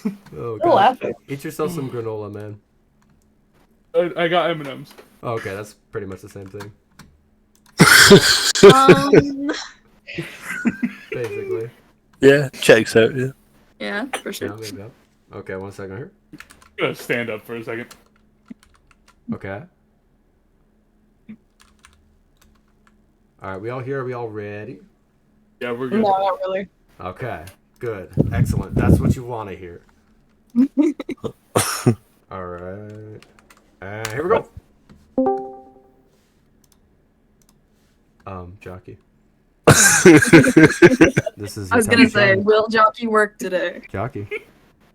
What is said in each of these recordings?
Oh Still god. laughing. Eat yourself some granola, man. I got M&Ms. Oh, okay, that's pretty much the same thing. Basically. Yeah, checks out, yeah. Yeah, for sure. Yeah. Okay, 1 second here. I'm gonna stand up for a second. Okay. Alright, we all here? Are we all ready? Yeah, we're good. No, not really. Okay, good. Excellent. That's what you want to hear. Alright. Here we go. Jockey. This is I was gonna say, will Jockey work today? Jockey.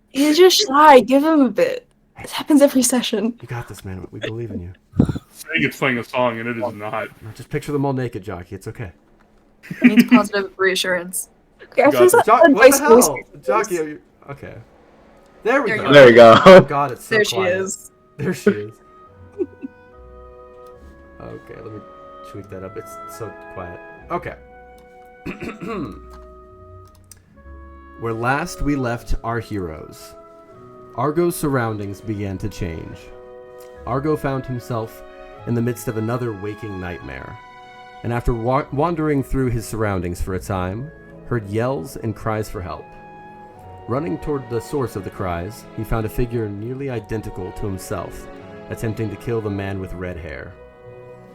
He's just shy. Give him a bit. This happens every session. You got this, man. We believe in you. Saying it's playing a song and it is not. Just picture them all naked, Jockey. It's okay. It needs positive reassurance. Okay, I feel like What the advice voice hell? Jockey, are you... Okay. There we There go. you go. There you go. Oh god, it's so There quiet. she is. There she is. Okay, let me tweak that up. It's so quiet. Okay. Where last we left our heroes, Argo's surroundings began to change. Argo found himself in the midst of another waking nightmare, and after wandering through his surroundings for a time, heard yells and cries for help. Running toward the source of the cries, he found a figure nearly identical to himself, attempting to kill the man with red hair.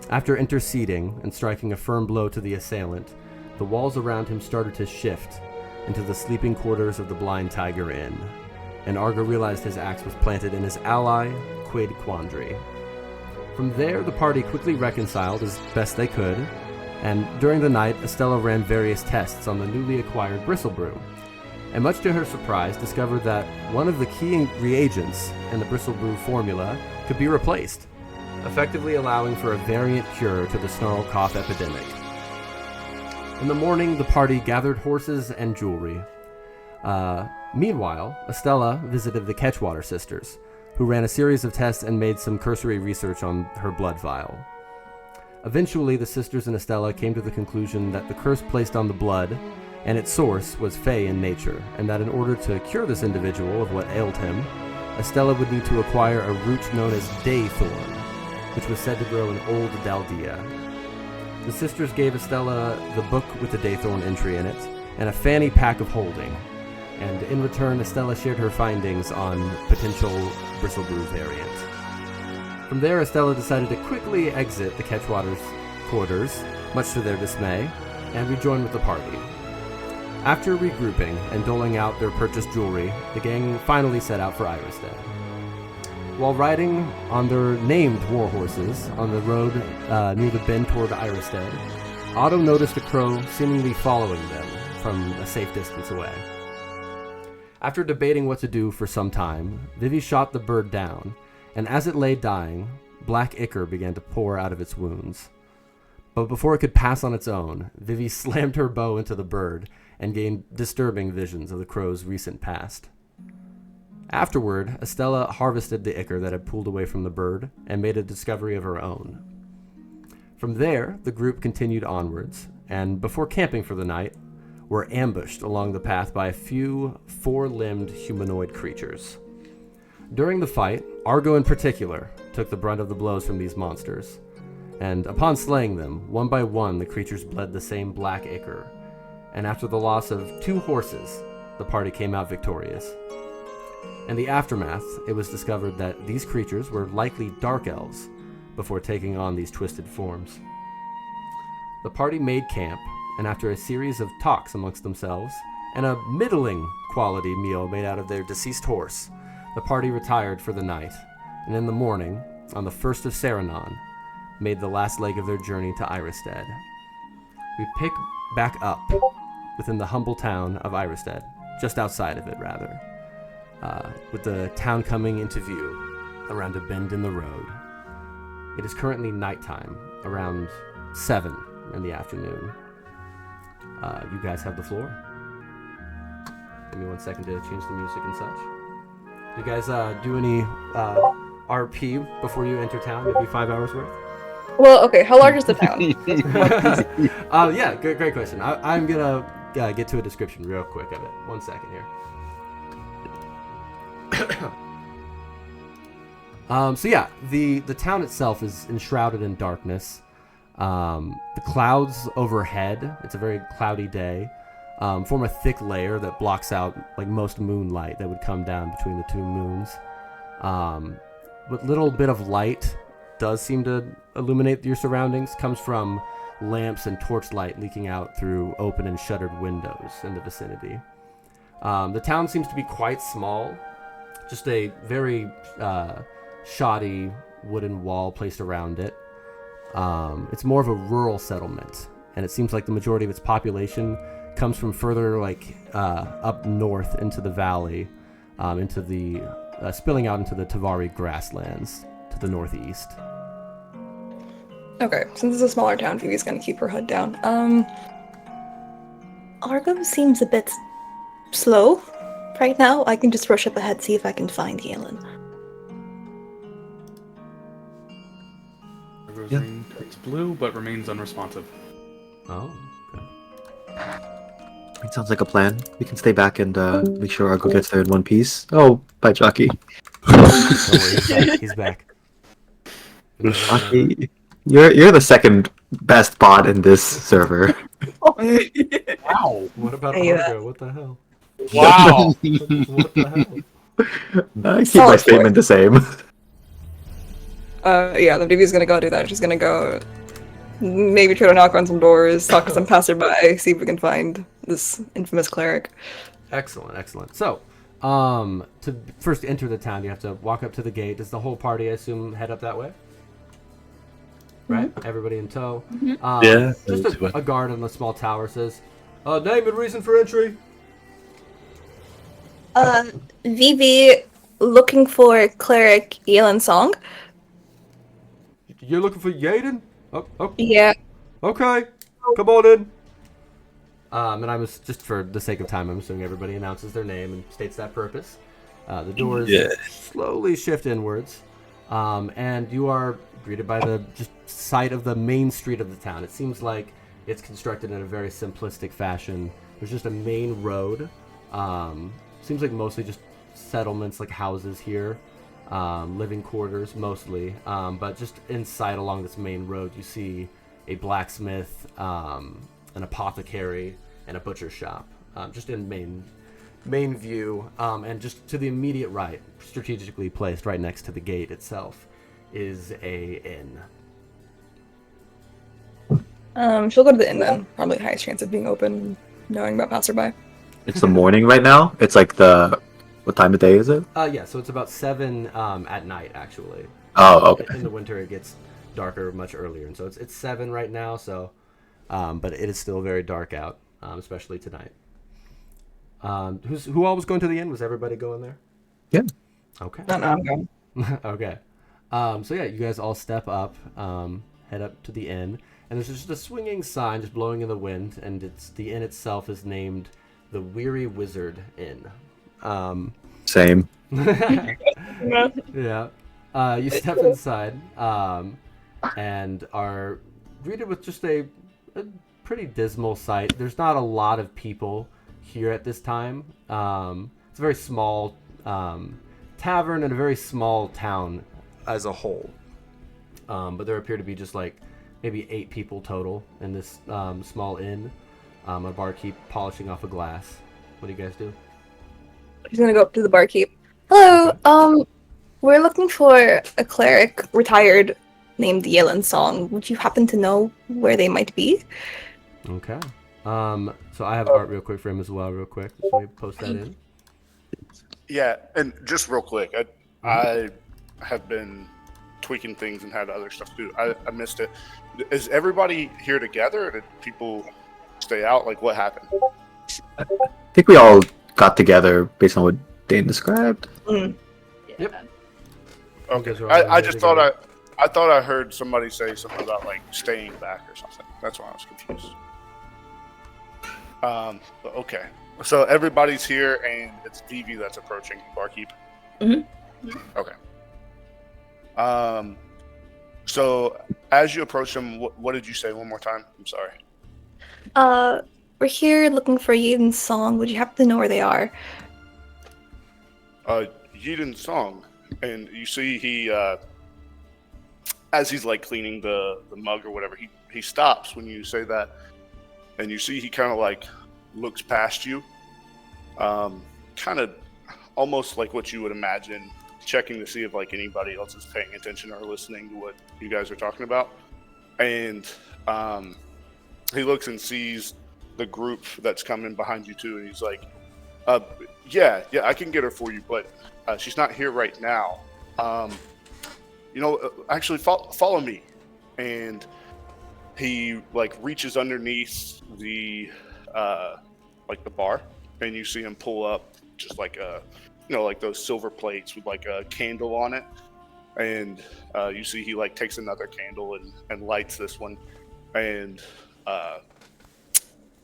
After interceding and striking a firm blow to the assailant, the walls around him started to shift into the sleeping quarters of the Blind Tiger Inn, and Argo realized his axe was planted in his ally, Quid Quandary. From there, the party quickly reconciled as best they could, and during the night, Estella ran various tests on the newly acquired Bristle Brew, and much to her surprise, discovered that one of the key reagents in the Bristle Brew formula could be replaced, effectively allowing for a variant cure to the snarl cough epidemic. In the morning, the party gathered horses and jewelry. Meanwhile, Estella visited the Catchwater sisters, who ran a series of tests and made some cursory research on her blood vial. Eventually, the sisters and Estella came to the conclusion that the curse placed on the blood and its source was fey in nature, and that in order to cure this individual of what ailed him, Estella would need to acquire a root known as Daythorn, which was said to grow in old Daldea. The sisters gave Estella the book with the Daythorn entry in it, and a fanny pack of holding, and in return Estella shared her findings on potential Bristle Brew variant. From there, Estella decided to quickly exit the Catchwater's quarters, much to their dismay, and rejoin with the party. After regrouping and doling out their purchased jewelry, the gang finally set out for Irasted. While riding on their named war horses on the road near the bend toward Irasted, Otto noticed a crow seemingly following them from a safe distance away. After debating what to do for some time, Vivi shot the bird down, and as it lay dying, black ichor began to pour out of its wounds. But before it could pass on its own, Vivi slammed her bow into the bird and gained disturbing visions of the crow's recent past. Afterward, Estella harvested the ichor that had pulled away from the bird and made a discovery of her own. From there, the group continued onwards, and before camping for the night, were ambushed along the path by a few four-limbed humanoid creatures. During the fight, Argo in particular took the brunt of the blows from these monsters, and upon slaying them, one by one the creatures bled the same black ichor, and after the loss of 2 horses, the party came out victorious. In the aftermath, it was discovered that these creatures were likely dark elves before taking on these twisted forms. The party made camp, and after a series of talks amongst themselves, and a middling quality meal made out of their deceased horse, the party retired for the night, and in the morning, on the 1st of Saranon, made the last leg of their journey to Irasted. We pick back up within the humble town of Irasted, just outside of it rather, with the town coming into view around a bend in the road. It is currently nighttime, around 7 in the afternoon. You guys have the floor. Give me 1 second to change the music and such. You guys do any RP before you enter town? Maybe 5 hours worth? Well, okay, how large is the town? Yeah, great question. I'm gonna get to a description real quick of it. 1 second here. So yeah, the town itself is enshrouded in darkness. The clouds overhead, it's a very cloudy day, form a thick layer that blocks out like most moonlight that would come down between the two moons. What little bit of light does seem to illuminate your surroundings comes from lamps and torchlight leaking out through open and shuttered windows in the vicinity. The town seems to be quite small, just a very shoddy wooden wall placed around it. It's more of a rural settlement, and it seems like the majority of its population comes from further up north into the valley, into the spilling out into the Tavari grasslands to the northeast. Okay, since it's a smaller town, Phoebe's gonna keep her hood down. Argo seems a bit slow right now. I can just rush up ahead, see if I can find Yalen. Argo's Yeah. ring turns blue, but remains unresponsive. Oh, okay. It sounds like a plan. We can stay back and make sure Argo gets there in one piece. Oh, bye, Jockey. Don't worry, he's back. Jockey, you're the second best bot in this server. Wow! What about Hey, Argo? What the hell? Wow! What the hell? I keep Solid my statement the same. Yeah, the Phoebe's gonna go do that. She's gonna go maybe try to knock on some doors, talk to some passerby, see if we can find this infamous cleric. Excellent, excellent. So, to first enter the town, you have to walk up to the gate. Does the whole party, I assume, head up that way? Right? Everybody in tow. Yeah, Just that's what- a guard on a small tower says, name and reason for entry. Vivi, looking for Cleric Yaden Song? You're looking for Yaden? Oh, Yeah. okay. Come on in. And I was, just for the sake of time, I'm assuming everybody announces their name and states that purpose. The doors Yeah. slowly shift inwards, and you are greeted by the just sight of the main street of the town. It seems like it's constructed in a very simplistic fashion. There's just a main road. Seems like mostly just settlements, like houses here, living quarters mostly. But just inside along this main road, you see a blacksmith, an apothecary, and a butcher shop, just in main view. And just to the immediate right, strategically placed right next to the gate itself, is a inn. She'll go to the inn then. Probably the highest chance of being open, knowing about passerby. It's the morning right now. It's like what time of day is it? Yeah, so it's about 7 at night, actually. Oh, okay. In the winter, it gets darker much earlier, and so it's 7 right now. So, but it is still very dark out, especially tonight. Who all was going to the inn? Was everybody going there? Yeah. Okay. No, I'm going. Okay. So yeah, you guys all step up, head up to the inn, and there's just a swinging sign just blowing in the wind, and the inn itself is named the Weary Wizard Inn. Same. Yeah. You step inside, and are greeted with just a pretty dismal sight. There's not a lot of people here at this time. It's a very small tavern and a very small town as a whole. But there appear to be just like maybe 8 people total in this small inn. A barkeep polishing off a glass. What do you guys do? She's gonna go up to the barkeep. Hello, we're looking for a cleric retired named Yaden Song. Would you happen to know where they might be? Okay. So I have art real quick for him as well, real quick. So we post that in. Yeah, and just real quick, I have been tweaking things and had other stuff to do. I missed it. Is everybody here together, or did people stay out? Like, what happened? I think we all got together based on what Dane described. Yep. Okay. guys are all I there just together. thought I heard somebody say something about like staying back or something. That's why I was confused. But okay. So everybody's here, and it's Vivi that's approaching barkeep. Mhm. Okay. So as you approach them, what did you say one more time? I'm sorry. We're here looking for Yaden Song. Would you happen to know where they are? Yaden Song, and you see he, as he's like cleaning the mug or whatever, he stops when you say that, and you see he kind of like looks past you, kind of almost like what you would imagine, checking to see if like anybody else is paying attention or listening to what you guys are talking about, and he looks and sees the group that's coming behind you too, and he's like, yeah, I can get her for you, but she's not here right now. Actually, follow me. And he like reaches underneath the like the bar, and you see him pull up just like like those silver plates with like a candle on it, and you see he like takes another candle and lights this one, and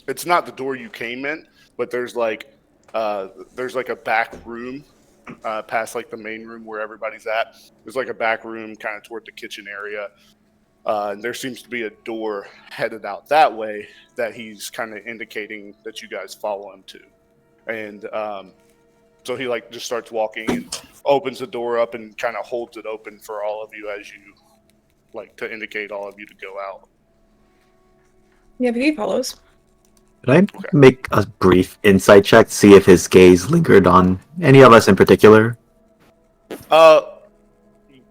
it's not the door you came in, but there's like a back room past like the main room where everybody's at. There's like a back room kind of toward the kitchen area. And there seems to be a door headed out that way that he's kind of indicating that you guys follow him to. And so he like just starts walking and opens the door up and kind of holds it open for all of you as you like to indicate all of you to go out. Yeah, but he follows. Could I make a brief insight check to see if his gaze lingered on any of us in particular?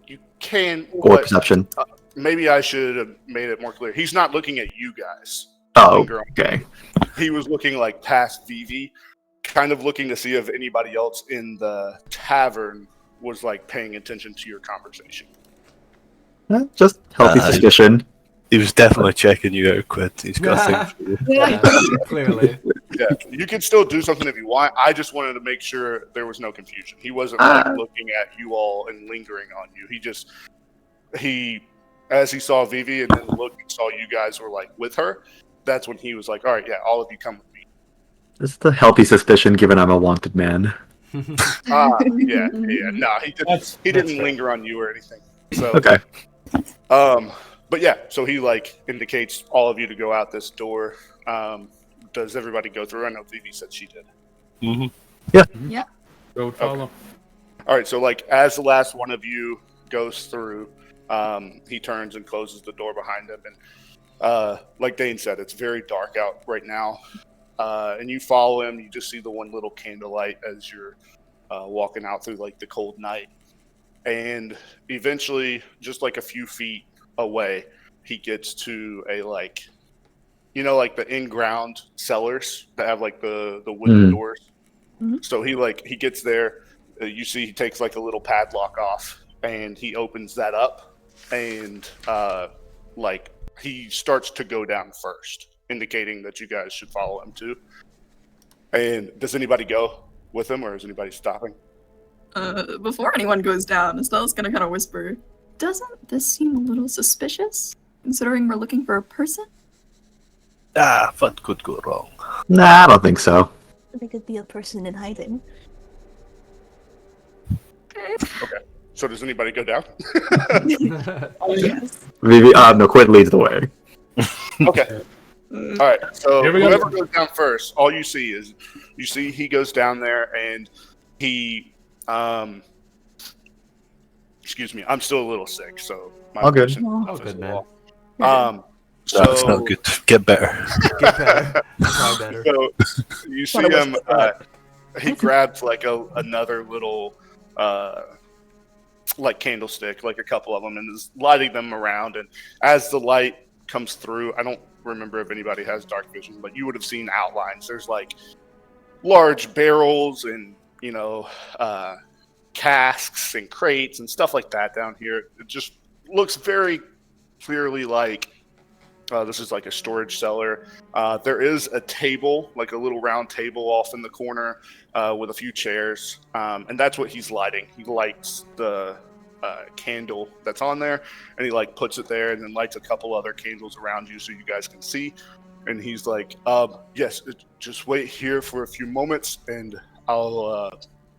You can, Or perception? maybe I should have made it more clear. He's not looking at you guys. Oh, okay. He was looking like past Vivi, kind of looking to see if anybody else in the tavern was like paying attention to your conversation. Just healthy suspicion. He was definitely checking you out, Quid. He's got things for you. Yeah, clearly. Yeah, you can still do something if you want. I just wanted to make sure there was no confusion. He wasn't like looking at you all and lingering on you. As he saw Vivi and then looked and saw you guys were like with her, that's when he was like, all right, yeah, all of you come with me. This is the healthy suspicion, given I'm a wanted man. No, he didn't linger on you or anything. So Okay. But yeah, so he like indicates all of you to go out this door. Does everybody go through? I know Vivi said she did. Mm-hmm. Road follow. Okay. All right, so like as the last one of you goes through, he turns and closes the door behind him, and like Dane said, it's very dark out right now. And you follow him. You just see the one little candlelight as you're walking out through like the cold night, and eventually, just like a few feet away, he gets to a like the in-ground cellars that have like the wooden doors. Mm-hmm. So he gets there. You see he takes like a little padlock off and he opens that up, and like he starts to go down first, indicating that you guys should follow him too. And does anybody go with him, or is anybody stopping? Before anyone goes down, Estelle's gonna kind of whisper, "Doesn't this seem a little suspicious, considering we're looking for a person?" What could go wrong? Nah, I don't think so. They could be a person in hiding. Okay. So does anybody go down? Yes. Vivi, no, Quid leads the way. Okay. All right. So Here we go. whoever goes down first, all you see he goes down there, and he excuse me, I'm still a little sick, so my All good. voice and Oh, stuff is good, a little man. off. That's not good. Get better. Get better. Try better. So you see him. He grabs like another little like candlestick, like a couple of them, and is lighting them around. And as the light comes through, I don't remember if anybody has dark vision, but you would have seen outlines. There's like large barrels and casks and crates and stuff like that down here. It just looks very clearly like this is like a storage cellar. There is a table, like a little round table off in the corner with a few chairs, and that's what he's lighting. He lights the candle that's on there, and he like puts it there and then lights a couple other candles around you so you guys can see. And he's like, yes, just wait here for a few moments and I'll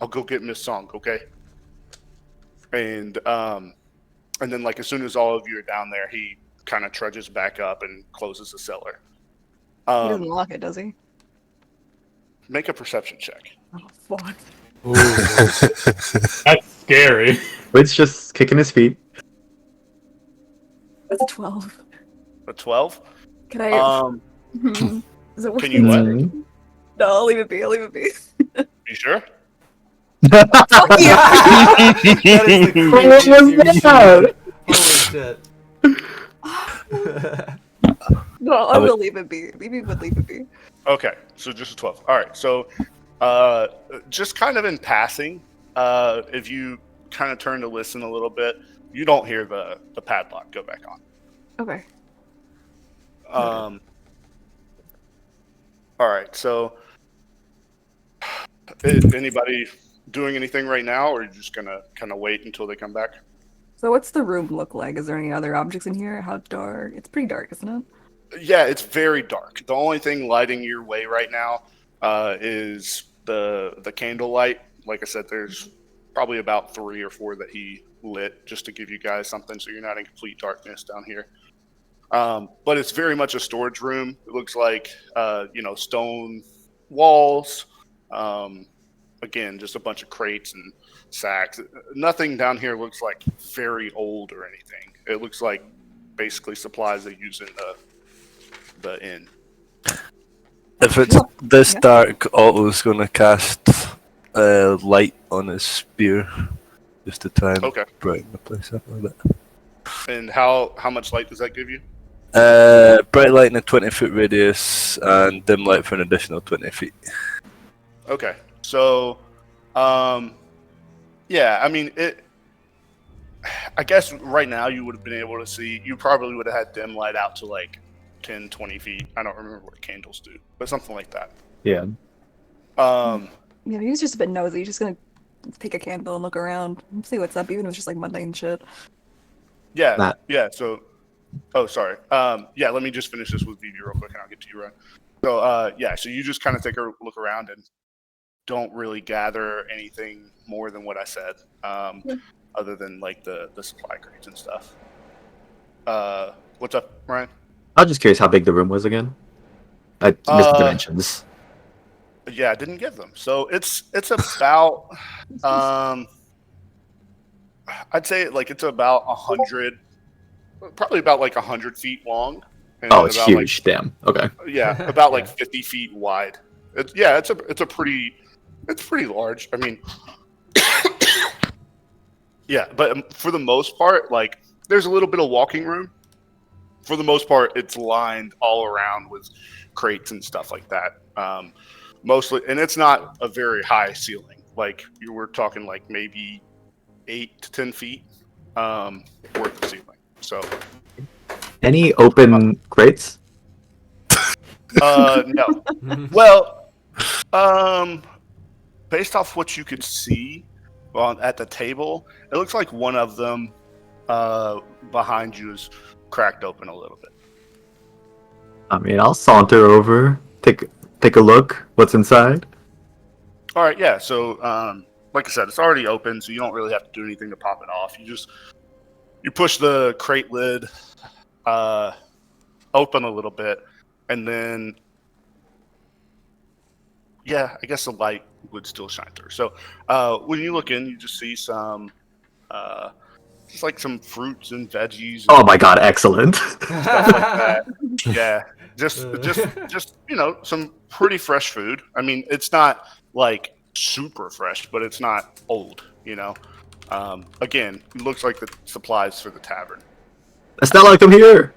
go get Miss Song, okay? And then like as soon as all of you are down there, he kind of trudges back up and closes the cellar. He doesn't lock it, does he? Make a perception check. Oh, fuck. Ooh, that's scary. Quid's just kicking his feet. That's a 12. A 12. Can I? Is it worth Can you what? Mm. No, I'll leave it be. I'll leave it be. You sure? Fuck you! That is the creepiest you should- Holy shit. No, I will leave it be. Maybe would leave it be. Okay, so just a 12. All right, so just kind of in passing, if you kind of turn to listen a little bit, you don't hear the padlock go back on. Okay. All right, so is anybody doing anything right now, or are you just gonna kind of wait until they come back? So what's the room look like? Is there any other objects in here? How dark? It's pretty dark, isn't it? Yeah, it's very dark. The only thing lighting your way right now is the candlelight. Like I said, there's probably about 3 or 4 that he lit just to give you guys something, so you're not in complete darkness down here. But it's very much a storage room. It looks like stone walls. Again, just a bunch of crates and sacks. Nothing down here looks like very old or anything. It looks like basically supplies they use in the inn. If it's this dark, Otto's going to cast light on his spear just to try and brighten the place up a bit. And how much light does that give you? Bright light in a 20-foot radius and dim light for an additional 20 feet. Okay, so yeah, I mean it. I guess right now you would have been able to see. You probably would have had dim light out to like 10, 20 feet. I don't remember what candles do, but something like that. Yeah. Yeah, he was just a bit nosy. He's just gonna take a candle and look around and see what's up, even if it's just like mundane shit. Yeah, yeah. So, sorry. Yeah, let me just finish this with Vivi real quick, and I'll get to you, Ryan. So, yeah. So you just kind of take a look around and don't really gather anything more than what I said, other than like the supply crates and stuff. What's up, Ryan? I was just curious how big the room was again. I missed the dimensions. Yeah, I didn't give them. So it's about I'd say like it's about 100, probably about like 100 feet long. And Oh, it's about, huge. Damn. Okay. Yeah, about like 50 feet wide. It's pretty large. I mean, yeah, but for the most part, like there's a little bit of walking room. For the most part, it's lined all around with crates and stuff like that. Mostly, and it's not a very high ceiling. Like you were talking, like maybe 8 to 10 feet worth of ceiling. So, Any open crates? no. Well, based off what you could see at the table, it looks like one of them behind you is cracked open a little bit. I mean, I'll saunter over, take a look. What's inside? All right, yeah. So, like I said, it's already open, so you don't really have to do anything to pop it off. You push the crate lid open a little bit, and then, yeah, I guess the light would still shine through. So, when you look in, you just see some, just like some fruits and veggies. Oh my god, excellent. Stuff like that. Yeah, just some pretty fresh food. I mean, it's not like super fresh, but it's not old. Again, it looks like the supplies for the tavern. Estella, come here.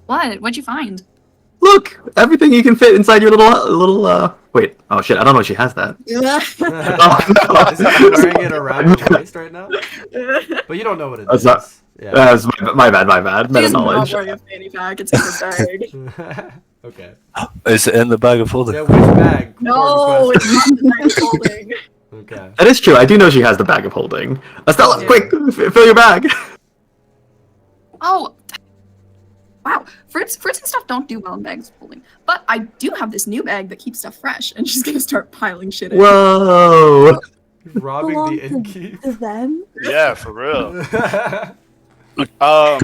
What? What'd you find? Look, everything you can fit inside your little. Wait. Oh shit! I don't know if she has that. Oh, Is he wearing it around his waist right now? But you don't know what it is. That's Yeah. That's my bad. Meta She's not knowledge. wearing a fanny pack. It's in her bag. Okay. Is it in the bag of holding? Yeah, which bag? No, Important it's not the bag of holding. question. Okay. That is true. I do know she has the bag of holding. Estella, Yeah. quick, fill your bag. Oh, wow. Fruits and stuff don't do well in bags of holding. But I do have this new bag that keeps stuff fresh, and she's gonna start piling shit in. Whoa. Robbing Belong the innkeep. to them? Yeah, for real. I'll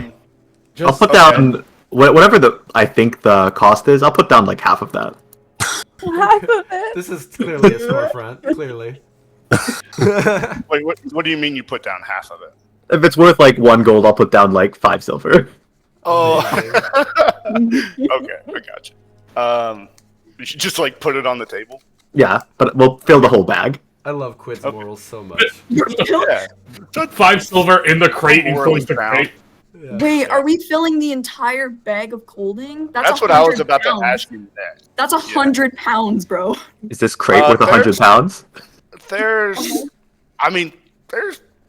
put down whatever I think the cost is. I'll put down like half of that. Half of it. This is clearly a storefront. Clearly. Wait, what do you mean you put down half of it? If it's worth like 1 gold, I'll put down like 5 silver. Oh, okay, I got you. You should just like put it on the table. Yeah, but we'll fill the whole bag. I love Quid's morals so much. Yeah. 5 silver in the crate and close the Morally crate. Yeah. Wait, are we filling the entire bag of colding? That's what I was 100 about pounds. to ask you next. That's 100 pounds, bro. Is this crate worth 100 there's- pounds? There's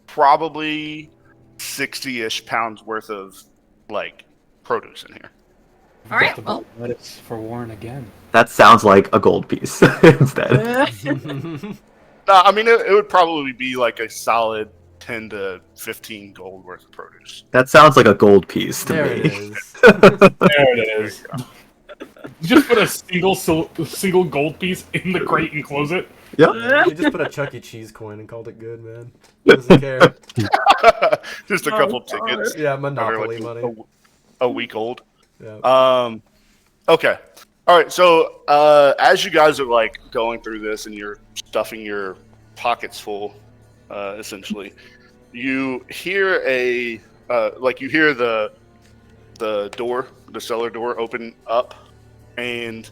probably 60-ish pounds worth of like produce in here. All right, well. But it's for Warren again. That sounds like a gold piece instead. No, I mean it would probably be like a solid 10 to 15 gold worth of produce. That sounds like a gold piece to There me. it is. There it is. Just put a single gold piece in the crate and close it. Yep. You just put a Chuck E. Cheese coin and called it good, man. Doesn't care. Just a couple tickets. Yeah, that are, Monopoly like, money. a week old. Yeah. Okay. All right. So as you guys are like going through this and you're stuffing your pockets full, essentially, you hear you hear the door, the cellar door open up, and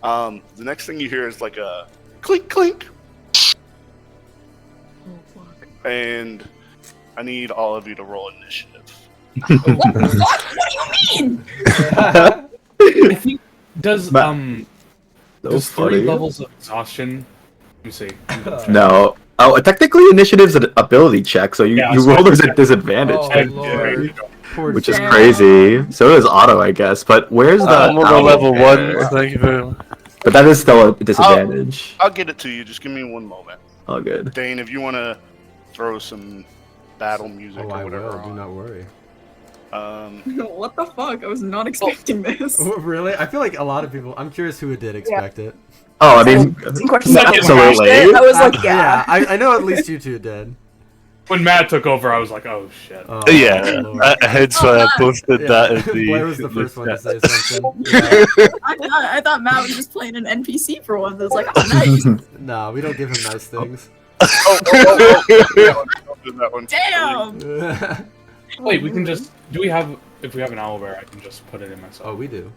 the next thing you hear is like a clink clink. Oh, fuck. And I need all of you to roll initiative. What the fuck? What do you mean? I think does So does 3 funny. levels of exhaustion. Let me see. No. Oh, technically initiative's an ability check, so you so roll those at disadvantage, Oh, there Lord. you go. Poor which is Damn. crazy. So is Otto, I guess. But where's the I'm on owl level bear? 1. Thank you very much. But that is still a disadvantage. I'll get it to you. Just give me one moment. Oh, good. Dane, if you want to throw some battle music Oh, or I whatever will. Do on. not worry. What the fuck? I was not expecting this. Oh, really? I feel like a lot of people. I'm curious who did expect it. Oh, I mean, Question. absolutely. I was like, yeah. I know at least you two did. When Matt took over, I was like, oh shit. Oh, Yeah, Lord. hence why I posted Yeah. that in the. Blair was the in first one to chat. say something. Yeah. I thought Matt was just playing an NPC for one. That's like, oh, nice. Nah, we don't give him nice things. Oh, don't do that one. Damn. Wait, we can just. Do we have? If we have an owlbear, I can just put it in myself. Oh, we do.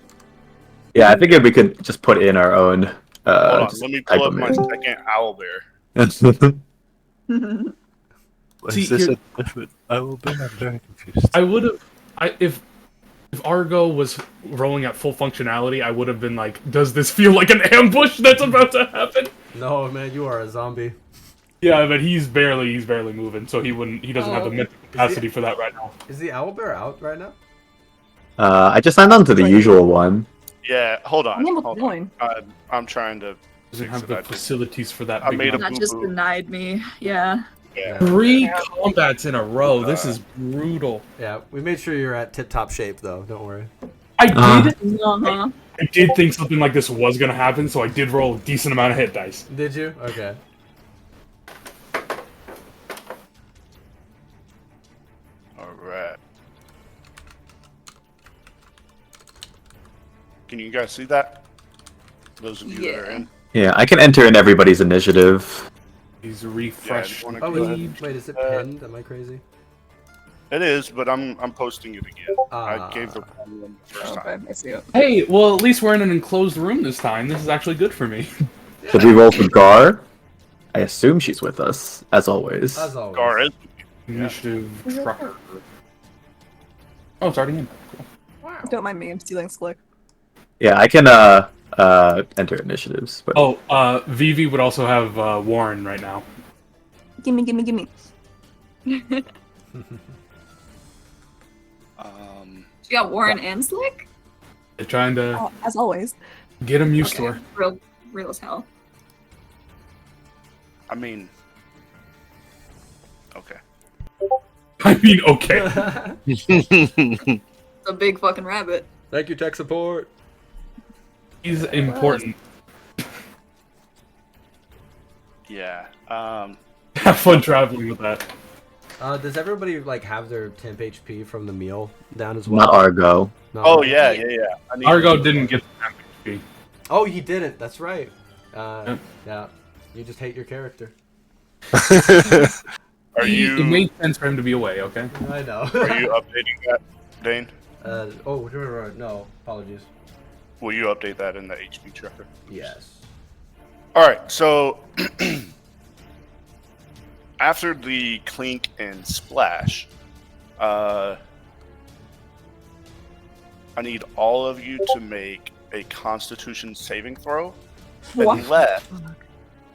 Yeah, I figured we could just put in our own. Hold on, just let me type pull up them my in. second owl bear. Is See, this here- a different? I will be. I'm very confused. I would have. If Argo was rolling at full functionality, I would have been like, does this feel like an ambush that's about to happen? No, man, you are a zombie. Yeah, but he's barely moving, so he doesn't have the mental capacity for that right now. Is the owlbear out right now? I just signed on to the usual one. Yeah, hold on. I'm able to Hold join. on. I'm trying to. Doesn't fix have it. the I just- facilities for that. I big made a map. That just boo-boo. denied me. Yeah. Yeah. 3 combats in a row. This is brutal. Yeah, we made sure you're at tip-top shape, though. Don't worry. I did. Uh-huh. I did think something like this was gonna happen, so I did roll a decent amount of hit dice. Did you? Okay. All right. Can you guys see that? Those of you that are in. Yeah, I can enter in everybody's initiative. He's refresh. wanna Oh, go is ahead. wait, is it pinned? Am I crazy? It is, but I'm posting it again. Ah. I gave the one the first Okay, time. I see it. Hey, well, at least we're in an enclosed room this time. This is actually good for me. Should we roll for Gar? I assume she's with us, as always. As always. Gar is. Initiative trucker. Oh, it's already in. Cool. Don't mind me, I'm stealing Slick. Yeah, I can enter initiatives. But Oh, Vivi would also have Warren right now. Gimme, gimme, gimme. You got Warren and Slick? They're trying to Oh, as always. get him used to her. Real as hell. I mean. Okay. I mean, okay. It's a big fucking rabbit. Thank you, tech support. He's important. Yeah. Have fun traveling with that. Does everybody like have their temp HP from the meal down as well? not Argo. No. Oh yeah. I need Argo didn't get the MP. Oh, you didn't. That's right. Yeah. You just hate your character. Are you? It made sense for him to be away. Okay. I know. Are you updating that, Dane? No. Apologies. Will you update that in the HP tracker? Yes. All right. So after the clink and splash, I need all of you to make a Constitution saving throw,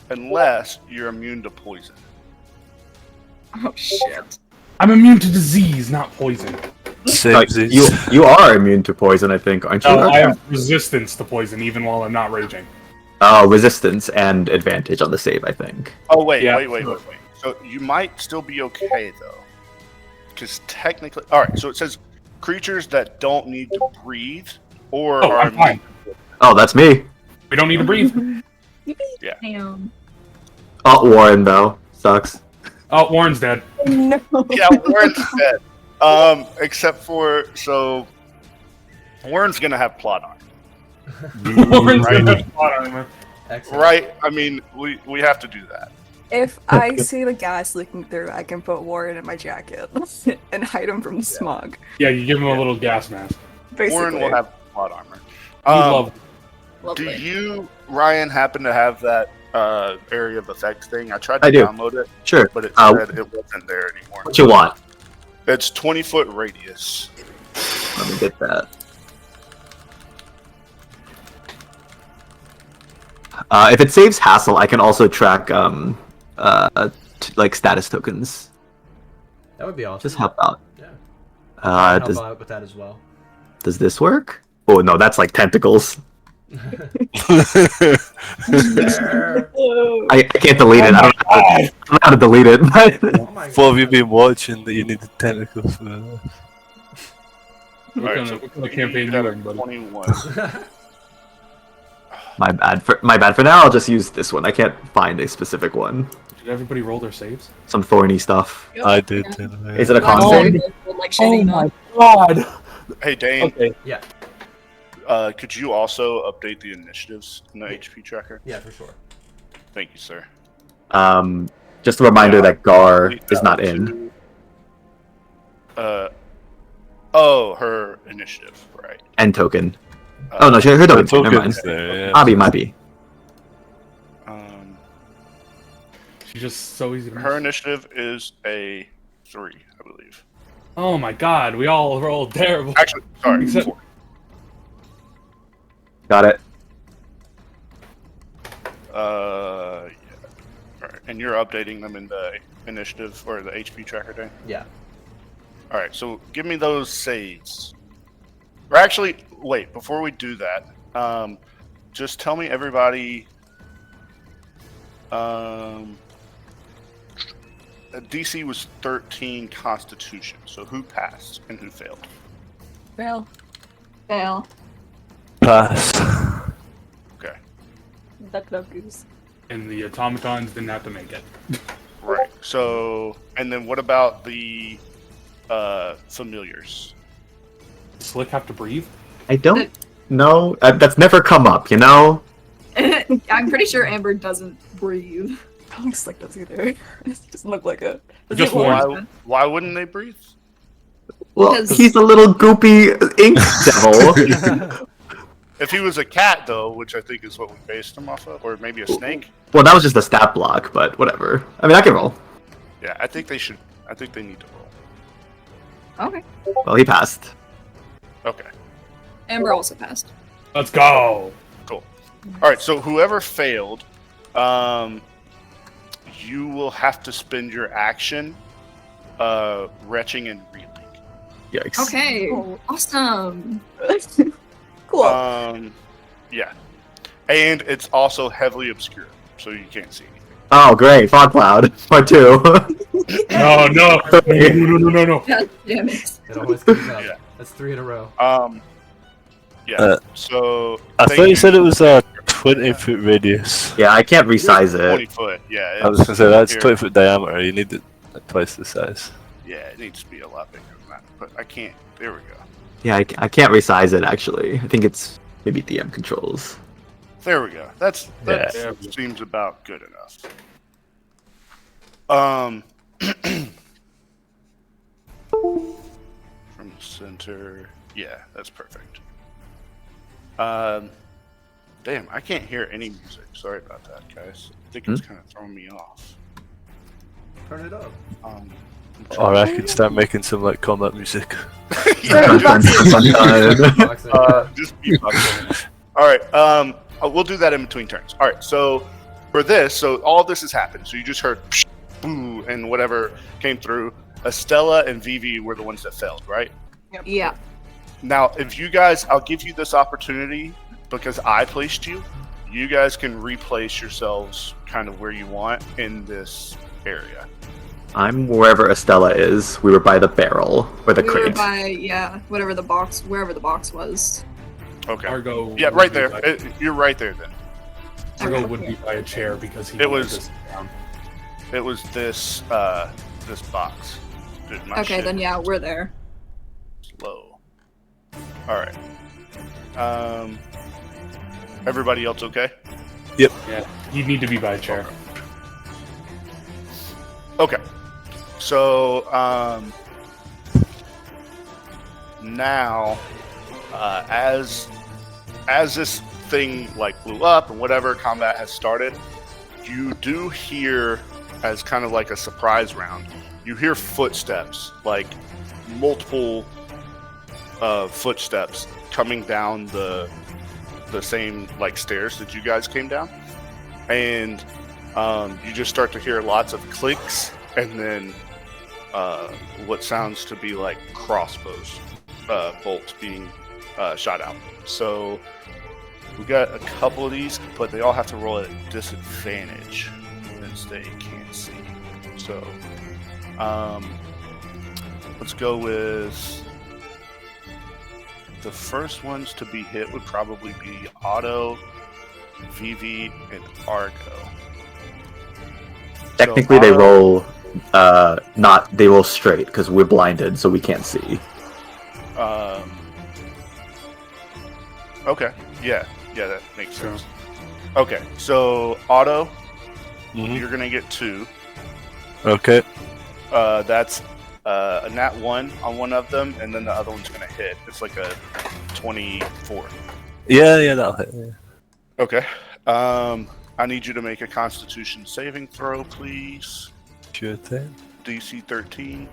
unless you're immune to poison. Oh shit. I'm immune to disease, not poison. You are immune to poison, I think, aren't you? No, I have resistance to poison even while I'm not raging. Oh, resistance and advantage on the save, I think. Oh wait. So you might still be okay though, because technically, all right. So it says creatures that don't need to breathe or are I'm fine. Oh, that's me. We don't need to breathe. Yeah. Damn. Oh, Warren though sucks. Oh, Warren's dead. No. Yeah, Warren's dead. Except for Warren's gonna have plot armor. Warren's Right. gonna have plot armor. Excellent. Right? I mean, we have to do that. If I see the gas leaking through, I can put Warren in my jacket and hide him from the smog. Yeah, you give him a little gas mask. Basically. Warren will have plot armor. You love. Do Lovely. you, Ryan, happen to have that area of effect thing? I tried to I do. download it, Sure. but it said it wasn't there anymore. What you want? It's 20-foot radius. Let me get that. If it saves hassle, I can also track like status tokens. That would be awesome. Just help out. Yeah. Help Does out with that as well. this work? Oh no, that's like tentacles. I can't delete it. I don't know how to delete it. Oh my What have you been watching that you need the tentacles for? What kind of campaign you you got in, buddy? 21. My bad for now. I'll just use this one. I can't find a specific one. Did everybody roll their saves? Some thorny stuff. I did. Is it a con Oh, save? like Shanina. God! Hey, Dane, Okay. Yeah. could you also update the initiatives in the HP tracker? Yeah, for sure. Thank you, sir. Just a reminder that Gar Delete is that not in. Her initiative, right. End token. Oh no, her token. Never mind. Tokens there, yeah. Might be. She's just so easy to Her miss. initiative is a 3, I believe. Oh my god, we all rolled terrible. Actually, sorry, Except- 4. Got it. Yeah. Alright, and you're updating them in the initiative or the HP tracker, Dane? Yeah. Alright, so give me those saves. Or actually, wait, before we do that, just tell me everybody. DC was 13 Constitution, so who passed and who failed? Well, Fail. Pass. Okay, duck duck goose. And the automatons didn't have to make it. right. So, and then what about the familiars? Does Slick have to breathe? I don't know. That's never come up, you know? I'm pretty sure Amber doesn't breathe. That looks like this either. It doesn't look like it. Just Warren. Warren. Why wouldn't they breathe? Well, Because- he's a little goopy ink devil. If he was a cat, though, which I think is what we based him off of, or maybe a snake. Well, that was just a stat block, but whatever. I mean, I can roll. Yeah, I think they should. I think they need to roll. Okay. Well, he passed. Okay. Amber also passed. Let's go! Cool. All right, so whoever failed, you will have to spend your action retching and reeling. Yikes. Okay. Oh. Awesome. Cool. Yeah. And it's also heavily obscure, so you can't see anything. Oh, great. Fog Cloud. Part 2. No, no, no. God damn it. It always comes up. Yeah. That's 3 in a row. Yeah. So I thank thought you said it was a 20-foot radius. Yeah, I can't resize 20 it. foot. Yeah. I was gonna say that's here. 20-foot diameter. You need it at twice the size. Yeah, it needs to be a lot bigger than that, but I can't. There we go. Yeah, I can't resize it, actually. I think it's maybe DM controls. There we go. That Yeah. seems about good enough. From the center. Yeah, that's perfect. Damn, I can't hear any music. Sorry about that, guys. I think it's kind of throwing me off. Turn it up. Or I could start making some like combat music. Yeah, Just beatboxing. All right. We'll do that in between turns. All right. So for this, all of this has happened. So you just heard boo and whatever came through. Estella and Vivi were the ones that failed, right? Yeah. Now, if you guys, I'll give you this opportunity because I placed you. You guys can replace yourselves kind of where you want in this area. I'm wherever Estella is. We were by the barrel or the We were crate. by, wherever the box was. Okay. Argo. Yeah, would right be there. by- You're right there then. Argo would be by a chair because he It wanted was- to sit down. It was this this box. Dude, my Okay, shit then yeah, we're there. is low. All right. Everybody else okay? Yeah, he'd need to be by a chair. Okay. So now as this thing like blew up and whatever combat has started, you do hear as kind of like a surprise round. You hear footsteps, like multiple footsteps coming down the same like stairs that you guys came down, and you just start to hear lots of clicks and then what sounds to be like crossbows bolts being shot out. So we got a couple of these, but they all have to roll at a disadvantage since they can't see. So let's go with the first ones to be hit would probably be Otto, Vivi, and Argo. Technically, they roll they roll straight because we're blinded, so we can't see. Okay. Yeah, that makes sense. Okay, so Otto, Mhm. you're gonna get 2. Okay. That's a nat 1 on one of them, and then the other one's gonna hit. It's like a 24. Yeah, that'll hit. Yeah. Okay. I need you to make a Constitution saving throw, please. Sure thing. DC 13.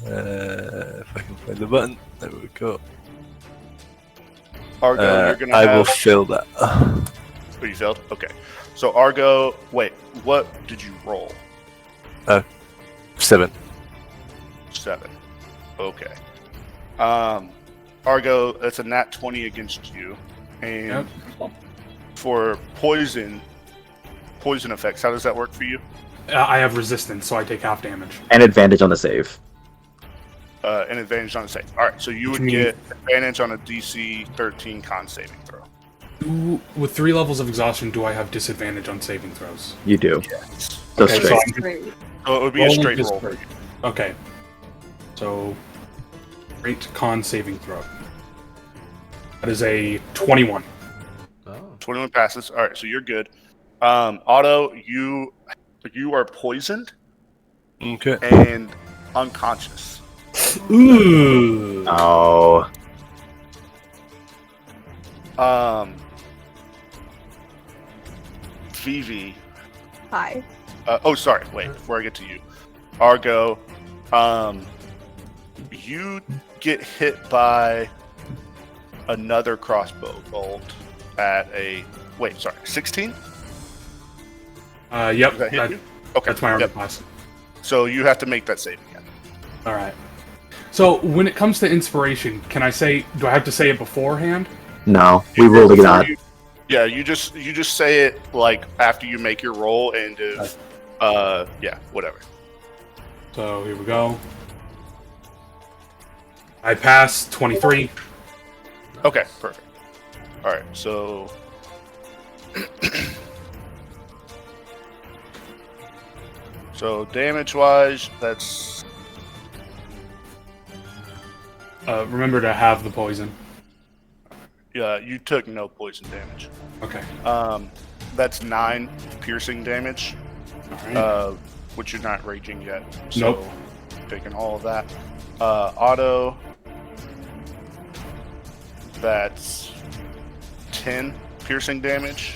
If I can find the button, there we go. Argo, you're gonna I have... will fill that. Oh, you failed? Okay. So Argo, wait, what did you roll? 7. 7. Okay. Argo, that's a nat 20 against you. And for poison effects, how does that work for you? I have resistance, so I take half damage. And advantage on the save. An advantage on a save. Alright, so you would Which get advantage on a DC 13 con saving throw. With 3 levels of exhaustion, do I have disadvantage on saving throws? You do. Yes. So Okay, straight. so Great. So it would be a Rolling straight is roll. straight. Okay. So, straight con saving throw. That is a 21. Oh. 21 passes. Alright, so you're good. Otto, you are poisoned Okay. and unconscious. Ooh. Oh. Vivi. Hi. Sorry. Wait, before I get to you. Argo, you get hit by another crossbow bolt at a... Wait, sorry, 16? Yep. Does that hit you? Okay. That's my armor Yep. class. So you have to make that save again. All right. So when it comes to inspiration, can I say? Do I have to say it beforehand? No, we rolled it out. Yeah, you just say it like after you make your roll, and if whatever. So here we go. I pass 23. Okay, perfect. All right, so so damage wise, that's Remember to have the poison. You took no poison damage. Okay. That's 9 piercing damage. Alright. Which you're not raging yet. So Nope. taking all of that. Otto, that's 10 piercing damage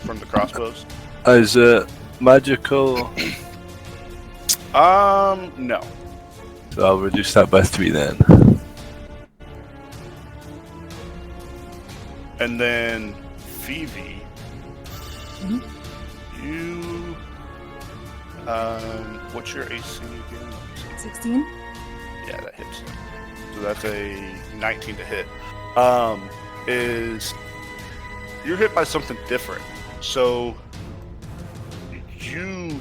from the crossbows. Is it magical? No. So I'll reduce that by 3 then. And then Phoebe, you, what's your AC again? 16? Yeah, that hits. So that's a 19 to hit. You're hit by something different. So you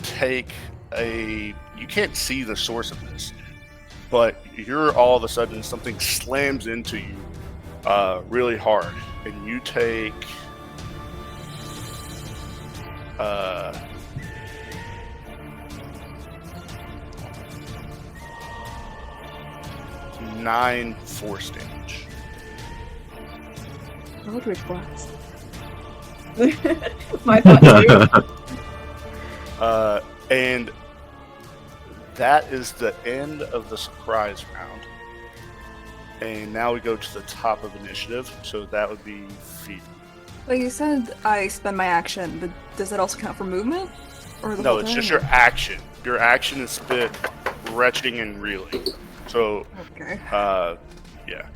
take you can't see the source of this, but you're all of a sudden something slams into you really hard, and you take 9 force damage. Eldritch Blast. My thought too. And that is the end of the surprise round. And now we go to the top of initiative, so that would be Phoebe. Well, you said I spend my action, but does that also count for movement? Or the No, whole it's thing? just your action. Your action is spent retching and reeling. So, Okay. yeah.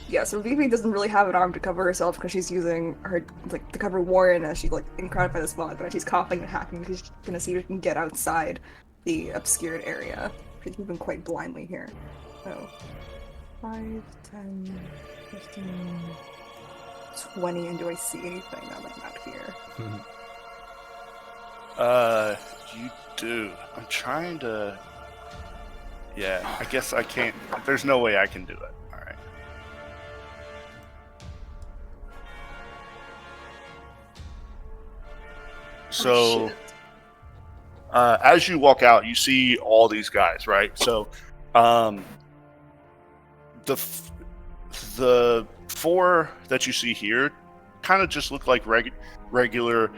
Yeah, so Vivi doesn't really have an arm to cover herself because she's using her, like, to cover Warren as she's, like, encroached by the spot, but she's coughing and hacking because she's gonna see if she can get outside the obscured area. She's moving quite blindly here. So, 5, 10, 15, 20, and do I see anything now that I'm out here? You do. I'm trying to... Yeah, I guess I can't... There's no way I can do it. Alright. So, as you walk out, you see all these guys, right? So, the 4 that you see here kind of just look like regular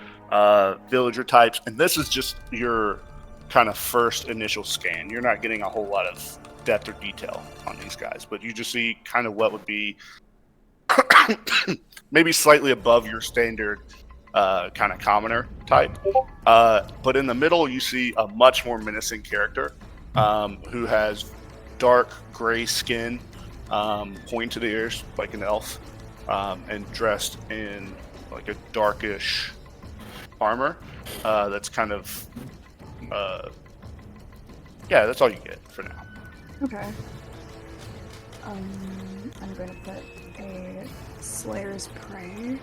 villager types, and this is just your kind of first initial scan. You're not getting a whole lot of depth or detail on these guys, but you just see kind of what would be maybe slightly above your standard kind of commoner type. But in the middle, you see a much more menacing character who has dark gray skin, pointed ears like an elf, and dressed in like a darkish armor that's kind of yeah, that's all you get for now. Okay. I'm going to put a Slayer's Prey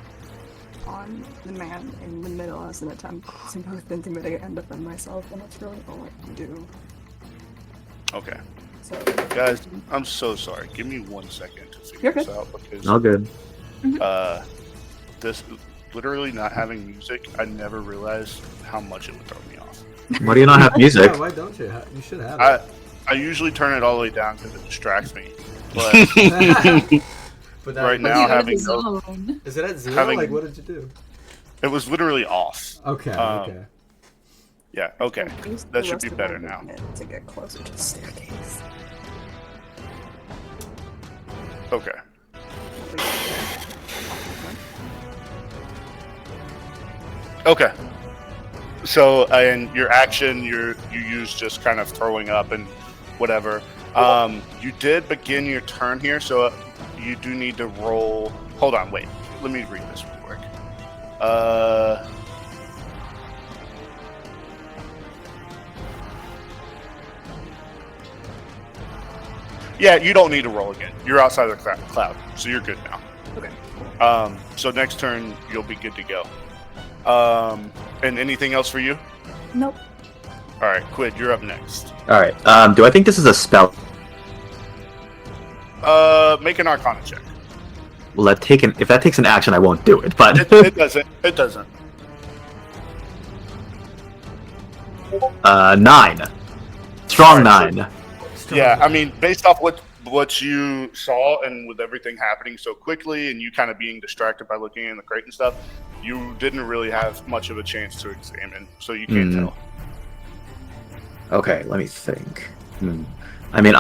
on the man in the middle as an attempt to both intimidate and defend myself, and that's really all I can do. Okay. So, Guys, I'm so sorry. Give me 1 second to figure You're this good. out because All good. this literally not having music, I never realized how much it would throw me off. Why do you not have music? Yeah, why don't you? You should have it. I usually turn it all the way down because it distracts me. But But right now, having no, is it at 0? having- Like, what did you do? it was literally off. Okay, Um, okay. Yeah, okay. use the That should rest be of better my now. movement to get closer to the staircase. Okay. Okay. So, and your action, you use just kind of throwing up and whatever. You did begin your turn here, so you do need to roll. Hold on, wait. Let me read this real quick. Yeah, you don't need to roll again. You're outside the cloud, so you're good now. Okay. So next turn, you'll be good to go. And anything else for you? Nope. All right, Quid, you're up next. All right. Do I think this is a spell? Make an Arcana check. Well, if that takes an action, I won't do it. But It doesn't. It doesn't. 9. Strong Alright, 9. Yeah, I mean, based off what what you saw, and with everything happening so quickly, and you kind of being distracted by looking in the crate and stuff, you didn't really have much of a chance to examine, so you can't tell. Okay, let me think. I mean,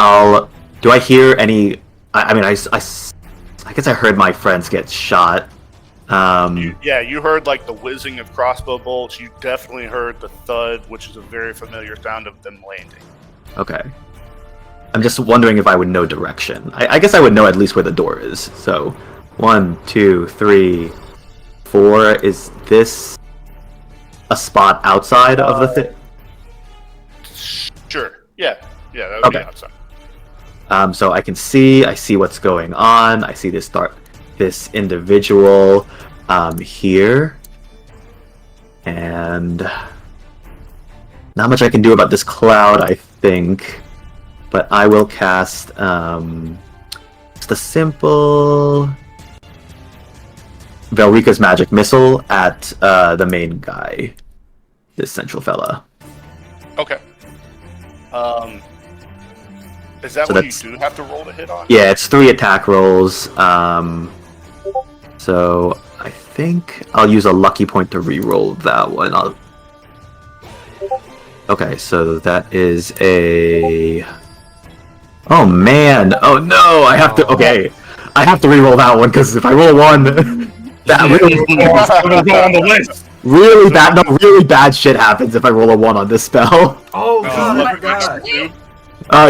do I hear any? I guess I heard my friends get shot. You heard like the whizzing of crossbow bolts. You definitely heard the thud, which is a very familiar sound of them landing. Okay. I'm just wondering if I would know direction. I guess I would know at least where the door is. So, 1, 2, 3, 4. Is this a spot outside of the thing? Sure. Yeah, that would be outside. So I see what's going on. I see this individual here, and not much I can do about this cloud, I think. But I will cast just a simple Velrika's magic missile at the main guy, this central fella. Okay. Is that what you do have to roll to hit on? Yeah, it's 3 attack rolls. So I think I'll use a lucky point to re-roll that one. Okay, so that is a... Oh man! Oh no! I have to re-roll that one, because if I roll 1, that really bad shit happens if I roll a 1 on this spell. Oh god, I forgot.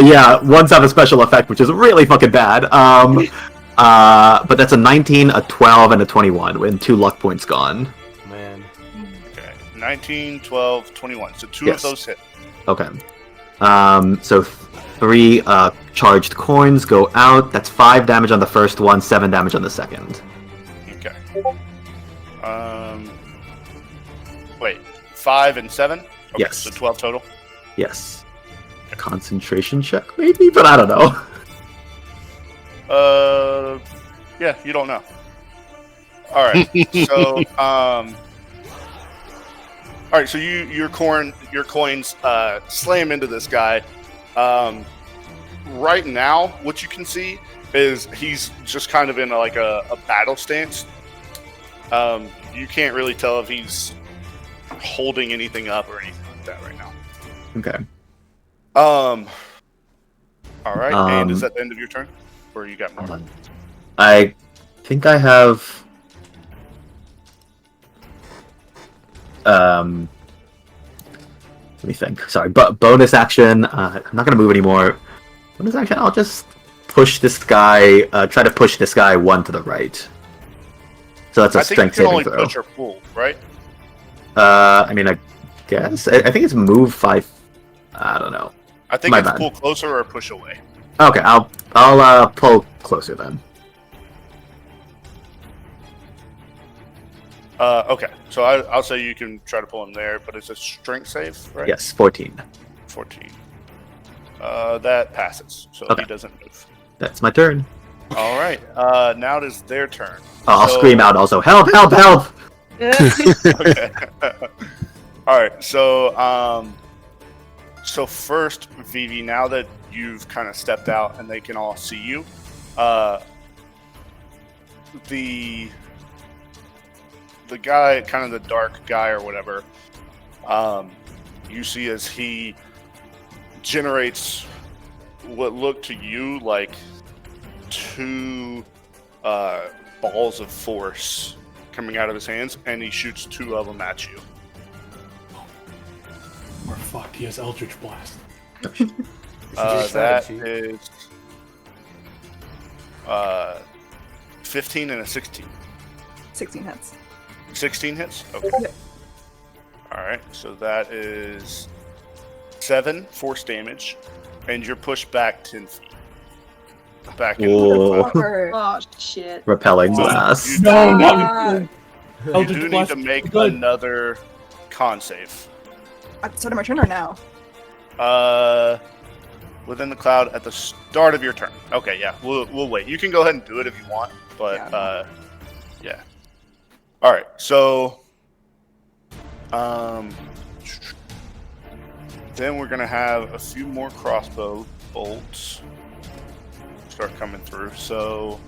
Yeah, ones have a special effect, which is really fucking bad. But that's a 19, a 12, and a 21, with 2 luck points gone. Man. Okay, 19, 12, 21. So 2 of those hit. Okay. So 3 charged coins go out. That's 5 damage on the first one, 7 damage on the second. Okay. Wait, 5 and 7? Okay, yes. So 12 total? Yes. Concentration check, maybe? But I don't know. Yeah, you don't know. Alright, so, alright, so your coins slam into this guy. Right now, what you can see is he's just kind of in a battle stance. You can't really tell if he's holding anything up or anything like that right now. Okay. Alright, and is that the end of your turn? Or you got more? I think I have... let me think. Sorry, but bonus action. I'm not going to move anymore. Bonus action, I'll just push this guy, try to push this guy 1 to the right. So that's a strength saving throw. I think you can only push or pull, right? I mean, I guess. I think it's move 5. I don't know. I think it's pull closer or push away. Okay, I'll pull closer then. Okay, so I'll say you can try to pull him there, but it's a strength save, right? Yes, 14. 14. That passes, so he doesn't move. That's my turn. All right, now it is their turn. I'll scream out also, help, help, help! Okay. All right, so first, Vivi, now that you've kind of stepped out and they can all see you, the guy, kind of the dark guy or whatever, you see as he generates what look to you like 2 balls of force coming out of his hands, and he shoots 2 of them at you. We're fucked. He has Eldritch Blast. That is 15 and a 16. 16 hits. 16 hits? Okay. Yep. Alright, so that is 7 force damage, and you're pushed back 10 feet. Back in. Oh, shit. Repelling blast. You do need to make another con save. At the start of my turn or now? Within the cloud at the start of your turn. Okay, yeah, we'll wait. You can go ahead and do it if you want, but yeah. All right, so then we're gonna have a few more crossbow bolts. start coming through. So,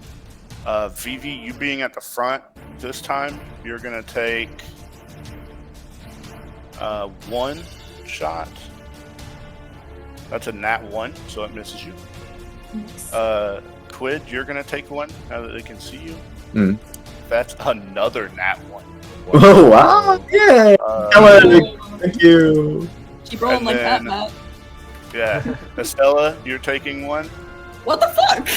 Vivi, you being at the front this time, you're gonna take 1 shot. That's a nat 1, so it misses you. Yes. Quid, you're gonna take 1 now that they can see you. Mm. That's another nat 1. Oh wow! Yeah. Thank you. Keep rolling And like that, then- Matt. Yeah, Estella, you're taking 1. What the fuck?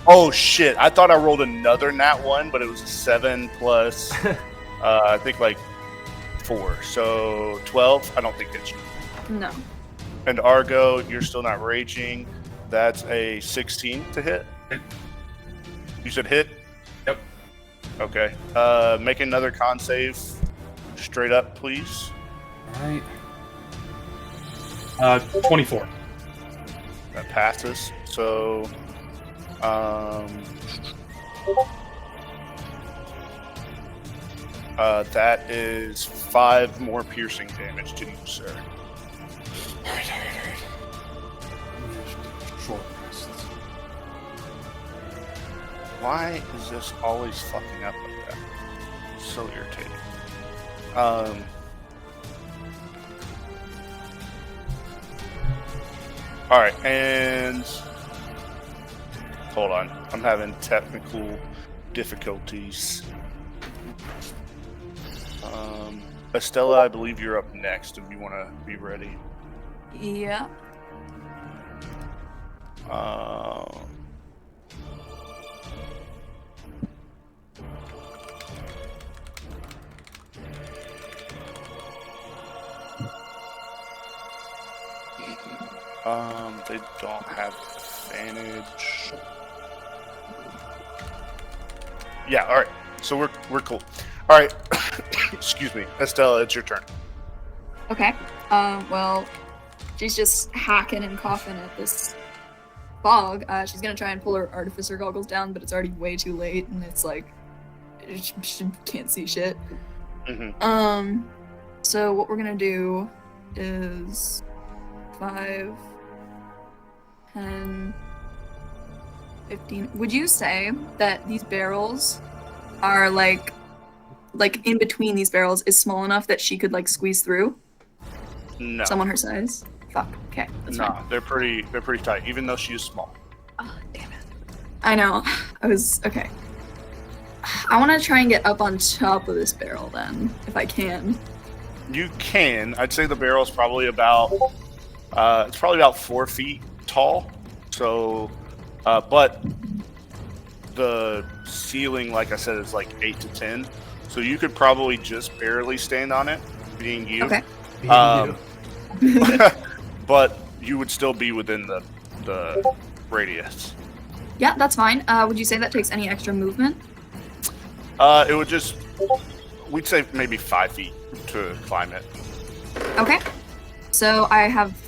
Oh shit! I thought I rolled another nat 1, but it was a 7 plus, I think like 4, so 12. I don't think it's you. No. And Argo, you're still not raging. That's a 16 to hit. You said hit? Yep. Okay. Make another con save. Straight up, please. All right. 24. That passes. So, that is 5 more piercing damage to you, sir. All right. Short rests. Why is this always fucking up like that? So irritating. All right, and hold on. I'm having technical difficulties. Estella, I believe you're up next if you want to be ready. Yeah. They don't have advantage. Yeah, all right. So we're cool. All right. Excuse me, Estella, it's your turn. Okay. Well, she's just hacking and coughing at this fog. She's gonna try and pull her artificer goggles down, but it's already way too late, and it's like she can't see shit. Mm-hmm. So what we're gonna do is 5, 10, 15. Would you say that these barrels are like in between these barrels is small enough that she could like squeeze through? No, Someone her size? Fuck. Okay, that's fine. no, they're pretty tight, even though she is small. Oh, damn it. I know. Okay. I want to try and get up on top of this barrel then, if I can. You can. I'd say the barrel's probably about it's probably about 4 feet tall. So, but the ceiling, like I said, is like 8 to 10. So you could probably just barely stand on it, being you. Okay. But you would still be within the radius. Yeah, that's fine. Would you say that takes any extra movement? It would just, we'd say maybe 5 feet to climb it. Okay. So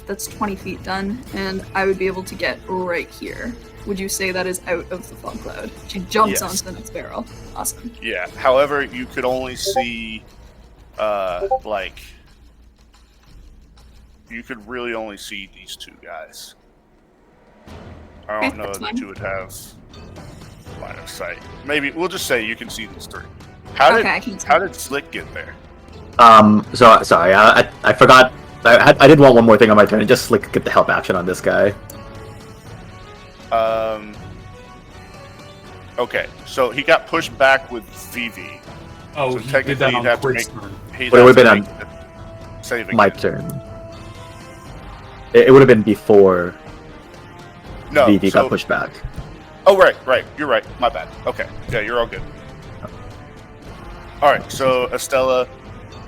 that's 20 feet done, and I would be able to get right here. Would you say that is out of the fog cloud? She jumps Yes. onto the next barrel. Awesome. Yeah. However, you could only see, you could really only see these 2 guys. I don't Okay, know that's that fine. you would have line of sight. Maybe we'll just say you can see these 3. How I can see. did Slick get there? So sorry, I forgot. I did want one more thing on my turn. Just like get the help action on this guy. Okay, so he got pushed back with VV. Oh, So he did technically that you'd on have to Quid's make- turn. He'd But it have would've to been make the save again. My turn. It would have been before No, VV so, got pushed back. Oh, right. You're right. My bad. Okay. Yeah, you're all good. All right. So Estella,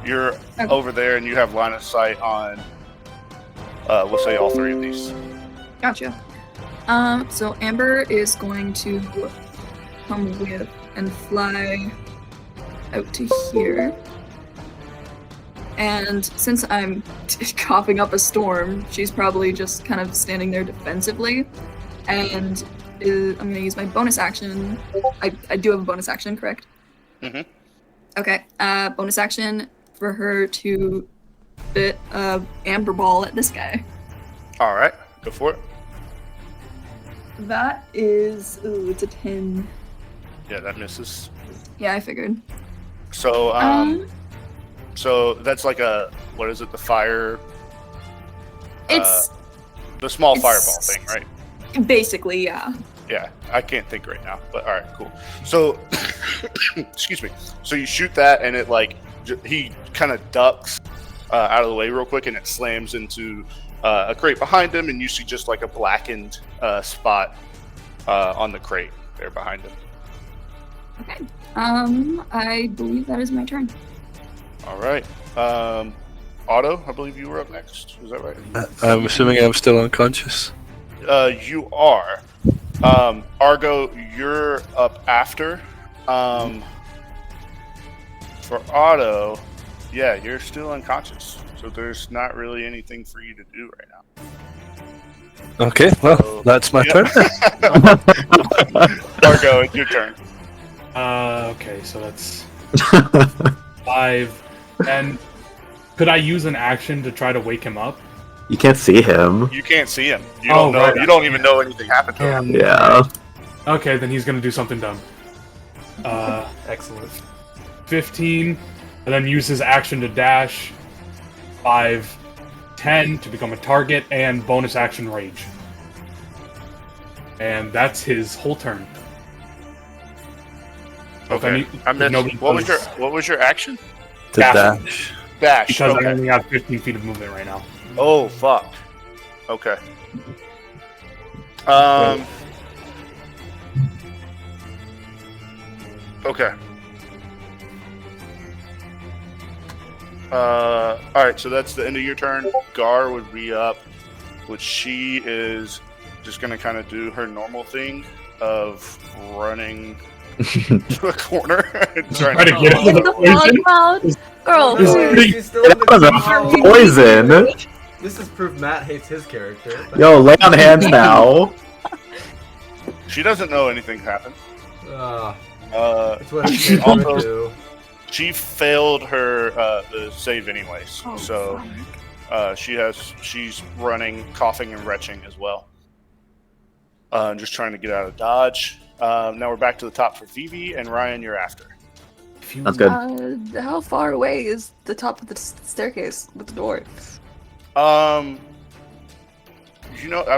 you're Okay. over there, and you have line of sight on. We'll say all 3 of these. Gotcha. So Amber is going to come with and fly out to here. And since I'm coughing up a storm, she's probably just kind of standing there defensively. And I'm going to use my bonus action. I do have a bonus action, correct? Mhm. Okay. Bonus action for her to spit a amber ball at this guy. All right. Go for it. That is, it's a 10. Yeah, that misses. Yeah, I figured. So, so that's like a, what is it, the fire? It's the small fireball thing, right? basically, yeah. Yeah, I can't think right now, but all right, cool. So, excuse me. So you shoot that, and it like he kind of ducks out of the way real quick, and it slams into a crate behind him, and you see just like a blackened spot on the crate there behind him. Okay. I believe that is my turn. All right. Otto, I believe you were up next. Is that right? I'm assuming I'm still unconscious. You are. Argo, you're up after. For Otto, yeah, you're still unconscious. So there's not really anything for you to do right now. Okay, well, that's my turn. Argo, it's your turn. Okay, so that's 5. And could I use an action to try to wake him up? You can't see him. You can't see him. You don't know. Right. You don't even know anything happened to him. Yeah. Okay, then he's gonna do something dumb. Excellent. 15, and then use his action to dash. 5, 10 to become a target, and bonus action rage. And that's his whole turn. So if Okay. I missed. nobody What was does- your action? To Dash. dash. Dash. Because I Okay. only have 15 feet of movement right now. Oh fuck. Okay. Okay. Alright, so that's the end of your turn. Gar would be up, which she is just gonna kind of do her normal thing of running to a corner and trying Try to get In into the the poison. fog cloud. Girl, Is No, pretty- she's still in the cloud. Poison. This is proof Matt hates his character. Yo, lay on hands now. She doesn't know anything happened. It's what She she also- do. She failed her the save anyways, Oh, so she's running, coughing, and retching as well. Just trying to get out of dodge. Now we're back to the top for Vivi, and Ryan, you're after. That's good. How far away is the top of the staircase with the door? I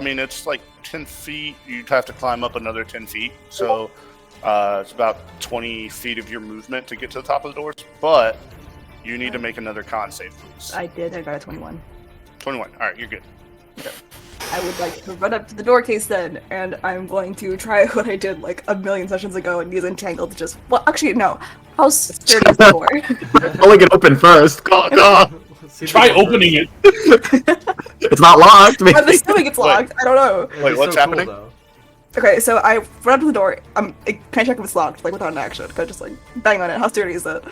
mean, it's like 10 feet. You'd have to climb up another 10 feet. So it's about 20 feet of your movement to get to the top of the doors. But you need to make another con save, please. I did. I got a 21. 21. All right, you're good. I would like to run up to the door case then, and I'm going to try what I did like a million sessions ago and use Entangle to just. Well, actually, no. How sturdy is the door? Only get open first. God. See Try the opening it. It's not locked. I'm assuming it's locked. I don't know. It'd Wait, be what's so happening? Cool, Okay, so I run up to the door. Can I check if it's locked, like without an action? Can I just like bang on it? How sturdy is it?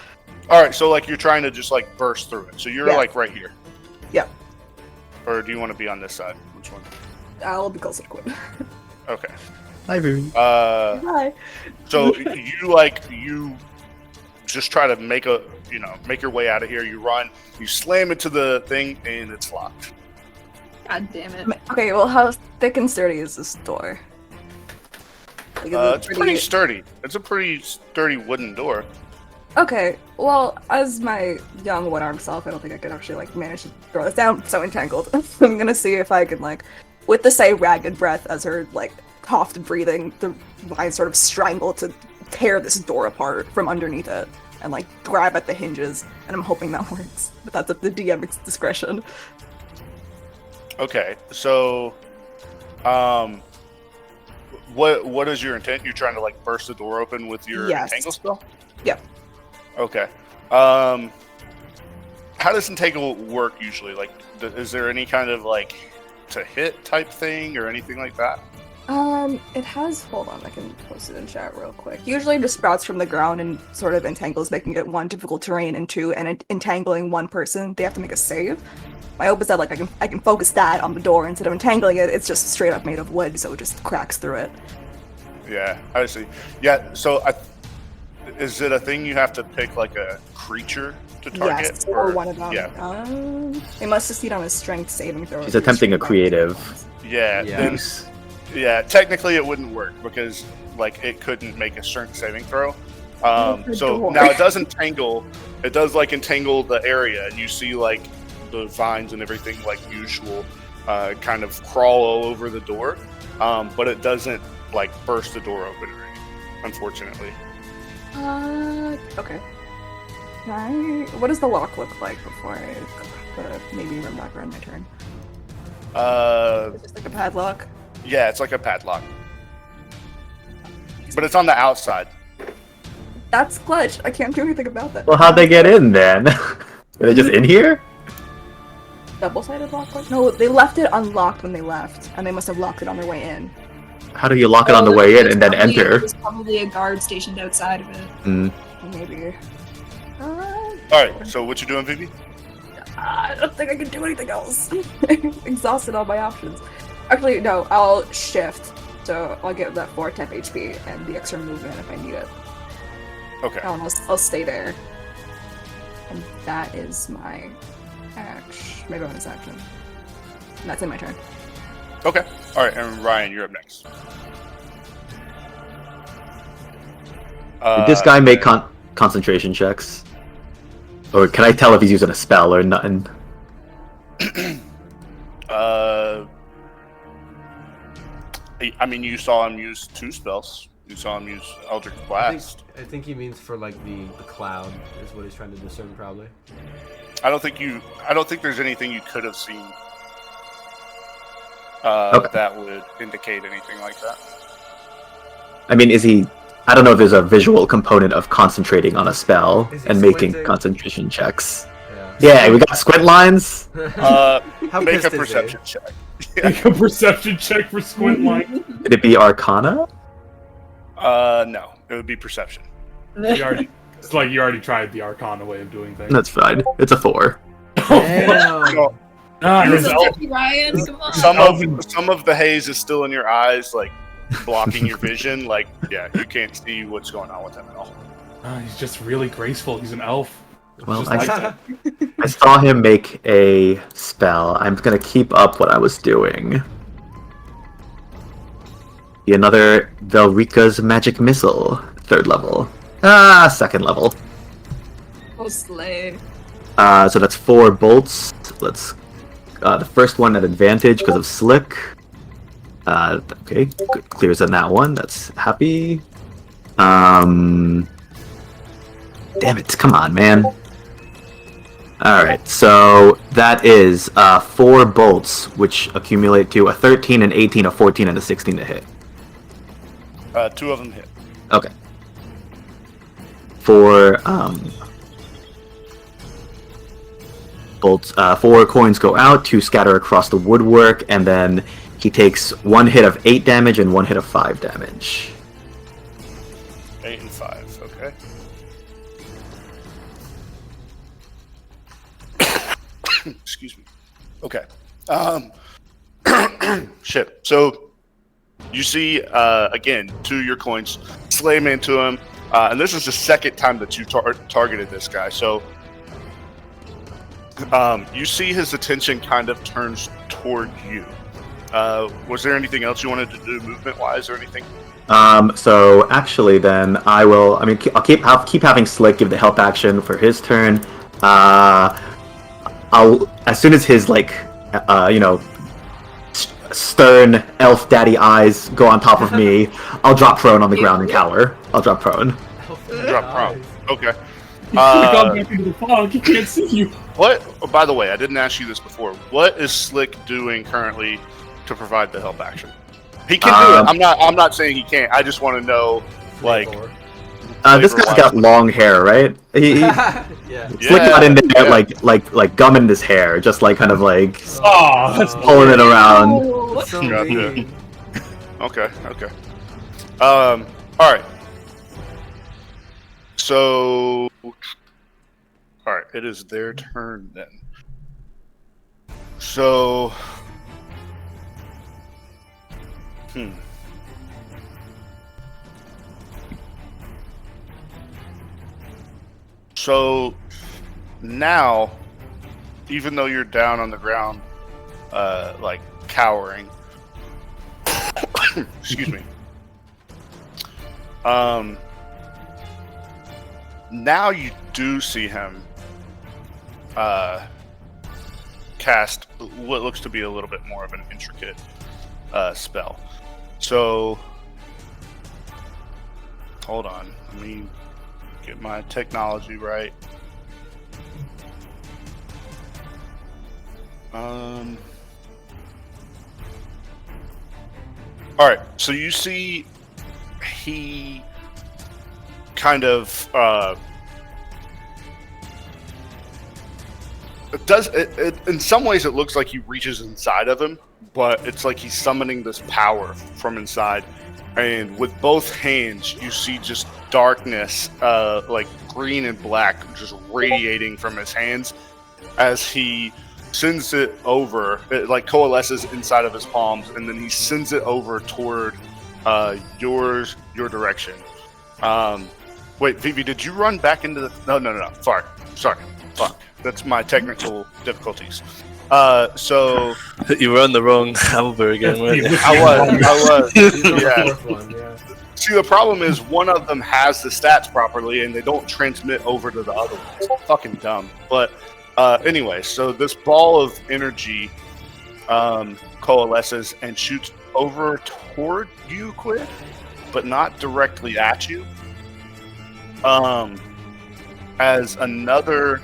All right, so like you're trying to just like burst through it. So you're Yeah. like right here. Yeah. Or do you want to be on this side? Which one? I'll be closer to Quinn. Okay. Hi, Vivi. Hi. So you just try to make your way out of here. You run, you slam into the thing, and it's locked. God damn it. Okay, well, how thick and sturdy is this door? Like, is it It's pretty sturdy. It's a pretty sturdy wooden door. Okay, well, as my young one-armed self, I don't think I could actually like manage to throw this down. So entangled. I'm gonna see if I can like, with the say ragged breath as her like coughed breathing, the vines sort of strangle to tear this door apart from underneath it and like grab at the hinges. And I'm hoping that works, but that's at the DM's discretion. Okay, so, what is your intent? You're trying to like burst the door open with your Yes. entangle spell? Yep. Okay. How does entangle work usually? Like, is there any kind of like to hit type thing or anything like that? It has. Hold on, I can post it in chat real quick. Usually, it just sprouts from the ground and sort of entangles, making it 1 difficult terrain and 2, and entangling one person. They have to make a save. My hope is that like I can focus that on the door instead of entangling it. It's just straight up made of wood, so it just cracks through it. Yeah, I see. Yeah, so is it a thing you have to pick like a creature to target? Yes, or one of them. Yeah. They must succeed on a strength saving throw. She's attempting a creative. Yeah. Yeah. Then Yeah, technically it wouldn't work because like it couldn't make a strength saving throw. So now it does entangle. It does like entangle the area, and you see like the vines and everything like usual, kind of crawl all over the door. But it doesn't like burst the door open or anything, unfortunately. Okay. What does the lock look like before I maybe run back around my turn? Is it like a padlock? Yeah, it's like a padlock, but it's on the outside. That's clutch. I can't do anything about that. Well, how'd they get in then? Are they just in here? Double-sided lock? No, they left it unlocked when they left, and they must have locked it on their way in. How do you lock it on the way in and then enter? There's probably a guard stationed outside of it. Maybe. All right. So what you doing, Vivi? I don't think I can do anything else. Exhausted all my options. Actually, no. I'll shift, so I'll get that 4 temp HP and the extra movement if I need it. Okay. I'll stay there. And that is my my bonus action. And that's in my turn. Okay. All right. And Ryan, you're up next. Did this guy make concentration checks? Or can I tell if he's using a spell or nothing? I mean, you saw him use 2 spells. You saw him use Eldritch Blast. I think he means for like the cloud is what he's trying to discern probably. I don't think there's anything you could have seen that would indicate anything like that. I mean, I don't know if there's a visual component of concentrating on a spell and making squinting? concentration checks. Yeah. Yeah, we got squint lines. How Make pissed a is perception check. Make a perception check for squint line. Could it be Arcana? No, it would be perception. It's like you already tried the Arcana way of doing things. That's fine. It's a 4. Damn. No, His elf, Ryan, come on. some of the haze is still in your eyes, like blocking your vision. Like, yeah, you can't see what's going on with him at all. he's just really graceful. He's an elf. It's Well, just like that. I saw him make a spell. I'm gonna keep up what I was doing. Another Velrika's Magic Missile, 3rd level. 2nd level. Oh, slay. So that's 4 bolts. Let's the first one at advantage because of Slick. Okay, clears on that one. That's happy. Damn it! Come on, man. All right, so that is 4 bolts, which accumulate to a 13, an 18, a 14, and a 16 to hit. 2 of them hit. Okay. For bolts, 4 coins go out, 2 scatter across the woodwork, and then he takes 1 hit of 8 damage and 1 hit of 5 damage. 8 and 5. Okay. Excuse me. Okay. Shit. So you see again 2 of your coins slam into him, and this is the 2nd time that you targeted this guy. So you see his attention kind of turns toward you. Was there anything else you wanted to do movement-wise or anything? So actually, then I'll keep having Slick give the help action for his turn. I'll as soon as his stern elf daddy eyes go on top of me, I'll drop prone on the ground and cower. I'll drop prone. Drop prone. Okay. Gone back into the fog. He can't see you. What? Oh, by the way, I didn't ask you this before. What is Slick doing currently to provide the help action? He can do it. I'm not saying he can't. I just want to know, like. This guy's got long hair, right? He Yeah. Slick got in there like gumming his hair, just like kind of like Oh, that's pulling it around. Oh, So Gotcha. mean. Okay. All right. So, all right, it is their turn then. So, So now, even though you're down on the ground, like cowering, excuse me. Now you do see him cast what looks to be a little bit more of an intricate spell. So, hold on. Let me get my technology right. Alright, so you see he kind of in some ways it looks like he reaches inside of him, but it's like he's summoning this power from inside, and with both hands you see just darkness, like green and black, just radiating from his hands as he sends it over. It like coalesces inside of his palms, and then he sends it over toward your direction. Wait, Vivi, did you run back into the... No. Sorry. Fuck. That's my technical difficulties. So... You were on the wrong Albert again, weren't you? I was. Yeah. One, yeah. See, the problem is one of them has the stats properly, and they don't transmit over to the other one. It's fucking dumb. But anyway, so this ball of energy coalesces and shoots over toward you, Quid, but not directly at you. As another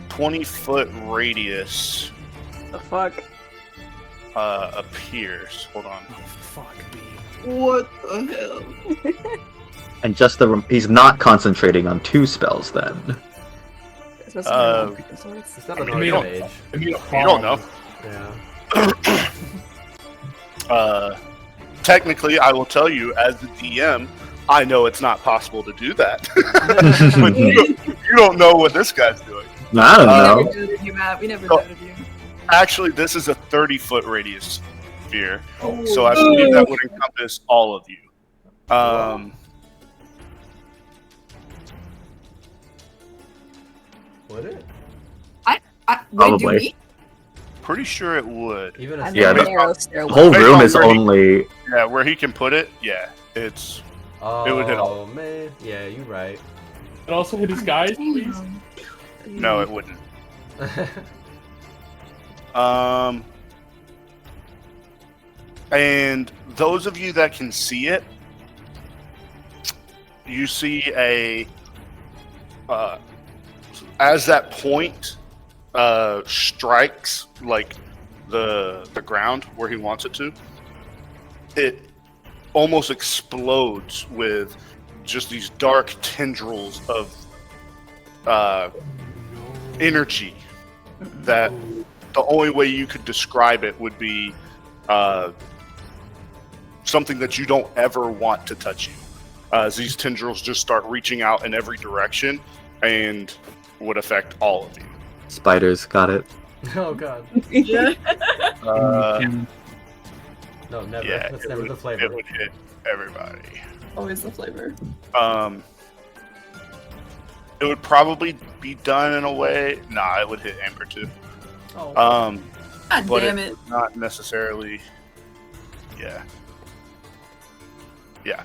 20-foot radius The fuck? Appears. Hold on. Oh, fuck me. What the hell? And just he's not concentrating on 2 spells then. It's supposed to be It's not I an mean, art you page. You don't know. Yeah. Technically, I will tell you, as the DM, I know it's not possible to do that. But you don't know what this guy's doing. I don't We know. never doubted you, Matt. We never doubted you. Actually, this is a 30-foot radius sphere, so I believe that would encompass all of you. Would it? Wait, do Probably. we? Pretty sure it would. Even I a Yeah, know the- narrow The stairwell. whole Based room on is where he- only... Yeah, where he can put it, yeah, it's... Oh, It would hit all. man. Yeah, you're right. It also hit his guys, please. Damn. No, it wouldn't. And those of you that can see it, you see as that point strikes like the ground where he wants it to, it almost explodes with just these dark tendrils of energy that the only way you could describe it would be something that you don't ever want to touch you. As these tendrils just start reaching out in every direction and would affect all of you. Spiders, got it. Oh god. Yeah. No, never. Yeah, That's it never would, the flavor. It would hit everybody. Always the flavor. It would probably be done in a way. Nah, it would hit Amber too. Oh. God But damn it. Not necessarily. Yeah. Yeah.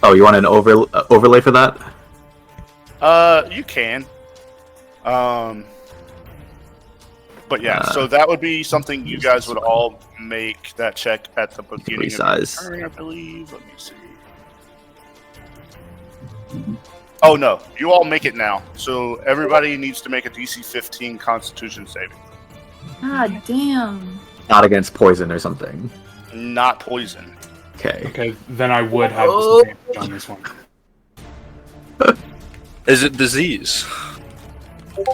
Oh, you want an overlay for that? You can. But yeah, so that would be something you guys would all make that check at the beginning of your Resize. turn, I believe. Let me see. Oh no, you all make it now. So everybody needs to make a DC 15 Constitution saving. God damn. Not against poison or something. Not poison. Okay. Okay, then I would have disadvantage on this one. Is it disease?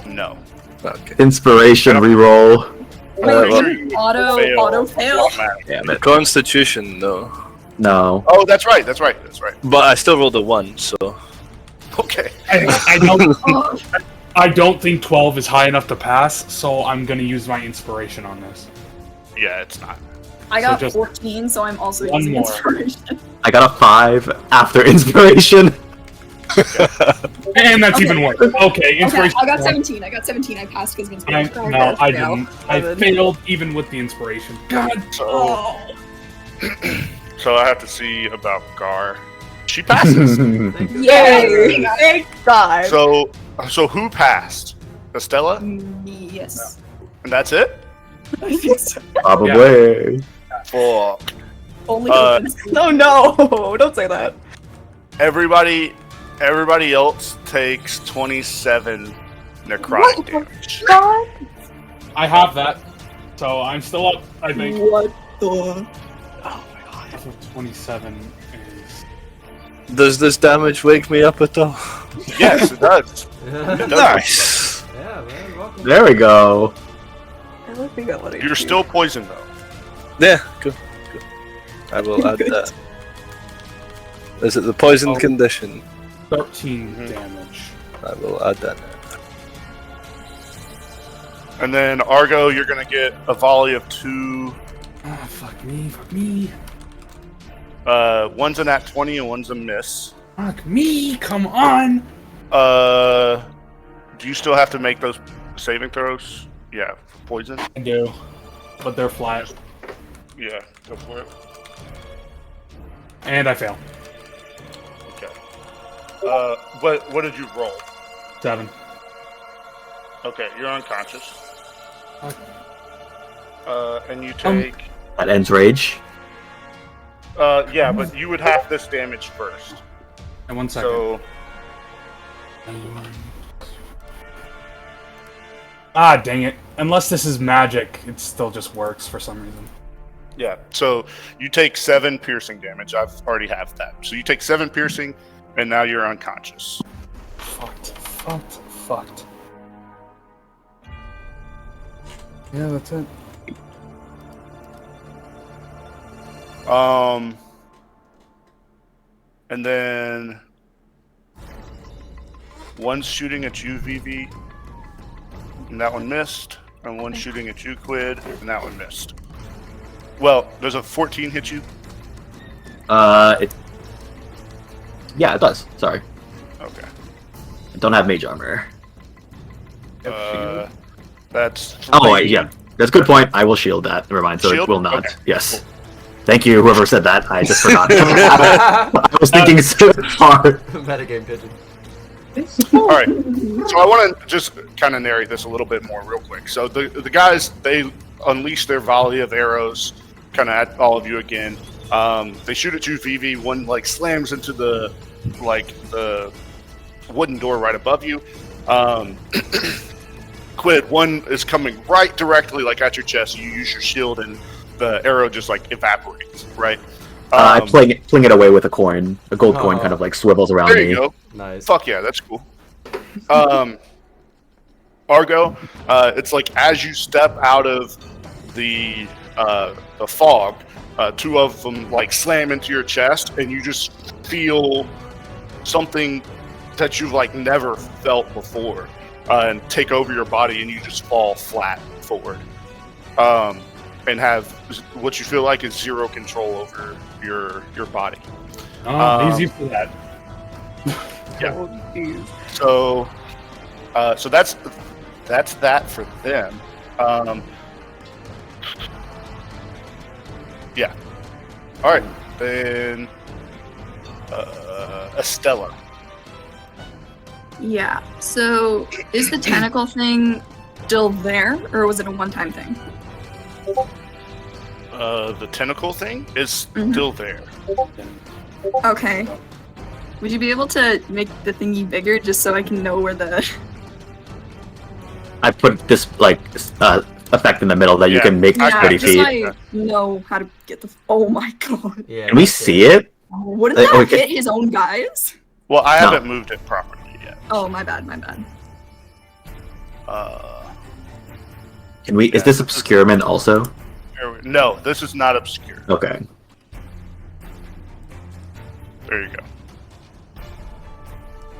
No. Okay. Inspiration reroll. Pretty sure you Auto fail. automatically. Damn it. Constitution, no. No. Oh, that's right. But I still rolled a 1, so... Okay. I don't think 12 is high enough to pass, so I'm gonna use my inspiration on this. Yeah, it's not. I got just 14, so I'm also one using more. inspiration. I got a 5 after inspiration. And that's even worse. Okay, Okay, inspiration. I got 17. I passed because of inspiration. No, I didn't. I failed even with the inspiration. God. So, so I have to see about Gar. She passes. Yay! Thank God. So who passed? Estella? Yes. And that's it? I think so. Probably. Fuck. Only No, don't say that. Everybody else takes 27 necrotic damage. God. I have that. So I'm still up, I think. What the? Oh my god. So 27 is... Does this damage wake me up at all? Yes, it does. It does. Nice. Yeah, man, welcome. There we go. I love being that one. You're still poisoned though. Yeah, good. I will add that. Is it the poison condition? 13 damage. I will add that. And then Argo, you're gonna get a volley of 2. Oh, fuck me. One's a nat 20 and one's a miss. Fuck me, come on! Do you still have to make those saving throws? Yeah, for poison? I do. But they're flat. Yeah, go for it. And I fail. Okay. What did you roll? 7. Okay, you're unconscious. And you Um, take... That ends rage. yeah, but you would have this damage first. And 1 second. So, Ah, dang it. Unless this is magic, it still just works for some reason. yeah, so you take 7 piercing damage. I've already have that. So you take 7 piercing, and now you're unconscious. Fucked. Yeah, that's it. And then one's shooting at you, Vivi, and that one missed. And one's shooting at you, Quid, and that one missed. Well, does a 14 hit you? Yeah, it does. Sorry. Okay. I don't have mage armor. That's... Oh, wait, yeah. That's a good point. I will shield that. Never mind. So Shield? it will not. Okay, Yes. Thank you, whoever said that. I just forgot. I was thinking so hard. Metagame pigeon. All right. So I want to just kind of narrate this a little bit more real quick. So the guys, they unleash their volley of arrows kind of at all of you again. They shoot at you, Vivi. One like slams into the wooden door right above you. Quid, one is coming right directly like at your chest. You use your shield and the arrow just like evaporates, right? I fling it away with a coin. A gold coin kind of like swivels around There me. you go. Nice. Fuck yeah, that's cool. Argo, it's like as you step out of the fog, 2 of them like slam into your chest, and you just feel something that you've like never felt before, and take over your body, and you just fall flat forward, and have what you feel like is 0 control over your body. Oh, easy for that. Yeah. Oh, jeez. So that's that for them. Yeah. All right. Then Estella. Yeah. So, is the tentacle thing still there, or was it a one-time thing? The tentacle thing is still there. Okay. Would you be able to make the thingy bigger just so I can know where the... I put this like effect in the middle that you Yeah. can make Yeah, 30 just feet. so I know how to get the... Oh my god. Yeah. Can we see it? What did that Okay. hit his own guys? Well, I No. haven't moved it properly yet. Oh, my bad. Can we? Is this obscurement also? No, this is not obscure. Okay. There you go.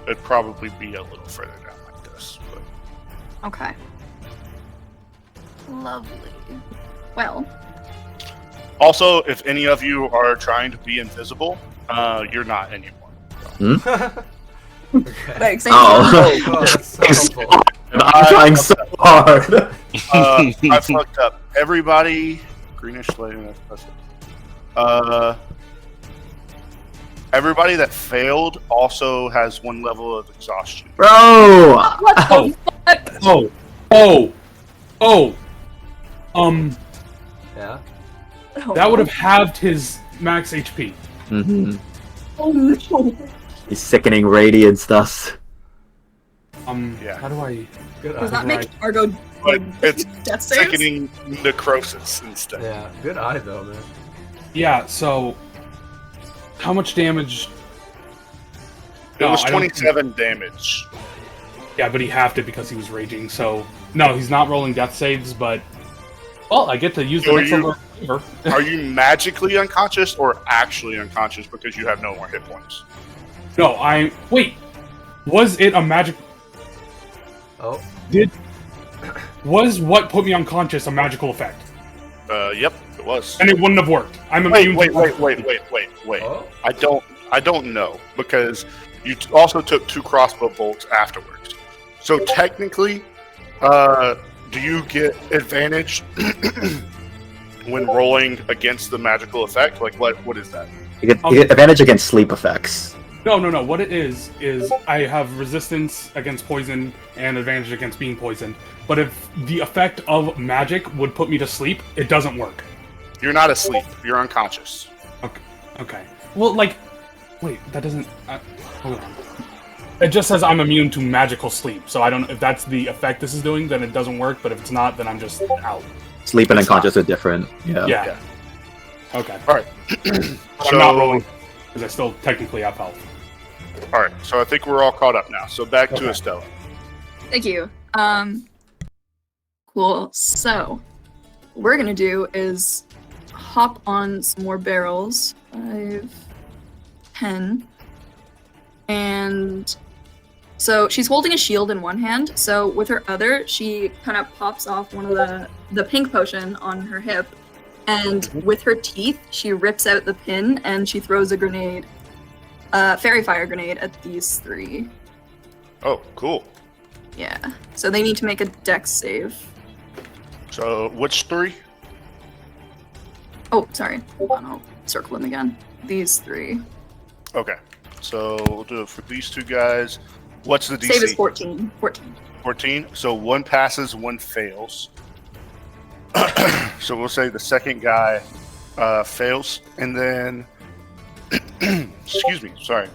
It'd probably be a little further down like this. But... Okay. Lovely. Well, Also, if any of you are trying to be invisible, you're not anymore. Okay. Same Oh. Oh, that's so helpful. I'm trying so hard. I fucked up. Everybody, greenish lighting. That's it. Everybody that failed also has 1 level of exhaustion. Bro! What Ow. the Oh. Yeah. That would have halved his max HP. Mm-hmm. Oh no. He's sickening radiance thus. Yeah. How do I? Good Does eye. that make Argo But it's death saves? sickening necrosis instead. Yeah, good eye though, man. Yeah. So, how much damage? It was I don't- 27 damage. Yeah, but he halved it because he was raging. So no, he's not rolling death saves. But well, I get to use the So next you- level of favor. Are you magically unconscious or actually unconscious because you have no more hit points? No, wait. Was it a magic? Oh. Was what put me unconscious a magical effect? Yep, it was. And it wouldn't have worked. I'm Wait, immune. wait. Oh. I don't know because you also took 2 crossbow bolts afterwards. So technically, do you get advantage when rolling against the magical effect? Like what is that? You get advantage against sleep effects. No. What it is I have resistance against poison and advantage against being poisoned. But if the effect of magic would put me to sleep, it doesn't work. You're not asleep. You're unconscious. Okay. Well, wait, that doesn't. Hold on. It just says I'm immune to magical sleep. So I don't. If that's the effect this is doing, then it doesn't work. But if it's not, then I'm just out. Sleep and It's unconscious are different. Yeah. Yeah. Okay. All right. But I'm not rolling because I still technically have health. All right. So I think we're all caught up now. So back to Okay. Estella. Thank you. Cool. So, what we're gonna do is hop on some more barrels. 5, 10. And so she's holding a shield in one hand. So with her other, she kind of pops off one of the pink potion on her hip. And with her teeth, she rips out the pin and she throws a grenade. Fairy fire grenade at these 3. Oh, cool. Yeah. So they need to make a dex save. So which 3? Oh, sorry. Hold on, I'll circle them again. These 3. Okay. So we'll do it for these 2 guys. What's the DC? Save is 14. 14. 14. So 1 passes, 1 fails. So we'll say the second guy fails, and then excuse me, sorry.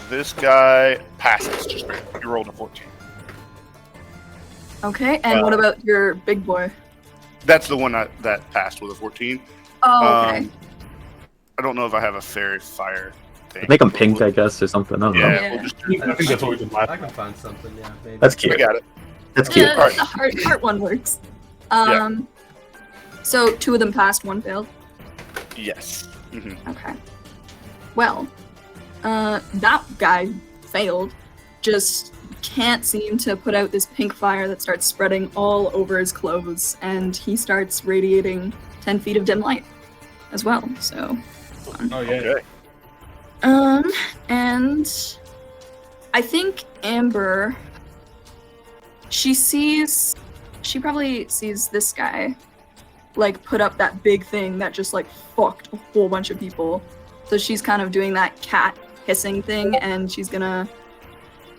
This guy passes. Just you rolled a 14. Okay, and what about your big boy? That's the one that passed with a 14. Oh, okay. I don't know if I have a fairy fire thing. Make them pink, I guess, or something. I don't know. Yeah, we'll just do I think that's what we did last I time. can find something, yeah. Maybe. That's I cute. got it. That's cute. Yeah, Alright. the heart one works. Yeah. So 2 of them passed, 1 failed. Yes. Hmm. Okay. Well, that guy failed. Just can't seem to put out this pink fire that starts spreading all over his clothes, and he starts radiating 10 feet of dim light as well. So, Oh yeah. Okay. and I think Amber, she probably sees this guy, like, put up that big thing that just, like, fucked a whole bunch of people. So she's kind of doing that cat hissing thing, and she's gonna,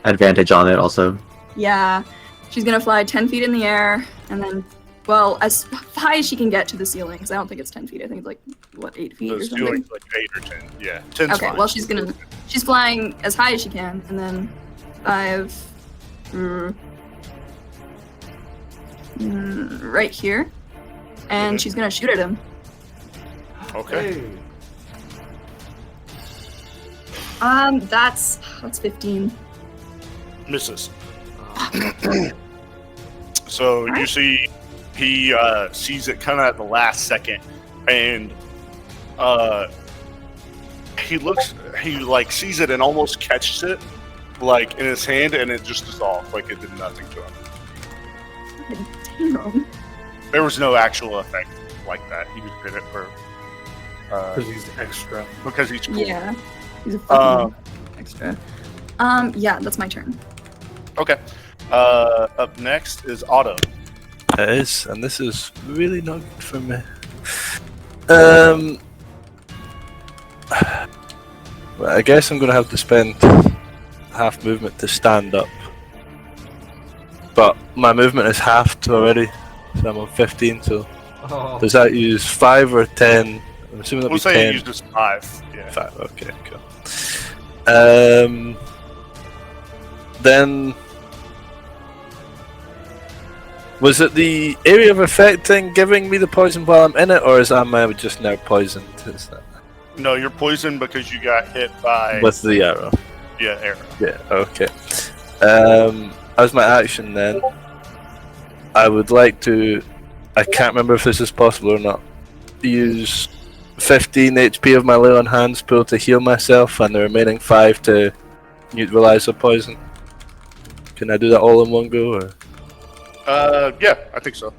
Advantage on it also. yeah, she's gonna fly 10 feet in the air, and then, well, as high as she can get to the ceiling, because I don't think it's 10 feet, I think it's like, what, 8 feet or The something? ceiling's like 8 or 10. Yeah, 10's Okay, fine. well, she's flying as high as she can, and then 5, right here, and she's gonna shoot at him. Okay. Hey. That's 15. Misses. So you see, he sees it kind of at the last second, and he like sees it and almost catches it, like in his hand, and it just dissolved, like it did nothing to him. Damn. There was no actual effect like that. He just did it for Because he's extra. because he's cool. Yeah. She's a fucking extra. Yeah, that's my turn. Okay. Up next is Otto. It is, and this is really not good for me. Well, I guess I'm going to have to spend half movement to stand up. But my movement is halved already, so I'm on 15, so does that use 5 or 10? I'm assuming that'll We'll be say 10. it uses 5. Yeah. 5, okay, cool. Then... Was it the area of effect thing giving me the poison while I'm in it, or am I just now poisoned? Is that... No, you're poisoned because you got hit by... With the arrow. Yeah, arrow. Yeah, okay. As my action then, I would like to... I can't remember if this is possible or not. Use 15 HP of my lay on hands pool to heal myself, and the remaining 5 to neutralize the poison. Can I do that all in one go, or...? Yeah, I think so.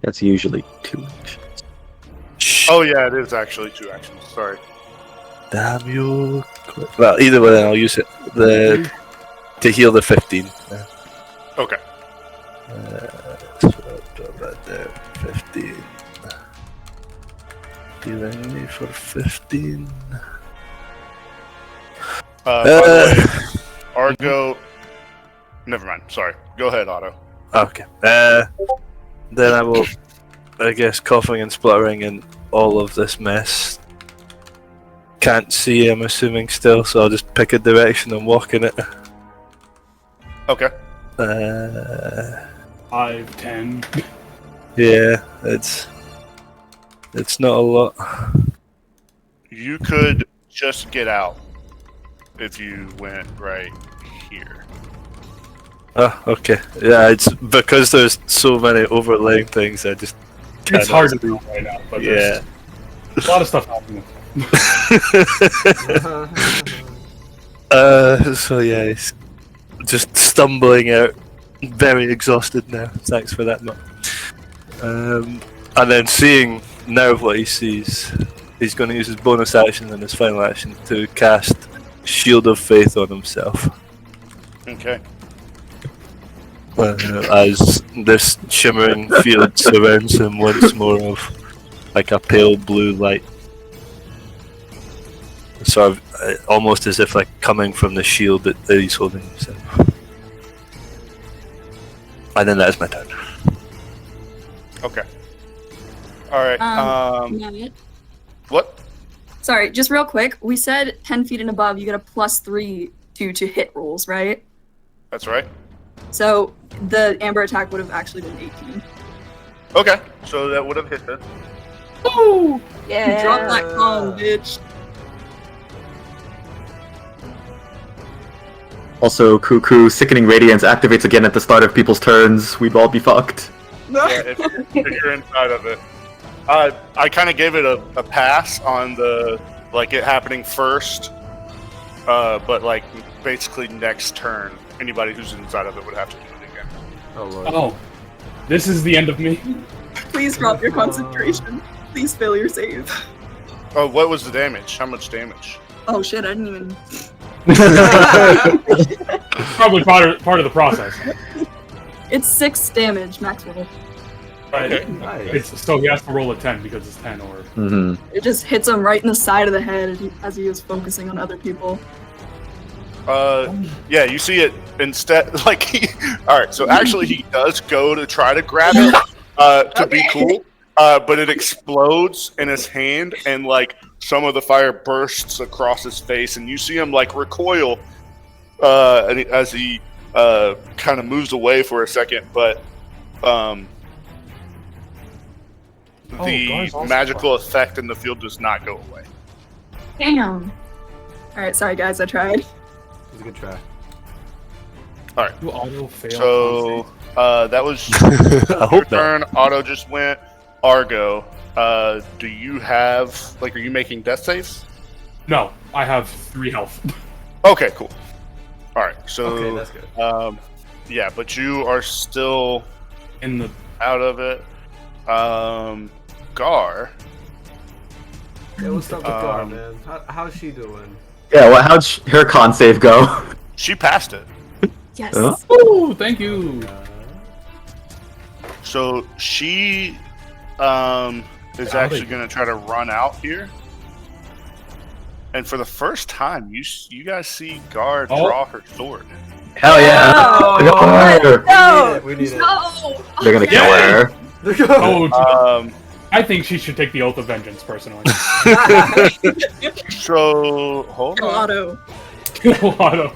That's usually 2 actions. Oh yeah, it is actually 2 actions. Sorry. Damn you! Well, either way, then I'll use it to heal the 15. Okay. So I'll put that there. 15. Healing me for 15. By the way, Argo. Never mind. Sorry. Go ahead, Otto. Okay. Then I will, I guess, coughing and spluttering in all of this mess. Can't see, I'm assuming still, so I'll just pick a direction and walk in it. Okay. 5, 10. Yeah, it's not a lot. You could just get out if you went right here. Oh, okay. Yeah, it's because there's so many overlaying things. I just It's hard to do right now, but yeah. there's a lot of stuff happening. So yeah, it's just stumbling out, very exhausted now. Thanks for that, Matt. And then seeing now what he sees, he's going to use his bonus action and his final action to cast Shield of Faith on himself. Okay. As this shimmering field surrounds him once more of like a pale blue light. Sort of almost as if like coming from the shield that he's holding himself. And then that is my turn. Okay. Alright, Matt, what? sorry, just real quick. We said 10 feet and above, you get a +3 to hit rolls, right? That's right. So the amber attack would have actually been 18. Okay, so that would have hit then. Ooh! Yeah. Drop that con, bitch. Also, Cuckoo, Sickening Radiance activates again at the start of people's turns. We'd all be fucked. Yeah, if you're inside of it. I kind of gave it a pass on the, like, it happening first. But, like, basically next turn, anybody who's inside of it would have to do it again. Oh lord. Oh, this is the end of me. Please drop your concentration. Please fail your save. Oh, what was the damage? How much damage? Oh shit, I didn't even... Probably part of the process. It's 6 damage, max roll. Right. Okay. Nice. So he has to roll a 10 because it's 10 or... Mm-hmm. It just hits him right in the side of the head as he is focusing on other people. Yeah, you see it instead, like, alright, so actually he does go to try to grab it, to be cool, but it explodes in his hand, and, like, some of the fire bursts across his face, and you see him, like, recoil, as he, kind of moves away for a second, but, the magical effect in the field does not go away. Damn. Alright, sorry guys, I tried. It was a good try. Alright, You auto fail. so, that was I your hope not. turn. Otto just went. Argo, do you have, like, are you making death saves? No, I have 3 health. Okay, cool. Alright, so, Okay, that's good. yeah, but you are still In the out of it. Gar, Yeah, what's up with Gar, um, man? How's she doing? Yeah, how'd her con save go? She passed it. Yes. Huh? Oh, thank you. So she is actually going to try to run out here. And for the first time, you guys see Gar draw her sword. Hell yeah! No! We need it. No! They're gonna kill her. Oh, I think she should take the oath of vengeance, personally. So hold on. Otto. Otto.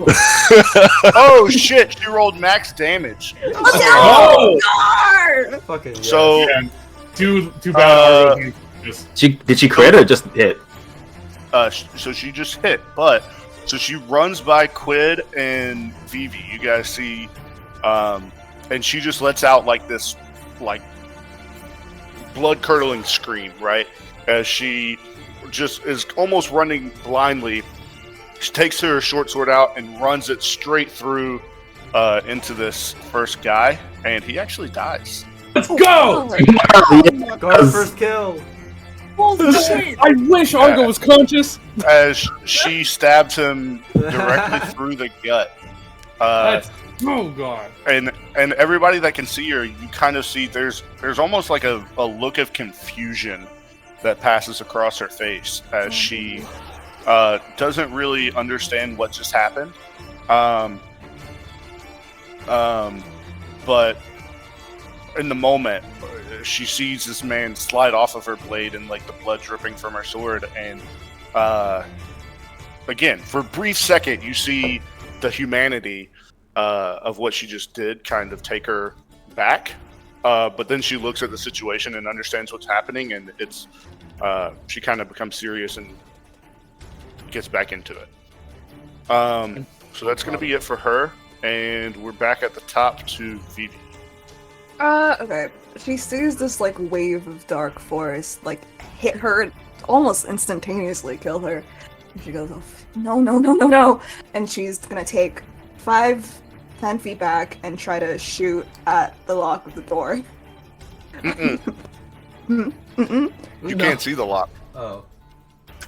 Oh shit! She rolled max damage. Oh! Gar! Fucking yes. So Yeah. Too bad. Argo just Did she crit or just hit? so she just hit, but so she runs by Quid and Vivi. You guys see, and she just lets out like this, like blood curdling scream, right? As she just is almost running blindly. She takes her short sword out and runs it straight through into this first guy, and he actually dies. let's go. Gar's first kill. Holy shit! I wish Argo was conscious. As she stabs him directly through the gut. Oh god. And everybody that can see her, you kind of see there's almost like a look of confusion that passes across her face as she doesn't really understand what just happened. But in the moment, she sees this man slide off of her blade and like the blood dripping from her sword, and again, for a brief second, you see the humanity of what she just did kind of take her back. But then she looks at the situation and understands what's happening, and it's she kind of becomes serious and gets back into it. So that's going to be it for her, and we're back at the top to Vivi. Okay. She sees this like wave of dark force like hit her and almost instantaneously kill her. And she goes, oh, no. And she's gonna take 10 feet back and try to shoot at the lock of the door. You can't see the lock. Oh.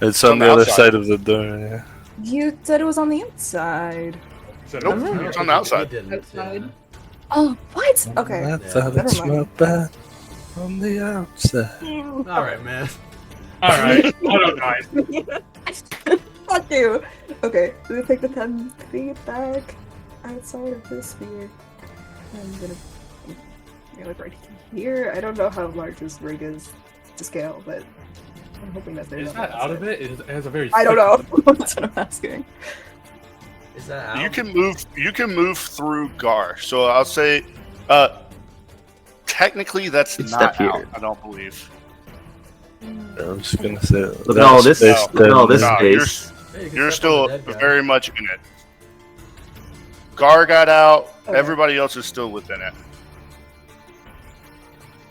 It's on the other side of the door. Yeah. You said it was on the inside. Nope, it's on the outside. Outside. Oh, what? Okay. I thought never it mind. smelled bad on the outside. All right, man. All right. Otto dies. Fuck you. Okay, so we take the 10 feet back outside of this sphere. I'm gonna like right here. I don't know how large this rig is to scale, but I'm hoping that there's Is that out of it? It has a very. I don't know. That's what I'm asking. Is that out? You can move through Gar. So I'll say, technically that's It's not step out. here. I don't believe. I'm just gonna say. Look at all this. No, Look at all this no, space. Hey, you can You're step on still the dead guy. very much in it. Gar got out. Okay. Everybody else is still within it.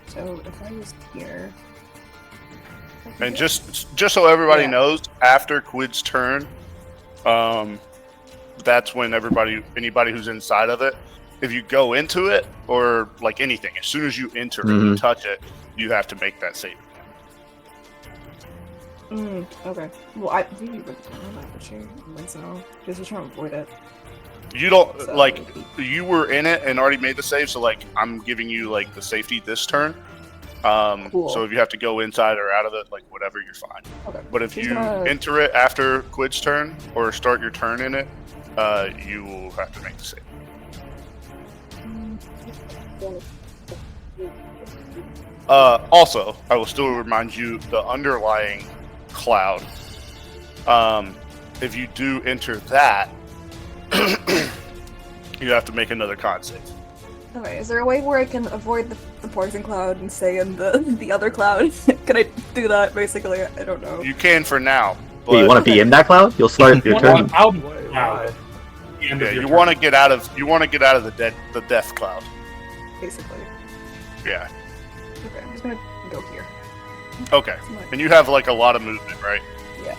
So if I was here, And just so everybody Yeah. knows, after Quid's turn, that's when anybody who's inside of it, if you go into it or like anything, as soon as you enter it, you touch it, you have to make that save. Okay. Well, I really would know that for sure. So just trying to avoid it. You don't So- like you were in it and already made the save, so like I'm giving you like the safety this turn. Cool. So if you have to go inside or out of it, like whatever, you're fine. Okay. But if She's you gonna- enter it after Quid's turn or start your turn in it, you will have to make the save. Also, I will still remind you the underlying cloud. If you do enter that, you have to make another con save. Okay, is there a way where I can avoid the poison cloud and stay in the other cloud? Can I do that, basically? I don't know. You can for now, but Hey, you want to be in that cloud? You'll start your turn. Out Why? loud. The end of yeah, your you turn. want to get out of the death cloud. Basically. Yeah. Okay, I'm just gonna go here. Okay. And you have like a lot of movement, right? Yeah,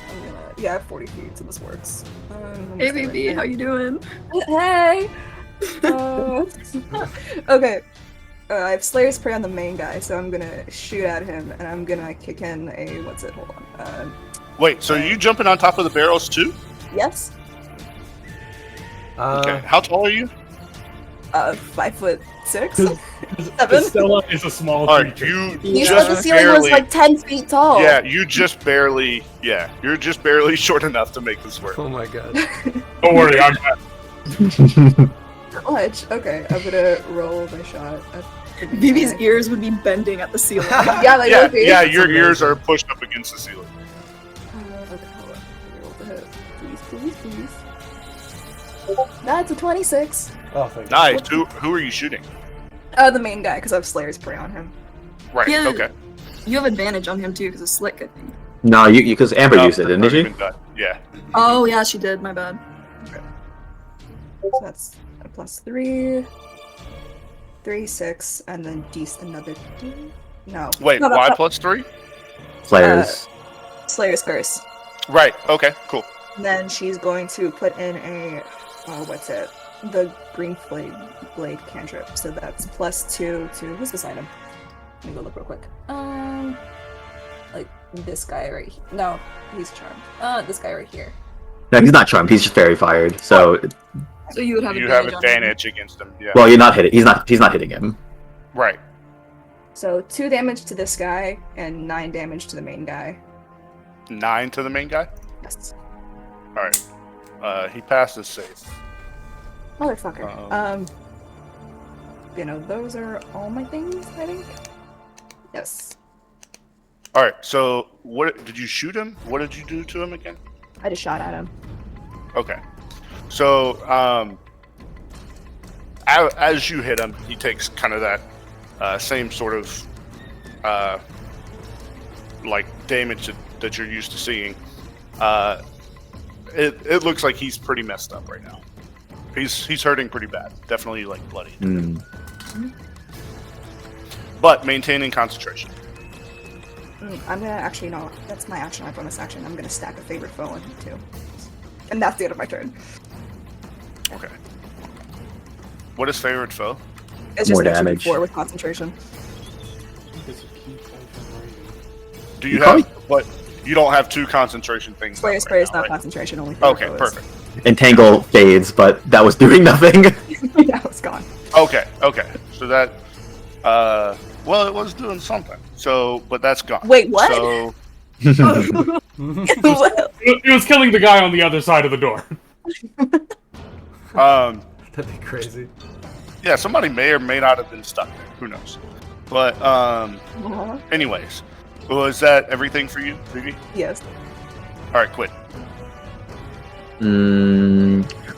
I have 40 feet, so this works. I'm Hey, just gonna- baby, how you doing? Hey! Okay. I have Slayer's Prey on the main guy, so I'm gonna shoot at him, and I'm gonna kick in a... Hold on. Wait, so are you jumping on top of the barrels too? Yes. Okay. How tall are you? 5'6". 7. Estella is a small Alright, creature. You said the ceiling was like 10 feet tall. Yeah, you just barely. Yeah, you're just barely short enough to make this work. Oh my god. Don't worry, I'm back. Clutch. Okay, I'm gonna roll my shot. Vivi's ears would be bending at the ceiling. Yeah, they Yeah, would be. yeah, your ears are pushed up against the ceiling. Okay, hold on. Let me roll the hit. Please. That's a 26. Oh, thank you. Nice. Who are you shooting? The main guy, because I have Slayer's Prey on him. Right. Yeah. Okay. You have advantage on him too because it's slick, I think. No, you because Amber No, used it, didn't that's she? not even done. Yeah. Oh yeah, she did. My bad. So that's a +3. 3, 6, and then another D? No. Wait, No, why no. +3? Players. Slayer's Curse. Right. Okay. Cool. And then she's going to put in a, the green blade cantrip. So that's +2 to, who's this item? Let me go look real quick. Like this guy right here. No, he's charmed. This guy right here. No, he's not charmed. He's just very fired. So, So you would have You advantage. have advantage against him. Yeah. well, you're not hitting. He's not hitting him. Right. So 2 damage to this guy and 9 damage to the main guy. 9 to the main guy. Yes. All right. He passes safe. Motherfucker. Those are all my things, I think. Yes. All right. So, what did you shoot him? What did you do to him again? I just shot at him. Okay. So, as you hit him, he takes kind of that same sort of like damage that you're used to seeing. It looks like he's pretty messed up right now. He's hurting pretty bad. Definitely like bloody. But maintaining concentration. I'm gonna actually no. That's my action. My bonus action. I'm gonna stack a favorite foe on him too. And that's the end of my turn. Okay. What is favorite foe? It's More just an extra damage. D4 with concentration. Do you have what? You don't have 2 concentration things. Slayer's up Prey is now, not right? concentration, only favorite Okay, foe is. perfect. Entangle fades, but that was doing nothing. Yeah, it's gone. Okay. So that well, it was doing something. So, but that's gone. Wait, what? So, It was killing the guy on the other side of the door. That'd be crazy. yeah, somebody may or may not have been stuck there. Who knows? But anyways, was that everything for you, Vivi? Yes. All right, quit.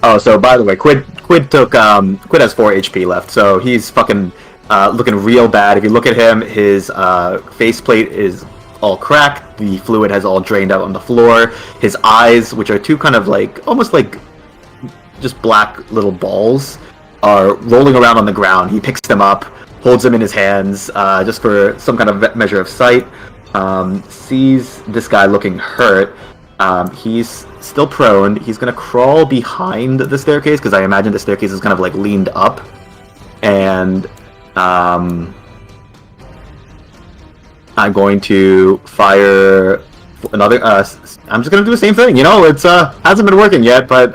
Oh, so by the way, Quid has 4 HP left, so he's fucking looking real bad. If you look at him, his faceplate is all cracked. The fluid has all drained out on the floor. His eyes, which are 2 kind of like almost like just black little balls, are rolling around on the ground. He picks them up, holds them in his hands, just for some kind of measure of sight. Sees this guy looking hurt. He's still prone. He's gonna crawl behind the staircase because I imagine the staircase is kind of like leaned up, and I'm going to fire another. I'm just gonna do the same thing. It's hasn't been working yet, but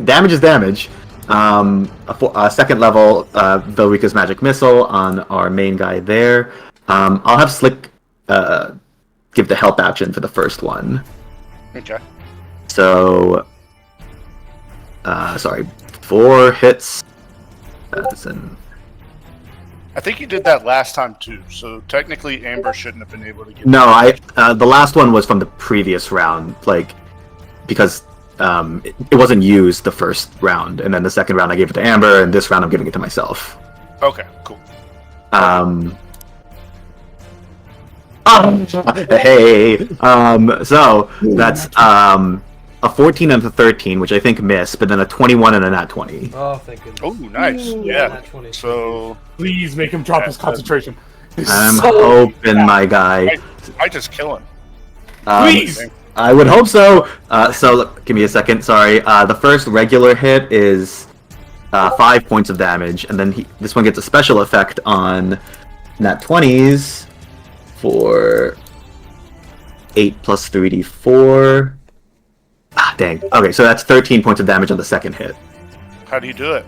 damage is damage. A second level Velrika's magic missile on our main guy there. I'll have Slick give the help action for the first one. Okay. So, 4 hits. I think you did that last time too. So technically, Amber shouldn't have been able to get. No, the last one was from the previous round, because it wasn't used the first round, and then the second round I gave it to Amber, and this round I'm giving it to myself. Okay, cool. Hey. So that's a 14 and a 13, which I think missed, but then a 21 and a nat 20. Oh, thank goodness. Oh, nice. Yeah. Nat 20. So Please make him drop his concentration. I'm hoping, my guy. I just kill him. Please! I would hope so. So look, give me a second. Sorry. The first regular hit is 5 points of damage, and then this one gets a special effect on nat 20s for 8 plus 3d4. Ah, dang. Okay, so that's 13 points of damage on the second hit. How do you do it?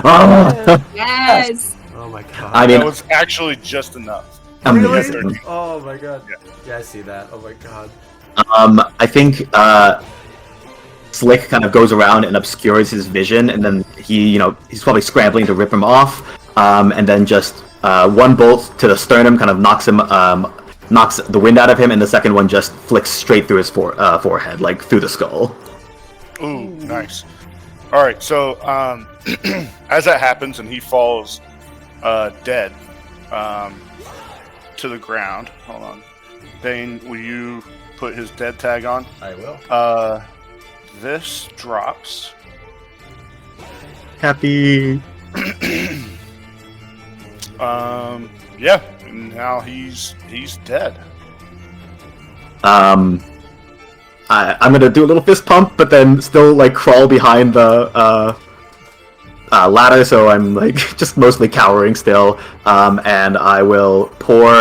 Oh, Yes. Oh my god. I mean, That was actually just enough. amazing. Oh my god. Yeah. Yeah, I see that. Oh my god. I think Slick kind of goes around and obscures his vision, and then he's probably scrambling to rip him off, and then just one bolt to the sternum kind of knocks the wind out of him, and the second one just flicks straight through his forehead, like through the skull. Ooh, nice. All right, so as that happens and he falls dead to the ground, hold on. Dane, will you put his dead tag on? I will. This drops. Happy. Yeah, and now he's dead. I'm gonna do a little fist pump, but then still like crawl behind the ladder, so I'm like just mostly cowering still. And I will pour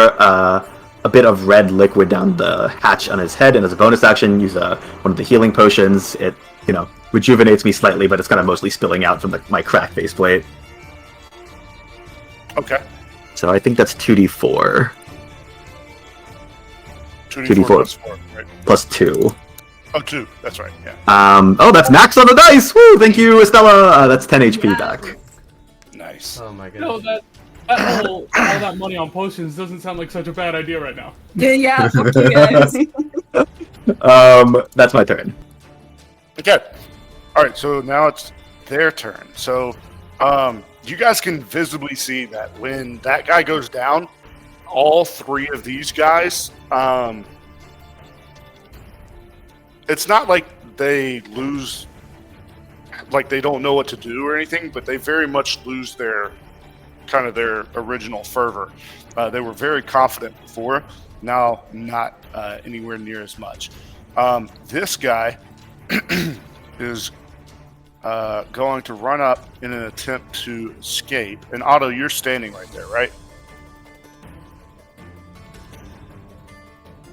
a bit of red liquid down the hatch on his head, and as a bonus action, use one of the healing potions. It rejuvenates me slightly, but it's kind of mostly spilling out from my cracked faceplate. Okay. So I think that's 2d4 2d4 plus 4, right? plus 2. Oh, 2. That's right. Yeah. Oh, that's max on the dice. Woo! Thank you, Estella. That's 10 HP back. Nice. Oh my No, goodness. all that money on potions doesn't sound like such a bad idea right now. Yeah, fuck you guys. That's my turn. Okay. All right. So now it's their turn. So, you guys can visibly see that when that guy goes down, all three of these guys, it's not like they lose, like they don't know what to do or anything, but they very much lose their original fervor. They were very confident before, now not anywhere near as much. This guy is going to run up in an attempt to escape. And Otto, you're standing right there, right?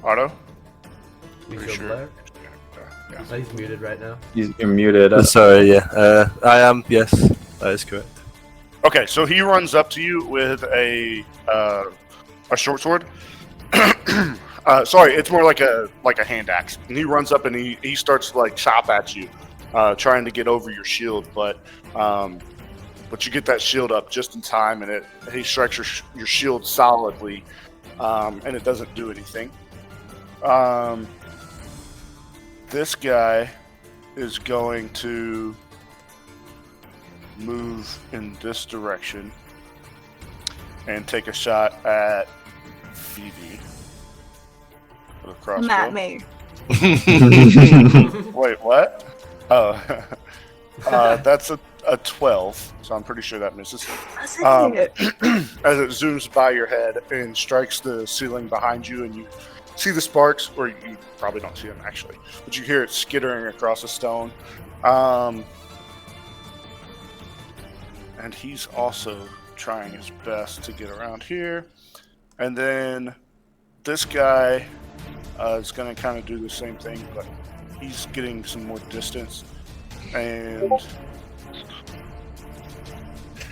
Otto? You Pretty feel sure. Blair? Yeah. Oh, he's muted right now. You're muted. Sorry, yeah. I am, yes. That is correct. Okay, so he runs up to you with a short sword. Sorry, it's more like a hand axe. And he runs up and he starts to like chop at you, trying to get over your shield, but you get that shield up just in time, and he strikes your shield solidly, and it doesn't do anything. This guy is going to move in this direction and take a shot at Phoebe with a crossbow. Not me. Wait, what? Oh, that's a 12, so I'm pretty sure that misses. As it zooms by your head and strikes the ceiling behind you, and you see the sparks, or you probably don't see them actually, but you hear it skittering across a stone. And he's also trying his best to get around here. And then this guy is going to kind of do the same thing, but he's getting some more distance. And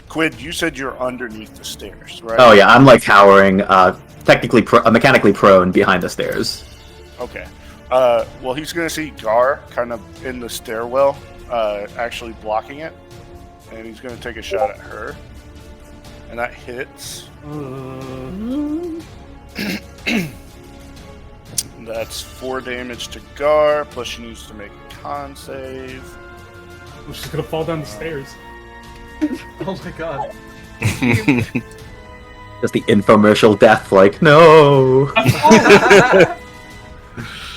Quid, you said you're underneath the stairs, right? Oh yeah, I'm like cowering, mechanically prone behind the stairs. Okay. Well, he's going to see Gar kind of in the stairwell, actually blocking it. And he's going to take a shot at her. And that hits. That's 4 damage to Gar, plus she needs to make a con save. She's gonna fall down the stairs. Oh my god. Just the infomercial death, like, no!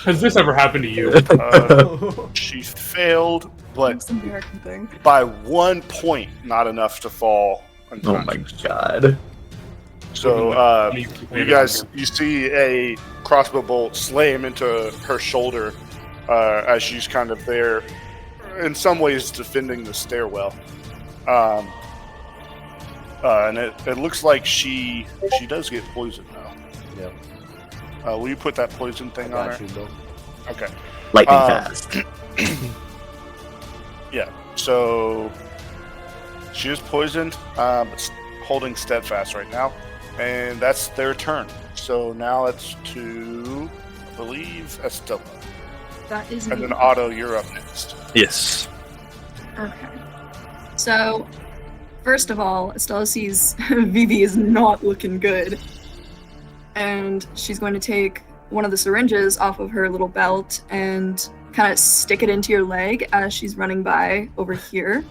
Has this ever happened to you? She failed, but It's an American thing. by 1 point, not enough to fall Oh my unconscious. god. So, you guys, you see a crossbow bolt slam into her shoulder as she's kind of there, in some ways defending the stairwell. And it looks like she does get poisoned now. Yep. Will you put that poison thing on her? Got you, Bill. Okay. lightning fast. Yeah. So she is poisoned, but holding steadfast right now, and that's their turn. So now it's to, I believe, Estella, That is and me. then Otto, you're up next. Yes. Okay. So, first of all, Estella sees Vivi is not looking good. And she's going to take one of the syringes off of her little belt and kind of stick it into your leg as she's running by over here.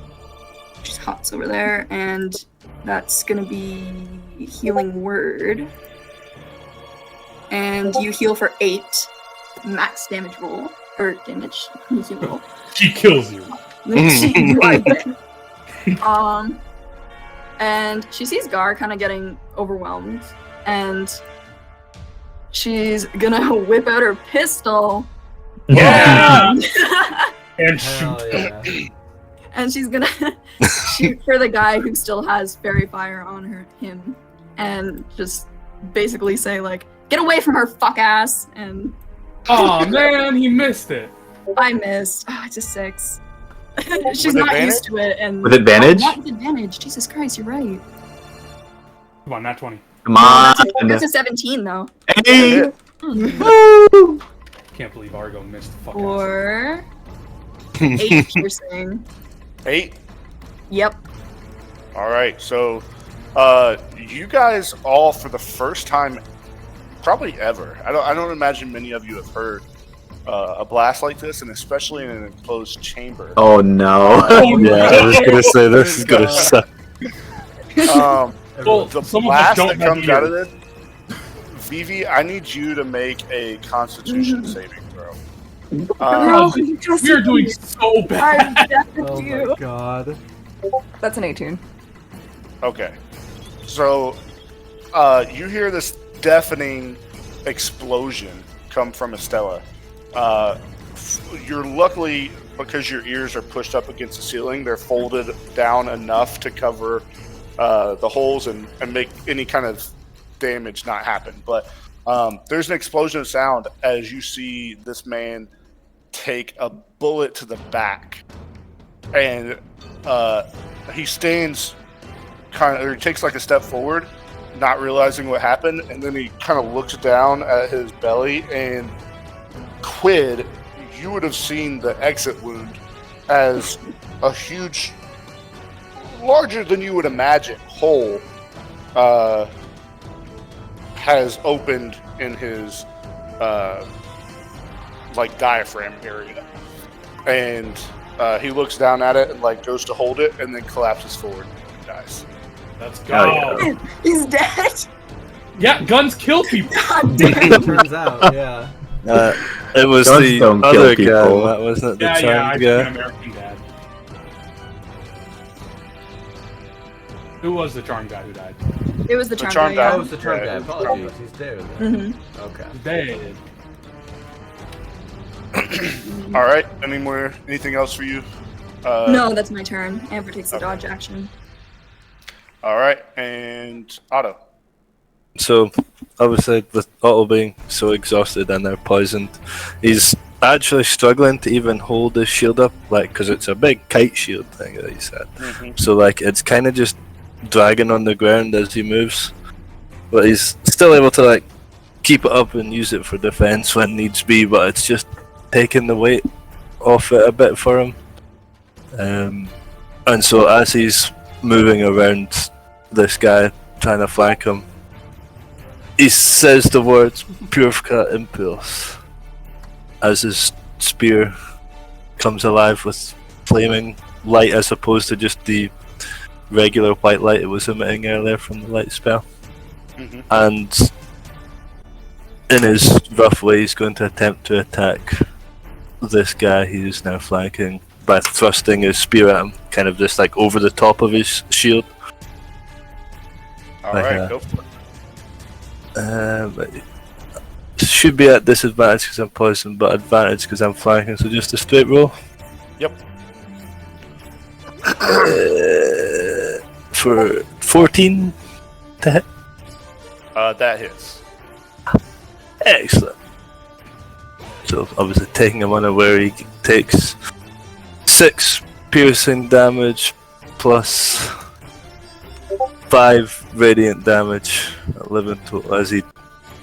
She's hops over there, and that's going to be healing word. And you heal for 8 max damage roll. Or damage. Heal roll. She kills you. And she sees Gar kind of getting overwhelmed, and she's gonna whip out her pistol. Yeah! and Hell shoot. yeah. And she's gonna shoot for the guy who still has fairy fire on him, and just basically say like, "Get away from her, fuck ass!" And Oh man, he missed it. I missed. Oh, it's a 6. She's With not advantage? used to it, and With advantage? Oh, not with advantage. Jesus Christ, you're right. Come on, not 20. Come on. That's a 17 though. Hey! Hmm. Can't believe Argo missed the fuck out. Or 8 piercing. 8. Yep. All right. So, you guys all, for the first time, probably ever. I don't imagine many of you have heard a blast like this, and especially in an enclosed chamber. Oh no. Yeah, I was gonna say this is gonna suck. Well, The some of us blast don't that comes have out of ears. this, Vivi, I need you to make a Constitution saving throw. Oh, we are doing so bad. I definitely Oh do. my god. That's an 18. Okay. So, you hear this deafening explosion come from Estella. You're luckily, because your ears are pushed up against the ceiling, they're folded down enough to cover the holes and make any kind of damage not happen. But there's an explosion of sound as you see this man take a bullet to the back, and he stands he takes like a step forward, not realizing what happened, and then he kind of looks down at his belly, and Quid, you would have seen the exit wound as a huge, larger than you would imagine, hole has opened in his like diaphragm area, and he looks down at it and like goes to hold it, and then collapses forward and dies. Let's go. Oh, He's dead. Yeah, guns kill people. God damn. Turns out, yeah. It was Guns the don't kill other guy, people. that wasn't it? The Yeah, I charmed think guy. American Dad. Who was the charm guy who died? It was the The charm charm guy. guy. Oh, it's the charm Yeah, guy. it's the Apologies. He's there. Mm-hmm. Okay. Dead. All right. Anything else for you? No, that's my turn. Amber takes the Okay. dodge action. All right, and Otto. So, obviously, with Otto being so exhausted and they're poisoned, he's actually struggling to even hold his shield up, like, because it's a big kite shield thing that he said. So, like, it's kind of just dragging on the ground as he moves. But he's still able to, like, keep it up and use it for defense when needs be, but it's just taking the weight off it a bit for him. And so, as he's moving around this guy, trying to flank him, he says the words Purifica Impulse as his spear comes alive with flaming light as opposed to just the regular white light it was emitting earlier from the light spell. Mhm. And in his rough way, he's going to attempt to attack this guy he's now flanking by thrusting his spear at him, kind of just like over the top of his shield. All Like, right, go for it. Should be at disadvantage because I'm poisoned, but advantage because I'm flanking, so just a straight roll. Yep. For 14 to hit. That hits. Excellent. So obviously taking him unaware, he takes 6 piercing damage plus 5 radiant damage, 11 total, as he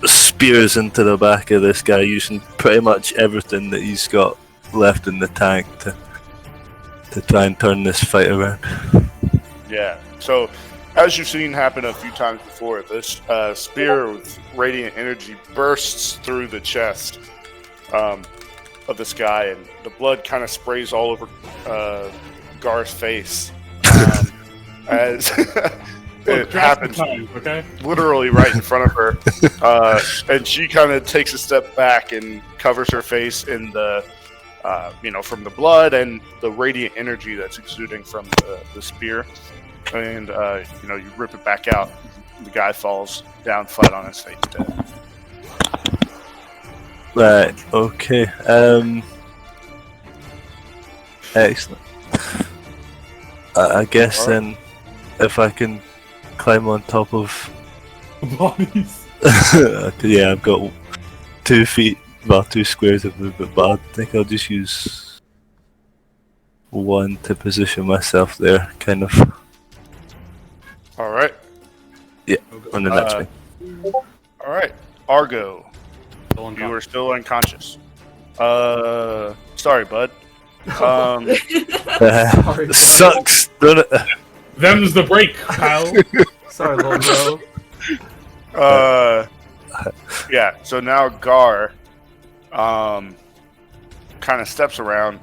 spears into the back of this guy using pretty much everything that he's got left in the tank to try and turn this fight around. Yeah. So, as you've seen happen a few times before, this spear with radiant energy bursts through the chest of this guy, and the blood kind of sprays all over Gar's face as it happens literally right in front of her. And she kind of takes a step back and covers her face in the, from the blood and the radiant energy that's exuding from the spear. And, you rip it back out. The guy falls down flat on his face dead. Right, okay. Excellent. I guess then, if I can climb on top of bodies. Yeah, I've got 2 feet, well, 2 squares of movement, but I think I'll just use 1 to position myself there, kind of. All right. Yeah, on the next one. All right, Argo. You are still unconscious. Sorry, bud. Sucks, doesn't it? Them's the break, Kyle. Sorry, little bro. Yeah. So now Gar, kind of steps around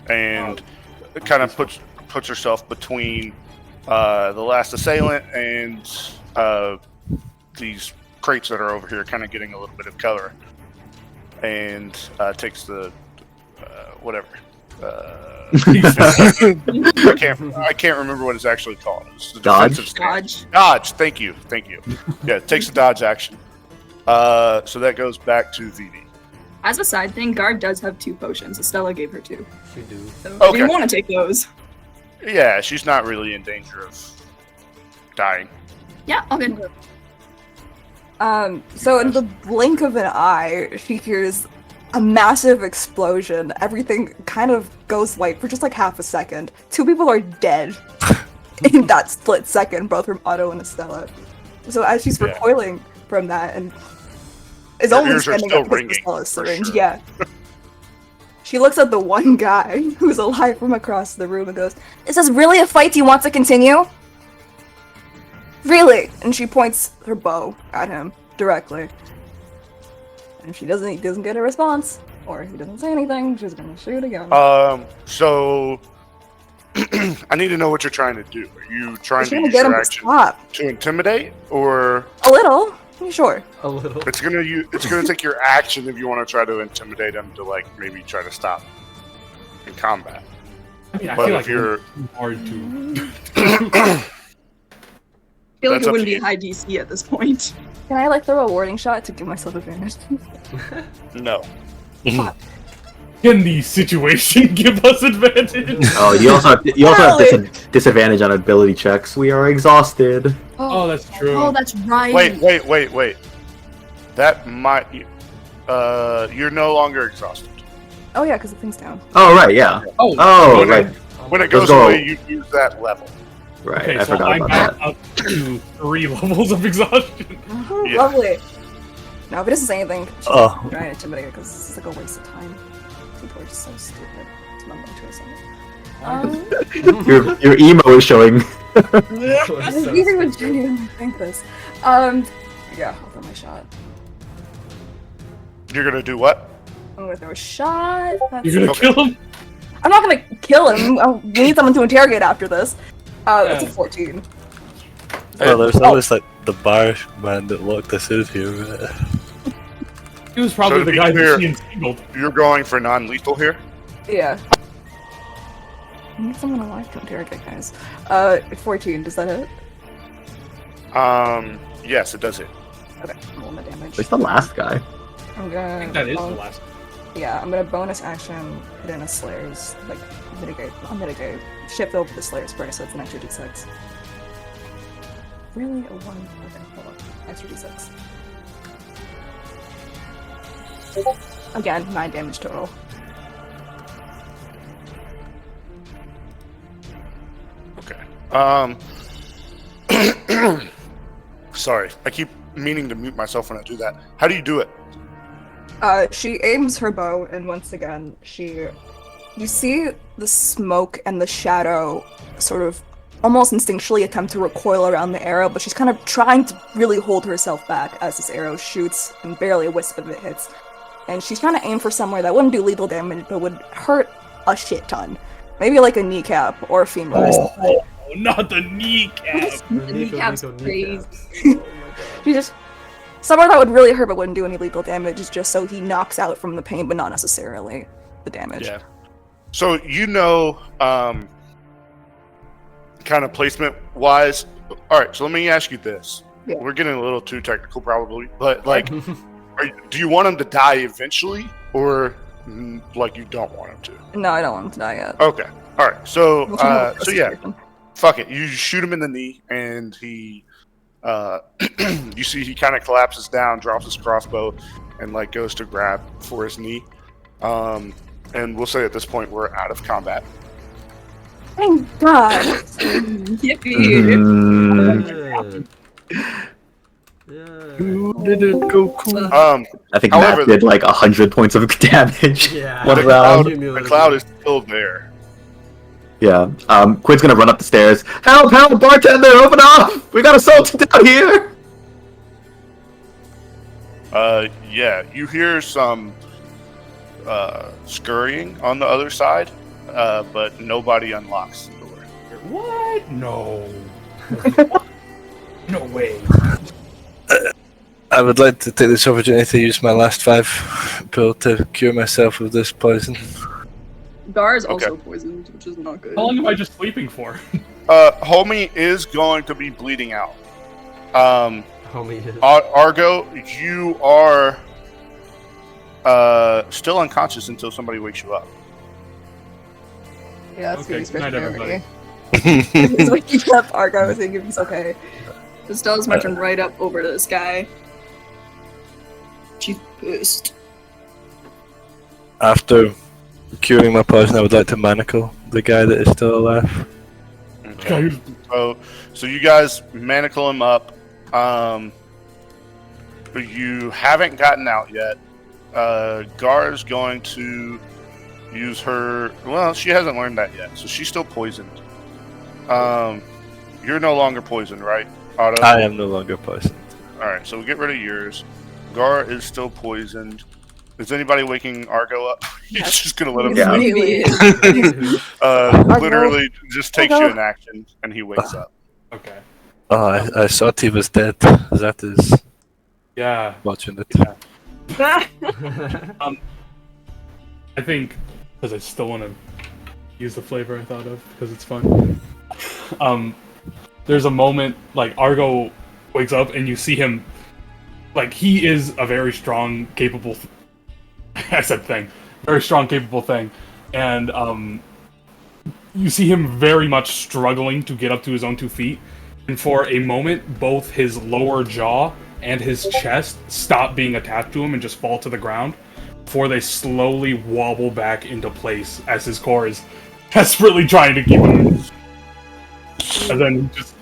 and kind of puts herself between the last assailant and these crates that are over here, kind of getting a little bit of color, and takes the whatever. I can't remember what it's actually called. It's Dodge. Dodge. Thank you. Yeah, it takes a dodge action. So that goes back to VD. As a side thing, Guard does have 2 potions. Estella gave her 2. She do. So Okay. if you want to take those. Yeah, she's not really in danger of dying. Yeah, all good. So in the blink of an eye, she hears a massive explosion. Everything kind of goes white for just like half a second. 2 people are dead in that split second, both from Otto and Estella. So as she's recoiling from that and is Her only ears are standing still up because of ringing, Estella's for syringe, sure. yeah. She looks at the one guy who's alive from across the room and goes, "Is this really a fight you want to continue?" "Really?" And she points her bow at him directly. And if he doesn't get a response, or he doesn't say anything, she's gonna shoot again. So I need to know what you're trying to do. Are you trying She's to trying to use get him your to action stop. to intimidate, or A little, sure. A little. it's gonna take your action if you want to try to intimidate him to like maybe try to stop in combat. I mean, I But feel if like you're it's too hard to. I feel like That's it up wouldn't to be you. high DC at this point. Can I like throw a warning shot to give myself advantage? no. Can the situation give us advantage? Oh, you also have disadvantage on ability checks. We are exhausted. Oh, that's true. Oh, that's right. Wait. That might. You're no longer exhausted. Oh yeah, because the thing's down. Oh right, yeah. Oh, when right, When it goes go. away, you use that level. right. okay, I so forgot I'm about back that. up to 3 levels of exhaustion. Yeah. Lovely. No, if it doesn't say anything, she's Oh. trying to intimidate her because this is like a waste of time. People are just so stupid. It's not going to assume. Your emo is showing. I really would genuinely think this. Yeah, I'll throw my shot. You're gonna do what? I'm gonna throw a shot. You're gonna kill him? I'm not gonna kill him. We need someone to interrogate after this. It's a 14. Well, there's always like the bar man that locked us in here. He was probably So to the be guy clear- that she entangled. You're going for non-lethal here. Yeah. I need someone alive to interrogate, guys. 14. Does that hit? Yes, it does hit. Okay, roll my damage. It's the last guy. I'm gonna. I think that is the last. Yeah, I'm gonna bonus action hit in a Slayer's, like, mitigate. Shift over the Slayer's Burn, so it's an extra d6. Really? A 1? Okay, hold on. Extra d6. Again, 9 damage total. Okay. Sorry, I keep meaning to mute myself when I do that. How do you do it? She aims her bow, and once again, you see the smoke and the shadow sort of almost instinctually attempt to recoil around the arrow, but she's kind of trying to really hold herself back as this arrow shoots, and barely a wisp of it hits. And she's trying to aim for somewhere that wouldn't do lethal damage, but would hurt a shit ton. Maybe like a kneecap or a femur or something. Oh, not the kneecap. The kneecap's crazy. She just... Somewhere that would really hurt but wouldn't do any lethal damage is just so he knocks out from the pain, but not necessarily the damage. Yeah. So kind of placement wise. All right. So let me ask you this. Yeah. We're getting a little too technical, probably, but like, do you want him to die eventually, or like you don't want him to? No, I don't want him to die yet. Okay. All right. So We'll change the so yeah, situation. fuck it. You shoot him in the knee, and he, you see, he kind of collapses down, drops his crossbow, and like goes to grab for his knee. And we'll say at this point we're out of combat. Thank God! Yippee! You didn't go cool. I think However, Matt did like 100 points of damage. Yeah. One the round. cloud is still there. Yeah. Quid's gonna run up the stairs. Help! Help! Bartender, open up! We got assaulted down here. Yeah, you hear some scurrying on the other side, but nobody unlocks the door. What? No. No way. I would like to take this opportunity to use my last 5 pill to cure myself of this poison. Gar is Okay. also poisoned, which is not good. How long am I just sleeping for? Homie is going to be bleeding out. Homie is. Argo, you are still unconscious until somebody wakes you up. Yeah, that's Okay, Phoebe's good night, priority. He's waking up Argo, I think he's okay. Estelle's marching right up over to this guy. She's pissed. After curing my poison, I would like to manacle the guy that is still alive. Okay. So you guys manacle him up. But you haven't gotten out yet. Gar's going to use her. Well, she hasn't learned that yet, so she's still poisoned. You're no longer poisoned, right, Otto? I am no longer poisoned. All right, so we get rid of yours. Gar is still poisoned. Is anybody waking Argo up? He's just gonna let him Yeah. sleep. Maybe. Literally, just takes you in action, and he wakes up. Okay. Oh, I thought he was dead. That is Yeah. watching it. I think because I still want to use the flavor I thought of because it's fun. There's a moment like Argo wakes up and you see him, like he is a very strong, capable. I said thing, very strong, capable thing, and you see him very much struggling to get up to his own 2 feet. And for a moment, both his lower jaw and his chest stop being attached to him and just fall to the ground before they slowly wobble back into place as his core is desperately trying to keep him. And then just,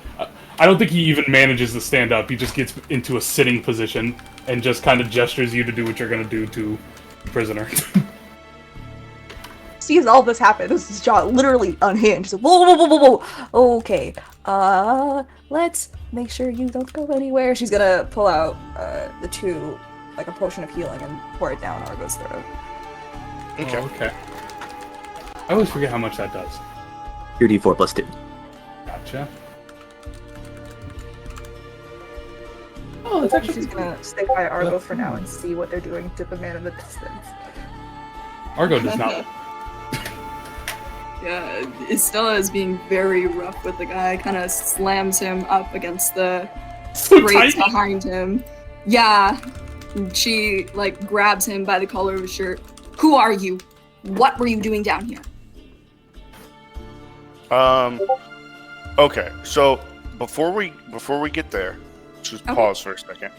I don't think he even manages to stand up. He just gets into a sitting position and just kind of gestures you to do what you're going to do to the prisoner. Sees all this happen. This is jaw literally unhinged. Whoa, whoa, whoa, whoa, whoa. Okay. Let's make sure you don't go anywhere. She's gonna pull out the 2, like a potion of healing, and pour it down Argo's throat. Okay. Oh, okay. I always forget how much that does. 2d4 plus 2. Gotcha. Oh, that's actually She's gonna stick by Argo for now and see what they're doing to the man in the distance. Argo does not. Yeah, Estella is being very rough with the guy, kind of slams him up against the grates behind him. Yeah, she, like, grabs him by the collar of his shirt. Who are you? What were you doing down here? Okay, so before we get there, just Okay. pause for a second.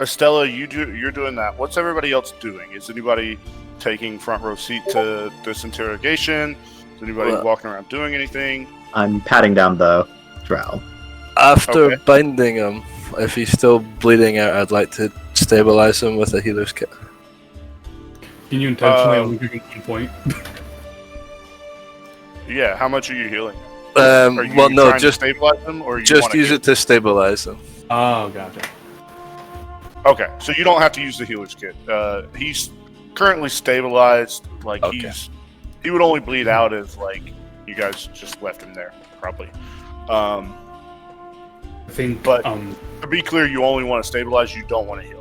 Estella, you're doing that. What's everybody else doing? Is anybody taking front row seat to this interrogation? Is anybody walking around doing anything? I'm patting down the drow. After Okay. binding him, if he's still bleeding out, I'd like to stabilize him with a healer's kit. Can you intentionally only pick 1 point? Yeah, how much are you healing? Are you trying to stabilize them, or you just wanna use heal? it to stabilize him. Oh, gotcha. Okay, so you don't have to use the healer's kit. He's currently stabilized. Like Okay. he would only bleed out if like you guys just left him there, probably. I think, But- To be clear, you only want to stabilize. You don't want to heal.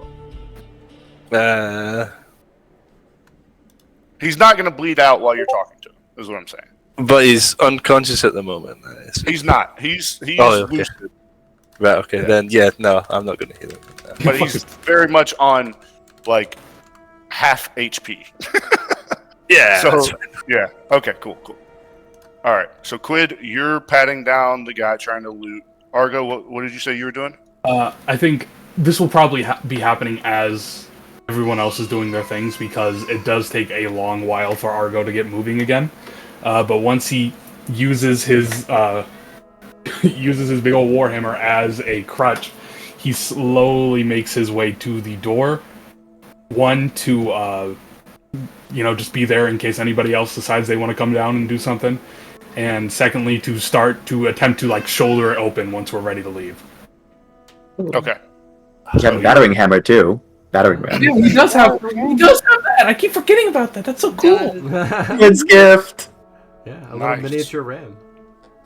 He's not going to bleed out while you're talking to him. Is what I'm saying. But he's unconscious at the moment. He's not. He's Oh, okay. lucid, Right, okay, then no, I'm not going to heal him. but he's very much on like half HP. Yeah, So that's fine. yeah. Okay. Cool. All right. So Quid, you're patting down the guy trying to loot. Argo, what did you say you were doing? I think this will probably be happening as everyone else is doing their things, because it does take a long while for Argo to get moving again. But once he uses his big old warhammer as a crutch, he slowly makes his way to the door. One, to just be there in case anybody else decides they want to come down and do something. And secondly, to attempt to like shoulder it open once we're ready to leave. Okay. You have a battering hammer too. Battering ram. Yeah, he does have that. I keep forgetting about that. That's so cool. Kid's gift. Yeah, a little Nice. miniature ram.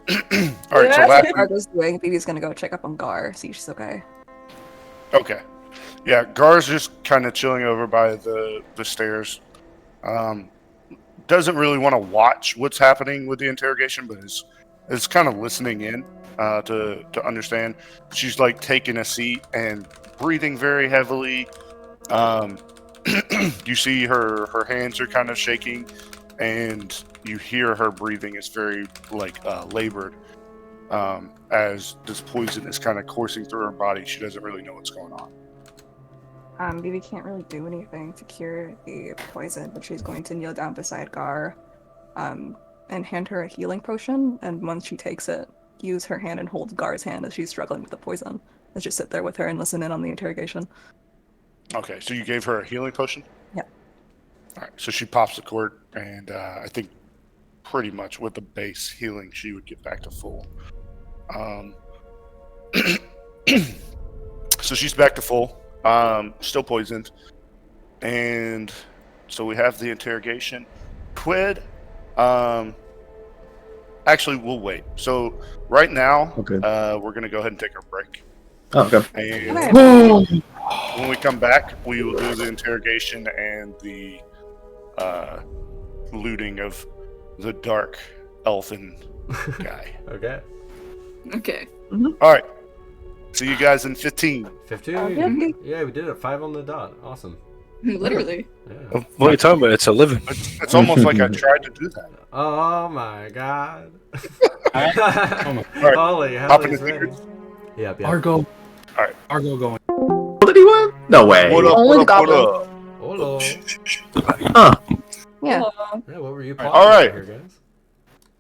All right. Yeah, So that's last. what Argo's doing. Baby's gonna go check up on Gar, see if she's okay. Okay. Yeah, Gar's just kind of chilling over by the stairs. Doesn't really want to watch what's happening with the interrogation, but is kind of listening in to understand. She's like taking a seat and breathing very heavily. You see her hands are kind of shaking, and you hear her breathing is very like labored. As this poison is kind of coursing through her body, she doesn't really know what's going on. Baby can't really do anything to cure the poison, but she's going to kneel down beside Gar, and hand her a healing potion. And once she takes it, use her hand and hold Gar's hand as she's struggling with the poison. Let's just sit there with her and listen in on the interrogation. Okay, so you gave her a healing potion? Yeah. All right, so she pops the cord, and I think pretty much with the base healing, she would get back to full. So she's back to full, still poisoned, and so we have the interrogation. Quid, actually, we'll wait. So right now, Okay. we're gonna go ahead and take our break, Oh, okay. and Okay. when we come back, we will do the interrogation and the looting of the dark elfin guy. Okay. Okay. All right. See you guys in 15. 15? Okay. Yeah, we did it. 5 on the dot. Awesome. Literally. Yeah. What are you talking about? It's 11. It's almost like I tried to do that. Oh my god. Oh my- All right. Holy hell, Hop in he's the ready. fingers. Yep, yep. Argo. All right. Argo going. What did he want? No way. What up? Only What up? What goblin. up? Hello. Huh. Yeah. Yeah, what were you All plotting right. here, guys?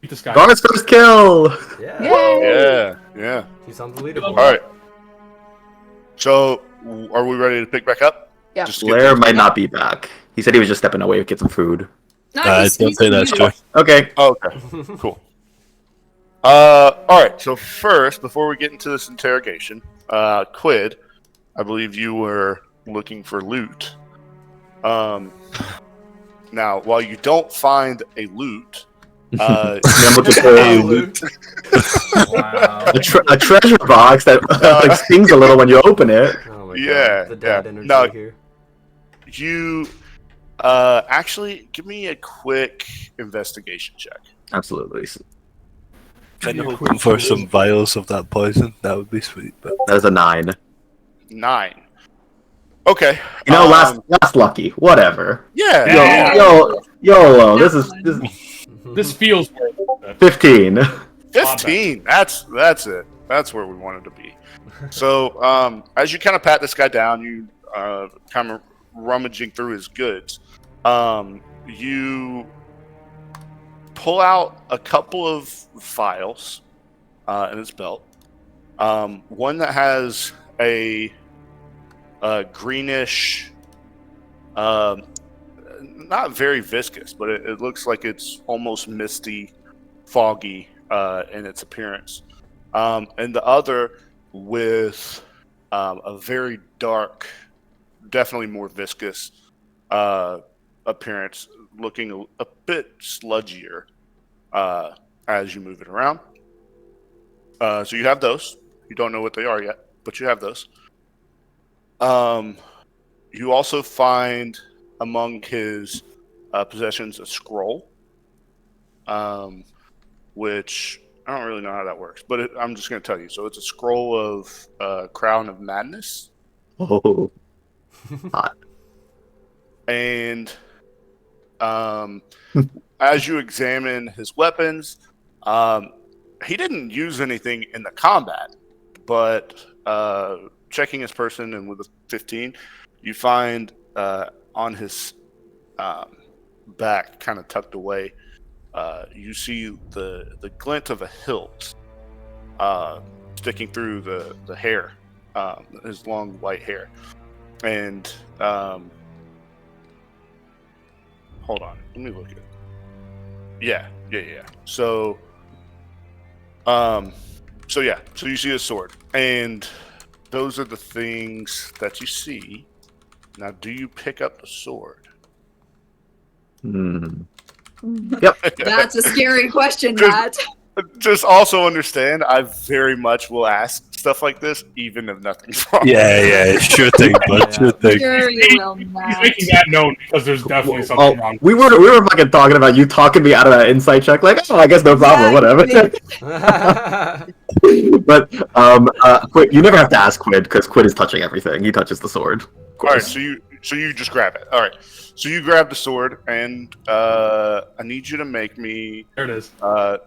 Beat this guy. Gar's first kill. Yeah. Yeah. Yeah. She's on the leaderboard. All right. So, are we ready to pick back up? Yeah. Just get Blair things- might not be back. He said he was just stepping away to get some food. No, I don't think that's true. Okay. Oh, okay. Cool. All right. So first, before we get into this interrogation, Quid, I believe you were looking for loot. Now, while you don't find a loot, Remember to pull Wow. a treasure box that like, stings a little when you open it. Oh my Yeah, god. The dad yeah. energy No. here. you actually give me a quick investigation check. Absolutely. Kind of hoping for some vials of that poison. That would be sweet. But That is a 9. 9. Okay. You know, last lucky. Whatever. Yeah. Yeah. YOLO. This is This feels worth it. 15. 15. That's it. That's where we wanted to be. So, as you kind of pat this guy down, you kind of rummaging through his goods, you pull out a couple of files in his belt. One that has a greenish, not very viscous, but it looks like it's almost misty, foggy in its appearance. And the other with a very dark, definitely more viscous appearance, looking a bit sludgier as you move it around. So you have those. You don't know what they are yet, but you have those. You also find among his possessions a scroll, which I don't really know how that works, but I'm just going to tell you. So it's a scroll of Crown of Madness. Oh, hot. And as you examine his weapons, he didn't use anything in the combat, but checking his person and with a 15, you find on his back, kind of tucked away, you see the glint of a hilt sticking through the hair, his long white hair. And hold on, let me look at it. Yeah. So you see a sword, and those are the things that you see. Now, do you pick up the sword? Yep. That's a scary question, Just- Matt. Just also understand, I very much will ask stuff like this, even if nothing's wrong. Yeah, sure thing, bud. Sure thing. Sure you will, He's Matt. making that known because there's definitely Oh, something wrong. we were fucking talking about you talking me out of that insight check. Like, oh, I guess no problem, whatever. But Quid, you never have to ask Quid because Quid is touching everything. He touches the sword. Of All right, course. so you just grab it. All right, so you grab the sword, and I need you to make me There it is.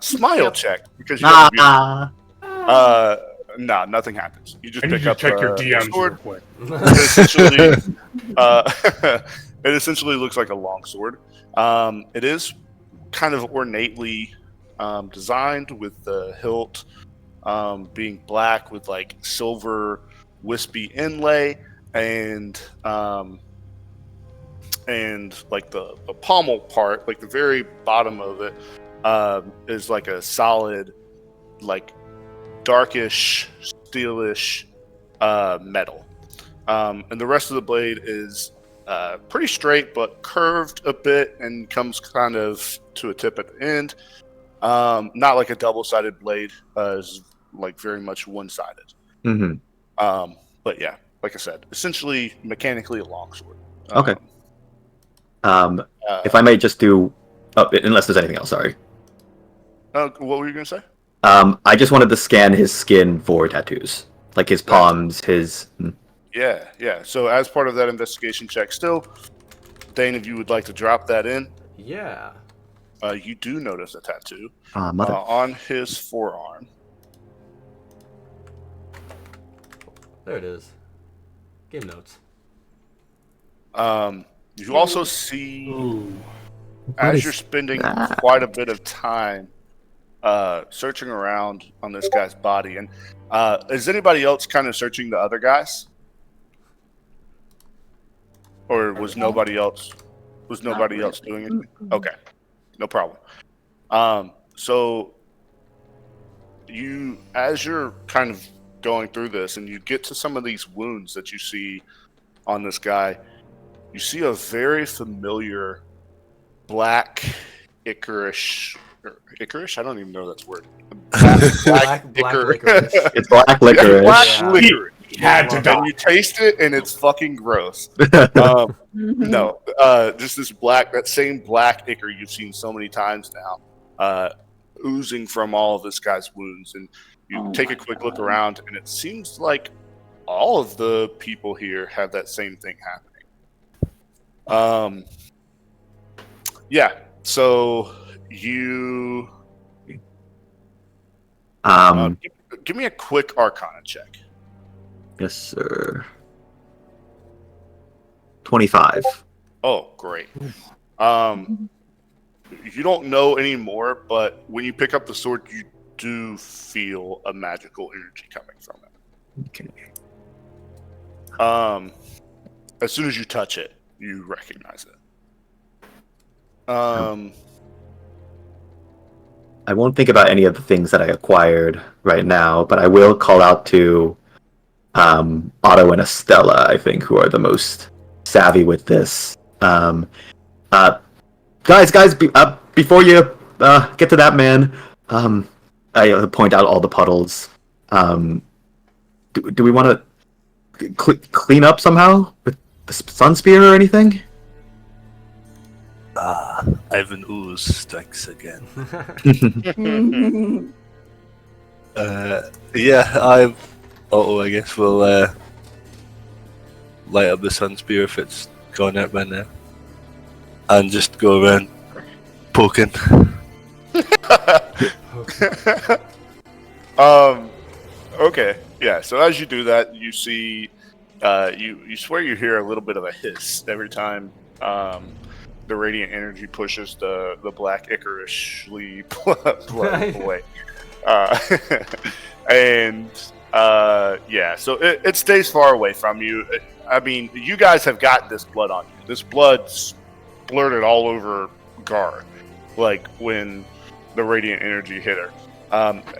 smile check because you have to be. Ah. No, nothing happens. You just I need pick you to up check your the DMs real sword. quick. It essentially, it essentially looks like a long sword. It is kind of ornately designed, with the hilt being black with like silver wispy inlay, and like the pommel part, like the very bottom of it, is like a solid, like darkish, steelish metal. And the rest of the blade is pretty straight, but curved a bit and comes kind of to a tip at the end. Not like a double-sided blade, is like very much one-sided. Mm-hmm. But yeah, like I said, essentially mechanically a longsword. Okay. If I may just do, unless there's anything else, sorry. What were you going to say? I just wanted to scan his skin for tattoos, like his palms, his. Yeah. So as part of that investigation check, still, Dane, if you would like to drop that in, Yeah. you do notice a tattoo Mother. on his forearm. There it is. Game notes. You also see, Ooh. as you're spending quite a bit of time searching around on this guy's body, and is anybody else kind of searching the other guys, or was nobody else? Was nobody else doing it? Okay, no problem. So you, as you're kind of going through this, and you get to some of these wounds that you see on this guy, you see a very familiar black Icarish. Icarish? I don't even know that's a word. Black licorice. It's black licorice. Black Yeah. licorice. Had to die. And you taste it, and it's fucking gross. No, just this black, that same black ichor you've seen so many times now, oozing from all of this guy's wounds. And you take a quick look around, and it seems like all of the people here have that same thing happening. Yeah. So you give me a quick Arcana check. Yes, sir. 25. Oh, great. You don't know anymore, but when you pick up the sword, you do feel a magical energy coming from it. Okay. As soon as you touch it, you recognize it. I won't think about any of the things that I acquired right now, but I will call out to Otto and Estella, I think, who are the most savvy with this. Guys, before you get to that man, I point out all the puddles. Do we want to clean up somehow with the sun spear or anything? Ivan Ooze strikes again. Yeah, Otto, I guess, will light up the sun spear if it's gone out by now. And just go around poking. Okay. Yeah. So as you do that, you see, you swear you hear a little bit of a hiss every time the radiant energy pushes the black Icarus-ly blood away. Yeah. So it stays far away from you. I mean, you guys have got this blood on you. This blood's blurted all over Gar, like when the radiant energy hit her.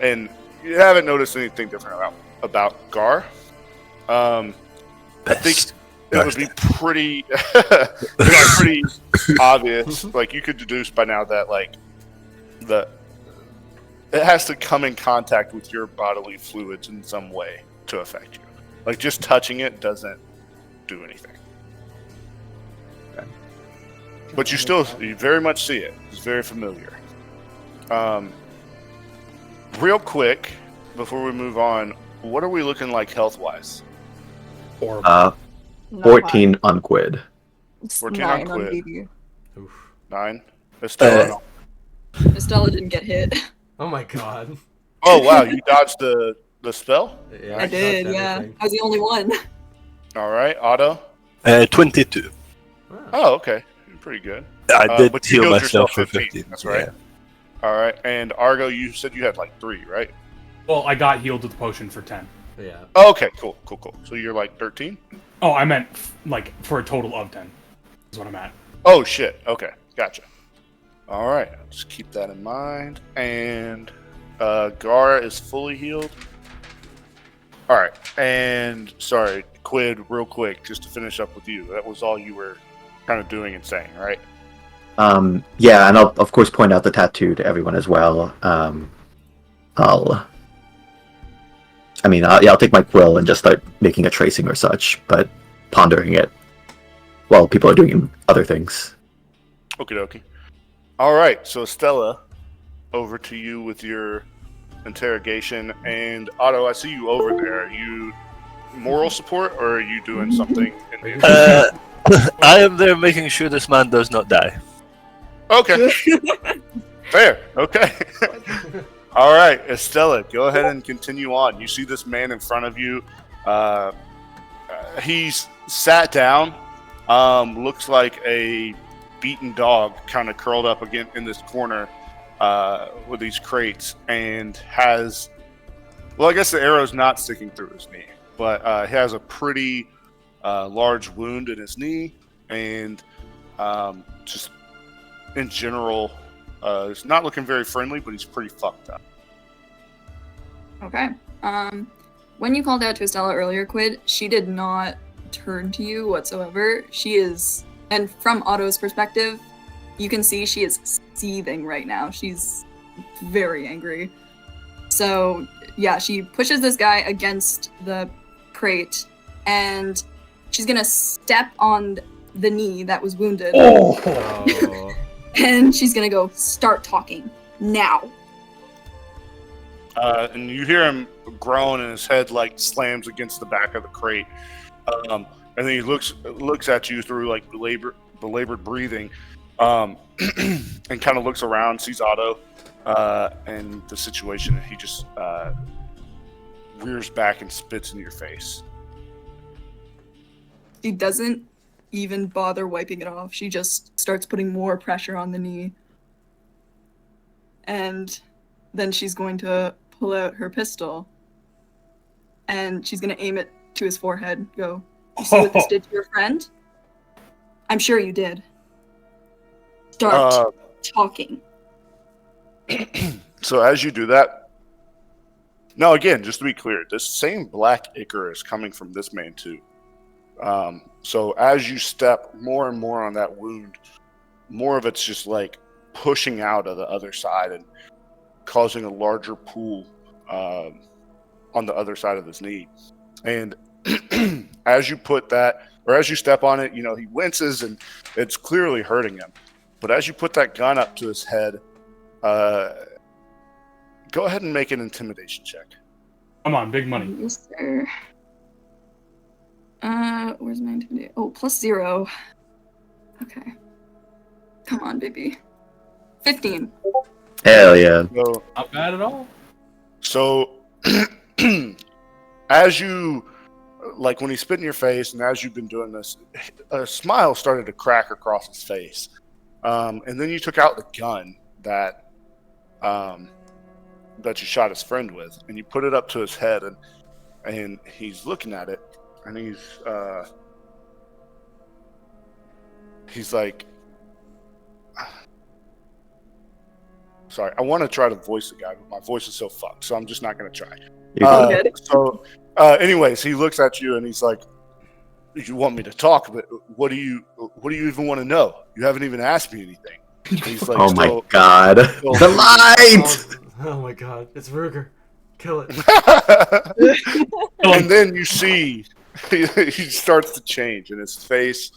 And you haven't noticed anything different about Gar. I think it would be pretty pretty obvious. Like, you could deduce by now that it has to come in contact with your bodily fluids in some way to affect you. Like, just touching it doesn't do anything. But you very much see it. It's very familiar. Real quick, before we move on, what are we looking like health-wise? Or 14 unquid. 14 9 on unquid. BB. 9? Estella? Estella didn't get hit. Oh my god. Oh, wow, you dodged the spell? Yeah, I did, dodged yeah. everything. I was the only one. All right, Otto? 22. Oh, okay. Pretty good. I did but you heal healed myself yourself for 15. 15. That's right. Yeah. All right, and Argo, you said you had like 3, right? well, I got healed with the potion for 10. Yeah. Oh, okay, cool. So you're like 13? Oh, I meant like for a total of 10. Is what I'm at. Oh, shit. Okay, gotcha. All right, I'll just keep that in mind. And Gar is fully healed. All right, and sorry, Quid, real quick, just to finish up with you. That was all you were kind of doing and saying, right? Yeah, and I'll of course point out the tattoo to everyone as well. I'll take my quill and just start making a tracing or such, but pondering it while people are doing other things. Okie dokie. All right, so Stella, over to you with your interrogation. And Otto, I see you over there. Are you moral support, or are you doing something in the I am there making sure this man does not die. Okay. Fair. Okay. All right, Estella, go ahead and continue on. You see this man in front of you. He's sat down. Looks like a beaten dog, kind of curled up again in this corner with these crates, and has. Well, I guess the arrow's not sticking through his knee, but he has a pretty large wound in his knee, and just in general, he's not looking very friendly, but he's pretty fucked up. Okay. When you called out to Estella earlier, Quid, she did not turn to you whatsoever. She is, and from Otto's perspective, you can see she is seething right now. She's very angry. So, yeah, she pushes this guy against the crate, and she's gonna step on the knee that was wounded. Oh. And she's gonna go, start talking now. And you hear him groan, and his head like slams against the back of the crate. And then he looks at you through like belabored breathing, and kind of looks around, sees Otto, and the situation, and he just rears back and spits in your face. She doesn't even bother wiping it off. She just starts putting more pressure on the knee. And then she's going to pull out her pistol. And she's going to aim it to his forehead. Go, you see what this did to your friend? I'm sure you did. Start talking. So as you do that, now again, just to be clear, this same black ichor is coming from this man too. So as you step more and more on that wound, more of it's just like pushing out of the other side and causing a larger pool on the other side of his knee. And as you put that, or as you step on it, you know, he winces and it's clearly hurting him. But as you put that gun up to his head, go ahead and make an intimidation check. Come on, big money. Yes, sir. Where's my intimidation? Oh, +0. Okay. Come on, baby. 15. Hell yeah. So, Not bad at all. So, as you, like when he spit in your face, and as you've been doing this, a smile started to crack across his face. And then you took out the gun that that you shot his friend with, and you put it up to his head, and he's looking at it, and he's like, sorry, I want to try to voice the guy, but my voice is so fucked, so I'm just not going to try. You're good. So, anyways, he looks at you and he's like, "You want me to talk, but what do you even want to know? You haven't even asked me anything." And he's like, Oh my god. The light! Oh my god, it's Ruger. Kill it. And then you see he starts to change, and his face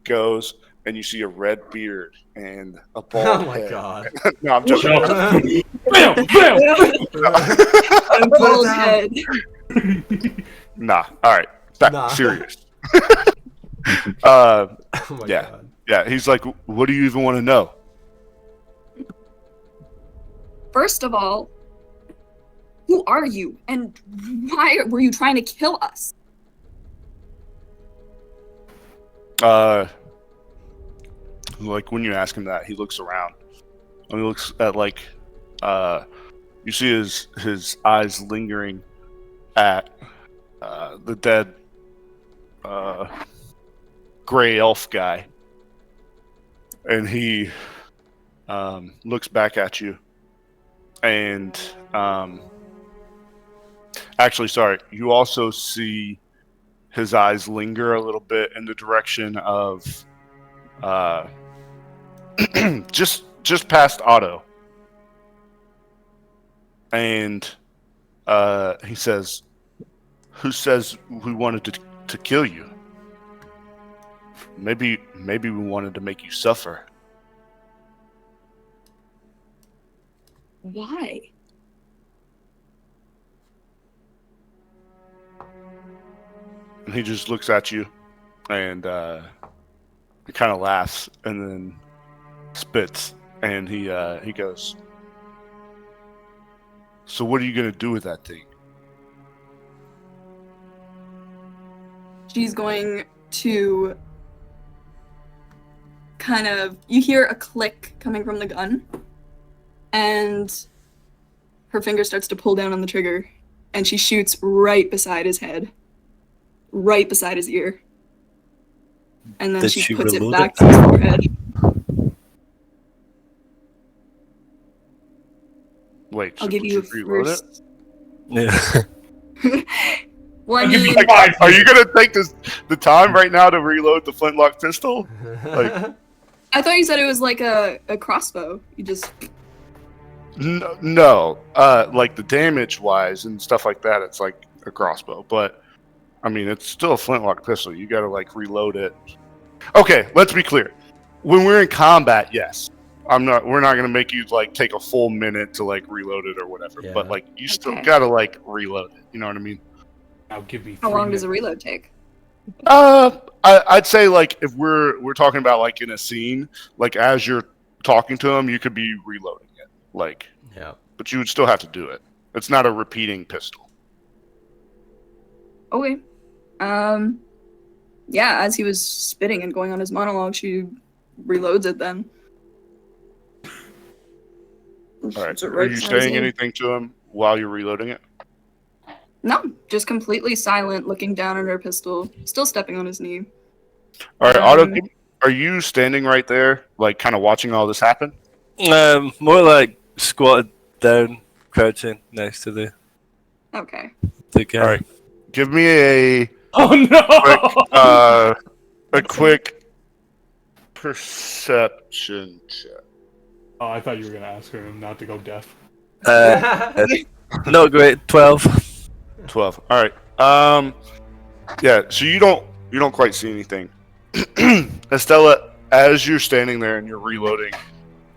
goes, and you see a red beard and a bald Oh my head. god. No, I'm joking. Bam! Bam! I'm bald head. Nah. All right. Back Nah. serious. Oh my Yeah. god. Yeah. He's like, "What do you even want to know?" First of all, who are you? And why were you trying to kill us? Like when you ask him that, he looks around and he looks at like, you see his eyes lingering at the dead gray elf guy, and he looks back at you, and actually, sorry, you also see his eyes linger a little bit in the direction of just past Otto, and he says, "Who says we wanted to kill you? Maybe we wanted to make you suffer." Why? And he just looks at you, and he kind of laughs, and then spits, and he goes, "So what are you gonna do with that thing?" She's going to kind of, you hear a click coming from the gun, and her finger starts to pull down on the trigger, and she shoots right beside his head, right beside his ear, and then Did she she puts it reload back it? to his forehead. Wait, I'll so give did you a reload it? first. Yeah. Well, I I'll give you mean, like 5 Are you gonna take the time right now to reload the flintlock pistol? Like, I thought you said it was like a crossbow. You just, no, like the damage wise and stuff like that, it's like a crossbow, but I mean, it's still a flintlock pistol. You gotta like reload it. Okay, let's be clear. When we're in combat, yes, we're not gonna make you like take a full minute to like reload it or whatever. Yeah. But like, you still Okay. gotta like reload it. You know what I mean? Now give me how 3 long does a minutes. reload take? I'd say like if we're talking about like in a scene, like as you're talking to him, you could be reloading it, like, Yeah. but you would still have to do it. It's not a repeating pistol. Okay. yeah, as he was spitting and going on his monologue, she reloads it then. All right. So Are you right- saying anything to him while you're reloading it? No, just completely silent, looking down at her pistol, still stepping on his knee. All right, Otto, Um, are you standing right there, like kind of watching all this happen? More like squatted down, crouching next to the Okay. guy. All right. Give me a Oh no! quick perception check. Oh, I thought you were gonna ask him not to go deaf. Not great. 12. 12. All right. Yeah. So you don't quite see anything. Estella, as you're standing there and you're reloading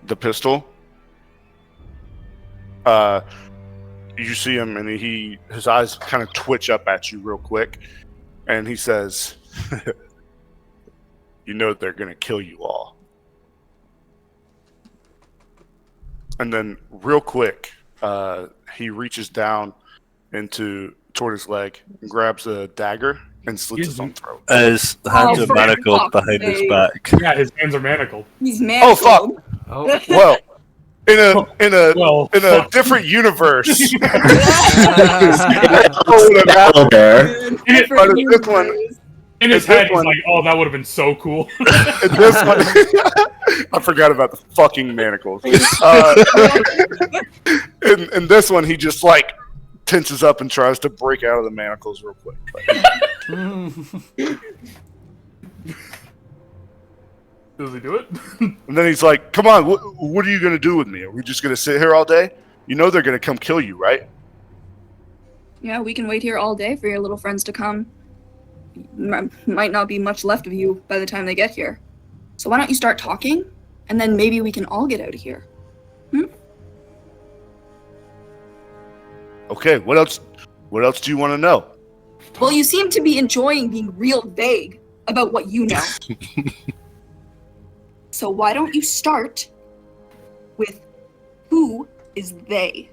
the pistol, you see him and his eyes kind of twitch up at you real quick, and he says, "You know they're gonna kill you all." And then real quick, he reaches down toward his leg and grabs a dagger and slits his own throat. His hands Oh, are for manacled fuck's behind his sake. back. Yeah, his hands are manacled. He's Oh manacled. fuck! Oh. Well, in a Fuck. different universe, Oh, there. In, it, but in this one, in his this head, he's one- like, "Oh, that would have been so cool." in this one, I forgot about the fucking manacles. In this one, he just like tenses up and tries to break out of the manacles real quick. Does he do it? And then he's like, "Come on, what are you gonna do with me? Are we just gonna sit here all day? You know they're gonna come kill you, right?" Yeah, we can wait here all day for your little friends to come. Might not be much left of you by the time they get here. So why don't you start talking, and then maybe we can all get out of here. Okay, what else? What else do you want to know? Well, you seem to be enjoying being real vague about what you know. So why don't you start with who is they?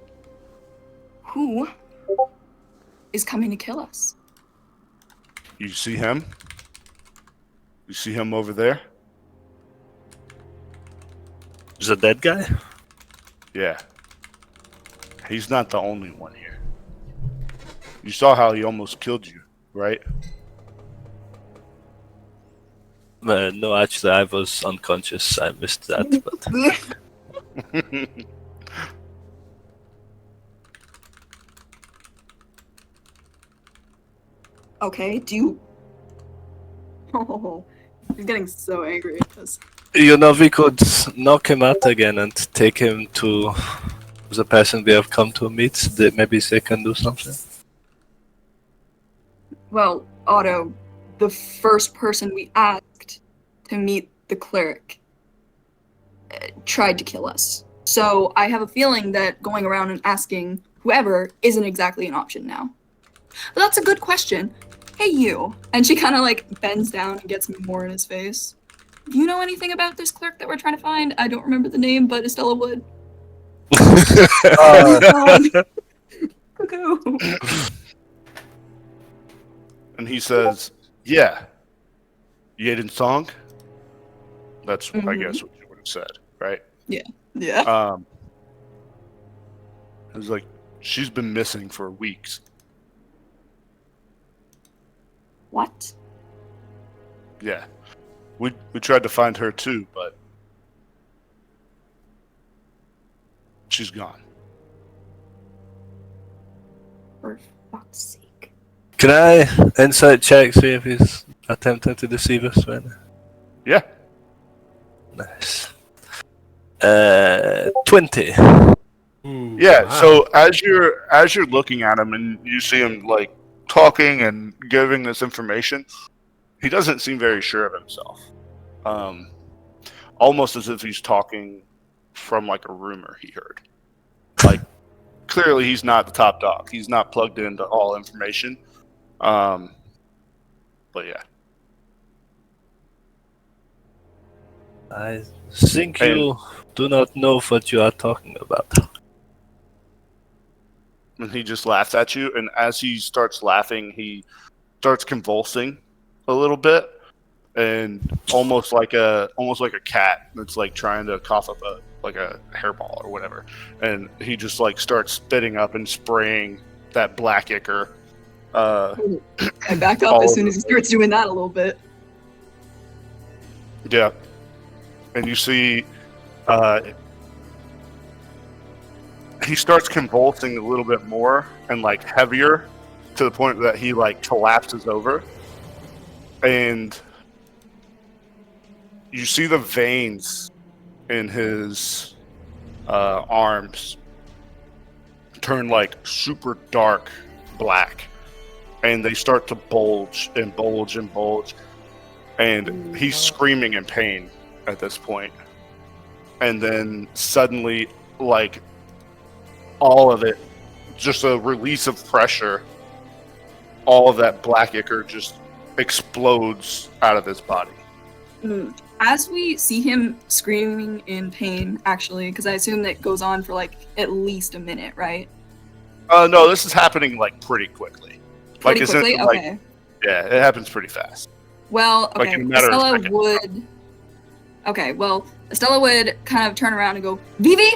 Who is coming to kill us? You see him? You see him over there? Is a dead guy? Yeah. He's not the only one here. You saw how he almost killed you, right? No, actually, I was unconscious. I missed that. But Okay, do you... Oh, he's getting so angry at this. you know, we could knock him out again and take him to the person we have come to meet. Maybe they can do something. Well, Otto, the first person we asked to meet the cleric tried to kill us. So I have a feeling that going around and asking whoever isn't exactly an option now. But that's a good question. Hey, you. And she kind of like bends down and gets more in his face. Do you know anything about this clerk that we're trying to find? I don't remember the name, but Estella would. Cuckoo. And he says, "Yeah, Yaden Song." That's I guess what you would have said, right? Yeah. It was like, she's been missing for weeks. What? Yeah, we tried to find her too, but she's gone. For fuck's sake. Can I insight check, see if he's attempting to deceive us right now? Yeah. Nice. 20. Ooh, Yeah, wow. so as you're looking at him and you see him like talking and giving this information, he doesn't seem very sure of himself. Almost as if he's talking from like a rumor he heard. Like clearly he's not the top dog. He's not plugged into all information. But yeah. I think you do not know what you are talking about. And he just laughs at you, and as he starts laughing, he starts convulsing, a little bit, and almost like a cat that's like trying to cough up a hairball or whatever, and he just like starts spitting up and spraying that black ichor. I back up as soon as he starts doing that a little bit. Yeah, and you see, he starts convulsing a little bit more and like heavier, to the point that he like collapses over, and you see the veins in his arms turn like super dark black, and they start to bulge and bulge and bulge, and he's screaming in pain at this point. And then suddenly, like, all of it, just a release of pressure, all of that black ichor just explodes out of his body. As we see him screaming in pain, actually, because I assume that goes on for like at least a minute, right? No, this is happening like pretty quickly. Pretty Like, quickly? like, Okay. yeah, it happens pretty fast. Well, Like, okay. in a matter of Estella seconds. would. Okay, well, Estella would kind of turn around and go, Vivi,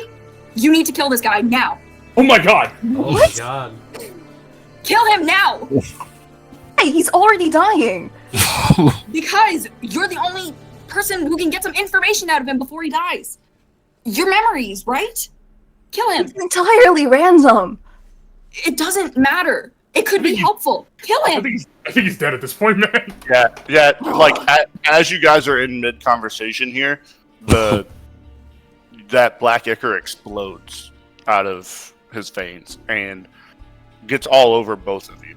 you need to kill this guy now. Oh my god! Oh What? my god. Kill him now! Hey, he's already dying. Because you're the only person who can get some information out of him before he dies. Your memories, right? Kill him. It's entirely random. It doesn't matter. It could be helpful. Kill I him. think he's dead at this point, man. Yeah. Like as you guys are in mid conversation here, that black ichor explodes out of his veins and gets all over both of you.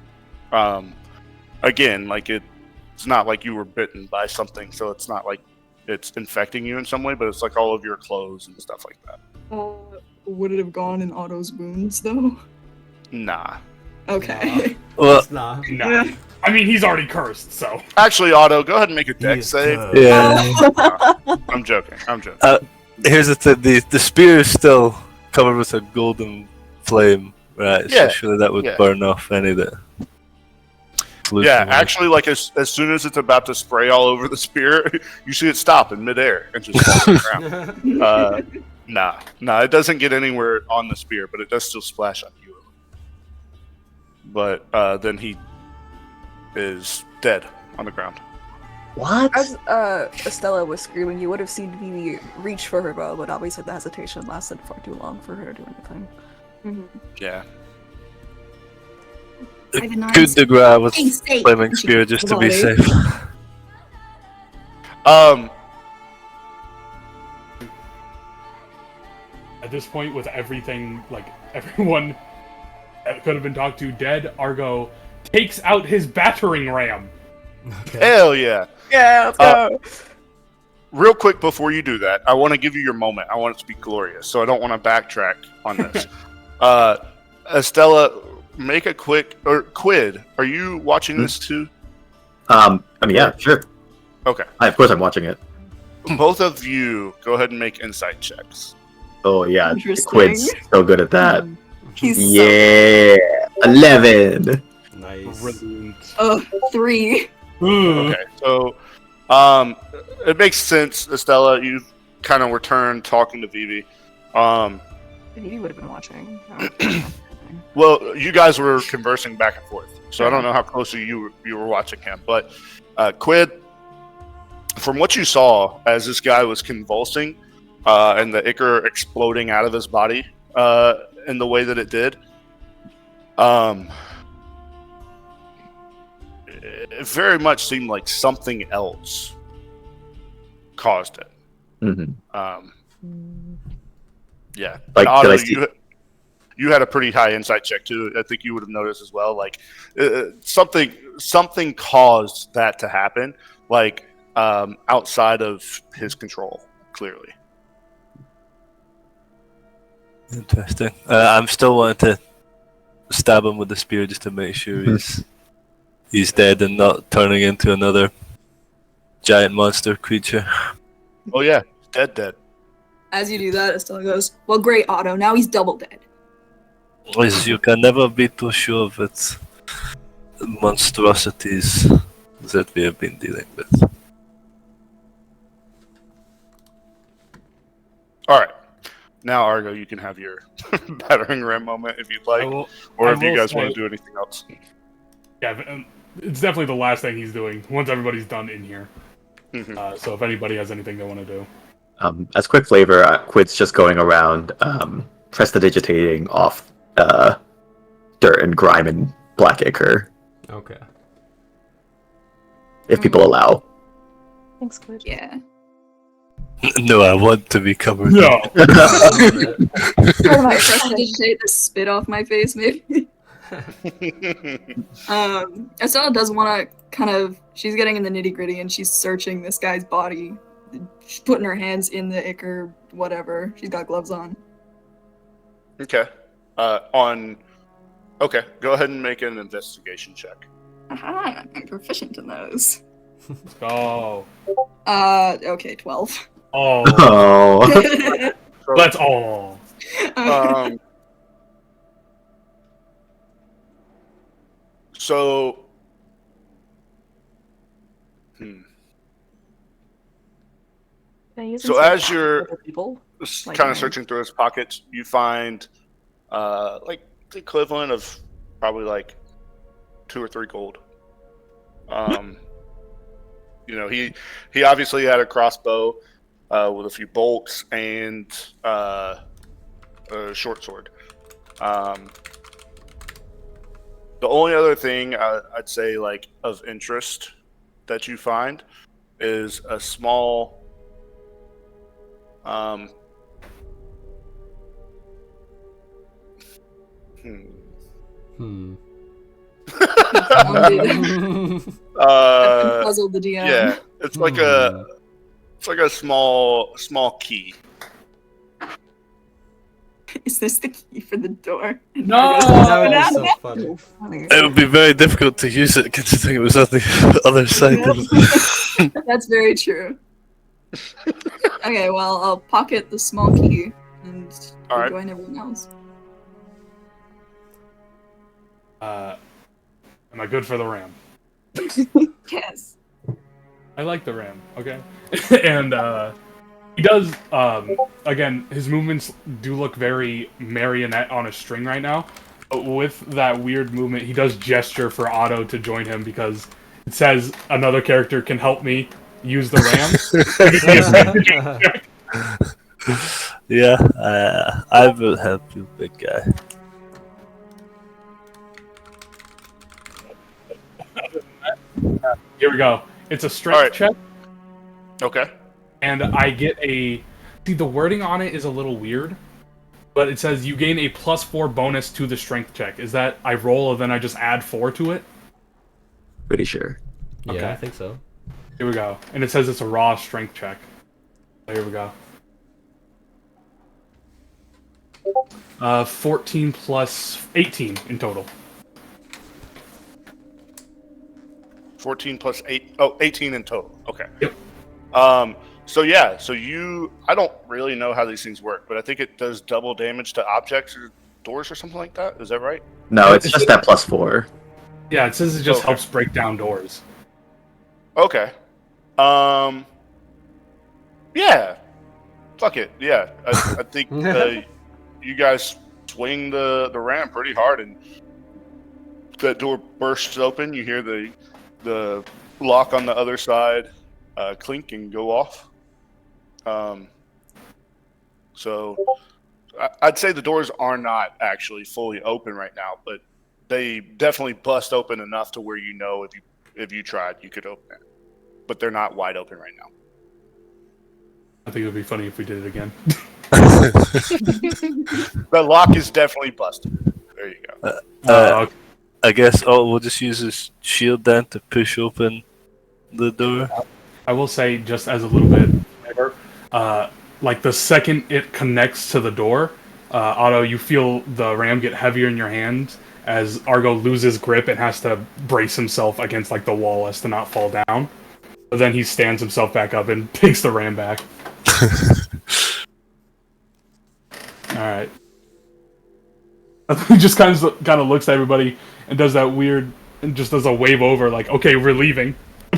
Again, like it's not like you were bitten by something, so it's not like it's infecting you in some way, but it's like all of your clothes and stuff like that. Would it have gone in Otto's wounds, though? Nah. Okay. Well, Nah. No. I mean, he's already cursed, so. Actually, Otto, go ahead and make a dex He's save. good. yeah. I'm joking. Here's the thing: the spear is still covered with a golden flame, right? Yeah. So surely that would Yeah. burn off any of the. Yeah, actually, like as soon as it's about to spray all over the spear, you see it stop in midair and just fall to the ground. Nah, it doesn't get anywhere on the spear, but it does still splash on you. But then he is dead on the ground. What? As Estella was screaming, you would have seen Vivi reach for her bow, but obviously the hesitation lasted far too long for her to do anything. Yeah. Coup de grace with Being safe. flaming spear just to be Bloody. safe. At this point, with everything, like, everyone that could have been talked to dead, Argo takes out his battering ram. Okay. Hell yeah. Yeah, let's go. Real quick before you do that, I want to give you your moment. I want it to be glorious, so I don't want to backtrack on this. Estella, make a quick or Quid. Are you watching this too? I mean, yeah, sure. Okay. Of course I'm watching it. Both of you, go ahead and make insight checks. Oh, yeah. Interesting. Quid's so good at that. He's Yeah. 11. Nice. Brilliant. 3. Okay, so it makes sense, Estella. You kind of returned talking to Vivi. Vivi would have been watching. Well, you guys were conversing back and forth, so I don't know how closely you were watching him. But Quid, from what you saw as this guy was convulsing and the ichor exploding out of his body in the way that it did, it very much seemed like something else caused it. Mm-hmm. Yeah. Like, And Otto, did I see- you had a pretty high insight check too. I think you would have noticed as well. Like something caused that to happen. Like outside of his control, clearly. Interesting. I'm still wanting to stab him with the spear just to make sure he's dead and not turning into another giant monster creature. Oh yeah, dead. As you do that, Estella goes, well, great, Otto. Now he's double dead. As you can never be too sure of its monstrosity's that we have been dealing with. All right. Now, Argo, you can have your battering ram moment if you'd like, or if you guys want to do anything else. Yeah, it's definitely the last thing he's doing once everybody's done in here. So if anybody has anything they want to do. As quick flavor, Quid's just going around prestidigitating off dirt and grime and black ichor, Okay. if people allow. Thanks, Quid. Yeah. No, I want to be covered. No. Or my prestidigitate the spit off my face, maybe. Estella does want to kind of. She's getting in the nitty gritty and she's searching this guy's body. She's putting her hands in the ichor, whatever. She's got gloves on. Okay. Okay, go ahead and make an investigation check. Aha, I'm proficient in those. Let's go. Okay, 12. Oh, Oh. that's all. So, So as you're people, like kind mine. of searching through his pockets, you find like the equivalent of probably like 2 or 3 gold. You know, he obviously had a crossbow with a few bolts and a short sword. The only other thing I'd say like of interest that you find is a small Hmm. Puzzled the DM. yeah, it's like a small key. Is this the key for the door? No! That would be so funny. So funny. It would be very difficult to use it considering it was on the other side of That's very true. Okay, well, I'll pocket the small key and Alright. join everyone else. Am I good for the ram? Yes. I like the ram, okay? And he does, again, his movements do look very marionette on a string right now. But with that weird movement, he does gesture for Otto to join him because it says another character can help me use the ram. Yeah, I will help you, big guy. Here we go. It's a strength Alright. check, Okay. and I get a... See, the wording on it is a little weird, but it says you gain a +4 bonus to the strength check. Is that I roll and then I just add 4 to it? Pretty sure. Yeah, Okay. I think so. Here we go. And it says it's a raw strength check. So here we go. 14 plus 18 in total. 14 plus 8. Oh, 18 in total. Okay. Yep. So yeah, so I don't really know how these things work, but I think it does double damage to objects or doors or something like that. Is that right? No, it's just that +4. Yeah, it says it just Okay. helps break down doors. Okay. Yeah. Fuck it. Yeah. I think you guys swing the ram pretty hard, and that door bursts open. You hear the lock on the other side clink and go off. So I'd say the doors are not actually fully open right now, but they definitely bust open enough to where you know if you tried, you could open it. But they're not wide open right now. I think it would be funny if we did it again. The lock is definitely busted. There you go. Okay. I guess we'll just use his shield then to push open the door. I will say, just as a little bit flavor, like the second it connects to the door, Otto, you feel the ram get heavier in your hands as Argo loses grip and has to brace himself against like the wall as to not fall down. But then he stands himself back up and takes the ram back. All right. He just kind of looks at everybody and does that weird, and just does a wave over, like, okay, we're leaving.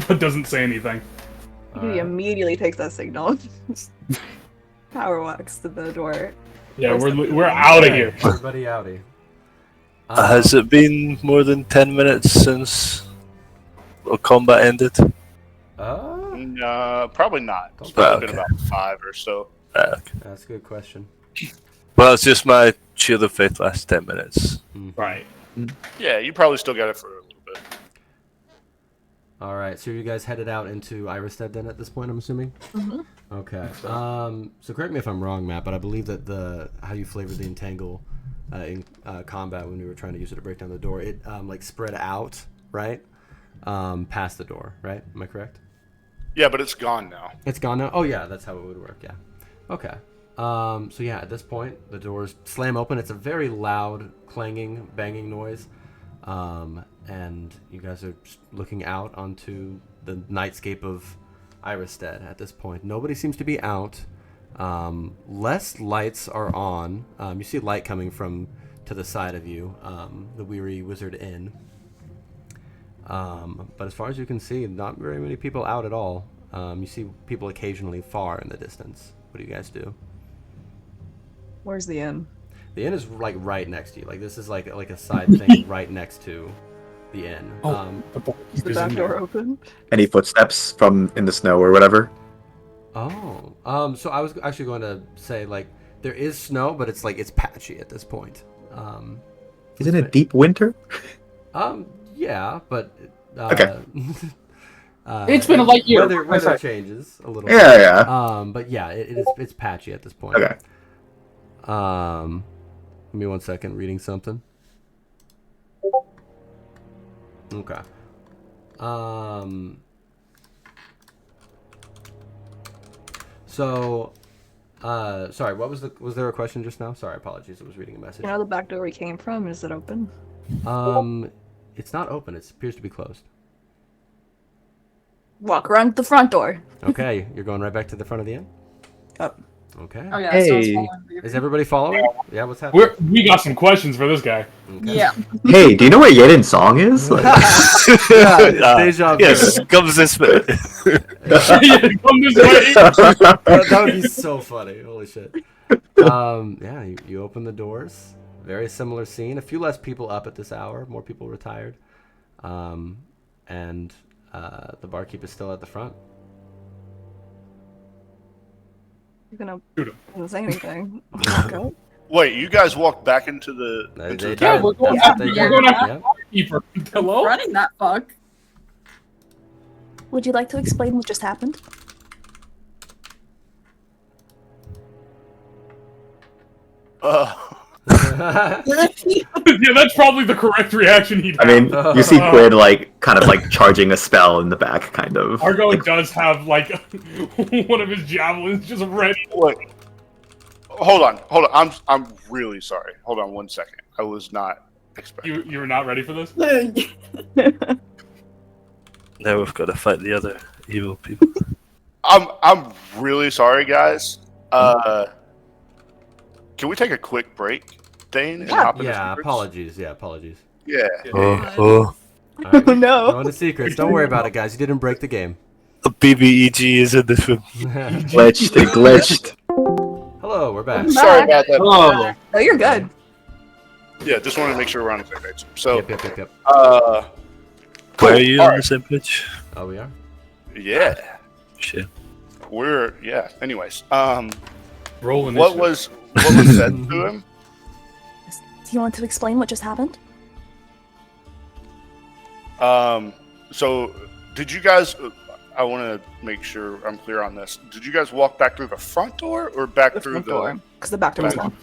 but doesn't say anything. He immediately takes that signal. Power walks to the door. Yeah, we're out of here. Everybody outie. Has it been more than 10 minutes since combat ended? Probably not. It's Okay. probably been about 5 or so. Okay. That's a good question. Well, it's just my Shield of Faith last 10 minutes. Right. Yeah, you probably still got it for a little bit. All right, so you guys headed out into Irasted then at this point, I'm assuming? Mm-hmm. Okay. So correct me if I'm wrong, Matt, but I believe that how you flavored the Entangle in combat when we were trying to use it to break down the door, it like spread out, right? Past the door, right? Am I correct? Yeah, but it's gone now. It's gone now? Oh, yeah, that's how it would work, yeah. Okay. So yeah, at this point, the doors slam open. It's a very loud, clanging, banging noise. And you guys are just looking out onto the nightscape of Irasted at this point. Nobody seems to be out. Less lights are on. You see light coming from to the side of you, the Weary Wizard Inn. But as far as you can see, not very many people out at all. You see people occasionally far in the distance. What do you guys do? Where's the inn? The inn is like right next to you. Like this is like a side thing right next to the inn. Is the back door open? Any footsteps from in the snow or whatever? So I was actually going to say like there is snow, but it's patchy at this point. Isn't it deep winter? Yeah, but Okay. It's been a light year. Weather changes a little. Yeah, bit. yeah. But yeah, it's patchy at this point. Okay. Give me 1 second. Reading something. Okay. So, sorry. Was there a question just now? Sorry, apologies. I was reading a message. You know the back door we came from? Is it open? It's not open. It appears to be closed. Walk around the front door. Okay, you're going right back to the front of the inn? Up. Okay. Oh yeah. Hey. So it's following Is everybody following? Yeah, what's happening? We got some questions for this guy. Okay. Yeah. Hey, do you know where Yaden Song is? Like, Deja vu. Yes, comes this way. Come this way. That would be so funny. Holy shit. Yeah, you open the doors. Very similar scene. A few less people up at this hour. More people retired. And the barkeep is still at the front. You're Shoot him. gonna say anything. Walk out. Wait, you guys walked back into the. They into the did. Yeah, we're going That's what after- they we're did. going after- Yeah. Keeper. Hello? Running that fuck. Would you like to explain what just happened? Yeah, that's probably the correct reaction he'd I have. mean, you see Quid like kind of like charging a spell in the back, kind of. Argo Like, does have like one of his javelins just ready. Wait. Hold on. I'm really sorry. Hold on 1 second. I was not expecting. You were not ready for this? Now we've got to fight the other evil people. I'm really sorry, guys. Can we take a quick break, Dane? And hop into Yeah, secrets? apologies. Yeah, apologies. Yeah. Oh, All right. No. Go into secrets. Don't worry about it, guys. You didn't break the game. a BBEG is in this room. glitched. It glitched. Hello, we're back. Sorry about that. Oh. Oh, you're good. Yeah, just wanted to make sure we're on the same page. So, Yep. cool. Are you All on right. the same page? Oh, we are? Yeah, Shit. yeah. Anyways, Roll initiative. what was said to him? Do you want to explain what just happened? So did you guys? I want to make sure I'm clear on this. Did you guys walk back through the front door or back The through front the? door. Because the back door was locked.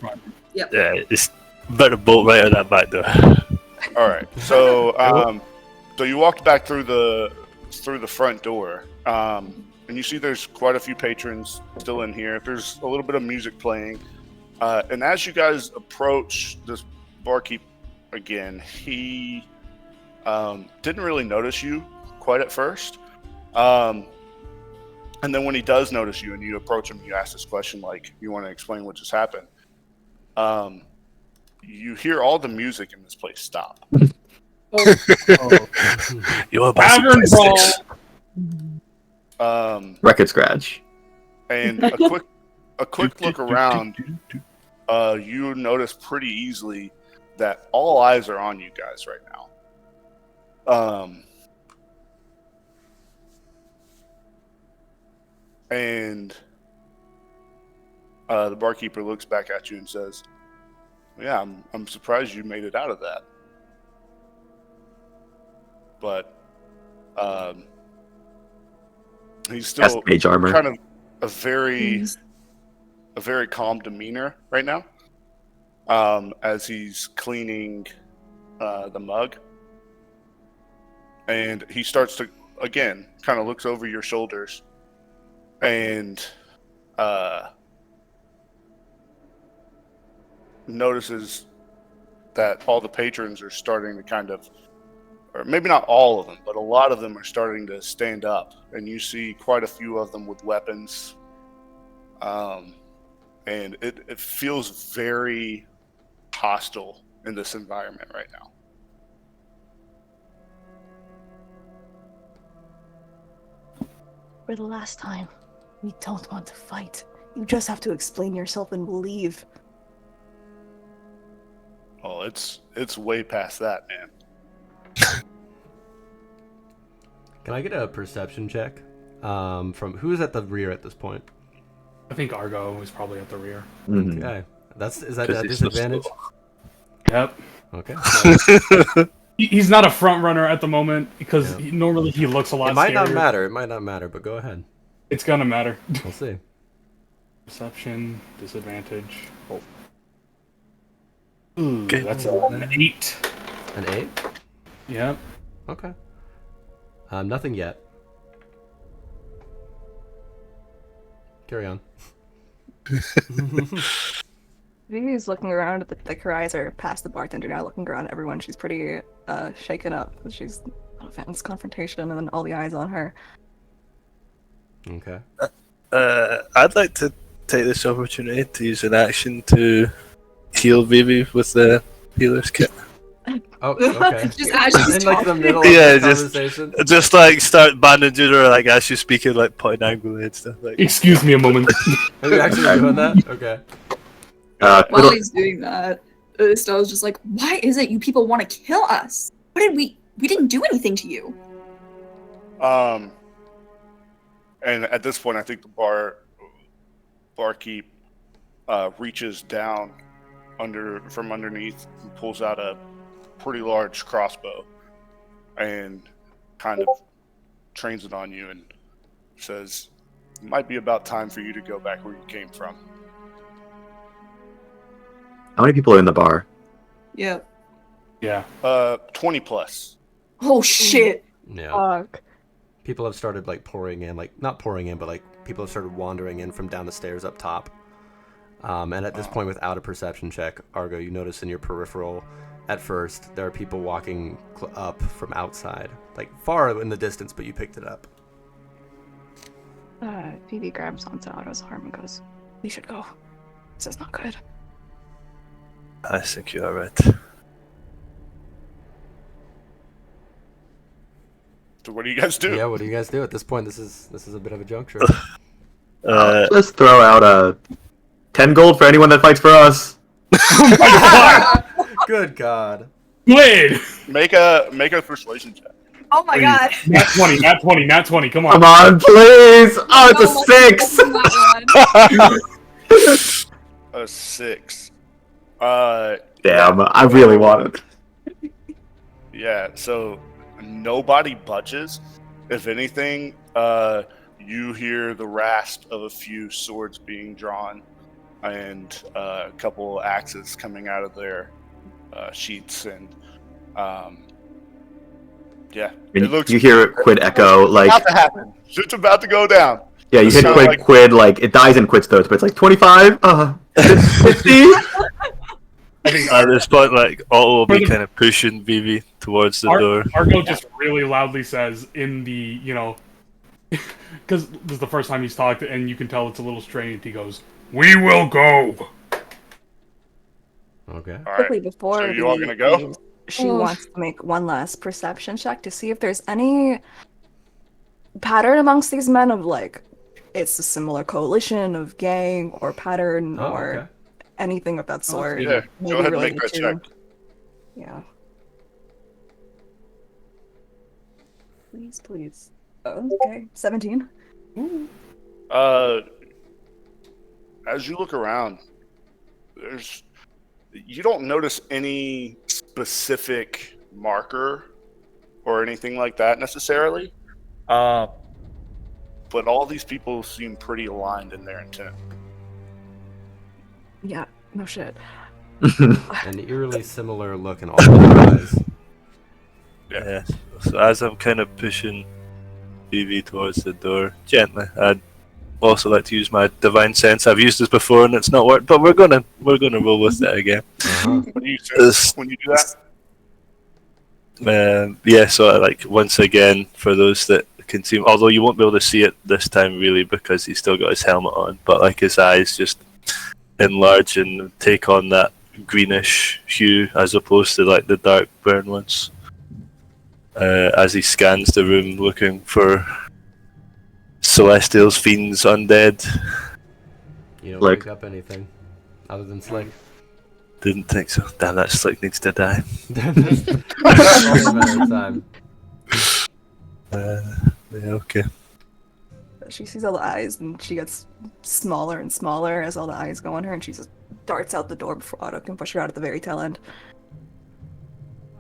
Yeah, it's better bolt right on that back door. All right. So so you walked back through the front door, and you see there's quite a few patrons still in here. There's a little bit of music playing, and as you guys approach this barkeep again, he didn't really notice you quite at first, and then when he does notice you and you approach him, you ask this question like, "You want to explain what just happened?" You hear all the music in this place stop. You want to buy some Tavern brawl. playsticks? Record scratch. And a quick look around, you notice pretty easily that all eyes are on you guys right now. And the barkeeper looks back at you and says, "Yeah, I'm surprised you made it out of that." But he's That's still mage armor. kind of a very calm demeanor right now, as he's cleaning the mug, and he starts to again kind of looks over your shoulders and notices that all the patrons are starting to kind of, or maybe not all of them, but a lot of them are starting to stand up, and you see quite a few of them with weapons. And it feels very hostile in this environment right now. For the last time, we don't want to fight. You just have to explain yourself and leave. Oh, it's way past that, man. Can I get a perception check? From who's at the rear at this point? I think Argo is probably at the rear. Mhm. Okay. Is that a 'Cause he's so disadvantage? Yep. Okay. He's not a front runner at the moment because Yeah. normally he looks a lot. It might not scarier. matter. It might not matter, but go ahead. It's gonna matter. We'll see. Perception disadvantage. Oh. Ooh, Okay. that's an 8. An 8? Yep. Okay. Nothing yet. Carry on. Vivi's looking around at her eyes are past the bartender now, looking around at everyone. She's pretty shaken up. She's not a fan of this confrontation, and then all the eyes on her. Okay. I'd like to take this opportunity to use an action to heal Vivi with the healer's kit. Oh, okay. Just as she's In like the talking. middle of Yeah, the just- conversation. Just like start bandaging her, like as she's speaking, like pointing angrily and stuff. Like, Excuse me a moment. Are you actually doing that? Okay. While Quiddle- he's doing that, Estelle's just like, why is it you people want to kill us? What did we didn't do anything to you. And at this point, I think the barkeep reaches down from underneath and pulls out a pretty large crossbow and kind of trains it on you and says, "It might be about time for you to go back where you came from." How many people are in the bar? Yeah. Yeah. 20 plus. Oh shit. Yeah. Fuck. People have started like pouring in, like not pouring in, but like people have started wandering in from down the stairs up top. And at this point, without a perception check, Argo, you notice in your peripheral, at first, there are people walking up from outside, like far in the distance, but you picked it up. Vivi grabs onto Otto's arm and goes, "We should go. This is not good." I think you are right. So what do you guys do? Yeah, what do you guys do at this point? This is a bit of a juncture. Let's throw out 10 gold for anyone that fights for us. Good God. Good. Make a persuasion check. Oh my god. Nat 20, nat 20, nat 20. Come on. Come on, please! Oh, it's Oh a 6! my A 6. Damn, I really want it. Yeah, so nobody budges. If anything, you hear the rasp of a few swords being drawn and a couple axes coming out of their sheaths, and yeah, it looks You hear Quid echo, like, about to happen. Shit's about to go down. yeah, you hit Sound Quid, like- Quid, like, it dies in Quid's throat, but it's like 25, 50. At this point, like Otto will be kind of pushing Vivi towards the door. Argo just really loudly says in the, because this is the first time he's talked, and you can tell it's a little strained. He goes, "We will go." Okay. All Quickly right. before So you all Vivi gonna go? leaves, she Oof. wants to make one last perception check to see if there's any pattern amongst these men of like it's a similar coalition of gang or pattern Oh, or okay. anything of that sort. Yeah, Maybe go ahead and related make that to- check. Yeah. Please. Oh, okay. 17. As you look around, you don't notice any specific marker or anything like that necessarily. But all these people seem pretty aligned in their intent. Yeah, no shit. An eerily similar look in all of their eyes. Yeah. So as I'm kind of pushing BB towards the door gently, I'd also like to use my divine sense. I've used this before and it's not worked, but we're gonna roll with it again. Uh-huh. What do you say when you do that? Yeah. So like once again, for those that can see, although you won't be able to see it this time really because he's still got his helmet on, but like his eyes just enlarge and take on that greenish hue as opposed to like the dark brown ones. As he scans the room looking for celestials, fiends, undead. You don't Slick. pick up anything other than Slick. Didn't think so. Damn, that Slick needs to die. That's only a matter of time. Yeah, okay. She sees all the eyes and she gets smaller and smaller as all the eyes go on her and she just darts out the door before Otto can push her out at the very tail end.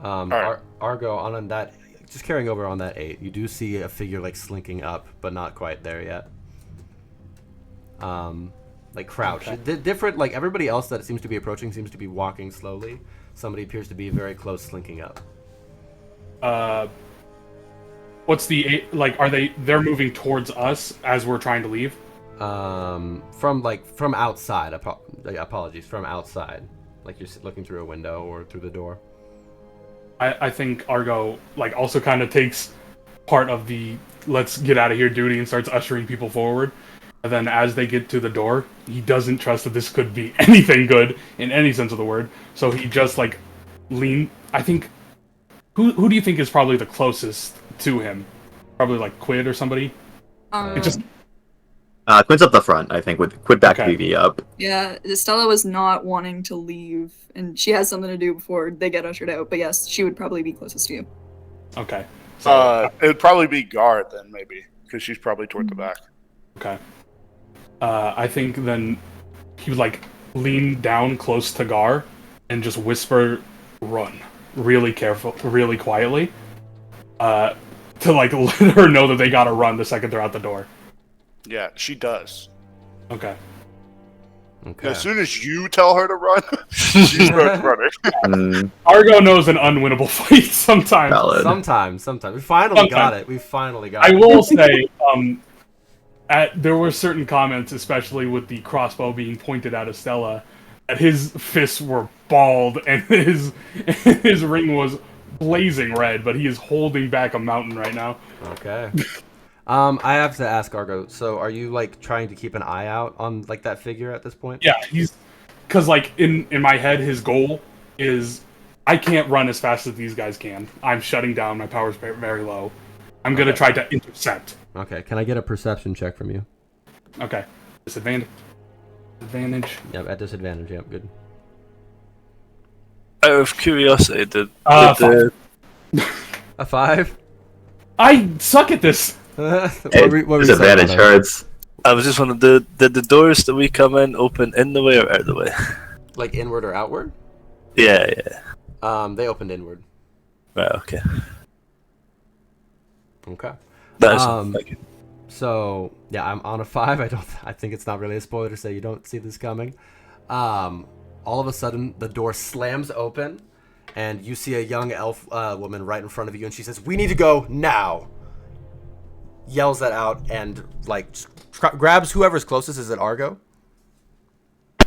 Alright. Argo, on that, just carrying over on that 8, you do see a figure like slinking up, but not quite there yet. Like crouch. Different, like everybody else that seems to be approaching seems to be walking slowly. Somebody appears to be very close, slinking up. What's the like? Are they're moving towards us as we're trying to leave? From outside. Apologies, from outside. Like you're looking through a window or through the door. I think Argo like also kind of takes part of the let's get out of here duty and starts ushering people forward. And then as they get to the door, he doesn't trust that this could be anything good in any sense of the word. So he just like I think who do you think is probably the closest to him? Probably like Quid or somebody. It just Quid's up the front, I think, with Quid back Okay. BB up. Yeah, Stella was not wanting to leave, and she has something to do before they get ushered out. But yes, she would probably be closest to you. okay. So It'd probably be Guard then, maybe, because she's probably toward the back. okay. I think then he would like lean down close to Gar and just whisper, "Run," really really quietly, to like let her know that they gotta run the second they're out the door. Yeah, she does. Okay. Okay. As soon as you tell her to run, she starts running. Mm, Argo knows an unwinnable fight sometimes. valid. Sometimes. We finally got Sometimes. it. We finally got I it. will say, there were certain comments, especially with the crossbow being pointed at Estella, that his fists were bald and his ring was blazing red, but he is holding back a mountain right now. Okay. I have to ask Argo. So, are you like trying to keep an eye out on like that figure at this point? Yeah, he's because like in my head, his goal is I can't run as fast as these guys can. I'm shutting down. My power's very low. I'm gonna try to intercept. Okay. Can I get a perception check from you? Okay, disadvantage. Yep, at disadvantage. Yep, good. Out of curiosity, did Five. A 5. I suck at this. What Hey, were you saying, disadvantage Otto? hurts. I was just wondering, did the doors that we come in open in the way or out the way? Like inward or outward? Yeah. They opened inward. Right, okay. Okay. That is Um, So yeah, I'm on a 5. I think it's not really a spoiler to say you don't see this coming. All of a sudden, the door slams open, and you see a young elf woman right in front of you, and she says, "We need to go now." Yells that out and like grabs whoever's closest. Is it Argo?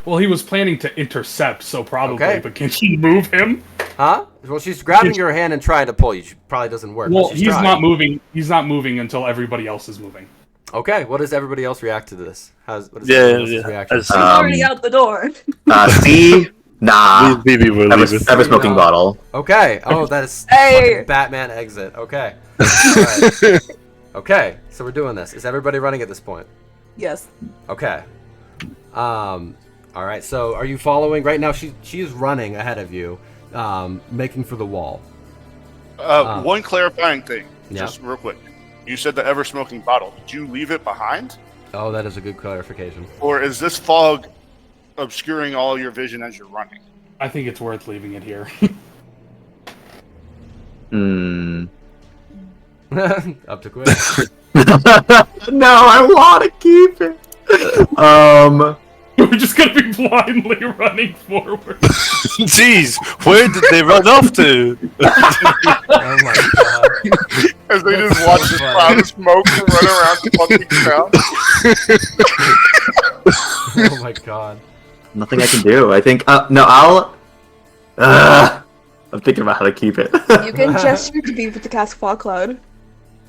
Well, he was planning to intercept, so probably. Okay. But can she move him? Huh? Well, she's grabbing your hand and trying to pull you. She probably doesn't work. but Well, she's he's trying. not moving. He's not moving until everybody else is moving. Okay. What does everybody else react to this? What is Yeah, everyone else's yeah. reaction? She's already out the door. C, nah. Maybe we're I have leaving. a smoking No. bottle. Okay. Oh, that is Hey! fucking Batman exit. Okay. All right. Okay, so we're doing this. Is everybody running at this point? Yes. Okay. All right. So are you following right now? She is running ahead of you, making for the wall. One clarifying thing, Yeah. just real quick. You said the ever-smoking bottle. Did you leave it behind? Oh, that is a good clarification. Or is this fog obscuring all your vision as you're running? I think it's worth leaving it here. Up to Quinn. No, I want to keep it. We're just gonna be blindly running forward. Jeez, where did they run off to? Oh my god. As they That's just watch so this funny. cloud of smoke and run around the fucking town. Oh my god. Nothing I can do. I think. No, I'm thinking about how to keep it. You can gesture to be with the cast fog cloud.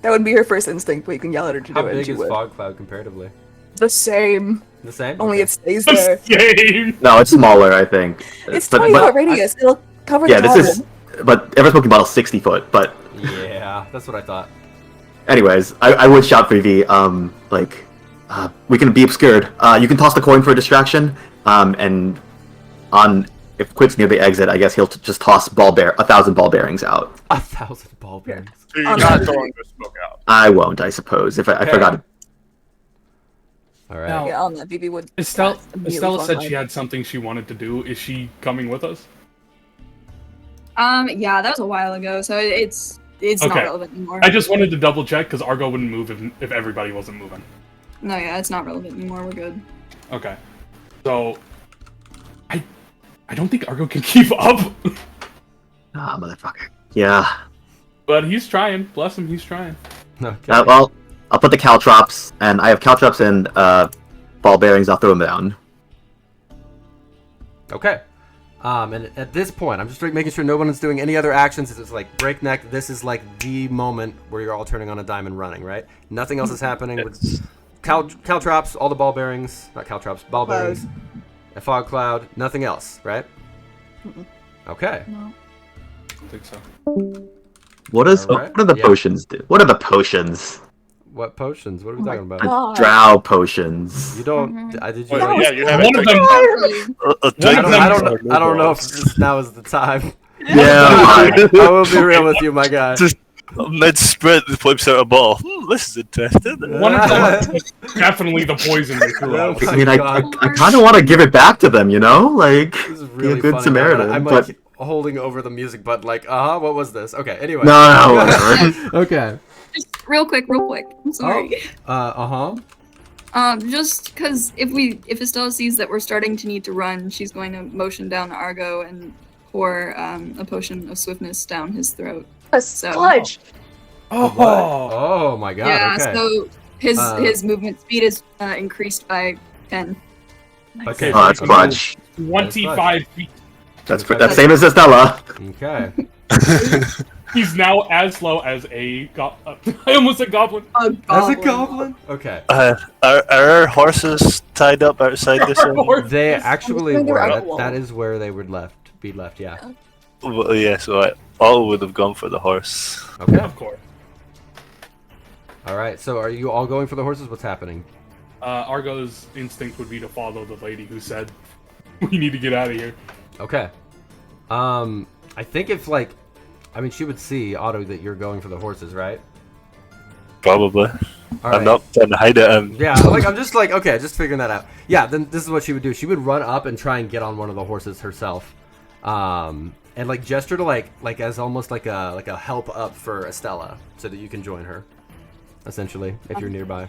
That would be her first instinct, but you can yell at her to How do it. and big she is would. Fog Cloud comparatively? The same. The same? Only Okay. it stays there. Game. No, it's smaller. I think. It's But- 20-foot but- radius. It'll cover Yeah, the this is. But ever smoking bottle's 60 foot. But Yeah, that's what I thought. anyways, I would shout for V. We can be obscured. You can toss the coin for a distraction. And if Quick's near the exit, I guess he'll just toss 1,000 ball bearings out. 1,000 ball bearings. So you're not throwing the smoke out. I won't, I suppose. If I Okay. forgot. All right. Now- Yeah, on that, BB would. Estella immediately said fog she cloud. had something she wanted to do. Is she coming with us? Yeah, that was a while ago, so it's not Okay. relevant anymore. I just wanted to double check because Argo wouldn't move if everybody wasn't moving. No, yeah, it's not relevant anymore. We're good. Okay. So I don't think Argo can keep up. Ah, motherfucker. Yeah. But he's trying. Bless him, he's trying. Okay. Well, I'll put the caltrops, and I have caltrops and ball bearings. I'll throw them down. Okay. And at this point, I'm just making sure no one is doing any other actions. It's like breakneck. This is like the moment where you're all turning on a dime and running, right? Nothing else is happening with caltrops, all the ball bearings, not caltrops, ball Cloud. bearings, a fog cloud, nothing else, right? Okay. No. I don't think so. What Alright. are the Yeah. potions do? What are the potions? What potions? What are we Oh my talking about? God. Drow potions. You don't. Mhm. Did you? Wait, like- yeah, you have One of them. A I don't know if Just this now is the time. Yeah. I will be real with you, my guy. Just- mid sprint, whips out a bottle. This is interesting. One of them is definitely the poison they threw Oh out. my I mean, I God. kind of want to give it back to them, you know? Like, This is be really a good funny, Samaritan. I'm but like holding over the music button, like, what was this? Okay, anyway. no, whatever. Okay. Just real quick. I'm sorry. Just because if Estella sees that we're starting to need to run, she's going to motion down Argo and pour a potion of swiftness down his throat. A So- sludge. What? Oh my god. yeah, Okay. so Uh, his movement speed is increased by 10. Okay. Oh, that's clutch. 25 feet. That's same as Estella. Okay. He's now as slow as a I almost said goblin. As a goblin. Okay. Are our horses tied up outside this inn? They actually They're were. out. That is where they would be left. Yeah. Well, yeah, so all would have gone for the horse. Okay. Of course. All right. So, are you all going for the horses? What's happening? Argo's instinct would be to follow the lady who said, "We need to get out of here." Okay. I think if she would see Otto that you're going for the horses, right? Probably. All right. I'm not trying to hide it. Yeah, I'm just okay, just figuring that out. Yeah, then this is what she would do. She would run up and try and get on one of the horses herself, and gesture to like as almost like a help up for Estella, so that you can join her, essentially, if you're nearby.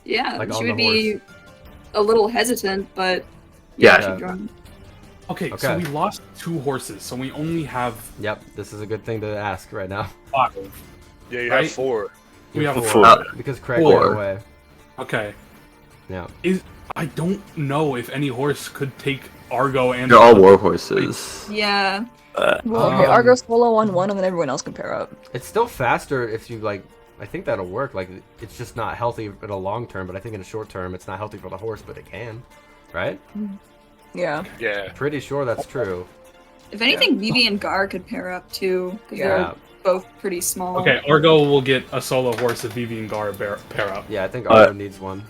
Yeah, Like on she the would be a little hesitant, but Yeah. she'd join. Okay, Okay. so we lost 2 horses, so we only have Yep, this is a good thing to ask right now. 5. Yeah, you Right? have 4. We have Four. 4. Because Craig Four. ran away. Okay. Yeah. I don't know if any horse could take Argo and They're all war horses. Yeah. Well, okay, Argo solo on one, and then everyone else can pair up. It's still faster if you I think that'll work. It's just not healthy in a long term, but I think in a short term, it's not healthy for the horse, but it can, right? Yeah. Yeah. Pretty sure that's true. If anything, Vivi and Gar could pair up too. 'cause Yeah. they're Yeah. both pretty small. Okay, Argo will get a solo horse if Vivi and Gar pair up. Yeah, I think Argo needs one.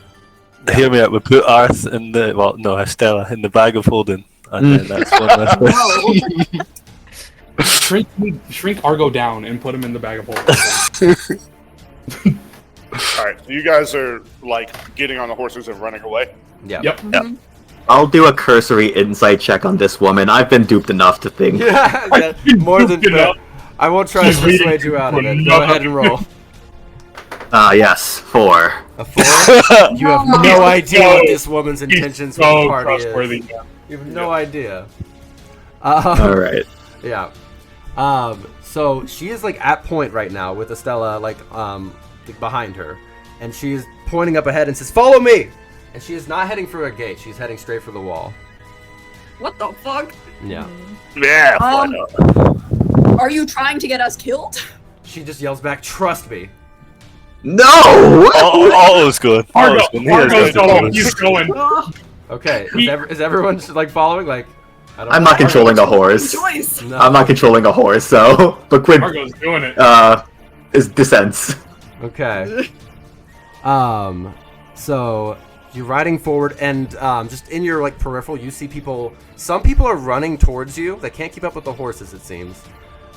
Hear me out. We put Arth in the Estella in the bag of holding, and then that's one less. Shrink Argo down and put him in the bag of holding. All right, so you guys are like getting on the horses and running away. Yeah. Yep. Mhm. I'll do a cursory insight check on this woman. I've been duped enough to think. Yeah, more than Good enough. I won't try to persuade you out of it. Go ahead and roll. Yes, 4. A 4? You have no idea what this woman's intentions with the party trustworthy. is. You have no idea. Alright. Yeah. So she is like at point right now with Estella like behind her, and she is pointing up ahead and says, "Follow me!" And she is not heading for a gate. She's heading straight for the wall. What the fuck? Yeah. Yeah. Why not? Are you trying to get us killed? She just yells back, "Trust me." No! Otto's going. Argo, Otto's going. Argo's going. He's going. Okay. Is everyone like following? Like, I don't I'm know. not controlling a horse. Choice. No. I'm not controlling a horse, so... But Quinn, Argo's doing it. is descents. Okay. So you're riding forward, and just in your like peripheral, you see people. Some people are running towards you. They can't keep up with the horses, it seems.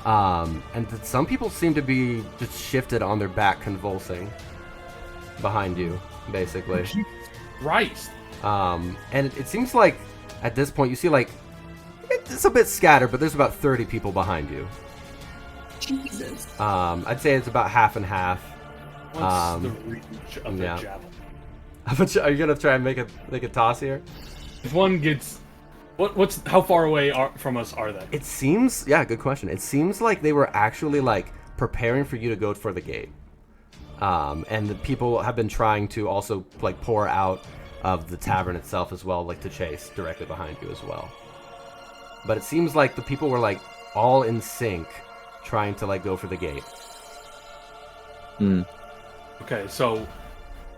Some people seem to be just shifted on their back, convulsing behind you, basically. Christ. And it seems like at this point you see like it's a bit scattered, but there's about 30 people behind you. Jesus. I'd say it's about half and half. What's the reach of the yeah. javelin? Are you gonna try and make a toss here? If one gets, how far away from us are they? It seems, yeah, good question. It seems like they were actually like preparing for you to go for the gate, and the people have been trying to also like pour out of the tavern itself as well, like to chase directly behind you as well. But it seems like the people were like all in sync, trying to like go for the gate. Okay, so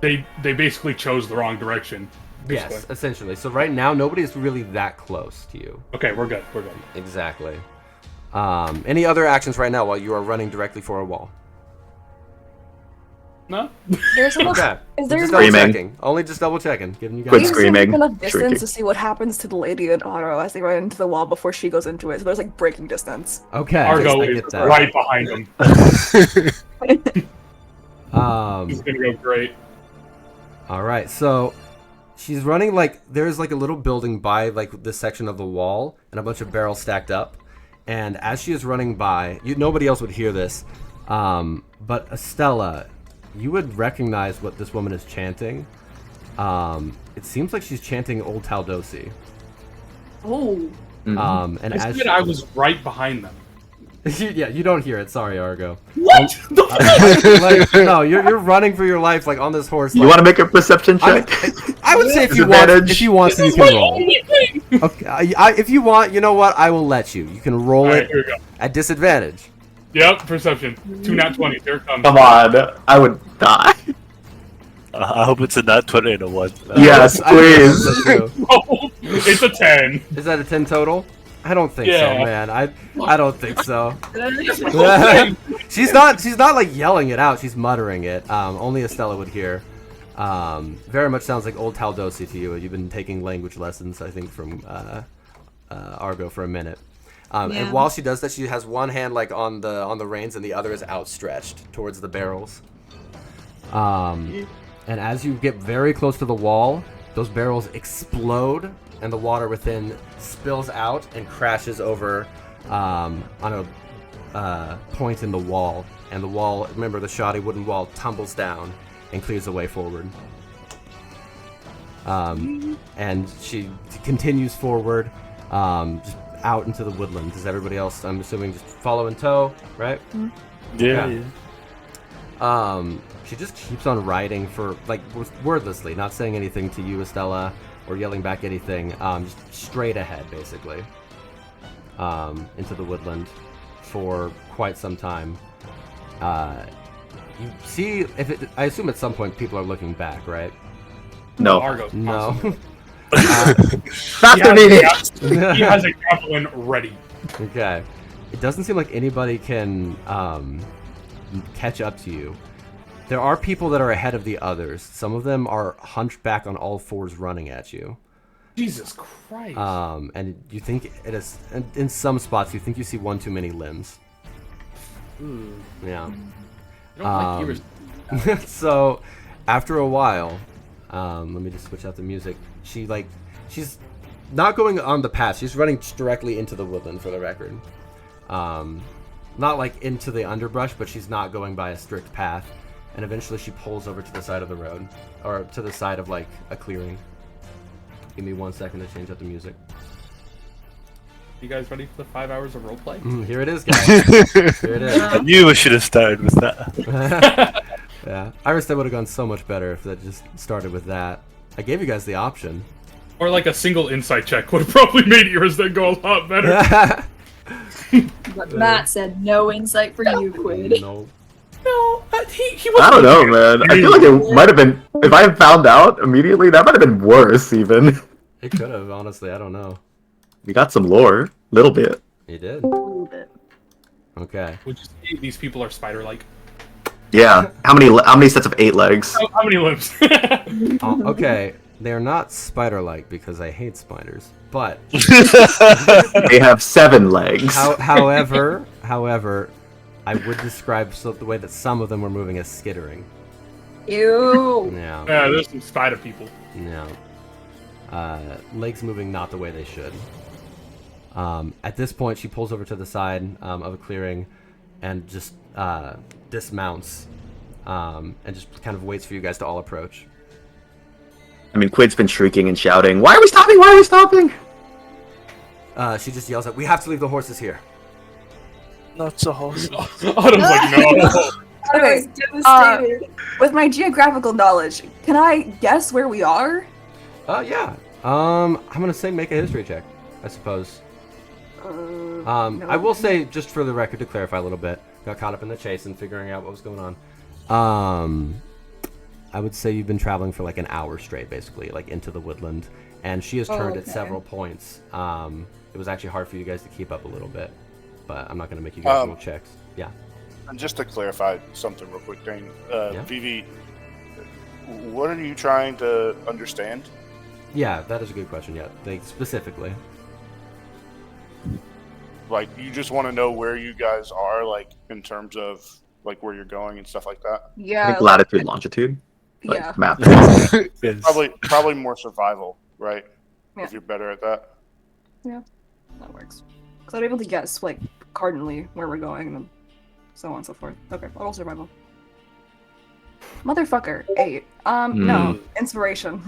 they basically chose the wrong direction. Basically. Yes, essentially. So right now nobody's really that close to you. Okay, we're good. We're good. Exactly. Any other actions right now while you are running directly for a wall? No. There's enough. Okay. Is there Just enough, double Screaming. checking. Only just double checking. Giving you Quit guys. screaming. enough distance Shrieking. to see what happens to the lady and Otto as they run into the wall before she goes into it. So there's like breaking distance. Okay. Argo I is get that. right behind him. He's gonna go great. All right. So she's running like there's like a little building by like this section of the wall and a bunch of barrels stacked up. And as she is running by, nobody else would hear this, but Estella, you would recognize what this woman is chanting. It seems like she's chanting Old Taldosi. Oh. And I as said I was right behind them. yeah, you don't hear it. Sorry, Argo. What? Like, no, you're running for your life, like on this horse. You like, want to make a perception check? I would say if you want, Disadvantage. you can roll. Okay, if you want, you know what? I will let you. You can roll All right, it here we go. at disadvantage. Yep, perception. 2 nat 20s. Here it comes. Come on. I would die. I hope it's a nat 20 and a 1. Yes, I think please. that's true. Oh, it's a 10. Is that a 10 total? I don't think so, Yeah. man. I don't think so. Okay. She's not like yelling it out. She's muttering it. Only Estella would hear. Very much sounds like Old Taldosi to you. You've been taking language lessons, I think, from Argo for a minute. Yeah. And while she does that, she has one hand like on the reins, and the other is outstretched towards the barrels. And as you get very close to the wall, those barrels explode, and the water within spills out and crashes over on a point in the wall. And the wall, remember, the shoddy wooden wall tumbles down and clears the way forward. And she continues forward, just out into the woodland. Does everybody else, I'm assuming, just follow in tow, right? Yeah. She just keeps on riding for, like, wordlessly, not saying anything to you, Estella, or yelling back anything, just straight ahead, basically, into the woodland for quite some time. You see, I assume at some point people are looking back, right? No. Argo. No. Faster meeting. He has a javelin ready. Okay. it doesn't seem like anybody can catch up to you. There are people that are ahead of the others. Some of them are hunched back on all fours running at you. Jesus Christ. And you think it is, in some spots, you think you see one too many limbs. Yeah. I don't like Irasted. So, after a while, let me just switch out the music. She's not going on the path. She's running directly into the woodland, for the record. Not like into the underbrush, but she's not going by a strict path. And eventually she pulls over to the side of the road, or to the side of like a clearing. Give me 1 second to change up the music. You guys ready for the 5 hours of roleplay? Here it is, guys. Here it is. I knew we should have started with that. Yeah, Irasted would have gone so much better if that just started with that. I gave you guys the option. Or like a single insight check would have probably made Irasted go a lot better. But Matt said no insight for you, Quid. No. No, he was. I don't know, man. I feel like it might have been. If I had found out immediately, that might have been worse. Even. It could have, honestly. I don't know. We got some lore, little bit. You did. A little bit. Okay. Would you say these people are spider-like? Yeah. How many sets of 8 legs? How many limbs? Okay. They're not spider-like because I hate spiders, but They have 7 legs. however, I would describe the way that some of them were moving as skittering. Ew. Yeah. Yeah, there's some spider people. No. Legs moving not the way they should. At this point, she pulls over to the side of a clearing and just dismounts and just kind of waits for you guys to all approach. I mean, Quid's been shrieking and shouting, "Why are we stopping? Why are we stopping?" She just yells out, "We have to leave the horses here." Not so horse. Autumn's like, no. I was devastated. With my geographical knowledge, can I guess where we are? Yeah. I'm gonna say make a history check, I suppose. No. I will say, just for the record, to clarify a little bit, got caught up in the chase and figuring out what was going on. I would say you've been traveling for like an hour straight, basically, like into the woodland, and she has turned at several points. It was actually hard for you guys to keep up a little bit, but I'm not gonna make you guys roll checks. Yeah. And just to clarify something real quick, Dane, Yeah. Vivi, what are you trying to understand? Yeah, that is a good question. Yeah, like specifically. Like, you just want to know where you guys are, like, in terms of, like, where you're going and stuff like that? I Yeah. think latitude, longitude. Like, Yeah. map. Yes. Probably more survival, right? Yeah. If you're better at that. That works. Because I'm able to guess, like, cardinally where we're going and so on and so forth. Okay, I'll roll survival. Motherfucker, 8. No. Inspiration.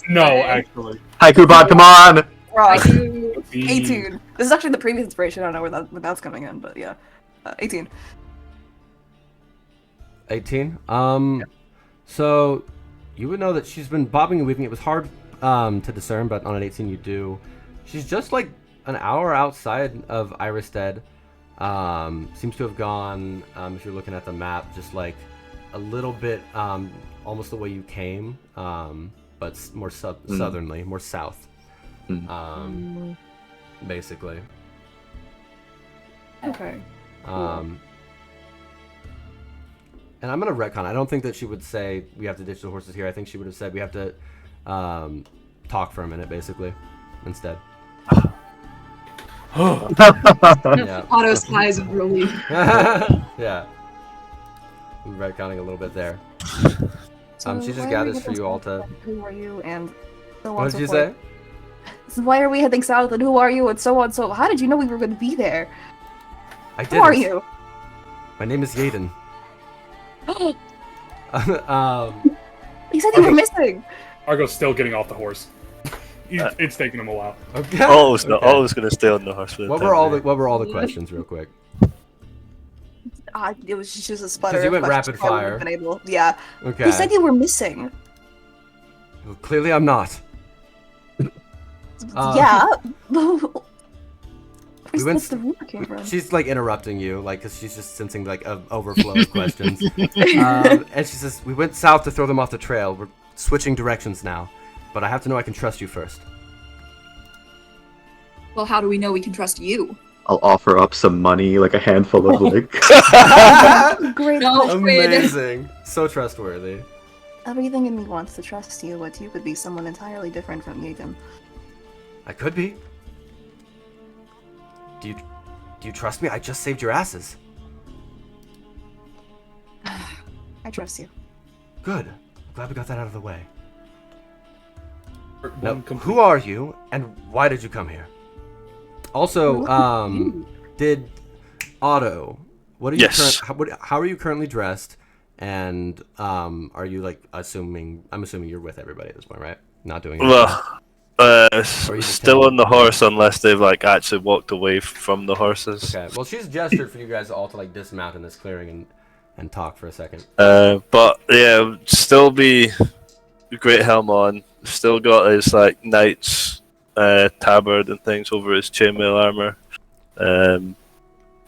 No, actually. Haiku bot, come on! Wrong. The- 18. This is actually the previous inspiration. I don't know where that's coming in, but yeah. 18. 18. So you would know that she's been bobbing and weaving. It was hard to discern, but on an 18 you do. She's just like an hour outside of Irasted. Seems to have gone, if you're looking at the map, just like a little bit almost the way you came, but more southernly, more south. Basically. Okay. And I'm gonna retcon. I don't think that she would say we have to ditch the horses here. I think she would have said we have to talk for a minute, basically, instead. Yeah. Otto's sighs of relief. Yeah. I'm retconning a little bit there. So She just why are gathers we for you all to. Who are you and so on What and did so you forth. say? So why are we heading south and who are you and so on? So how did you know we were going to be there? I did. Who are you? My name is Yaden. He said you were missing. Argo's still getting off the horse. It's taking him a while. Okay. Always Okay. gonna stay on the horse for the What time were all being. the questions, real quick? It was just a sputter. 'Cause you of went questions. rapid Probably fire. would've Been able. Yeah. Okay. He said you were missing. Well, clearly, I'm not. Yeah. Where's We went the rumor came from? She's like interrupting you, like, because she's just sensing like an overflow of questions. And she says, "We went south to throw them off the trail. We're switching directions now, but I have to know I can trust you first." Well, how do we know we can trust you? I'll offer up some money, like a handful of like. Great. No, wait. Amazing. So trustworthy. Everything in me wants to trust you, but you could be someone entirely different from Yaden. I could be. Do you trust me? I just saved your asses. I trust you. Good. Glad we got that out of the way. One Now, complete- who are you, and why did you come here? Also, did Otto? What are you? Yes. How are you currently dressed? And are you like assuming? I'm assuming you're with everybody at this point, right? Not doing anything. Well, Or you just still tell on the horse unless they've like actually walked away from the horses. Okay. Well, she's gestured for you guys all to like dismount in this clearing and talk for a second. But yeah, still be great helm on. Still got his like knight's tabard and things over his chainmail armor.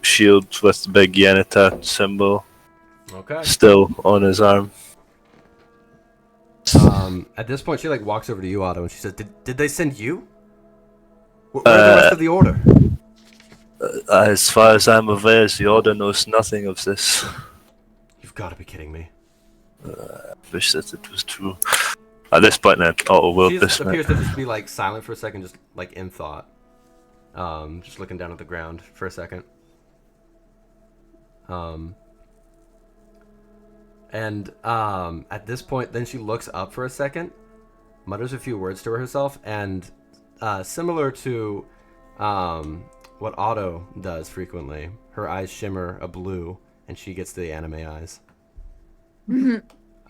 Shield with the big Yenita symbol Okay. still on his arm. At this point, she like walks over to you, Otto, and she says, "Did they send you? Where are the rest of the order?" As far as I'm aware, the order knows nothing of this. You've got to be kidding me. I wish that it was true. At this point, then Otto will She just appears dismiss. to just be like silent for a second, just like in thought. Just looking down at the ground for a second. At this point, then she looks up for a second, mutters a few words to herself, and similar to what Otto does frequently, her eyes shimmer a blue, and she gets the anime eyes.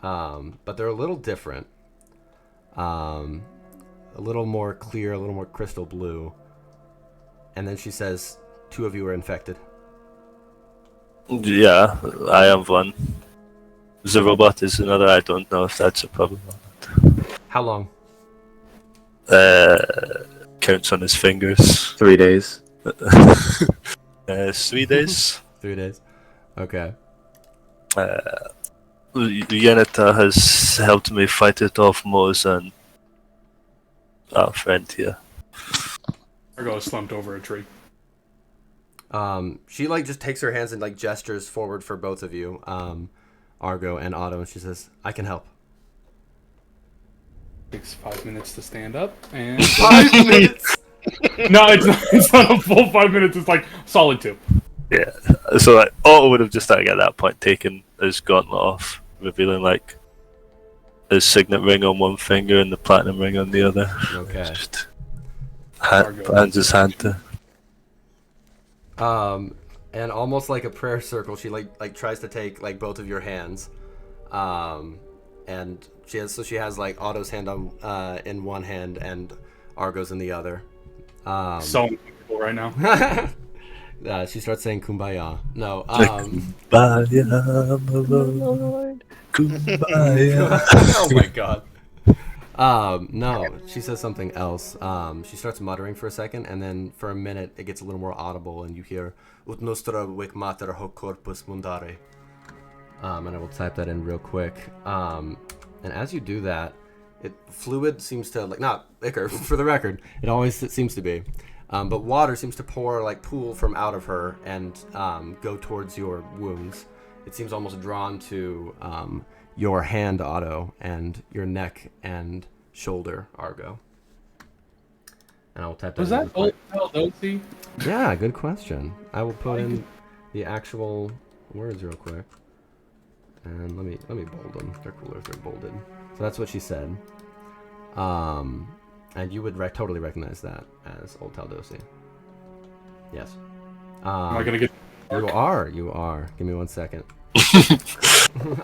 But they're a little different. A little more clear, a little more crystal blue. And then she says, 2 of you are infected. Yeah, I am one. The robot is another. I don't know if that's a problem. How long? Counts on his fingers. 3 days. 3 days. 3 days. Okay. Yenita has helped me fight it off more than our friend here. Argo is slumped over a tree. She like just takes her hands and like gestures forward for both of you, Argo and Otto, and she says, "I can help." Takes 5 minutes to stand up, and 5 minutes. no, it's not a full 5 minutes. It's like solid 2. Yeah, so like Otto would have just like at that point taken his gauntlet off, revealing like his signet ring on one finger and the platinum ring on the other. Okay. Just hands his hand to. And almost like a prayer circle, she like tries to take like both of your hands, and she has like Otto's hand on in one hand and Argo's in the other. So uncomfortable right now. She starts saying "Kumbaya." No. Kumbaya, my lord. Kumbaya. Oh my god. No, she says something else. She starts muttering for a second, and then for a minute it gets a little more audible, and you hear "Ut nostra vic mater hoc corpus mundare." And I will type that in real quick. And as you do that, fluid seems to like not ichor for the record. It seems to be, but water seems to pool from out of her and go towards your wounds. It seems almost drawn to your hand, Otto, and your neck and shoulder, Argo. And I will type that. Was that old Dozy? Yeah, good question. I will put in the actual words real quick. And let me bold them. They're cooler if they're bolded. So that's what she said. And you would totally recognize that as Old Taldosi. Yes. Am I gonna get? You are. Give me 1 second.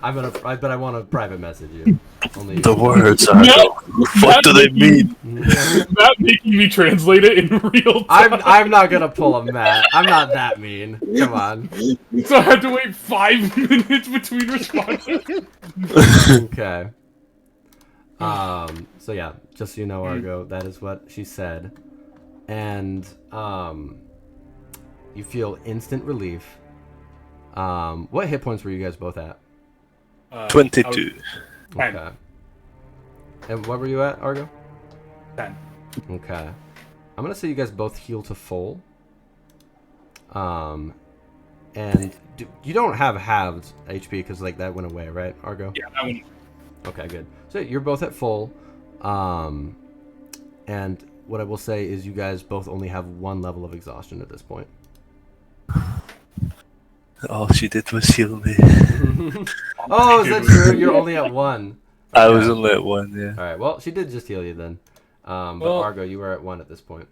I want to private message you. Only The words are. No! What do they mean? Not making me translate it in real time. I'm not gonna pull a Matt. I'm not that mean. Come on. So I have to wait 5 minutes between responses. Okay. So yeah, just so you know, Argo, that is what she said, and you feel instant relief. What hit points were you guys both at? 22. 10. Okay. And what were you at, Argo? 10. Okay. I'm gonna say you guys both heal to full. And you don't have halved HP because like that went away, right, Argo? Yeah, that one. Okay, good. So you're both at full. And what I will say is you guys both only have one level of exhaustion at this point. All she did was heal me. Oh, is that true? You're only at one. I was only at 1, yeah. All right. Well, she did just heal you then. But Well- Argo, you were at 1 at this point.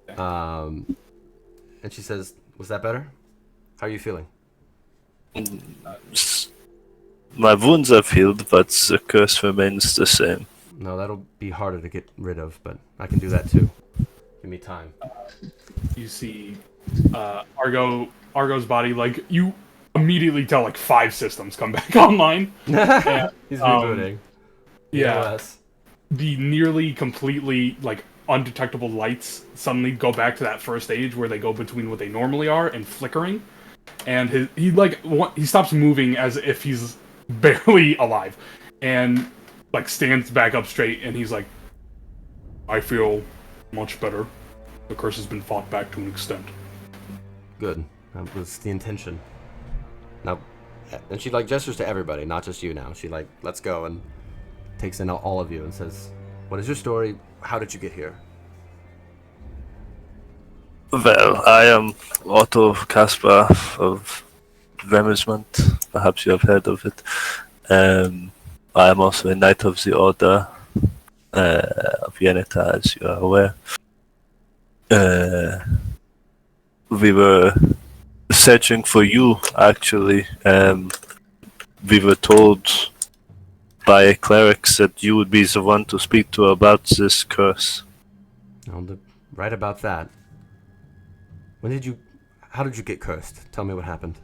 And she says, "Was that better? How are you feeling?" My wounds have healed, but the curse remains the same. No, that'll be harder to get rid of, but I can do that too. Give me time. You see Argo's body, like, you immediately tell, like, 5 systems come back online. He's rebooting. Yeah. AOS. The nearly completely, like, undetectable lights suddenly go back to that first stage where they go between what they normally are and flickering. And he stops moving as if he's barely alive. And, like, stands back up straight, and he's like, I feel much better. The curse has been fought back to an extent. Good. That was the intention. Now, and she like gestures to everybody, not just you now. She like, let's go, and takes in all of you and says, what is your story? How did you get here? Well, I am Otto Kaspar of Remesment. Perhaps you have heard of it. I am also a Knight of the Order of Yeneta, as you are aware. We were searching for you, actually. We were told by a cleric that you would be the one to speak to about this curse. Right about that. How did you get cursed? Tell me what happened.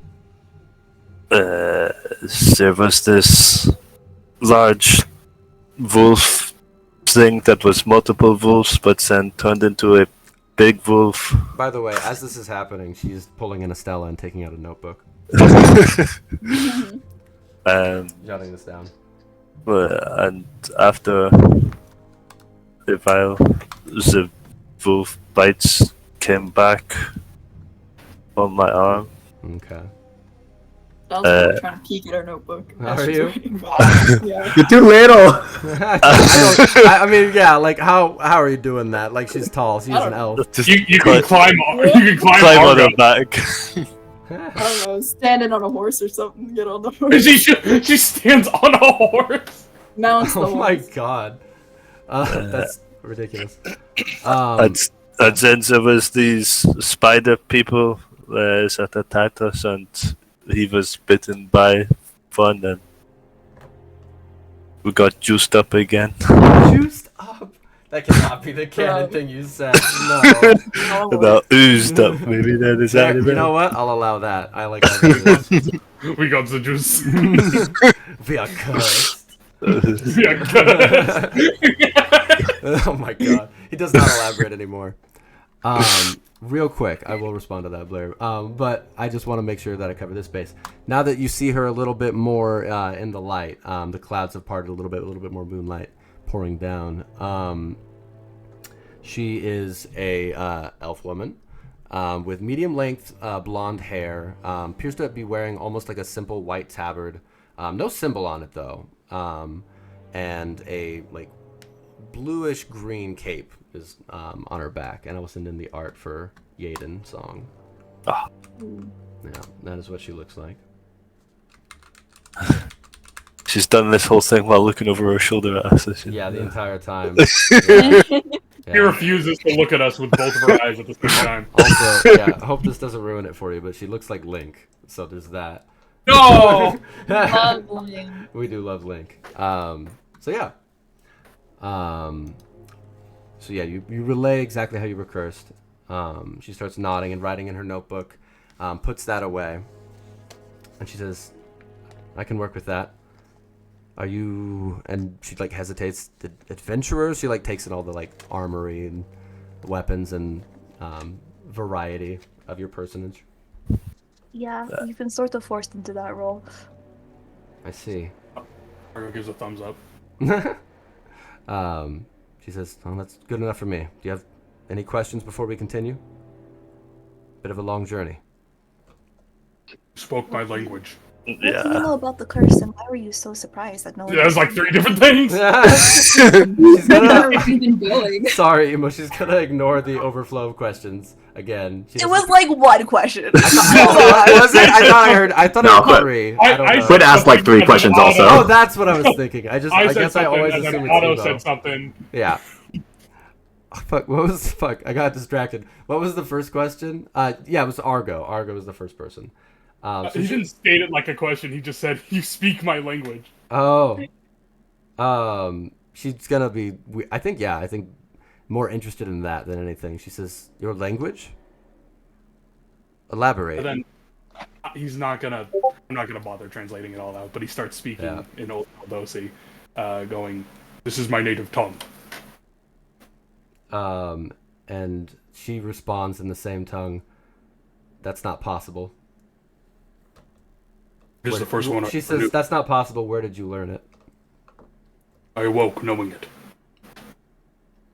There was this large wolf thing that was multiple wolves, but then turned into a big wolf. By the way, as this is happening, she's pulling in Estella and taking out a notebook. Jotting this down. And after a while, the wolf bites came back on my arm. Okay. Sounds like trying to peek at our notebook. How as are she's you? writing. Yeah. You're too little. I mean, yeah, like how are you doing that? Like she's tall, she's an elf. You can climb climb on Argo. her back. I don't know, standing on a horse or something, get on the horse. She stands on a horse. Mounts the Oh my horse. god. That's ridiculous. And then there was these spider people that attacked us, and he was bitten by one, and we got juiced up again. Juiced up? That cannot be the canon thing you said. No. About oozed up, maybe that is There, that. you know what? I'll allow that. I like that. We got the juice. We are cursed. We are cursed. Oh my god. He does not elaborate anymore. Real quick, I will respond to that, Blair. But I just want to make sure that I cover this base. Now that you see her a little bit more in the light, the clouds have parted a little bit more moonlight pouring down. She is a elf woman with medium length blonde hair. Appears to be wearing almost like a simple white tabard. No symbol on it though. And a like bluish green cape is on her back, and I will send in the art for Yaden Song. Ah. Yeah, that is what she looks like. She's done this whole thing while looking over her shoulder at us. Isn't Yeah, the entire time. He refuses to look at us with both of her eyes at the same time. Also, yeah, I hope this doesn't ruin it for you, but she looks like Link, so there's that. No! Lovely. We do love Link. So yeah. So yeah, you relay exactly how you were cursed. She starts nodding and writing in her notebook, puts that away, and she says, I can work with that. Are you, and she like hesitates, the adventurers? She like takes in all the like armory and weapons and variety of your personage. Yeah, you've been sort of forced into that role. I see. Argo gives a thumbs up. She says, oh, that's good enough for me. Do you have any questions before we continue? Bit of a long journey. Spoke my language. What do you Yeah. know about the curse, and why were you so surprised that no one? Yeah, there's like 3 different things. She's Where gonna. have you been going? Sorry, Emo. She's gonna ignore the overflow of questions again. She It doesn't- was like one question. Was it? I thought No, it was but- 3. I don't know. Quinn asked like 3 questions also. Oh, that's what I was thinking. I said guess I something, always and then assume Otto it's said Emo. something. Yeah. Oh, fuck. What was fuck? I got distracted. What was the first question? Yeah, it was Argo. Argo was the first person. So He didn't state it like a question. He just said, "You speak my language." Oh. She's gonna be. I think more interested in that than anything. She says, "Your language." Elaborate. And then he's not gonna. I'm not gonna bother translating it all out. But he starts speaking in Old Eldosi, going, "This is my native tongue." And she responds in the same tongue. That's not possible. This is the first one. She says, "That's not possible. Where did you learn it?" I awoke knowing it.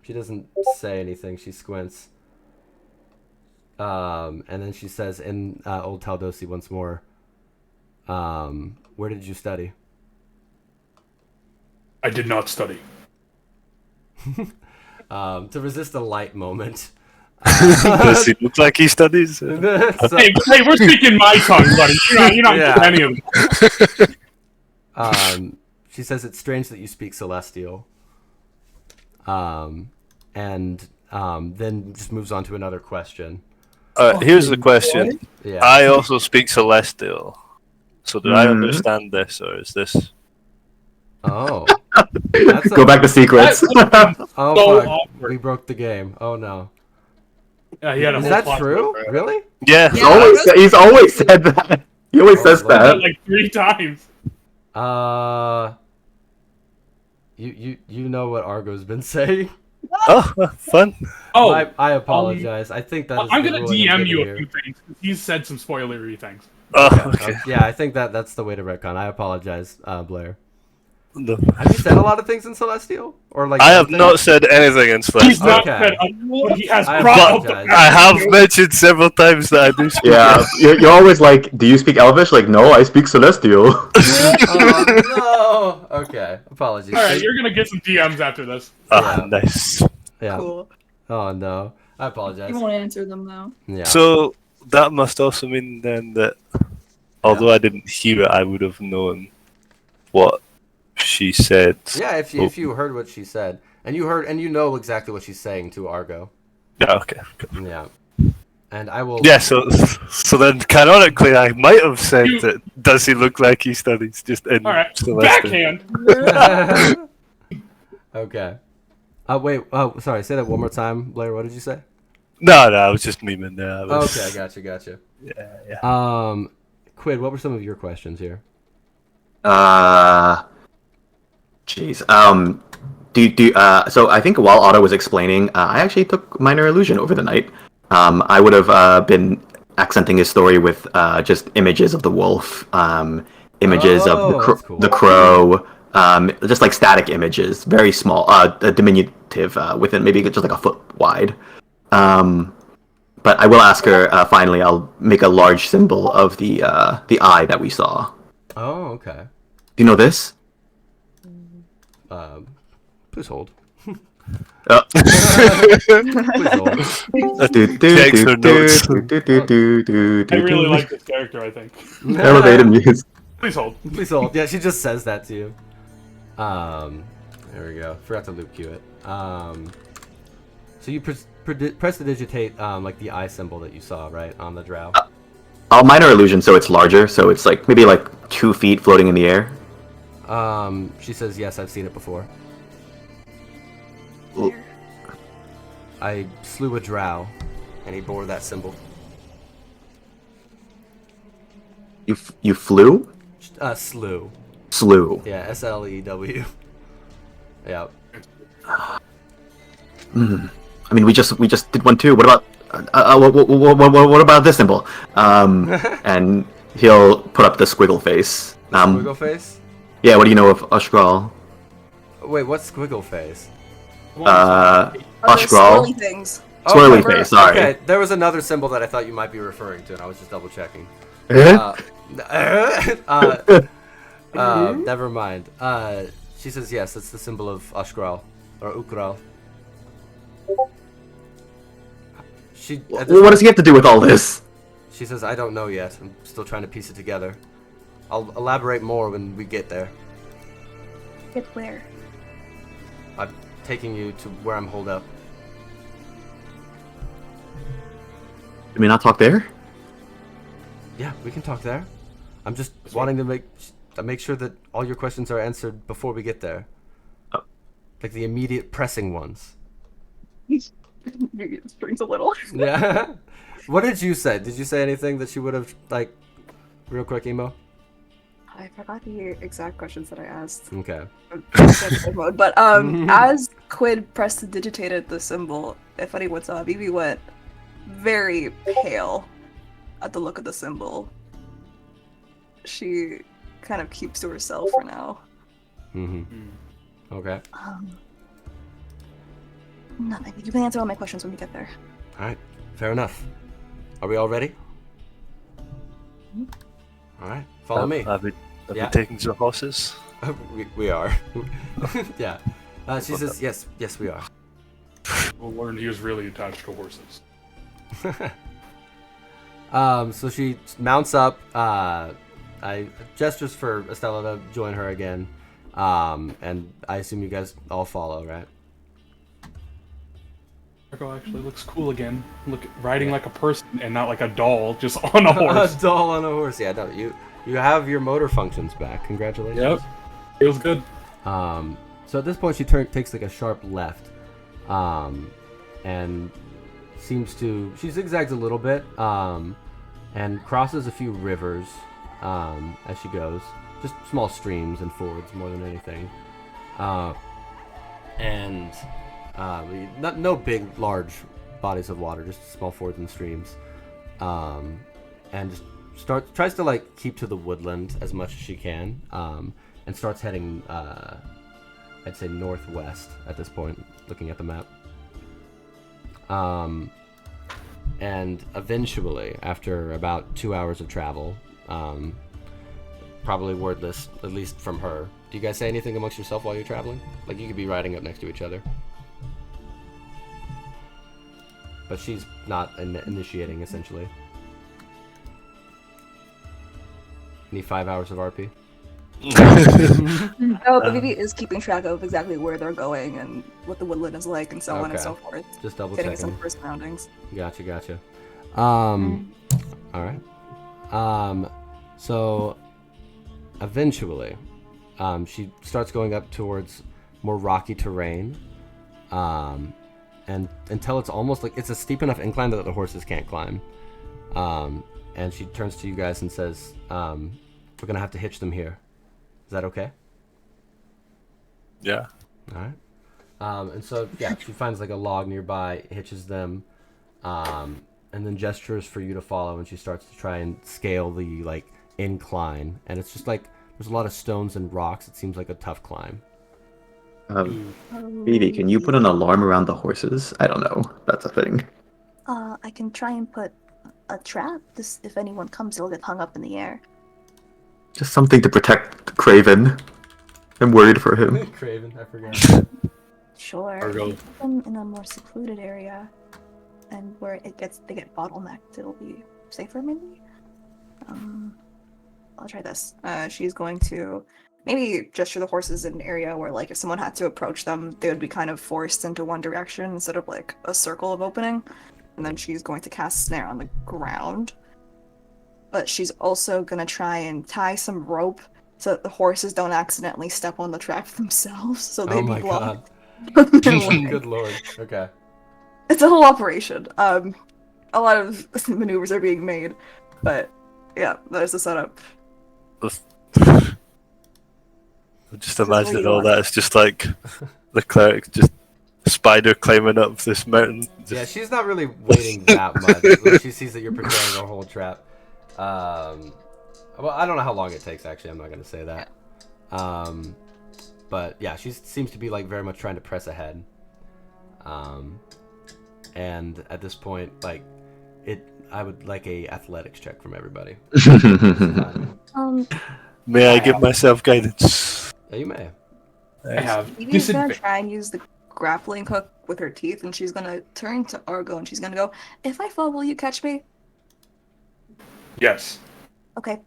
She doesn't say anything. She squints. And then she says in Old Taldosi once more, "Where did you study?" I did not study. To resist a light moment. Does he look like he studies? So- Hey, we're speaking my tongue, buddy. You're not Yeah. getting any of it. She says it's strange that you speak Celestial. And then just moves on to another question. Here's the question. Yeah. I also speak Celestial. So do I understand this, or is this... Oh. That's Go back to secrets. Oh, So fuck. awkward. We broke the game. Oh, no. Yeah, he had a Is whole that plot true? twist, right? Really? Yeah. He's always said that. He always says Lord. that. Like 3 times. You know what Argo's been saying. Oh, fun. Oh, I apologize. I think that is I'm the gonna ruling I'm DM you giving a few things. He's said some spoilery things. Oh, okay. Yeah, I think that's the way to retcon. I apologize, Blair. No. Have you said a lot of things in Celestial? Or like I have something? not said anything in He's Celestial. not Okay. said a word. He has I brought up apologize. the I have mentioned several times that I do speak. Yeah, you're always like, do you speak Elvish? Like, no, I speak Celestial. Oh, no. Okay. Apologies. All right, you're gonna get some DMs after this. Ah, Yeah. nice. Yeah. Cool. Oh, no. I apologize. You won't answer them though. Yeah. So that must also mean then that, although I didn't hear it, I would have known what she said. Yeah, if you heard what she said, and you know exactly what she's saying to Argo. Yeah, okay. Yeah. And I will. Yeah, so then canonically, I might have said You- that. Does he look like he studies? Just in All right, Celestial. backhand. Okay. Wait. Oh, sorry. Say that one more time, Blair. What did you say? No, I was just memeing there. Okay, gotcha. Yeah. Quid, what were some of your questions here? Jeez. So I think while Otto was explaining, I actually took minor illusion over the night. I would have been accenting his story with just images of the wolf, images of that's cool. the crow, just like static images, very small, diminutive, within maybe just like a foot wide. But I will ask her. Finally, I'll make a large symbol of the eye that we saw. Oh, okay. Do you know this? Please hold. Oh. Please hold. Checks her notes. I really like this character. I think. Elevated music. Please hold. Please hold. Yeah, she just says that to you. There we go. Forgot to loop cue it. So you prestidigitate like the eye symbol that you saw, right, on the drow. Minor illusion, so it's larger, so it's like maybe like 2 feet floating in the air. She says, yes, I've seen it before. Where? I slew a drow, and he bore that symbol. You flew? Slew. Slew. Yeah, SLEW. Yeah. I mean, we just did one too. What about what about this symbol? And he'll put up the squiggle face. Squiggle face? Yeah. What do you know of Ushgral? Wait, what's squiggle face? Are there Ushgral. swirly things? Swirly remember? face, sorry. Okay, there was another symbol that I thought you might be referring to, and I was just double checking. Never mind. She says yes, it's the symbol of Ashgral, or Ukral. What does he have to do with all this? She says, I don't know yet. I'm still trying to piece it together. I'll elaborate more when we get there. Get where? I'm taking you to where I'm holed up. Did we not talk there? Yeah, we can talk there. I'm just wanting to make sure that all your questions are answered before we get there. Oh. Like the immediate pressing ones. Maybe it springs a little. Yeah. What did you say? Did you say anything that she would have, like, real quick, Emo? I forgot the exact questions that I asked. Okay. But as Quid prestidigitated the symbol, if anyone saw, Vivi went very pale at the look of the symbol. She kind of keeps to herself for now. Okay. Nothing. You can answer all my questions when we get there. Alright. Fair enough. Are we all ready? Alright. Follow me. Are we taking the horses? we are. Yeah. She says, yes, we are. We'll learn he was really attached to horses. So she mounts up. I gestures for Estella to join her again. And I assume you guys all follow, right? Argo actually looks cool again. Riding like a person and not like a doll, just on a horse. A doll on a horse. Yeah, no, you have your motor functions back. Congratulations. Yep. Feels good. So at this point, she takes like a sharp left, and she zigzags a little bit, and crosses a few rivers as she goes, just small streams and fords more than anything, and no big large bodies of water, just small fords and streams, and just tries to like keep to the woodland as much as she can, and starts heading I'd say northwest at this point, looking at the map. And eventually, after about 2 hours of travel, probably wordless, at least from her, do you guys say anything amongst yourself while you're traveling? Like, you could be riding up next to each other. But she's not initiating, essentially. Need 5 hours of RP? Oh, but Vivi is keeping track of exactly where they're going and what the woodland is like and so on and so forth. Just double Getting checking. some first surroundings. Gotcha. Alright. So eventually, she starts going up towards more rocky terrain, and until it's almost like it's a steep enough incline that the horses can't climb. And she turns to you guys and says, we're gonna have to hitch them here. Is that okay? Yeah. Alright. And so, yeah, she finds like a log nearby, hitches them, and then gestures for you to follow, and she starts to try and scale the, like, incline. And it's just like, there's a lot of stones and rocks. It seems like a tough climb. Vivi, can you put an alarm around the horses? I don't know. That's a thing. I can try and put a trap. If anyone comes, it'll get hung up in the air. Just something to protect Craven. I'm worried for him. Craven, I forgot. Sure. Argo. If you put them in a more secluded area, and where they get bottlenecked, it'll be safer, maybe. I'll try this. She's going to maybe gesture the horses in an area where, like, if someone had to approach them, they would be kind of forced into one direction instead of, like, a circle of opening. And then she's going to cast Snare on the ground. But she's also going to try and tie some rope so that the horses don't accidentally step on the trap themselves. So they'd be blocked. Good lord. Okay. It's a whole operation. A lot of maneuvers are being made. But, yeah, there's the setup. Just imagine all that. It's just like the cleric just spider climbing up this mountain. Yeah, she's not really waiting that much. Like, she sees that you're preparing a whole trap. Well, I don't know how long it takes, actually. I'm not going to say that. But, yeah, she seems to be, like, very much trying to press ahead. and at this point, like, I would like a athletics check from everybody. May I give myself guidance? Yeah, you may. I have Evie's gonna disadvantage. try and use the grappling hook with her teeth, and she's gonna turn to Argo, and she's gonna go, "If I fall, will you catch me?" Yes. Okay.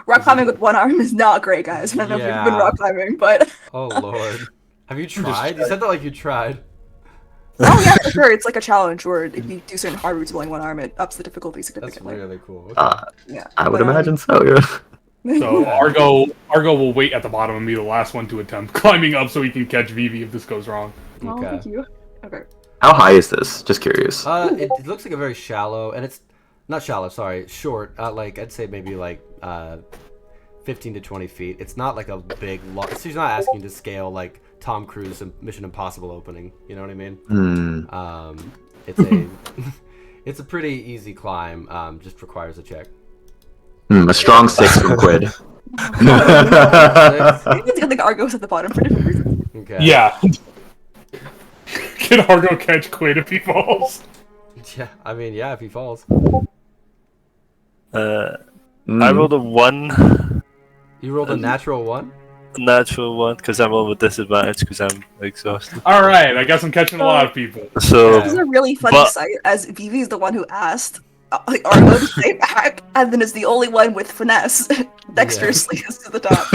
Rock climbing with one arm is not great, guys. I don't know if you've been rock climbing, but Oh lord. Have you tried? You said that like you tried. oh yeah, for sure. It's like a challenge where if you do certain hard routes with only one arm, it ups the difficulty That's significantly. really cool. Okay. Yeah, I would but, imagine so. Yeah. So Argo will wait at the bottom and be the last one to attempt climbing up so he can catch Vivi if this goes wrong. Oh, Okay. thank you. Okay. How high is this? Just curious. It looks like a very shallow, and it's not shallow. Sorry, short. Like I'd say maybe like 15 to 20 feet. It's not like a big. She's not asking you to scale like Tom Cruise and Mission Impossible opening. You know what I mean? It's a it's a pretty easy climb. Just requires a check. A strong 6 from Quid. I think Argo's at the bottom for different reasons. Okay. Yeah. Can Argo catch Quaid if he falls? Yeah. I mean, yeah. If he falls, I rolled a 1, you rolled a natural one. natural 1, because I'm on with disadvantage because I'm exhausted. All right, I guess I'm catching a lot of people. So, This is a really funny But- sight, as Vivi's the one who asked like Argo to stay back, and then is the only one with finesse dexterously gets to the top.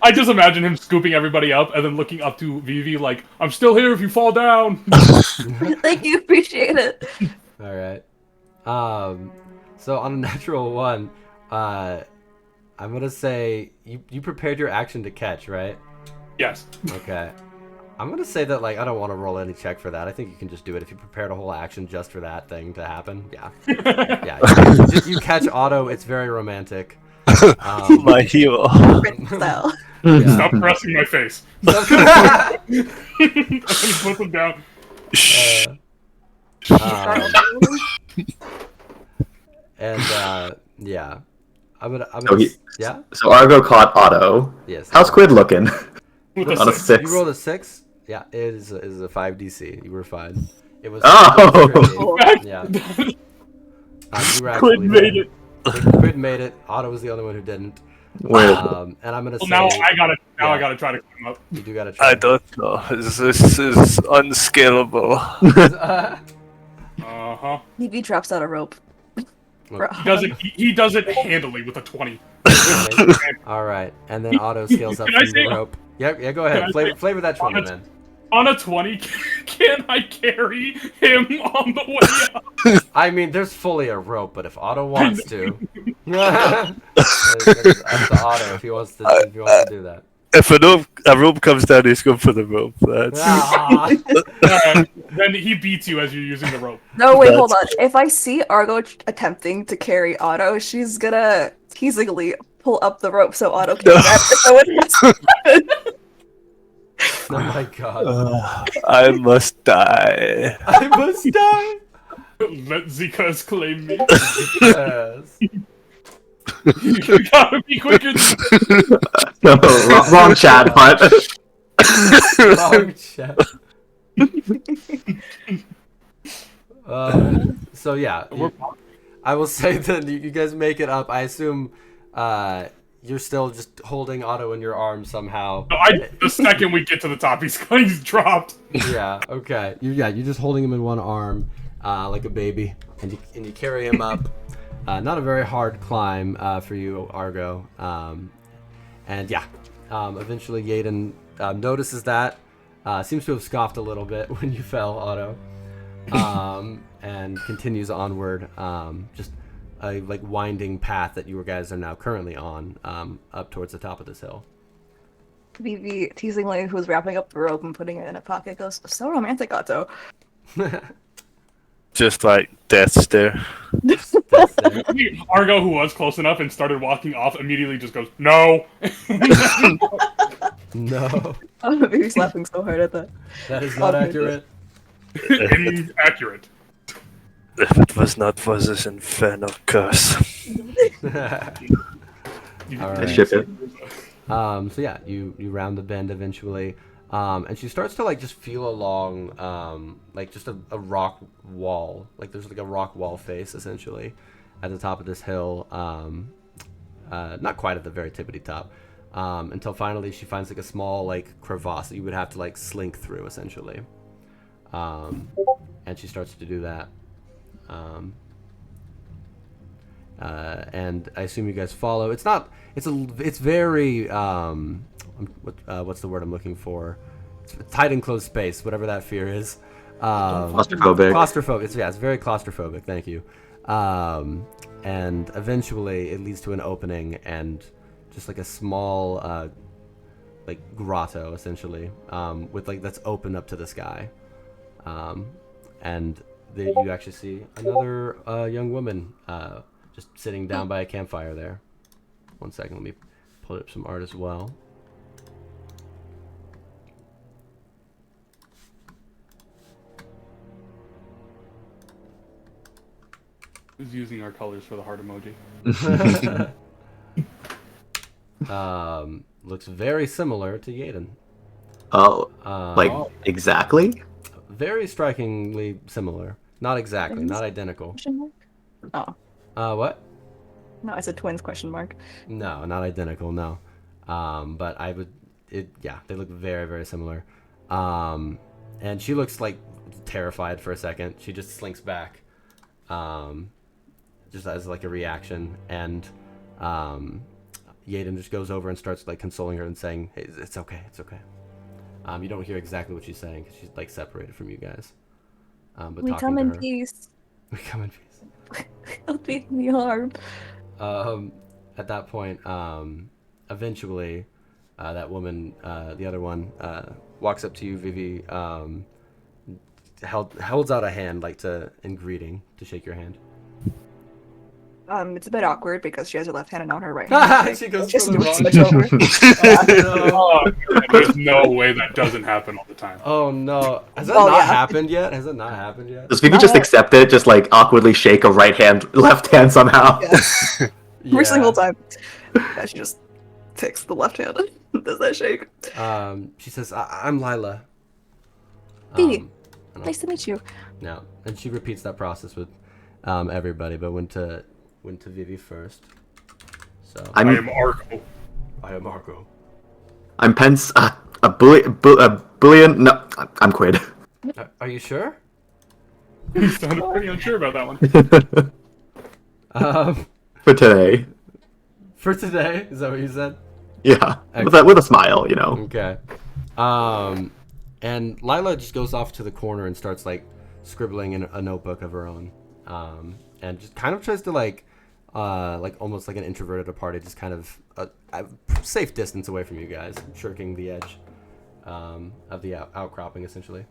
I just imagine him scooping everybody up and then looking up to Vivi like, "I'm still here if you fall down." Thank you, appreciate it. All right. So on a natural one, I'm gonna say you prepared your action to catch, right? Yes. Okay. I'm gonna say that like I don't want to roll any check for that. I think you can just do it if you prepared a whole action just for that thing to happen. Yeah. Yeah. You catch Otto. It's very romantic. my hero. Style. Yeah. Stop pressing my face. And he puts him down. Yeah. I'm gonna yeah. So Argo caught Otto. Yes. How's Quid looking? With a On a six. 6. You rolled a 6? Yeah, it is a 5 DC. You were fine. It was. Oh! It was tricky. Yeah. You were Quid actually made it. Quid made it. Otto was the only one who didn't. Weird. And I'm gonna say. Well, now I yeah. gotta try to climb up. You do gotta try. I don't know. This is unscalable. Uh-huh. Vivi drops out a rope. He does it handily with a 20. All right, and then Otto scales up Can I from the say- rope. Yeah, go ahead. Flavor that 20, man. On a 20, can I carry him on the way up? I mean, there's fully a rope, but if Otto wants to, it's up to Otto if he wants to do that. If a rope comes down, he's going for the rope. That's... Ah. Then he beats you as you're using the rope. No, wait, hold on. If I see Argo attempting to carry Otto, she's gonna teasingly pull up the rope so Otto can grab it. So it must happen. Oh my god. I must die. I must die. Let Zekas claim me. Yes. You gotta be quicker than No, wrong chat, but Wrong chat. So yeah, I will say that you guys make it up. I assume you're still just holding Otto in your arms somehow. No, the second we get to the top, he's dropped. Yeah. Okay. You're just holding him in one arm, like a baby, and you carry him up. Not a very hard climb for you, Argo. And yeah, eventually Yaden notices that. Seems to have scoffed a little bit when you fell, Otto. And continues onward. Just a like winding path that you guys are now currently on, up towards the top of this hill. Vivi teasingly, who's wrapping up the rope and putting it in a pocket, goes, "So romantic, Otto." Just like death stare. That's it. Argo, who was close enough and started walking off, immediately just goes, "No." No, Oh, Vivi's laughing so hard at that. that is not accurate. Inaccurate. If it was not for this infernal curse. All I right. ship it. So yeah, you round the bend eventually. And she starts to like just feel along like just a rock wall. Like there's like a rock wall face essentially at the top of this hill. Not quite at the very tippity top. Until finally she finds like a small like crevasse that you would have to like slink through essentially. And she starts to do that. And I assume you guys follow. It's very what's the word I'm looking for? It's tight enclosed space, whatever that fear is. Claustrophobic. Claustrophobic. It's very claustrophobic. Thank you. And eventually it leads to an opening and just like a small like grotto essentially with like that's open up to the sky. And there you actually see another young woman just sitting down by a campfire there. One second, let me pull up some art as well. Who's using our colors for the heart emoji? Looks very similar to Yaden. Oh, like exactly? Very strikingly similar. Not exactly, not identical. Question mark? Oh. What? No, it's a twins question mark. No, not identical, no. But they look very, very similar. And she looks like terrified for a second. She just slinks back. Just as like a reaction. And Yaden just goes over and starts like consoling her and saying, "Hey, it's okay, it's okay." You don't hear exactly what she's saying because she's like separated from you guys. But We talking come to in her, peace. we come in peace. Don't be me harm. At that point, eventually, that woman, the other one, walks up to you, Vivi, holds out a hand like in greeting to shake your hand. It's a bit awkward because she has her left hand and not her right hand. She goes Just for the do a wrong switch over. Oh, there's no way that doesn't happen all the time. Oh no! Has that Well, not yeah. happened yet? Has it not happened yet? Does Vivi just accept it? Just like awkwardly shake a left hand somehow? Yeah. Every single time. Yeah, she just picks the left hand. Does that shake? She says, "I'm Lila." Vivi, and nice to meet you. No, and she repeats that process with everybody, but went to Vivi first. So I am Argo. I am Argo. I'm Pence. A bullion. No, I'm Quid. Are you sure? You sounded pretty unsure about that one. For today. For today, is that what you said? Yeah, with a smile, you know. Okay. And Lila just goes off to the corner and starts like scribbling in a notebook of her own, and just kind of tries to like almost like an introvert at a party, just kind of a safe distance away from you guys, shirking the edge of the outcropping essentially.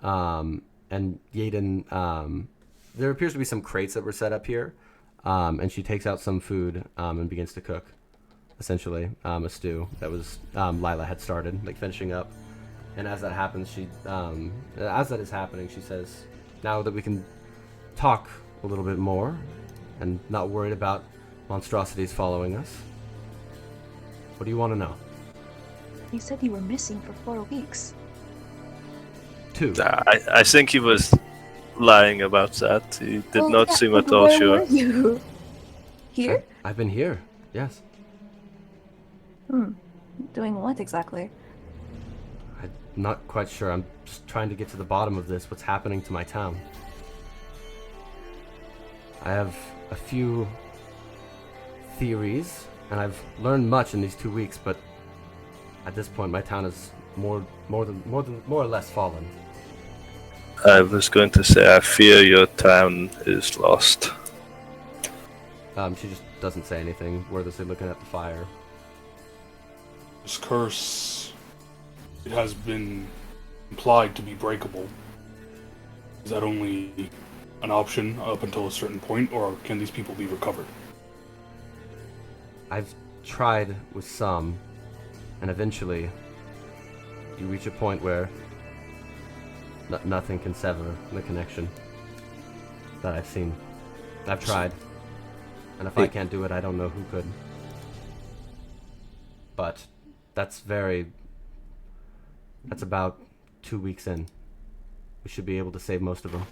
And Yaden, there appears to be some crates that were set up here, and she takes out some food and begins to cook. Essentially, a stew that was Lila had started, like finishing up. And as that happens, as that is happening, she says, "Now that we can talk a little bit more, and not worried about monstrosities following us, what do you want to know?" You said you were missing for 4 weeks. 2. I think he was lying about that. He did Oh, not yeah, seem but at all where sure. were you? Here? I've been here. Yes. Doing what exactly? I'm not quite sure. I'm just trying to get to the bottom of this. What's happening to my town? I have a few theories, and I've learned much in these 2 weeks. But at this point, my town is more or less fallen. I was going to say, I fear your town is lost. She just doesn't say anything, wordlessly looking at the fire. This curse, it has been implied to be breakable. Is that only an option up until a certain point, or can these people be recovered? I've tried with some, and eventually you reach a point where nothing can sever the connection that I've seen. I've tried, and if I can't do it, I don't know who could. But that's very That's about 2 weeks in. We should be able to save most of them.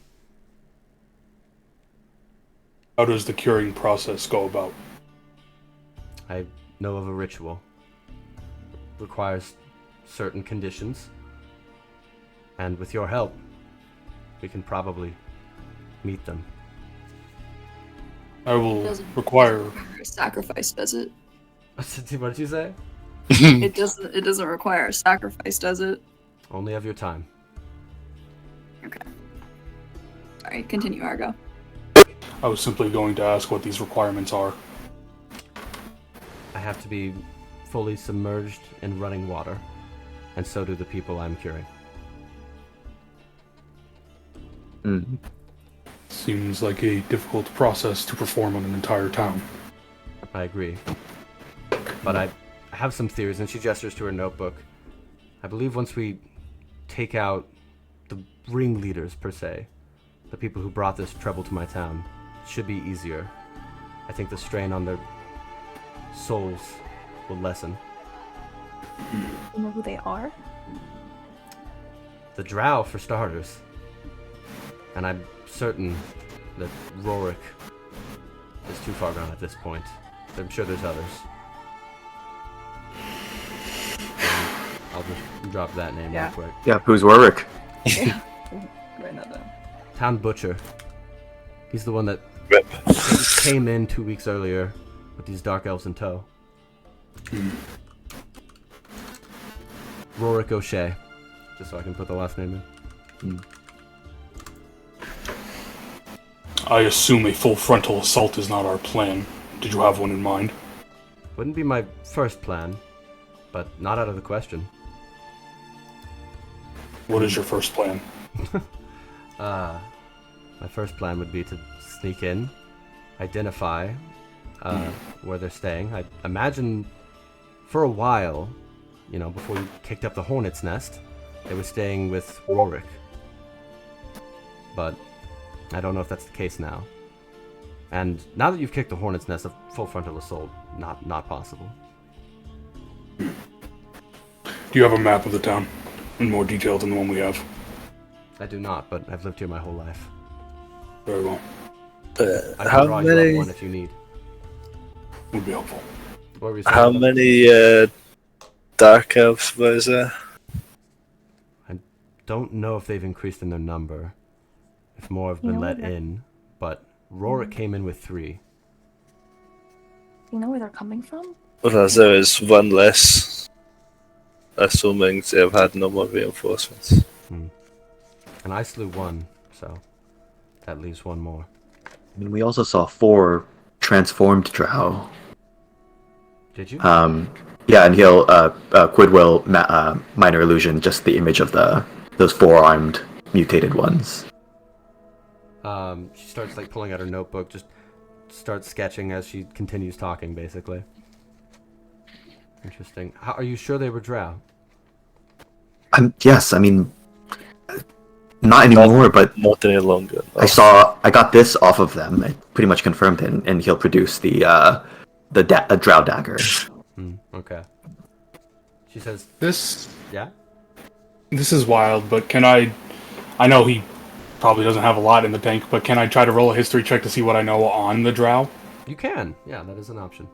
How does the curing process go about? I know of a ritual. Requires certain conditions. And with your help, we can probably meet them. I will Doesn't require. require a sacrifice, does it? What did you say? It doesn't require a sacrifice, does it? Only of your time. Okay. Sorry, continue, Argo. I was simply going to ask what these requirements are. I have to be fully submerged in running water, and so do the people I'm curing. Mm. Seems like a difficult process to perform on an entire town. I agree. But I have some theories, and she gestures to her notebook. I believe once we take out the ringleaders, per se, the people who brought this trouble to my town, it should be easier. I think the strain on their souls will lessen. You know who they are? The drow, for starters. And I'm certain that Rorik is too far gone at this point. I'm sure there's others. I'll just drop that name Yeah. real quick. Yeah, who's Warwick? Yeah. Write that down. Town Butcher. He's the one that Rip. came in 2 weeks earlier with these dark elves in tow. Rorik O'Shea. Just so I can put the last name in. I assume a full frontal assault is not our plan. Did you have one in mind? Wouldn't be my first plan, but not out of the question. What is your first plan? My first plan would be to sneak in, identify where they're staying. I imagine for a while, you know, before you kicked up the hornet's nest, they were staying with Rorik. But I don't know if that's the case now. And now that you've kicked the hornet's nest, a full frontal assault, not possible. Do you have a map of the town? In more detail than the one we have. I do not, but I've lived here my whole life. Very well. I can How draw you up many? one if you need. Would be helpful. What were you saying? How many dark elves was there? Don't know if they've increased in their number. If more have You been know let what? in, but Rorik came in with 3. You know where they're coming from? Well, as there is one less, assuming they have had no more reinforcements. And I slew 1, so that leaves 1 more. I mean, we also saw 4 transformed drow. Did you? Yeah, and he'll Quidwill minor illusion, just the image of those 4-armed mutated ones. She starts like pulling out her notebook, just starts sketching as she continues talking, basically. Interesting. Are you sure they were drow? Yes, I mean, not anymore, but Not any longer. No. I got this off of them. I pretty much confirmed it, and he'll produce the drow dagger. Okay. She says, This yeah? is wild, but can I know he probably doesn't have a lot in the tank, but can I try to roll a history check to see what I know on the drow? You can. Yeah, that is an option.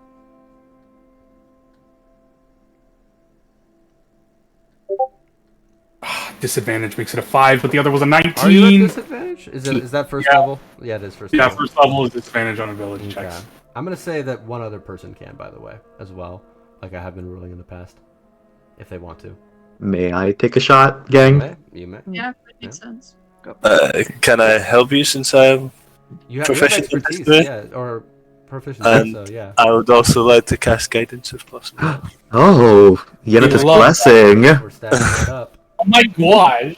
Disadvantage makes it a 5, but the other was a 19. Are you at disadvantage? Is that first Yeah. level? Yeah, it is first Yeah, level. first level is disadvantage on ability Okay. checks. I'm gonna say that one other person can, by the way, as well. Like I have been ruling in the past. If they want to. May I take a shot, gang? You may. Yeah, that makes sense. Can I help you since I'm You have proficient in expertise, history? yeah, or proficiency, And so yeah. I would also like to cast guidance if possible. Oh, Yennetis love blessing. We're stacking it up. Oh my gosh!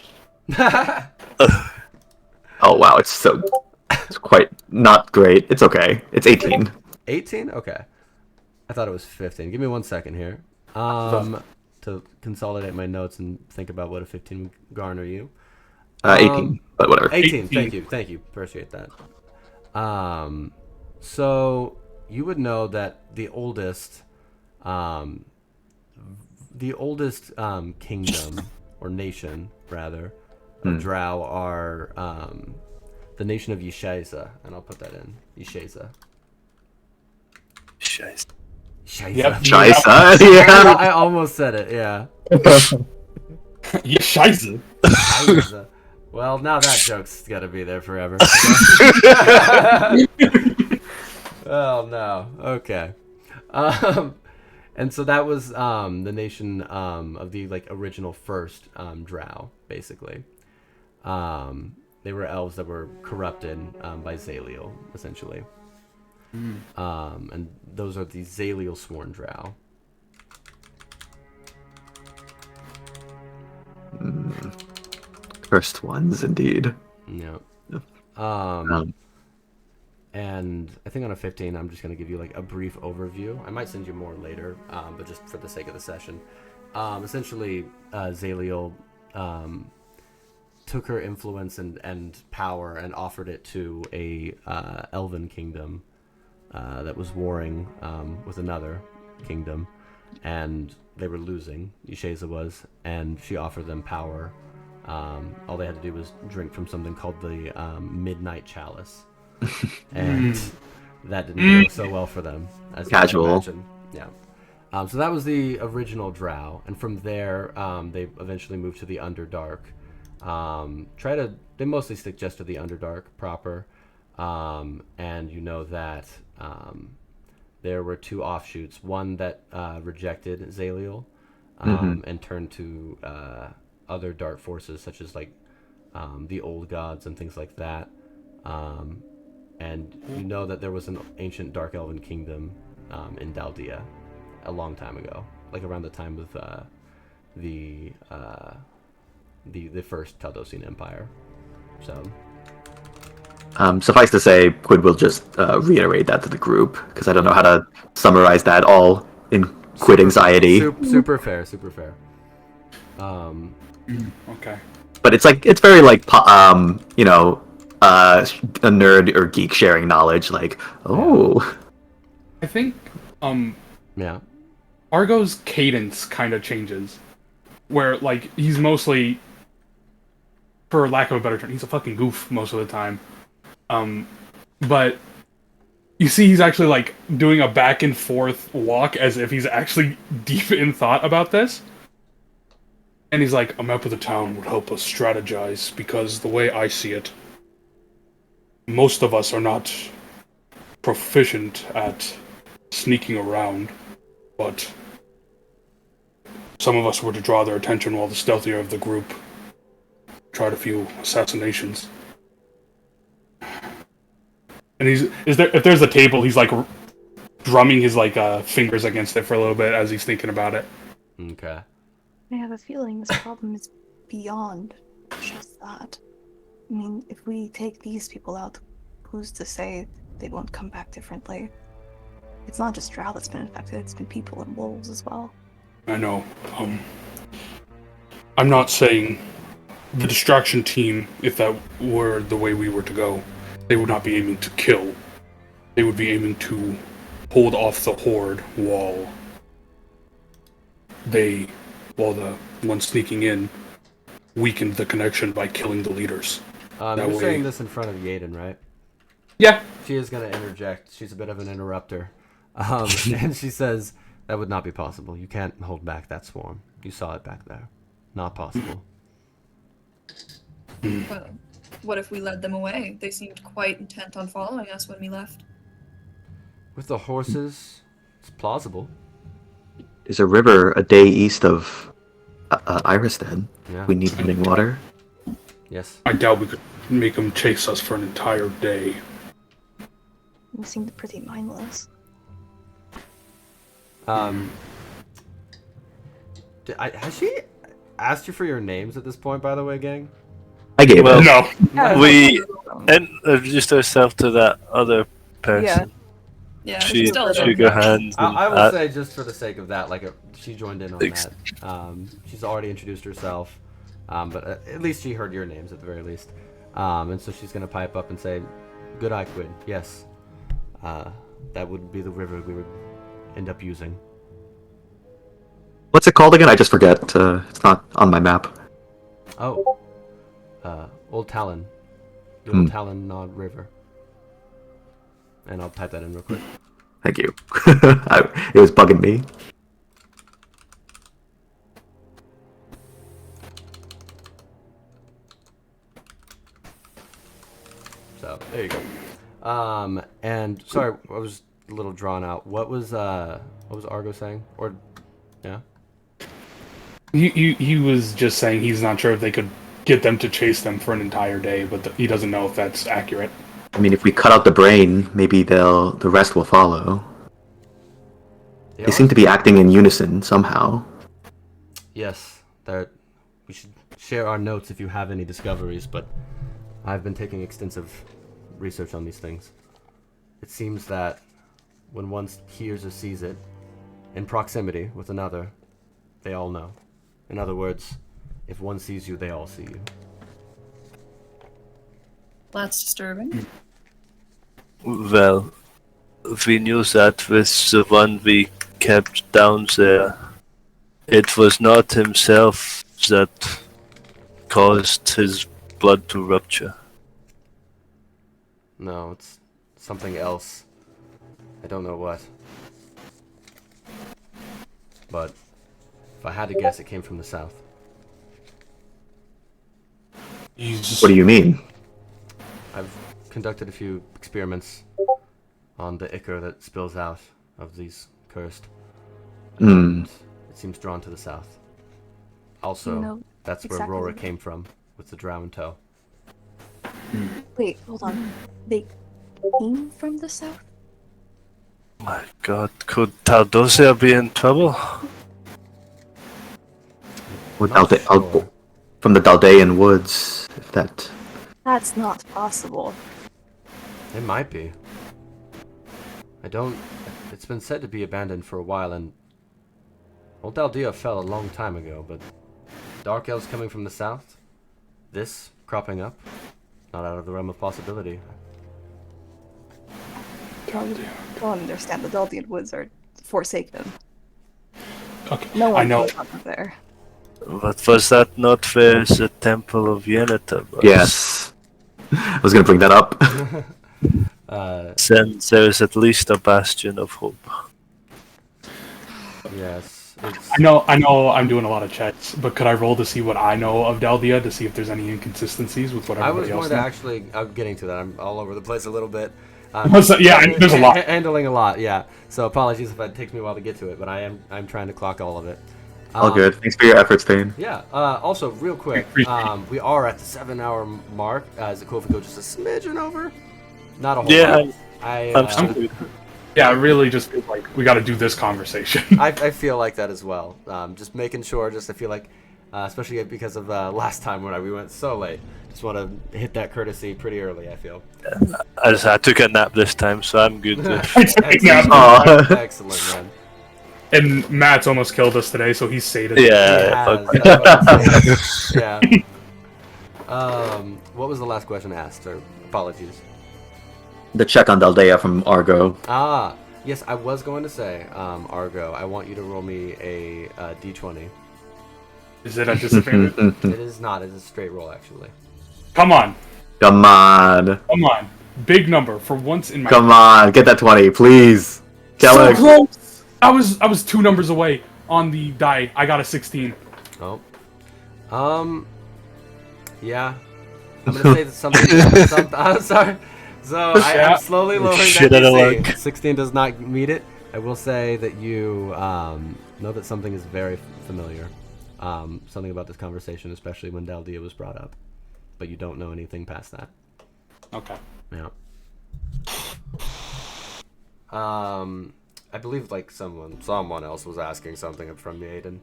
Oh wow, it's quite not great. It's okay. It's 18. 18? Okay. I thought it was 15. Give me 1 second here. To consolidate my notes and think about what a 15 would garner you. 18, but whatever. 18. 18. Thank you. Appreciate that. So you would know that the oldest kingdom or nation rather, of Drow are the nation of Yisheza, and I'll put that in Yisheza. Shiz. Yisheza. Yep. Scheiße, yeah. I almost said it. Yeah. Yeah, scheiße. Yisheza. Well, now that joke's gotta be there forever. Oh no. Okay. And so that was the nation of the original first Drow, basically. They were elves that were corrupted by Zaliel, essentially. And those are the Zaliel sworn Drow. Cursed ones, indeed. Yeah. And I think on a 15, I'm just going to give you a brief overview. I might send you more later, but just for the sake of the session. Essentially, Zaliel took her influence and power and offered it to a elven kingdom that was warring with another kingdom, and they were losing. Yisheza was, and she offered them power. All they had to do was drink from something called the Midnight Chalice. And that didn't go so well for them, as Casual. you can imagine. Yeah. So that was the original Drow, and from there, they eventually moved to the Underdark. They mostly stick just to the Underdark proper, and you know that there were two offshoots. One that rejected Zaliel and turned to other dark forces, such as the Old Gods and things like that. And you know that there was an ancient Dark Elven kingdom in Daldea a long time ago, around the time of the first Taldosian Empire. So, suffice to say, Quid will just reiterate that to the group, because I don't know how to summarize that all in Quid anxiety. Super fair. Okay. But it's very a nerd or geek sharing knowledge. I think yeah. Argo's cadence kind of changes, where he's mostly, for lack of a better term, he's a fucking goof most of the time. But you see, he's actually doing a back and forth walk as if he's actually deep in thought about this. And he's like, a map of the town would help us strategize, because the way I see it, most of us are not proficient at sneaking around, but some of us were to draw their attention while the stealthier of the group tried a few assassinations. And if there's a table, he's drumming his fingers against it for a little bit as he's thinking about it. Okay. I have a feeling this problem is beyond just that. I mean, if we take these people out, who's to say they won't come back differently? It's not just Drow that's been infected, it's been people and wolves as well. I know. I'm not saying the distraction team, if that were the way we were to go, they would not be aiming to kill. They would be aiming to hold off the horde while the one sneaking in weakened the connection by killing the leaders. You're saying this in front of Yaden, right? Yeah. She is going to interject. She's a bit of an interrupter. And she says, that would not be possible. You can't hold back that swarm. You saw it back there. Not possible. Well, what if we led them away? They seemed quite intent on following us when we left. With the horses, it's plausible. There's a river a day east of Irasted. Yeah. We need running water. Yes. I doubt we could make them chase us for an entire day. They seemed pretty mindless. Has she asked you for your names at this point, by the way, gang? I gave Well, it. No. Yeah, We introduced ourselves to that other person. Yeah, She still shook her hands. And I will say, just for the sake of that, she joined in on Ex- that. She's already introduced herself, but at least she heard your names at the very least. And so she's going to pipe up and say, good eye, Quid. Yes. That would be the river we would end up using. What's it called again? I just forget. It's not on my map. Oh, Old Talon. The Old Talon Nod River. And I'll type that in real quick. Thank you. It was bugging me. So there you go. And sorry, I was a little drawn out. What was Argo saying? Or yeah. He was just saying he's not sure if they could get them to chase them for an entire day, but he doesn't know if that's accurate. I mean, if we cut out the brain, maybe the rest will follow. They seem to be acting in unison somehow. Yes, we should share our notes if you have any discoveries, but I've been taking extensive research on these things. It seems that when one hears or sees it in proximity with another, they all know. In other words, if one sees you, they all see you. That's disturbing. Well, we knew that with the one we kept down there. It was not himself that caused his blood to rupture. No, it's something else. I don't know what. But if I had to guess, it came from the south. What do you mean? I've conducted a few experiments on the ichor that spills out of these cursed. And it seems drawn to the south. Also, that's where exactly Rora came from, with the drow in tow. Wait, hold on. They came from the south? My god, could Taldosia be in trouble? From the Daldean woods, if that... That's not possible. It might be. It's been said to be abandoned for a while, and Old Aldea fell a long time ago, but dark elves coming from the south? This cropping up? Not out of the realm of possibility. Don't understand. The Daldian woods are forsaken. Okay, No one I know. goes up there. But was that not where the Temple of Yennefer was? Yes. I was gonna bring that up. Then there is at least a bastion of hope. Yes. I know I'm doing a lot of checks, but could I roll to see what I know of Daldea to see if there's any inconsistencies with what I was everybody going else to knows? actually... I'm getting to that. I'm all over the place a little bit. Yeah, there's a lot. Handling a lot, yeah. So apologies if it takes me a while to get to it, but I'm trying to clock all of it. All good. Thanks for your efforts, Thane. Yeah. Also, real quick, we are at the 7-hour mark. Is it cool if we go just a smidgen over? Not a whole lot. I'm good. Yeah, I really just feel like we got to do this conversation. I feel like that as well. Just making sure. I feel like, especially because of last time when we went so late. Just want to hit that courtesy pretty early. I feel. I took a nap this time, so I'm good. Excellent, man. And Matt's almost killed us today, so he's sated. Yeah. Yeah. What was the last question asked? Or apologies. The check on Daldea from Argo. Yes, I was going to say, Argo, I want you to roll me a d20. Is it anticipated? It is not. It is a straight roll, actually. Come on. Come on. Come on. Big number for once in my Come on, get that 20, please. So close. I was 2 numbers away on the die. I got a 16. Oh. Yeah. I'm gonna say that something. I'm sorry. So I'm slowly lowering that DC. 16 does not meet it. I will say that you know that something is very familiar. Something about this conversation, especially when Daldea was brought up. But you don't know anything past that. Okay. Yeah. I believe like someone else was asking something from Yaden.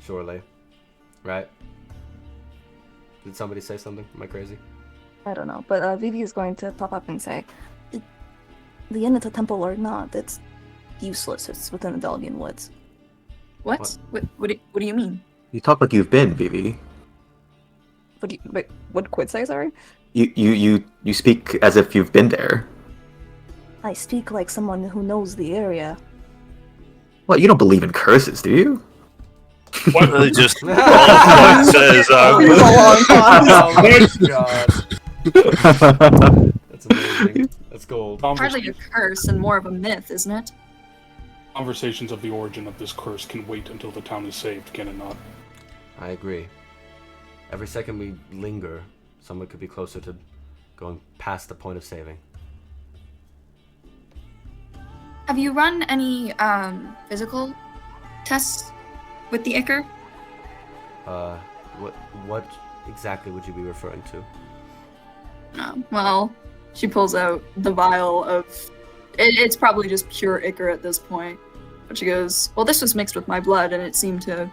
Surely. Right? Did somebody say something? Am I crazy? I don't know, but Vivi is going to pop up and say, the Yennefer Temple or not, it's useless. It's within the Daldian woods. What? What do you mean? You talk like you've been, Vivi. Wait, what did Quid say, sorry? You speak as if you've been there. I speak like someone who knows the area. What, you don't believe in curses, do you? What? Just all points at his arm. It's a long pause. Oh my god. That's amazing. That's gold. Hardly a curse and more of a myth, isn't it? Conversations of the origin of this curse can wait until the town is saved, can it not? I agree. Every second we linger, someone could be closer to going past the point of saving. Have you run any physical tests with the Ichor? What exactly would you be referring to? No. Well, she pulls out the vial of. It's probably just pure Ichor at this point. But she goes, well, this was mixed with my blood, and it seemed to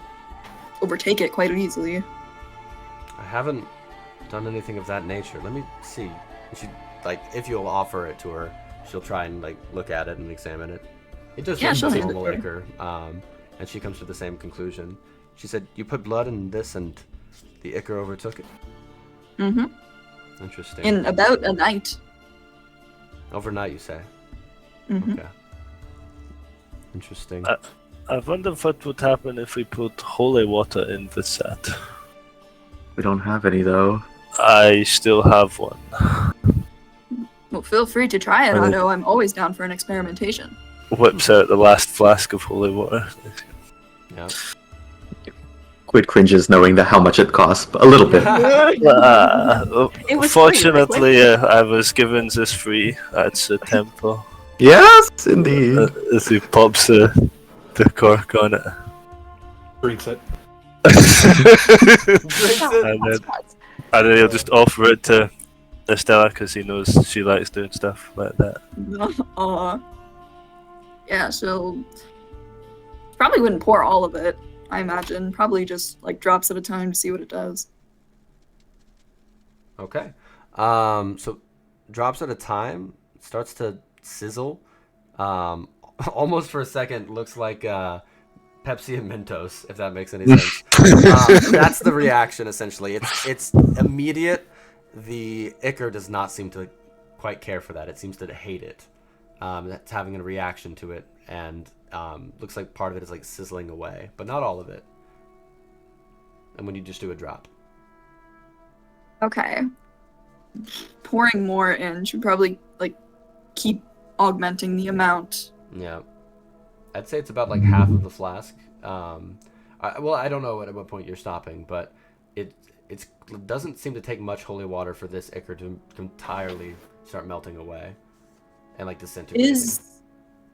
overtake it quite easily. I haven't done anything of that nature. Let me see. She, like, if you'll offer it to her, she'll try and, like, look at it and examine it. It does Yeah, look she'll like hand it normal to Ichor, and she comes to the same conclusion. She said, you put blood in this and the Ichor overtook it? Mm-hmm. Interesting. In about a night. Overnight, you say? Mm-hmm. Okay. Interesting. I wonder what would happen if we put holy water in the set. We don't have any though. I still have one. Well, feel free to try it, Are they- Otto. I'm always down for an experimentation. Whips out the last flask of holy water. Yeah. Quid cringes knowing that how much it costs, but a little bit. It was free, Fortunately, I was given this free at the temple. Yes, indeed. As he pops the cork on it. Drinks it. And then he'll just offer it to Estella because he knows she likes doing stuff like that. Yeah, she'll probably wouldn't pour all of it, I imagine. Probably just like drops at a time to see what it does. Okay. So drops at a time, starts to sizzle. Almost for a second looks like Pepsi and Mentos, if that makes any sense. That's the reaction essentially. It's immediate. The Ichor does not seem to quite care for that. It seems to hate it. It's having a reaction to it, and looks like part of it is like sizzling away, but not all of it. And when you just do a drop. Okay. Pouring more in should probably like keep augmenting the amount. Yeah. I'd say it's about like half of the flask. I don't know at what point you're stopping, but it doesn't seem to take much holy water for this Ichor to entirely start melting away and like disintegrating.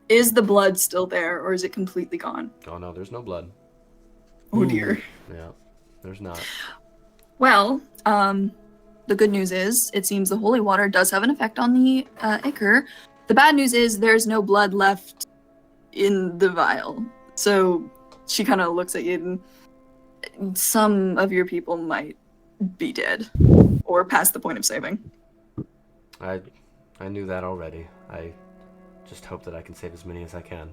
Is the blood still there, or is it completely gone? Oh no, there's no blood. Oh dear. Yeah, there's not. Well, the good news is it seems the holy water does have an effect on the Ichor. The bad news is there's no blood left in the vial. So she kind of looks at you, and some of your people might be dead or past the point of saving. I knew that already. I just hope that I can save as many as I can.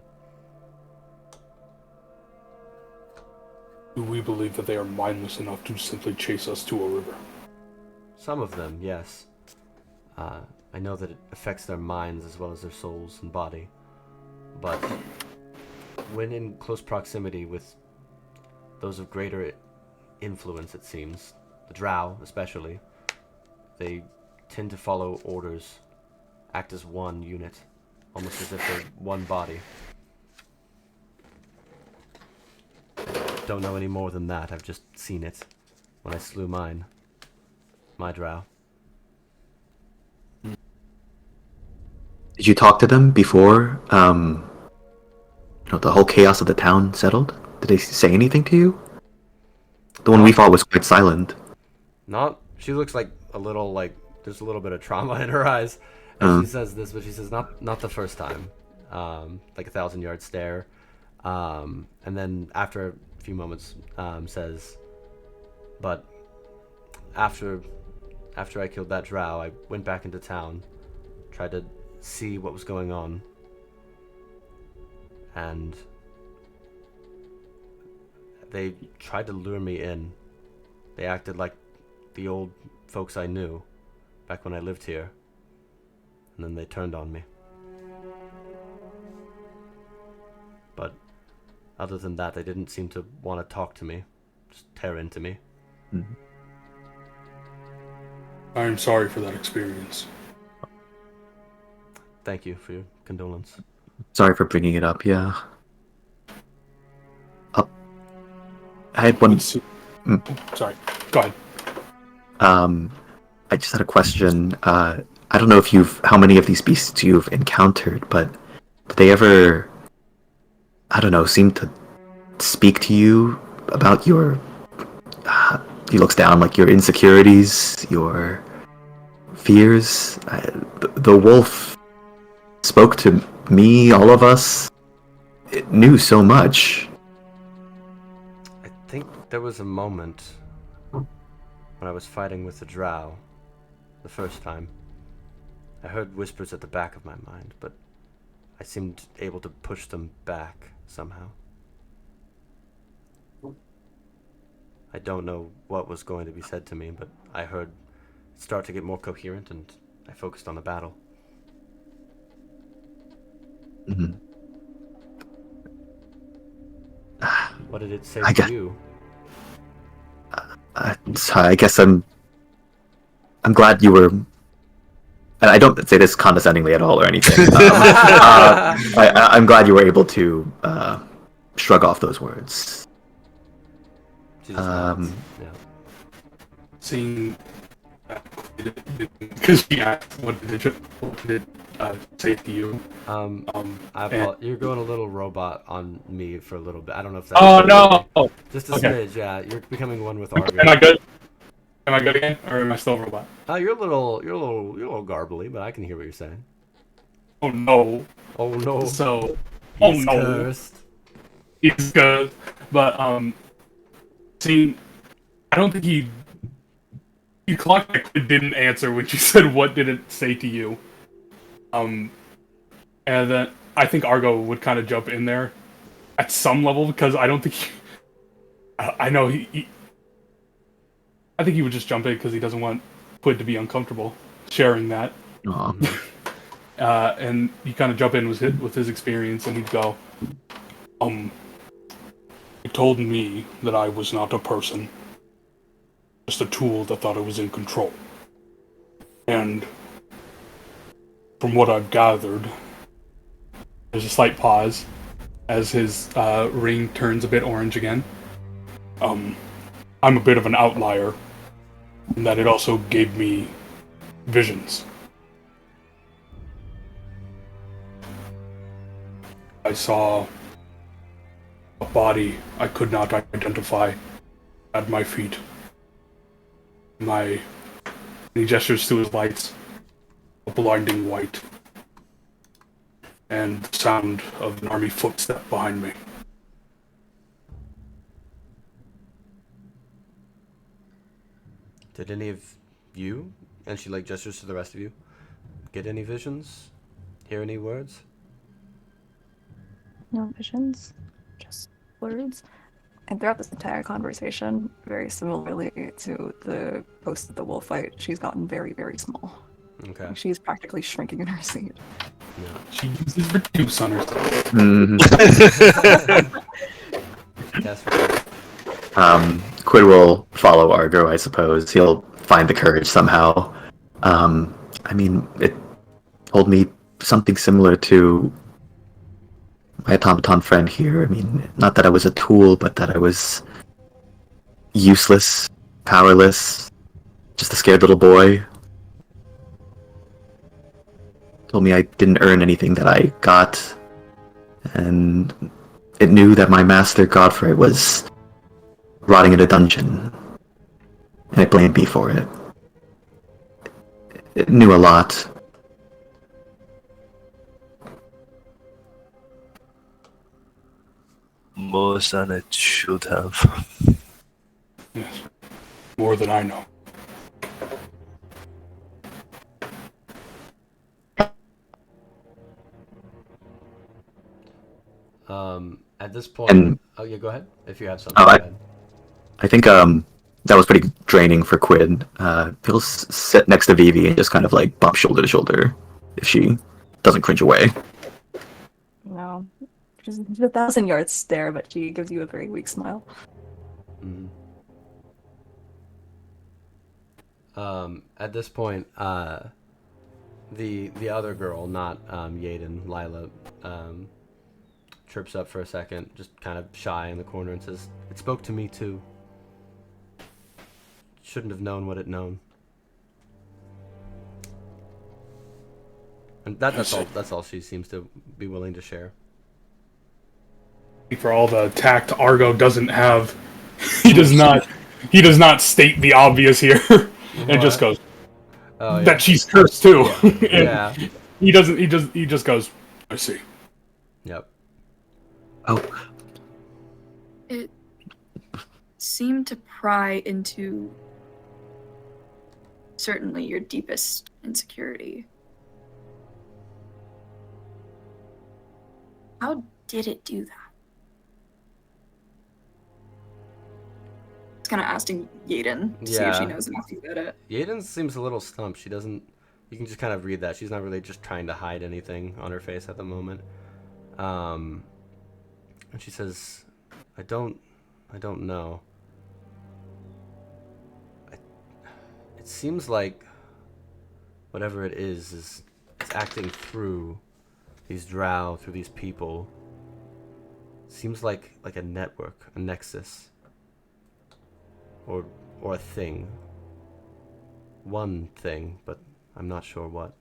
Do we believe that they are mindless enough to simply chase us to a river? Some of them, yes. I know that it affects their minds as well as their souls and body. But when in close proximity with those of greater influence, it seems, the drow especially, they tend to follow orders, act as one unit, almost as if they're one body. Don't know any more than that. I've just seen it when I slew my drow. Did you talk to them before, the whole chaos of the town settled? Did they say anything to you? The one we fought was quite silent. She looks like a little, like, there's a little bit of trauma in her eyes. And she says this, but she says, not the first time. Like a 1,000-yard stare. And then after a few moments, says, but after I killed that drow, I went back into town, tried to see what was going on, and they tried to lure me in. They acted like the old folks I knew back when I lived here, and then they turned on me. But other than that, they didn't seem to want to talk to me. Just tear into me. Mhm. I'm sorry for that experience. Thank you for your condolence. Sorry for bringing it up. Yeah. I had one. Sorry. Go ahead. I just had a question. I don't know if how many of these beasts you've encountered, but did they ever, I don't know, seem to speak to you about your, he looks down, like your insecurities, your fears? The wolf spoke to me, all of us. It knew so much. I think there was a moment when I was fighting with the drow the first time. I heard whispers at the back of my mind, but I seemed able to push them back somehow. I don't know what was going to be said to me, but I heard it start to get more coherent, and I focused on the battle. Mm-hmm. What did it say I to got- you? Sorry, I guess I'm glad you were. And I don't say this condescendingly at all or anything. I'm glad you were able to shrug off those words. She just nods. Yeah. Seeing because she asked, what did it say to you? You're going a little robot on me for a little bit. I don't know if that's. Oh no! Just a Okay. smidge, yeah. You're becoming one with Argo. Am I good? Am I good again, or am I still a robot? You're a little garbly, but I can hear what you're saying. Oh no! Oh no! So, He's no! cursed. He's good, but seeing, I don't think he clocked that Quid didn't answer when she said, "What did it say to you?" And then I think Argo would kind of jump in there at some level because I don't think I know I think he would just jump in because he doesn't want Quid to be uncomfortable sharing that. Aw. And he kind of jump in with his experience, and he'd go, "It told me that I was not a person, just a tool that thought it was in control. And from what I've gathered," there's a slight pause as his ring turns a bit orange again. I'm a bit of an outlier, in that it also gave me visions. I saw a body I could not identify at my feet. And he gestures to his lights, a blinding white, and the sound of an army footstep behind me. Did any of you, and she gestures to the rest of you, get any visions? Hear any words? No visions, just words. And throughout this entire conversation, very similarly to the post of the wolf fight, she's gotten very, very small. Okay. She's practically shrinking in her seat. Yeah. She uses reduce on herself. Mhm. That's right. Quid will follow Argo, I suppose. He'll find the courage somehow. I mean, it told me something similar to my automaton friend here. I mean, not that I was a tool, but that I was useless, powerless, just a scared little boy. Told me I didn't earn anything that I got, and it knew that my master Godfrey was rotting in a dungeon, and it blamed me for it. It knew a lot. More than it should have. Yes. More than I know. At this point, And- oh yeah, go ahead. If you have something. Oh, Go I- ahead. I think that was pretty draining for Quid. He'll sit next to Vivi and just kind of bump shoulder to shoulder if she doesn't cringe away. No, Just a 1,000-yard stare, but she gives you a very weak smile. Mhm. At this point, the other girl, not Yaden, Lila, trips up for a second, just kind of shy in the corner, and says, "It spoke to me too. Shouldn't have known what it known." And that's all she seems to be willing to share. For all the tact Argo doesn't have, he does not state the obvious here, and just goes that she's cursed too. Yeah. He just goes, "I see." Yep. Oh, It seemed to pry into certainly your deepest insecurity. How did it do that? It's kind of asking Yaden to see if she knows enough about it. Yaden seems a little stumped. She doesn't. You can just kind of read that she's not really just trying to hide anything on her face at the moment. And she says, "I don't know. It seems like whatever it is it's acting through these drow, through these people. Seems like a network, a nexus, or a thing. One thing, but I'm not sure what.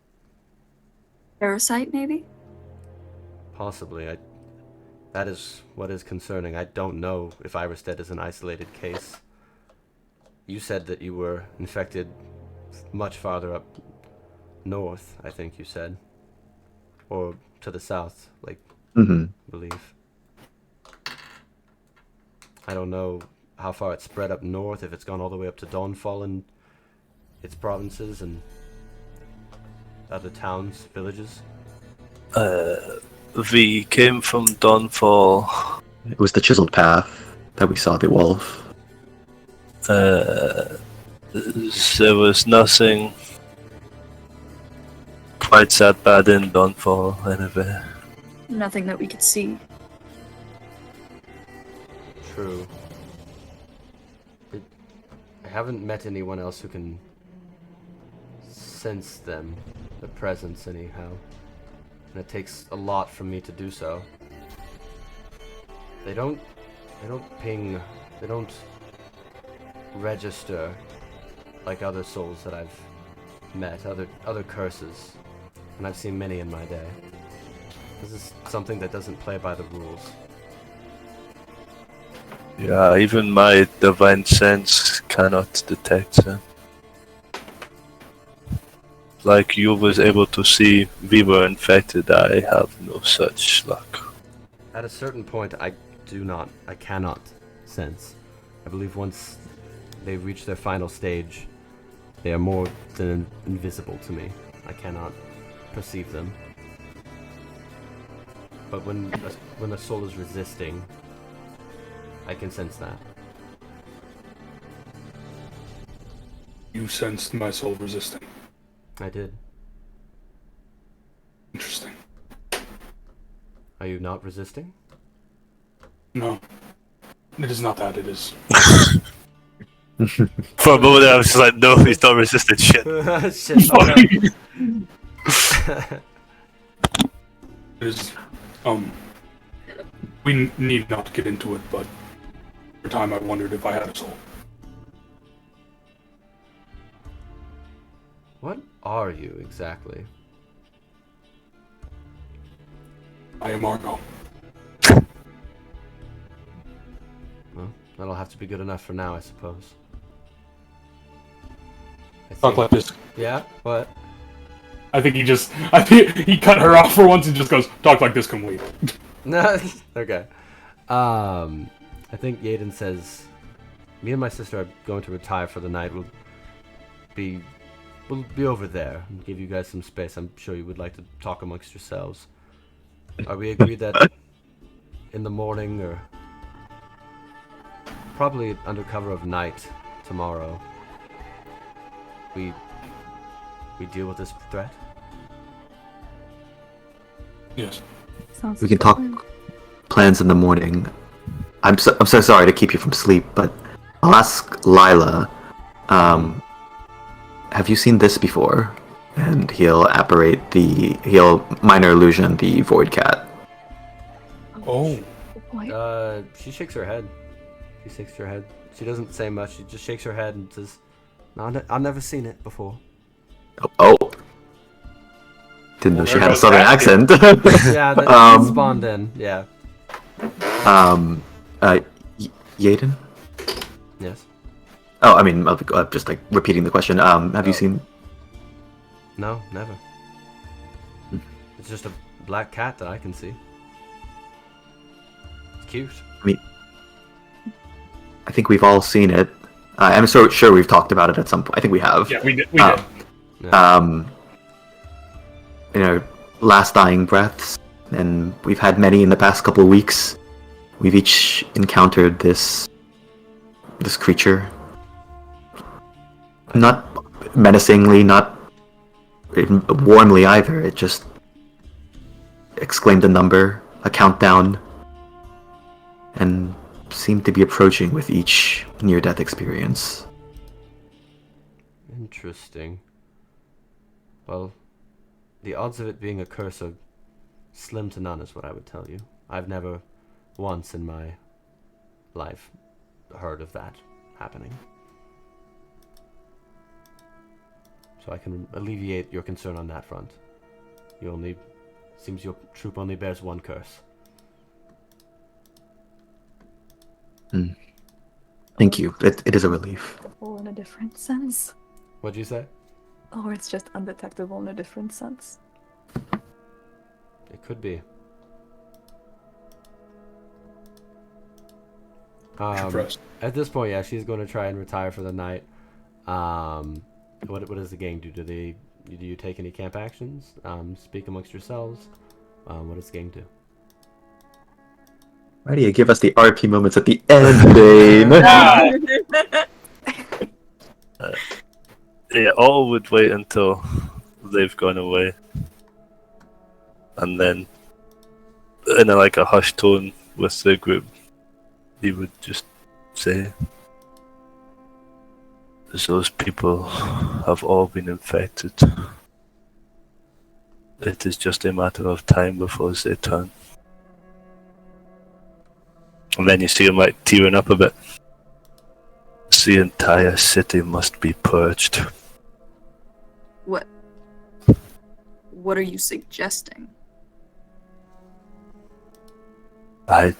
Parasite, maybe? Possibly. That is what is concerning. I don't know if Irasted is an isolated case. You said that you were infected much farther up north, I think you said. Or to the south, I believe. I don't know how far it's spread up north, if it's gone all the way up to Dawnfall and its provinces and other towns, villages. We came from Dawnfall. it was the chiseled path that we saw the wolf. There was nothing quite that bad in Dawnfall, anyway. Nothing that we could see. True. I haven't met anyone else who can sense them, their presence anyhow. And it takes a lot for me to do so. They don't ping, they don't register like other souls that I've met, other curses. And I've seen many in my day. This is something that doesn't play by the rules. Yeah, even my divine sense cannot detect them. Like you was able to see we were infected, I have no such luck. At a certain point, I cannot sense. I believe once they reach their final stage, they are more than invisible to me. I cannot perceive them. But when a soul is resisting, I can sense that. You sensed my soul resisting. I did. Interesting. Are you not resisting? No. It is not that, it is. For a moment I was just like, no, he's not resistant shit. Shit. It is, we need not get into it, but for a time I wondered if I had a soul. What are you exactly? I am Argo. Well, that'll have to be good enough for now, I suppose. Talk like this. Yeah? What? I think he cut her off for once and just goes, "Talk like this, come leave." No. Okay. I think Yaden says, "Me and my sister are going to retire for the night. We'll be over there and give you guys some space. I'm sure you would like to talk amongst yourselves. Are we agreed that in the morning or probably under cover of night tomorrow we deal with this threat?" Yes. Sounds We can like a talk. plan. plans in the morning. I'm so sorry to keep you from sleep, but I'll ask Lila. Have you seen this before? And he'll minor illusion the void cat. Oh. What? She shakes her head. She doesn't say much. She just shakes her head and says, "No, I've never seen it before." Oh. Didn't know she had a southern accent. Yeah, that spawned in. Yeah. Yaden? Yes. Oh, I mean, just like repeating the question. Have you seen? No, never. It's just a black cat that I can see. It's cute. I mean, I think we've all seen it. I'm so sure we've talked about it at some point. I think we have. Yeah, we did. Yeah. In our last dying breaths, and we've had many in the past couple of weeks. We've each encountered this creature. Not menacingly, not warmly either. It just exclaimed a number, a countdown, and seemed to be approaching with each near-death experience. Interesting. Well, the odds of it being a curse are slim to none is what I would tell you. I've never once in my life heard of that happening. So I can alleviate your concern on that front. Seems your troop only bears one curse. Thank you. It is a relief. In a different sense. What'd you say? Or it's just undetectable in a different sense. It could be. At this point, yeah, she's going to try and retire for the night. What does the gang do? Do you take any camp actions? Speak amongst yourselves? What does the gang do? Why do you give us the RP moments at the end, Dane? Yeah, all would wait until they've gone away, and then in a hushed tone with the group, he would just say, "Those people have all been infected. It is just a matter of time before they turn." And then you see him tearing up a bit. The entire city must be purged. What are you suggesting? They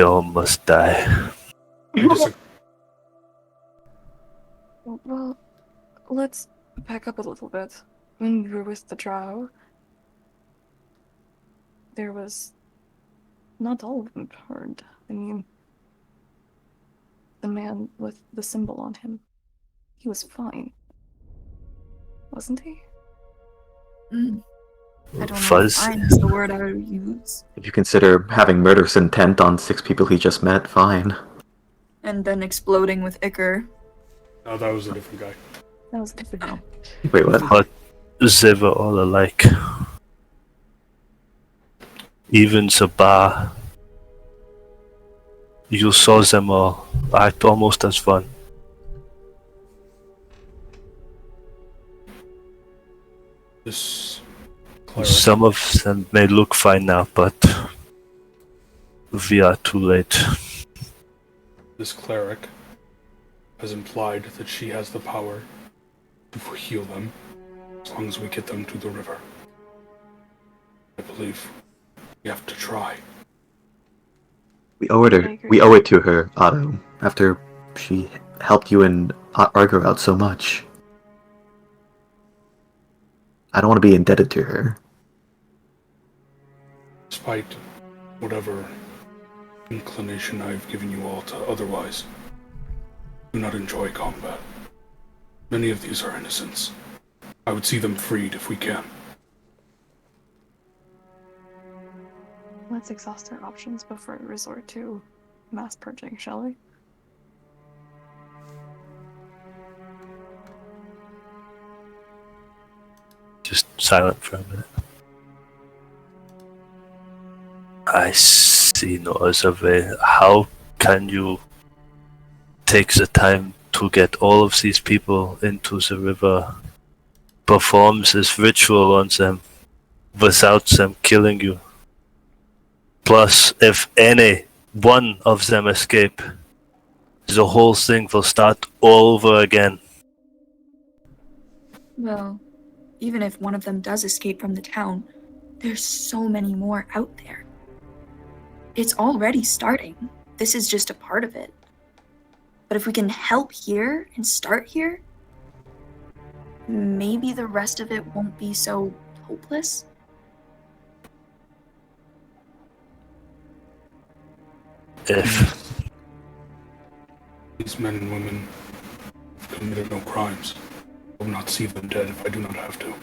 all must die. Well, let's back up a little bit. When we were with the drow, there was... not all of them burned. I mean, the man with the symbol on him, he was fine. Wasn't he? I don't know Fuzz. if fine is the word I would use. If you consider having murderous intent on 6 people he just met, fine. And then exploding with ichor. Oh, that was a different guy. That was different. No. Wait, what? But they were all alike. Even the bar. You saw them all act almost as one. This cleric. Some of them may look fine now, but we are too late. This cleric has implied that she has the power to heal them as long as we get them to the river. I believe we have to try. We owe it to her, Otto, after she helped you and Argo out so much. I don't want to be indebted to her. Despite whatever inclination I've given you all to otherwise, do not enjoy combat. Many of these are innocents. I would see them freed if we can. Let's exhaust our options before we resort to mass purging, shall we? just silent for a minute. I see no other way. How can you take the time to get all of these people into the river, perform this ritual on them, without them killing you? Plus, if any one of them escape, the whole thing will start all over again. Well, even if one of them does escape from the town, there's so many more out there. It's already starting. This is just a part of it. But if we can help here and start here, maybe the rest of it won't be so hopeless. If These men and women have committed no crimes. I will not see them dead if I do not have to.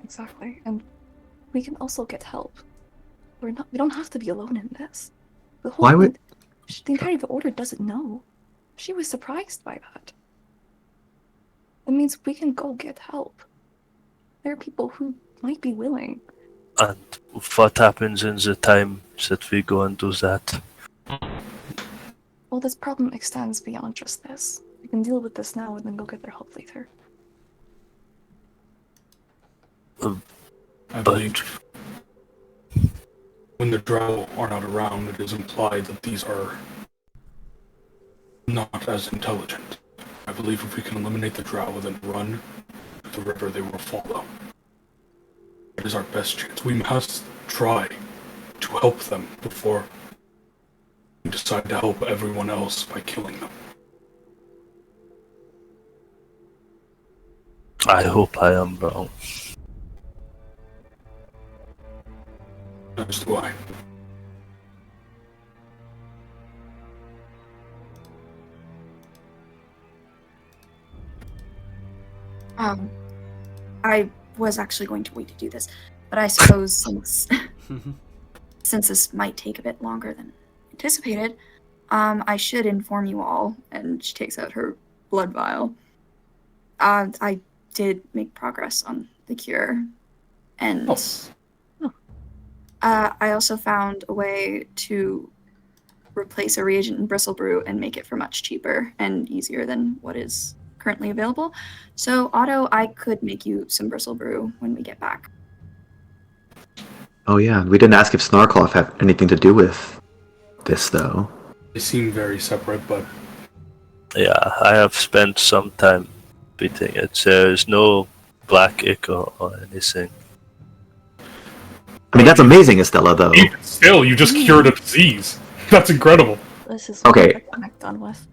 Exactly, and we can also get help. We don't have to be alone in this. The whole Why would- the entirety of the order doesn't know. She was surprised by that. That means we can go get help. There are people who might be willing. and what happens in the time that we go and do that? Well, this problem extends beyond just this. We can deal with this now and then go get their help later. I believe when the drow are not around, it is implied that these are not as intelligent. I believe if we can eliminate the drow and then run to the river, they will follow. It is our best chance. We must try to help them before we decide to help everyone else by killing them. I hope I am wrong. As do I. I was actually going to wait to do this, but I suppose since this might take a bit longer than anticipated, I should inform you all. And she takes out her blood vial. I did make progress on the cure, and I also found a way to replace a reagent in bristle brew and make it for much cheaper and easier than what is currently available. So, Otto, I could make you some bristle brew when we get back. Oh yeah, we didn't ask if Snarkloff had anything to do with this, though. They seem very separate, but Yeah, I have spent some time beating it. There is no black echo or anything. I mean, that's amazing, Estella, though. even still, you just cured a disease. That's incredible. This is Okay. what I'm done with.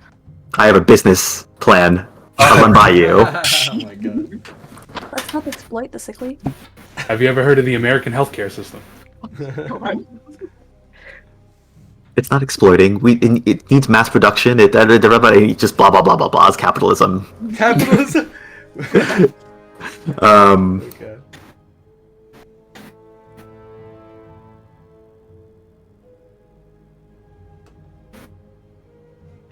I have a business plan. I'll run by you. Oh my god. Let's not exploit the sickly. Have you ever heard of the American healthcare system? It's not exploiting. It needs mass production. Everybody just blah blah blah blah blah. It's capitalism. Capitalism. Okay.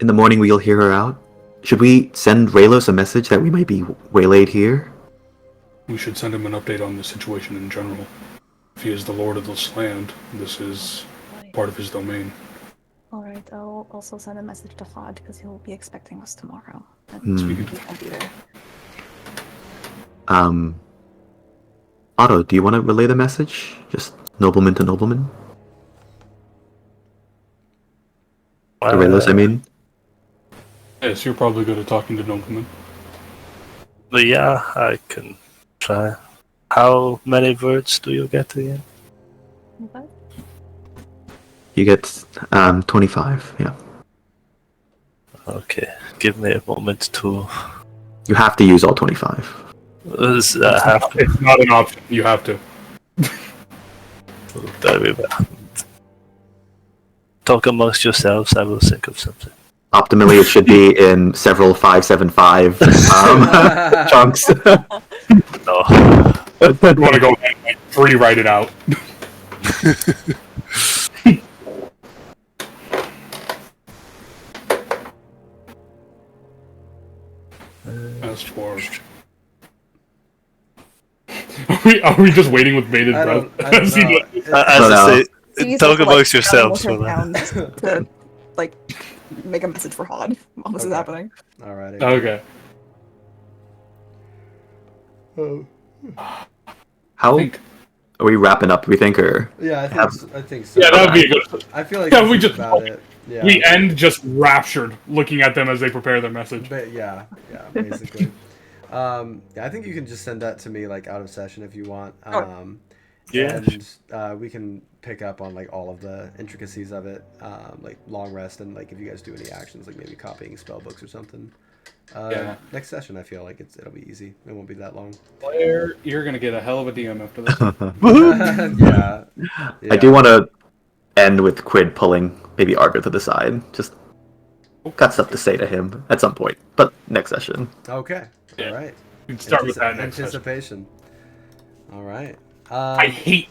In the morning, we'll hear her out. Should we send Raylos a message that we might be waylaid here? We should send him an update on the situation in general. If he is the lord of this land, this is part of his domain. Alright, I'll also send a message to Fod because he'll be expecting us tomorrow. And Hmm. he won't be there. Otto, do you want to relay the message? Just nobleman to nobleman? To Raylos, I mean. Yes, you're probably good at talking to noblemen. But yeah, I can try. How many words do you get again? Okay. You get 25, yeah. Okay, give me a moment to... You have to use all 25. It's not an option. You have to. Very well. Talk amongst yourselves, I will think of something. Optimally, it should be in several 575 chunks. No. You want to go ahead and rewrite it out. As for Are we just waiting with bated I breath? don't know. See what- As don't know. I say, She's talk like, amongst like, yourselves. with her man. pounds to like make a message for Hod while this is Okay. happening. Alrighty. Okay. How I think. are we wrapping up? We think, or Yeah, Have- I think so. Yeah, that would be a good. I feel like Yeah, this we is just- about it. Yeah. We end just raptured, looking at them as they prepare their message. Yeah, basically. Yeah, I think you can just send that to me like out of session if you want. Yeah. And we can pick up on like all of the intricacies of it, like long rest and like if you guys do any actions, like maybe copying spell books or something. Yeah. Next session, I feel like it'll be easy. It won't be that long. Blair, you're gonna get a hell of a DM after this. Yeah. I do want to end with Quid pulling maybe Argo to the side. Just got stuff to say to him at some point, but next session. Okay. Yeah. All right. We can start with that next session. Anticipation. All right. I hate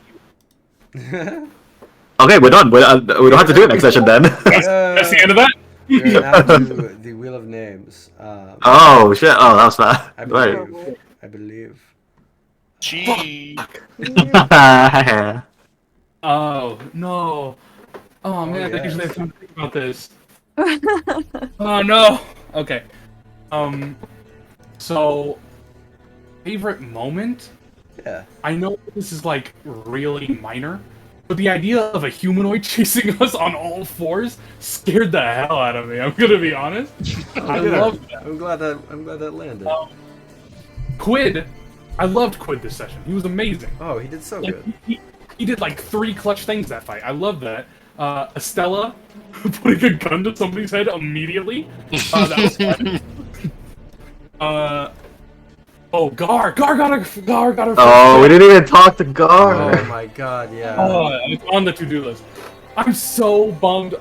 Okay, we're done. We don't have to do it next session then. That's the end of that? We're now to the Wheel of Names. Oh shit! Oh, that was bad. I Right. believe. I believe. Gee. Oh no! Oh man, I yes. usually have time to think about this. Oh no! Okay. So, favorite moment? Yeah. I know this is like really minor, but the idea of a humanoid chasing us on all fours scared the hell out of me. I'm gonna be honest. I Good. love that. I'm glad that landed. Quid. I loved Quid this session. He was amazing. Oh, he did so Like, good. he did like 3 clutch things that fight. I love that. Estella putting a gun to somebody's head immediately. That was fun. Gar got her. Oh, we didn't even talk to Gar. Oh my god, yeah. It's on the to-do list. I'm so bummed.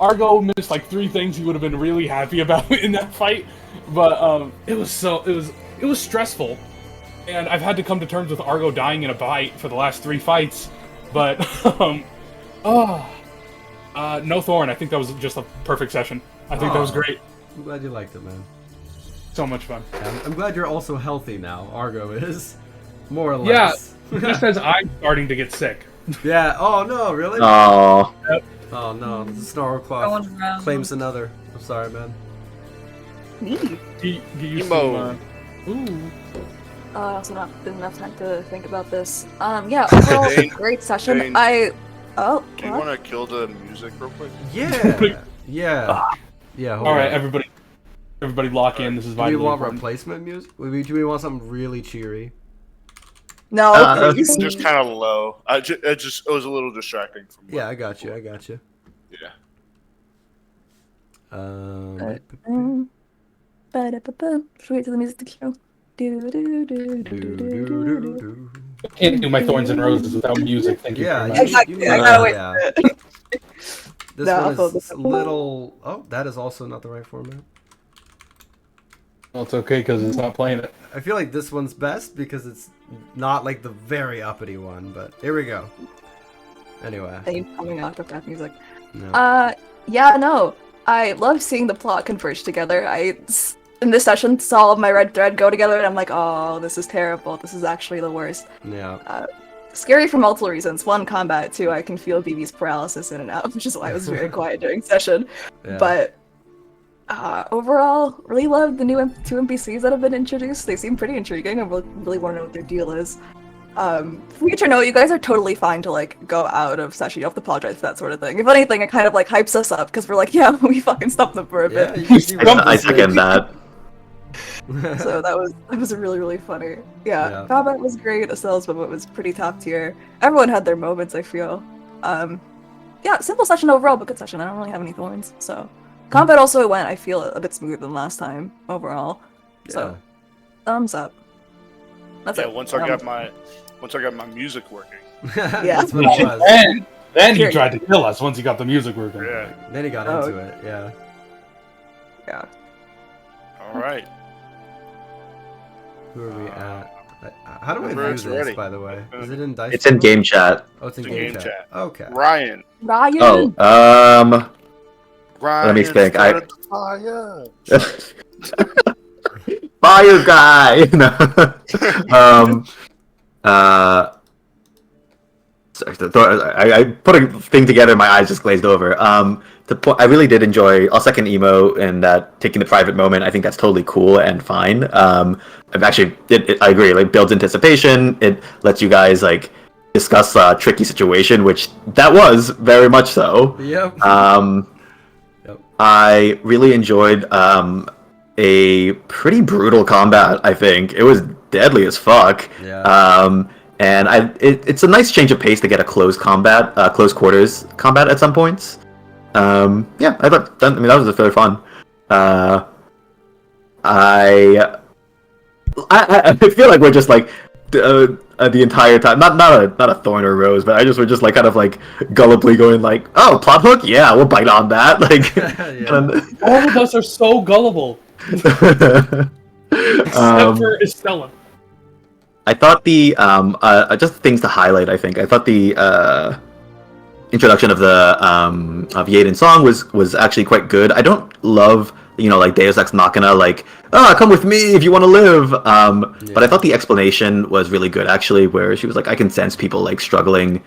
Argo missed like 3 things he would have been really happy about in that fight, but it was stressful, and I've had to come to terms with Argo dying in a bite for the last 3 fights. But no Thorn. I think that was just a perfect session. I think that was great. I'm glad you liked it, man. So much fun. I'm glad you're also healthy now. Argo is, more or Yeah, less. just as I'm starting to get sick. Yeah. Oh no, really? Oh, Oh no, the Snarlclaw Going around. claims another. I'm sorry, man. Me? Do you Emo. ooh. Also not been enough time to think about this. Yeah, overall, Dane, great session. Dane. Oh, Do you what? want to kill the music real quick? Yeah. Yeah. Yeah. Hold All right, on. everybody, lock in. This is Do we vitally want important. replacement music? Do we want something really cheery? No, please. Just kind of low. It was a little distracting for me. Yeah, I got you. Yeah. Ba-da-ba-ba. Should we wait till the music to cue? Do-do-do-do-do-do-do-do. Can't do my thorns and roses without music. Thank you. Yeah, very you- much. Exactly, you I know, gotta wait yeah. for it. This No, I'll one pull is this a up. little. Oh, that is also not the right format. Well, it's okay because it's not playing it. I feel like this one's best because it's not like the very uppity one, but here we go. Anyway. Are you coming out of that music? No. Yeah, no. I love seeing the plot converge together. In this session, saw my red thread go together, and I'm like, oh, this is terrible. This is actually the worst. Yeah. Scary for multiple reasons. 1, combat. 2, I can feel BB's paralysis in and out, which is why I was very quiet during session. Yeah. But overall, really love the new 2 NPCs that have been introduced. They seem pretty intriguing. I really want to know what their deal is. Future note, you guys are totally fine to like go out of session. You don't have to apologize for that sort of thing. If anything, it kind of like hypes us up because we're like, yeah, we fucking stumped them for a Yeah, bit. you I second that. So that was really funny. Yeah, Yeah. combat was great. Estelle's moment was pretty top tier. Everyone had their moments, I feel. Yeah, simple session overall, but good session. I don't really have any thorns. So combat also went, I feel, a bit smoother than last time overall. So thumbs up. That's Yeah. it. Once I got my music working. That's what it was. Then he tried to kill us once he got the music working. Yeah. Then he got Oh. into it. Yeah. Yeah. All right. Who are we at? How do I Remember, view it's this, ready. by the way? Is it in dice? It's in World? game chat. Oh, it's in It's in game game chat. chat. Okay. Ryan. Ryan. Oh, Ryan. me think, started the fire. fire guy. No. Sorry, I put a thing together, my eyes just glazed over. I really did enjoy. I'll second emo and taking the private moment. I think that's totally cool and fine. I've actually, I agree. Like builds anticipation. It lets you guys like discuss a tricky situation, which that was very much so. Yep. Yep. I really enjoyed a pretty brutal combat. I think it was deadly as fuck. Yeah. And it's a nice change of pace to get a close quarters combat at some points. Yeah, I thought that was just very fun. I feel like we're just like the entire time, not a thorn or rose, but we're just like kind of like gullibly going like, oh, plot hook, yeah, we'll bite on that. Like, all of us are so gullible, except for Estella. I thought the just things to highlight. I thought the introduction of the of Yaden Song was actually quite good. I don't love like Deus Ex Machina, like come with me if you want to live. But I thought the explanation was really good actually, where she was like, I can sense people like struggling,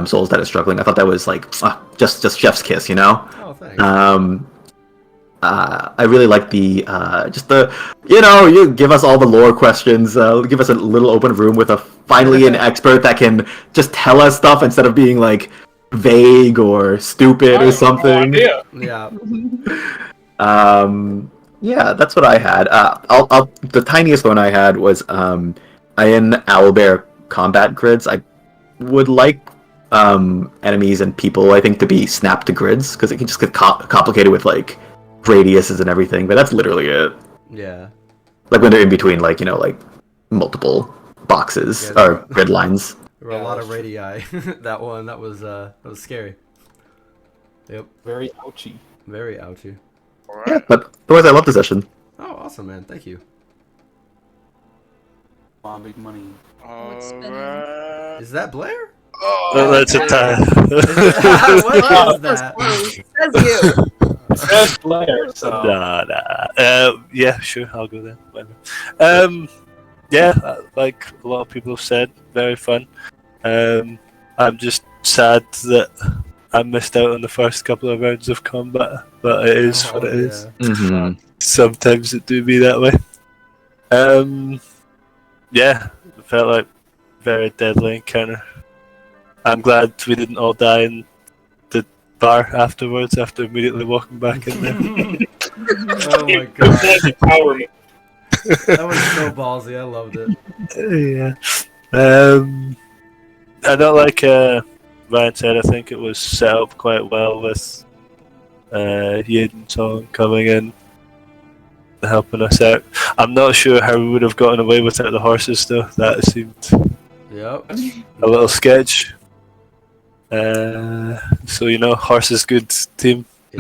souls that are struggling. I thought that was like just chef's kiss, Oh, thanks. I really like the you give us all the lore questions, give us a little open room with finally an expert that can just tell us stuff instead of being like vague or stupid or something. No Yeah. Yeah, that's what I had. The tiniest one I had was in owlbear combat grids. I would like enemies and people, I think, to be snapped to grids because it can just get complicated with like radiuses and everything, but that's literally it. Yeah. Like when they're in between like multiple boxes or grid lines. There were a lot of radii. that was scary. Yep. Very ouchy. Very ouchy. Yeah, but otherwise I love the session. Oh, awesome, man. Thank you. Big money. Alright. Is that Blair? Well, that's a tie. What is that? Says you. Best player. So. Nah. Yeah, sure, I'll go then. Whatever. Yeah, like a lot of people have said, very fun. I'm just sad that I missed out on the first couple of rounds of combat, but it is what it is. Mm-hmm. Sometimes it do be that way. Yeah, it felt like very deadly encounter. I'm glad we didn't all die in the bar afterwards after immediately walking back in there. Oh my god. Empowerment. That was so ballsy. I loved it. Yeah. I don't like Ryan said, I think it was set up quite well with Yaden Song coming in, helping us out. I'm not sure how we would have gotten away without the horses though. That seemed Yep. a little sketch. So horses good team. It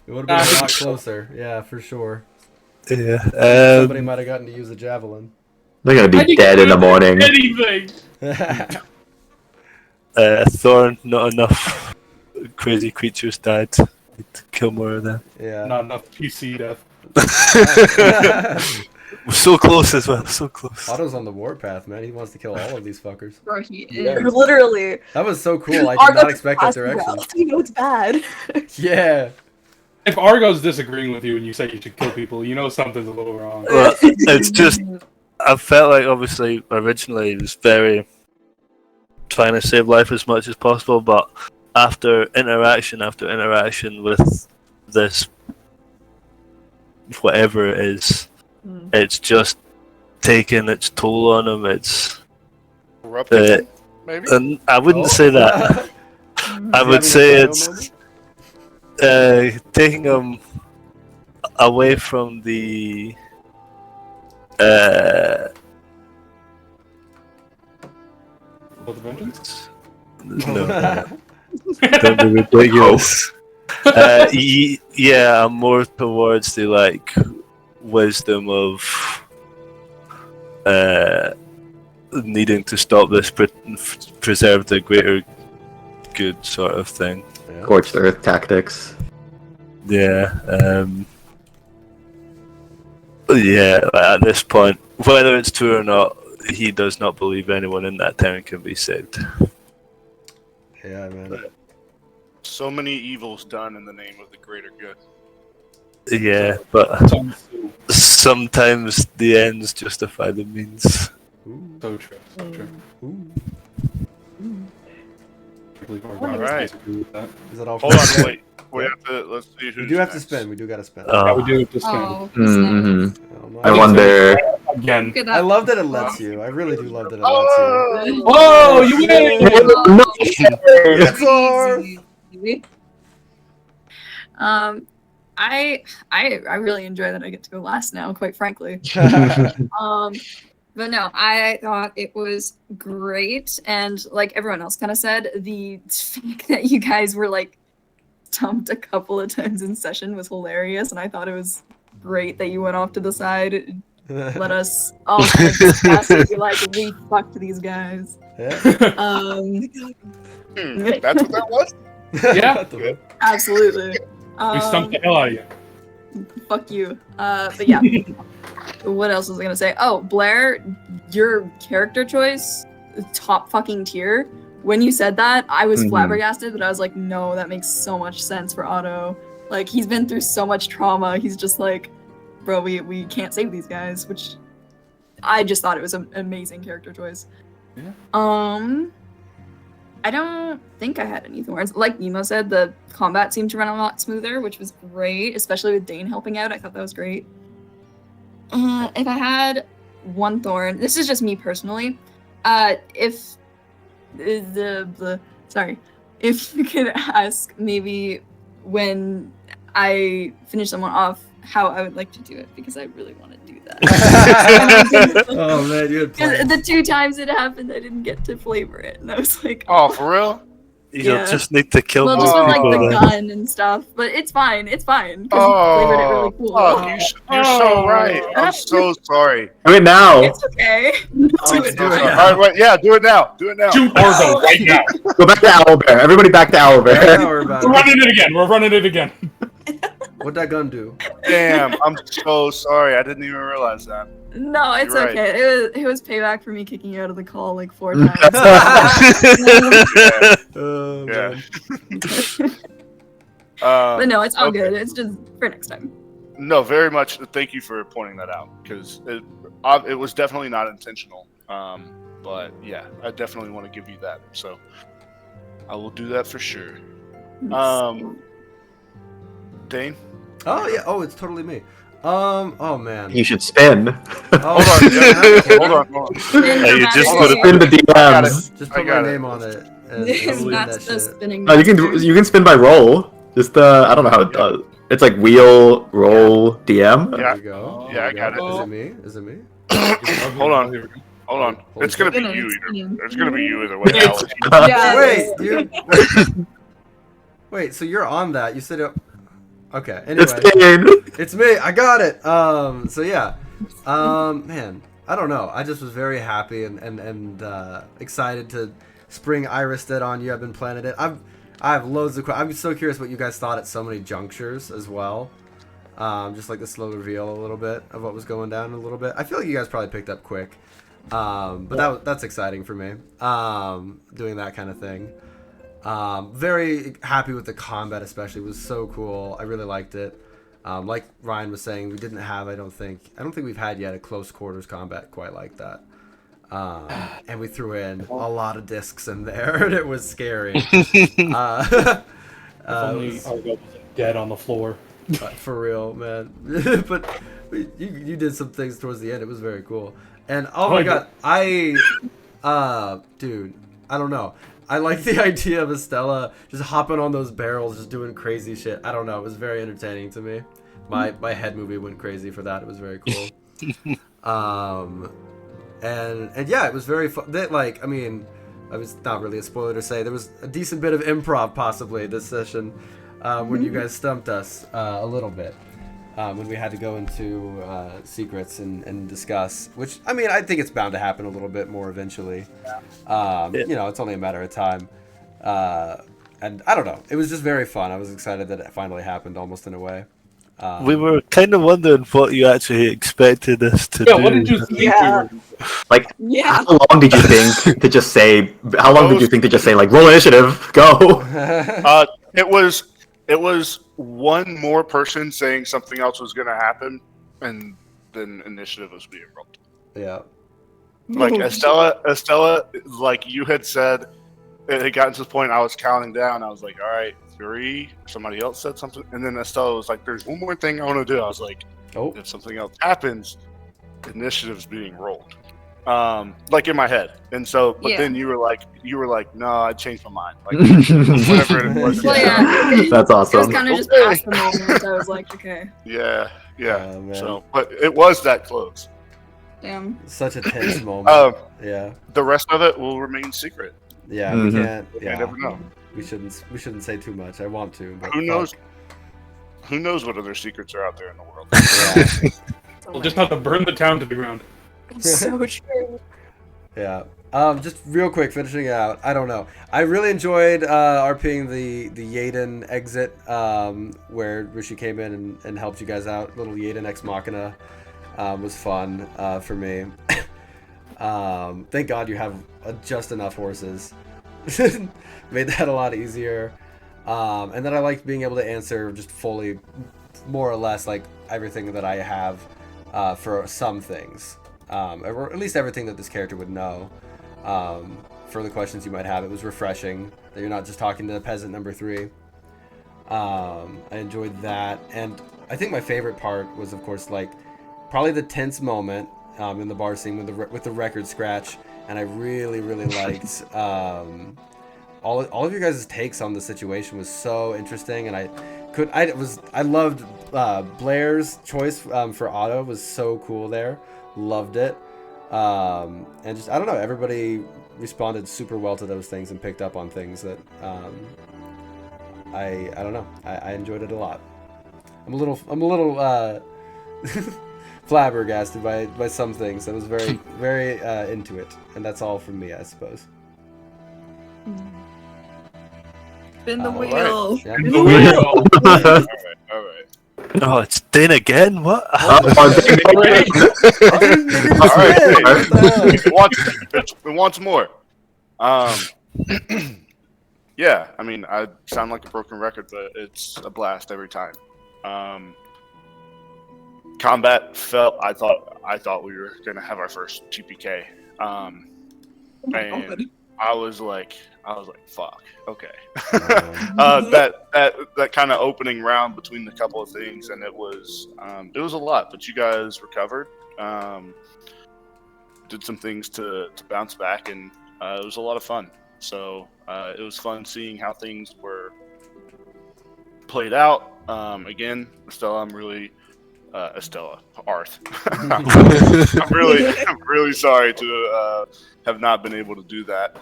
would have been a lot closer. Yeah, for sure. Yeah. Somebody might have gotten to use a javelin. They're gonna be dead in the morning. Anything. Thorn, not enough crazy creatures died. Need to kill more of them. Yeah. Not enough PC death. We're so close as well, so close. Otto's on the warpath, man. He wants to kill all of these fuckers. Bro, he is. Yeah. Literally. That was so cool. I did not expect that direction. Well, you know it's bad. Yeah. If Argo's disagreeing with you and you say you should kill people, you know something's a little wrong. Well, it's just, I felt like obviously originally it was very trying to save life as much as possible, but after interaction with this whatever it is, it's just taking its toll on him. It's Corrupted, maybe? and I wouldn't say that. I would say it's taking him away from the With vengeance? no, don't be ridiculous. Yeah, I'm more towards the like wisdom of needing to stop this, preserve the greater good sort of thing. Scorched earth tactics. Yeah. Yeah. At this point, whether it's true or not, he does not believe anyone in that town can be saved. Yeah, man. So many evils done in the name of the greater good. Yeah, but sometimes the ends justify the means. Ooh. So true. So true. Ooh. I believe our All God right. disagree with that. Is that all? Hold on, wait. We have to. Let's see who's We do have to next. spin. We do got to spin. Yeah, we do it this time. Oh, who's next? Mm-hmm. Oh, my I God. wonder. Again. Look at I that. love that it lets you. I really do love that it lets Oh! Oh, you win! No. you. Yes, sir. Easy. I really enjoy that I get to go last now, quite frankly. But no, I thought it was great, and like everyone else kind of said, the fact that you guys were like stumped a couple of times in session was hilarious, and I thought it was great that you went off to the side, let us all kind of discuss and be like, we fucked these guys. Yeah. That's what that was? Yeah. Good. Absolutely. We stumped the hell out of you. Fuck you. But yeah. What else was I gonna say? Oh, Blair, your character choice, top fucking tier. When you said that, I was flabbergasted, but I was like, no, that makes so much sense for Otto. Like, he's been through so much trauma. He's just like, bro, we can't save these guys, which I just thought it was an amazing character choice. Yeah. I don't think I had any thorns. Like Nemo said, the combat seemed to run a lot smoother, which was great, especially with Dane helping out. I thought that was great. If I had one thorn, this is just me personally. If if you could ask maybe when I finish someone off how I would like to do it, because I really want to do that. Oh man, you had plans. The 2 times it happened, I didn't get to flavor it, and I was like, Oh, for real? You'll Yeah. just need to kill well, more just with like people the then. gun and stuff, but it's fine, because you flavored it Oh, really cool. fuck, you're so right. I'm so sorry. Do it now. It's okay. I'm Do so it sorry. now. All right, wait, yeah, do it now. Do it now. Shoot Argo right now. Go back to Owlbear. Everybody back to Now Owlbear. we're about We're running it again. We're running it again. What'd that gun do? Damn, I'm so sorry. I didn't even realize that. No, it's You're right. okay. It was payback for me kicking you out of the call like 4 times. Oh, Yeah. man. But no, it's all Okay. good. It's just for next time. No, very much. Thank you for pointing that out because it was definitely not intentional. But yeah, I definitely want to give you that. So I will do that for sure. Dane? Oh yeah. Oh, it's totally me. Oh man. You should spin. Oh, Hold on. Yeah, hold on. Hey, you just Dramatic. put Spin the got DMs. Just I put my got it. name on it. And win That's that the shit. spinning. No, you can spin by roll. Just I don't know how it does. It's like wheel, roll, DM. There Yeah. we go. Yeah, I There we got go. it. Is it me? Is it me? Hold on. Hold on. It's gonna be Spinning, you spinning. either. It's gonna be you either way. It's- Alex. Yeah, Wait, it's- you. Wait, so you're on that? You said it. Okay. It's Anyway, Dane. it's me. I got it. So yeah. Man, I don't know. I just was very happy and excited to spring Irasted on you. I've been planning it. I have loads of. I'm so curious what you guys thought at so many junctures as well. Just like the slow reveal a little bit of what was going down a little bit. I feel like you guys probably picked up quick. But that's exciting for me. Doing that kind of thing. Very happy with the combat, especially. It was so cool. I really liked it. Like Ryan was saying, we didn't have. I don't think we've had yet a close quarters combat quite like that. And we threw in a lot of discs in there, and it was scary. If only Argo was dead on the floor. For real, man. But you did some things towards the end. It was very cool. And oh my god, dude, I don't know. I like the idea of Estella just hopping on those barrels, just doing crazy shit. I don't know. It was very entertaining to me. My head movie went crazy for that. It was very cool. And yeah, it was very fun. Like, I mean, it was not really a spoiler to say there was a decent bit of improv possibly this session when you guys stumped us a little bit. When we had to go into secrets and discuss, which, I mean, I think it's bound to happen a little bit more eventually. You know, it's only a matter of time. And I don't know. It was just very fun. I was excited that it finally happened almost in a way. We were kind of wondering what you actually expected us to Yeah, do. what did you think Yeah. we were? Like, Yeah. how long did you think to just say? How long did you think to just say like roll initiative, go? It was one more person saying something else was going to happen, and then initiative was being rolled. Yeah. Like Estella, like you had said, it had gotten to the point I was counting down. I was like, all right, 3. Somebody else said something, and then Estella was like, "There's one more thing I want to do." I was like, Oh. if something else happens, initiative's being rolled. Like in my head, and so, but Yeah. then you were like, no, I changed my mind. Like whatever it was. Well, yeah. That's It was awesome. kind of just past the moment. I was like, okay, Yeah. Oh, man. So, but it was that close. damn. Such a tense moment. Yeah. The rest of it will remain secret. Yeah. Mhm. We can't. You Yeah. never know. We shouldn't say too much. I want to, but Who knows? fuck. Who knows what other secrets are out there in the world? Yeah. We'll just have to burn the town to the ground. So true. Yeah. Just real quick, finishing it out. I don't know. I really enjoyed RPing the Yaden exit, where she came in and helped you guys out. Little Yaden ex machina was fun for me. Thank God you have just enough horses. Made that a lot easier. And then I liked being able to answer just fully, more or less, like everything that I have for some things. Or at least everything that this character would know. For the questions you might have. It was refreshing that you're not just talking to peasant number 3. I enjoyed that. And I think my favorite part was, of course, like probably the tense moment in the bar scene with the record scratch. And I really liked all of you guys' takes on the situation was so interesting. And I loved Blair's choice for Otto was so cool there. Loved it. And just I don't know, everybody responded super well to those things and picked up on things that I don't know, I enjoyed it a lot. I'm a little flabbergasted by some things. I was very into it, and that's all from me, I suppose. Spin the All wheel. Yeah. The wheel. All right. Oh, it's Dane again? What? All right. It wants more. Yeah, I mean, I sound like a broken record, but it's a blast every time. Combat felt. I thought we were gonna have our first TPK. And I was like, fuck, okay. That kind of opening round between the couple of things, and it was a lot, but you guys recovered, did some things to bounce back, and it was a lot of fun. So it was fun seeing how things were played out. Again, Estella, I'm really Arth. I'm really sorry to have not been able to do that,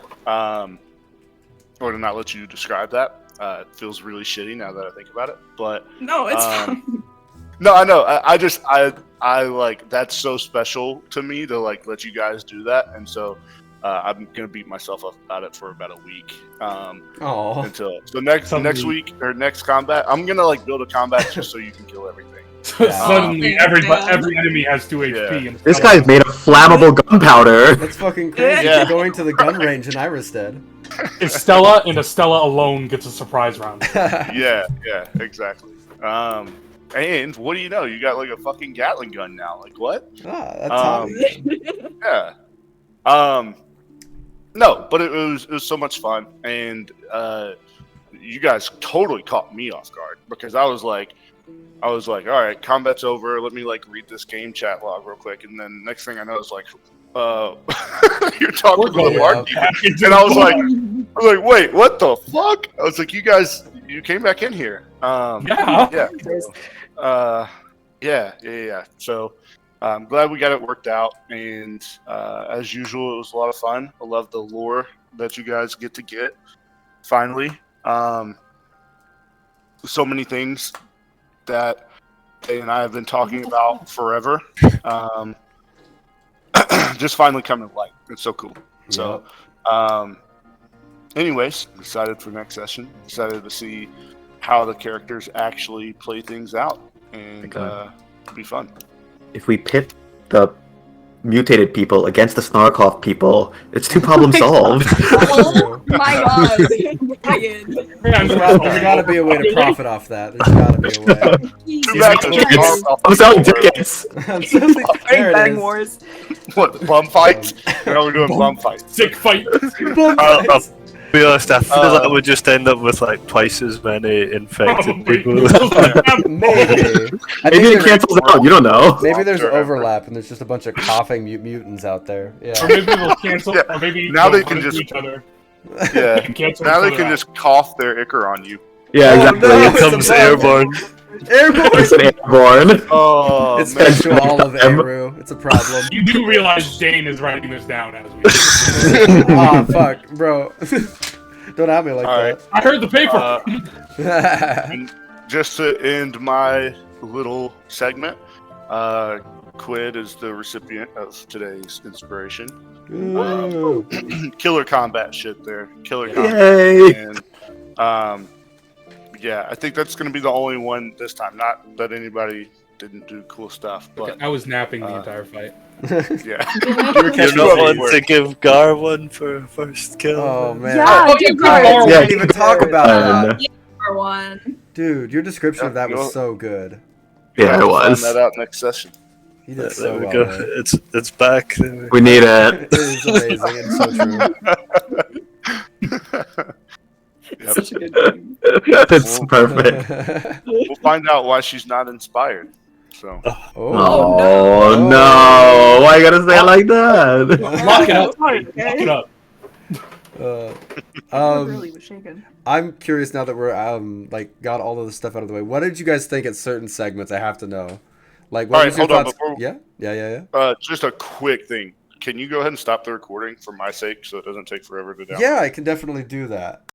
or to not let you describe that. It feels really shitty now that I think about it. But No, it's fine. no, I know. I like that's so special to me to like let you guys do that, and so I'm gonna beat myself up about it for about a week. Until next week or next combat, I'm gonna like build a combat just so you can kill everything. Suddenly, every enemy has 2 HP. And This guy's made of flammable gunpowder. That's fucking crazy. Yeah. You're going to the gun range in Irasted. Estella and Estella alone gets a surprise round. Yeah, exactly. And what do you know? You got like a fucking Gatling gun now. Like what? That's how. Yeah. No, but it was so much fun, and you guys totally caught me off guard because I was like, all right, combat's over. Let me like read this game chat log real quick, and then next thing I know, it's like, you're talking about Mark, and I was like, wait, what the fuck? I was like, you came back in here. Yeah. So I'm glad we got it worked out, and as usual, it was a lot of fun. I love the lore that you guys get finally. So many things that Kay and I have been talking about forever, just finally coming to light. It's so cool. So, anyways, excited for next session. Excited to see how the characters actually play things out. and Okay. it'll be fun. If we pit the mutated people against the Snarkoff people, it's 2 problems solved. Oh my god. Ryan. There's gotta be a way to profit off that. There's gotta be a way. Too bad there's Jesus. cars off I'm the selling floor. tickets. There it Bang is. wars. What, bum fights? No, we're doing bum fights. Sick fight. I'll be honest, I feel Uh, like we'd just end up with like twice as many infected Probably. people. Maybe. I Maybe think it cancels out. You don't know. maybe there's Monster ever. overlap and there's just a bunch of coughing mutants out there. Or Yeah. maybe they'll cancel. Yeah. Or maybe Now they'll they can run into just- each other. Yeah. And cancel Now each they other can out. just cough their ichor on you. Yeah, Oh, exactly. no. Here It's a comes bug. airborne. Airborne. It's an airborne. Oh, It's man. fed to all of Aeru. It's a problem. You do realize Dane is writing this down as we speak. Oh fuck, bro. Don't have me like All right. I heard the paper. that. And just to end my little segment, Quid is the recipient of today's inspiration. Ooh. Killer combat shit there. Killer combat. Yay! And yeah, I think that's going to be the only one this time. Not that anybody didn't do cool stuff, but I was napping the entire fight. yeah. You were You're catching not up. one to give Gar one for first kill. Oh man. Yeah, Oh, dude, you guys. are. Yeah. Didn't even talk about that. For one. Dude, your description of that Yeah, was go- so good. Yeah, it We'll was. Find that out next session. You did There so we well. go. man. It's back. We need it. It is amazing and so true. Yep. Such a good game. It's perfect. We'll find out why she's not inspired. So Oh. Oh no! Why you gotta say it like that? Lock it up. Okay. Lock it up. Really was shaken. I'm curious now that we're like got all of the stuff out of the way. What did you guys think at certain segments? I have to know. Like, what All right, was your hold on, thoughts? before- Yeah. just a quick thing. Can you go ahead and stop the recording for my sake so it doesn't take forever to download? Yeah, I can definitely do that.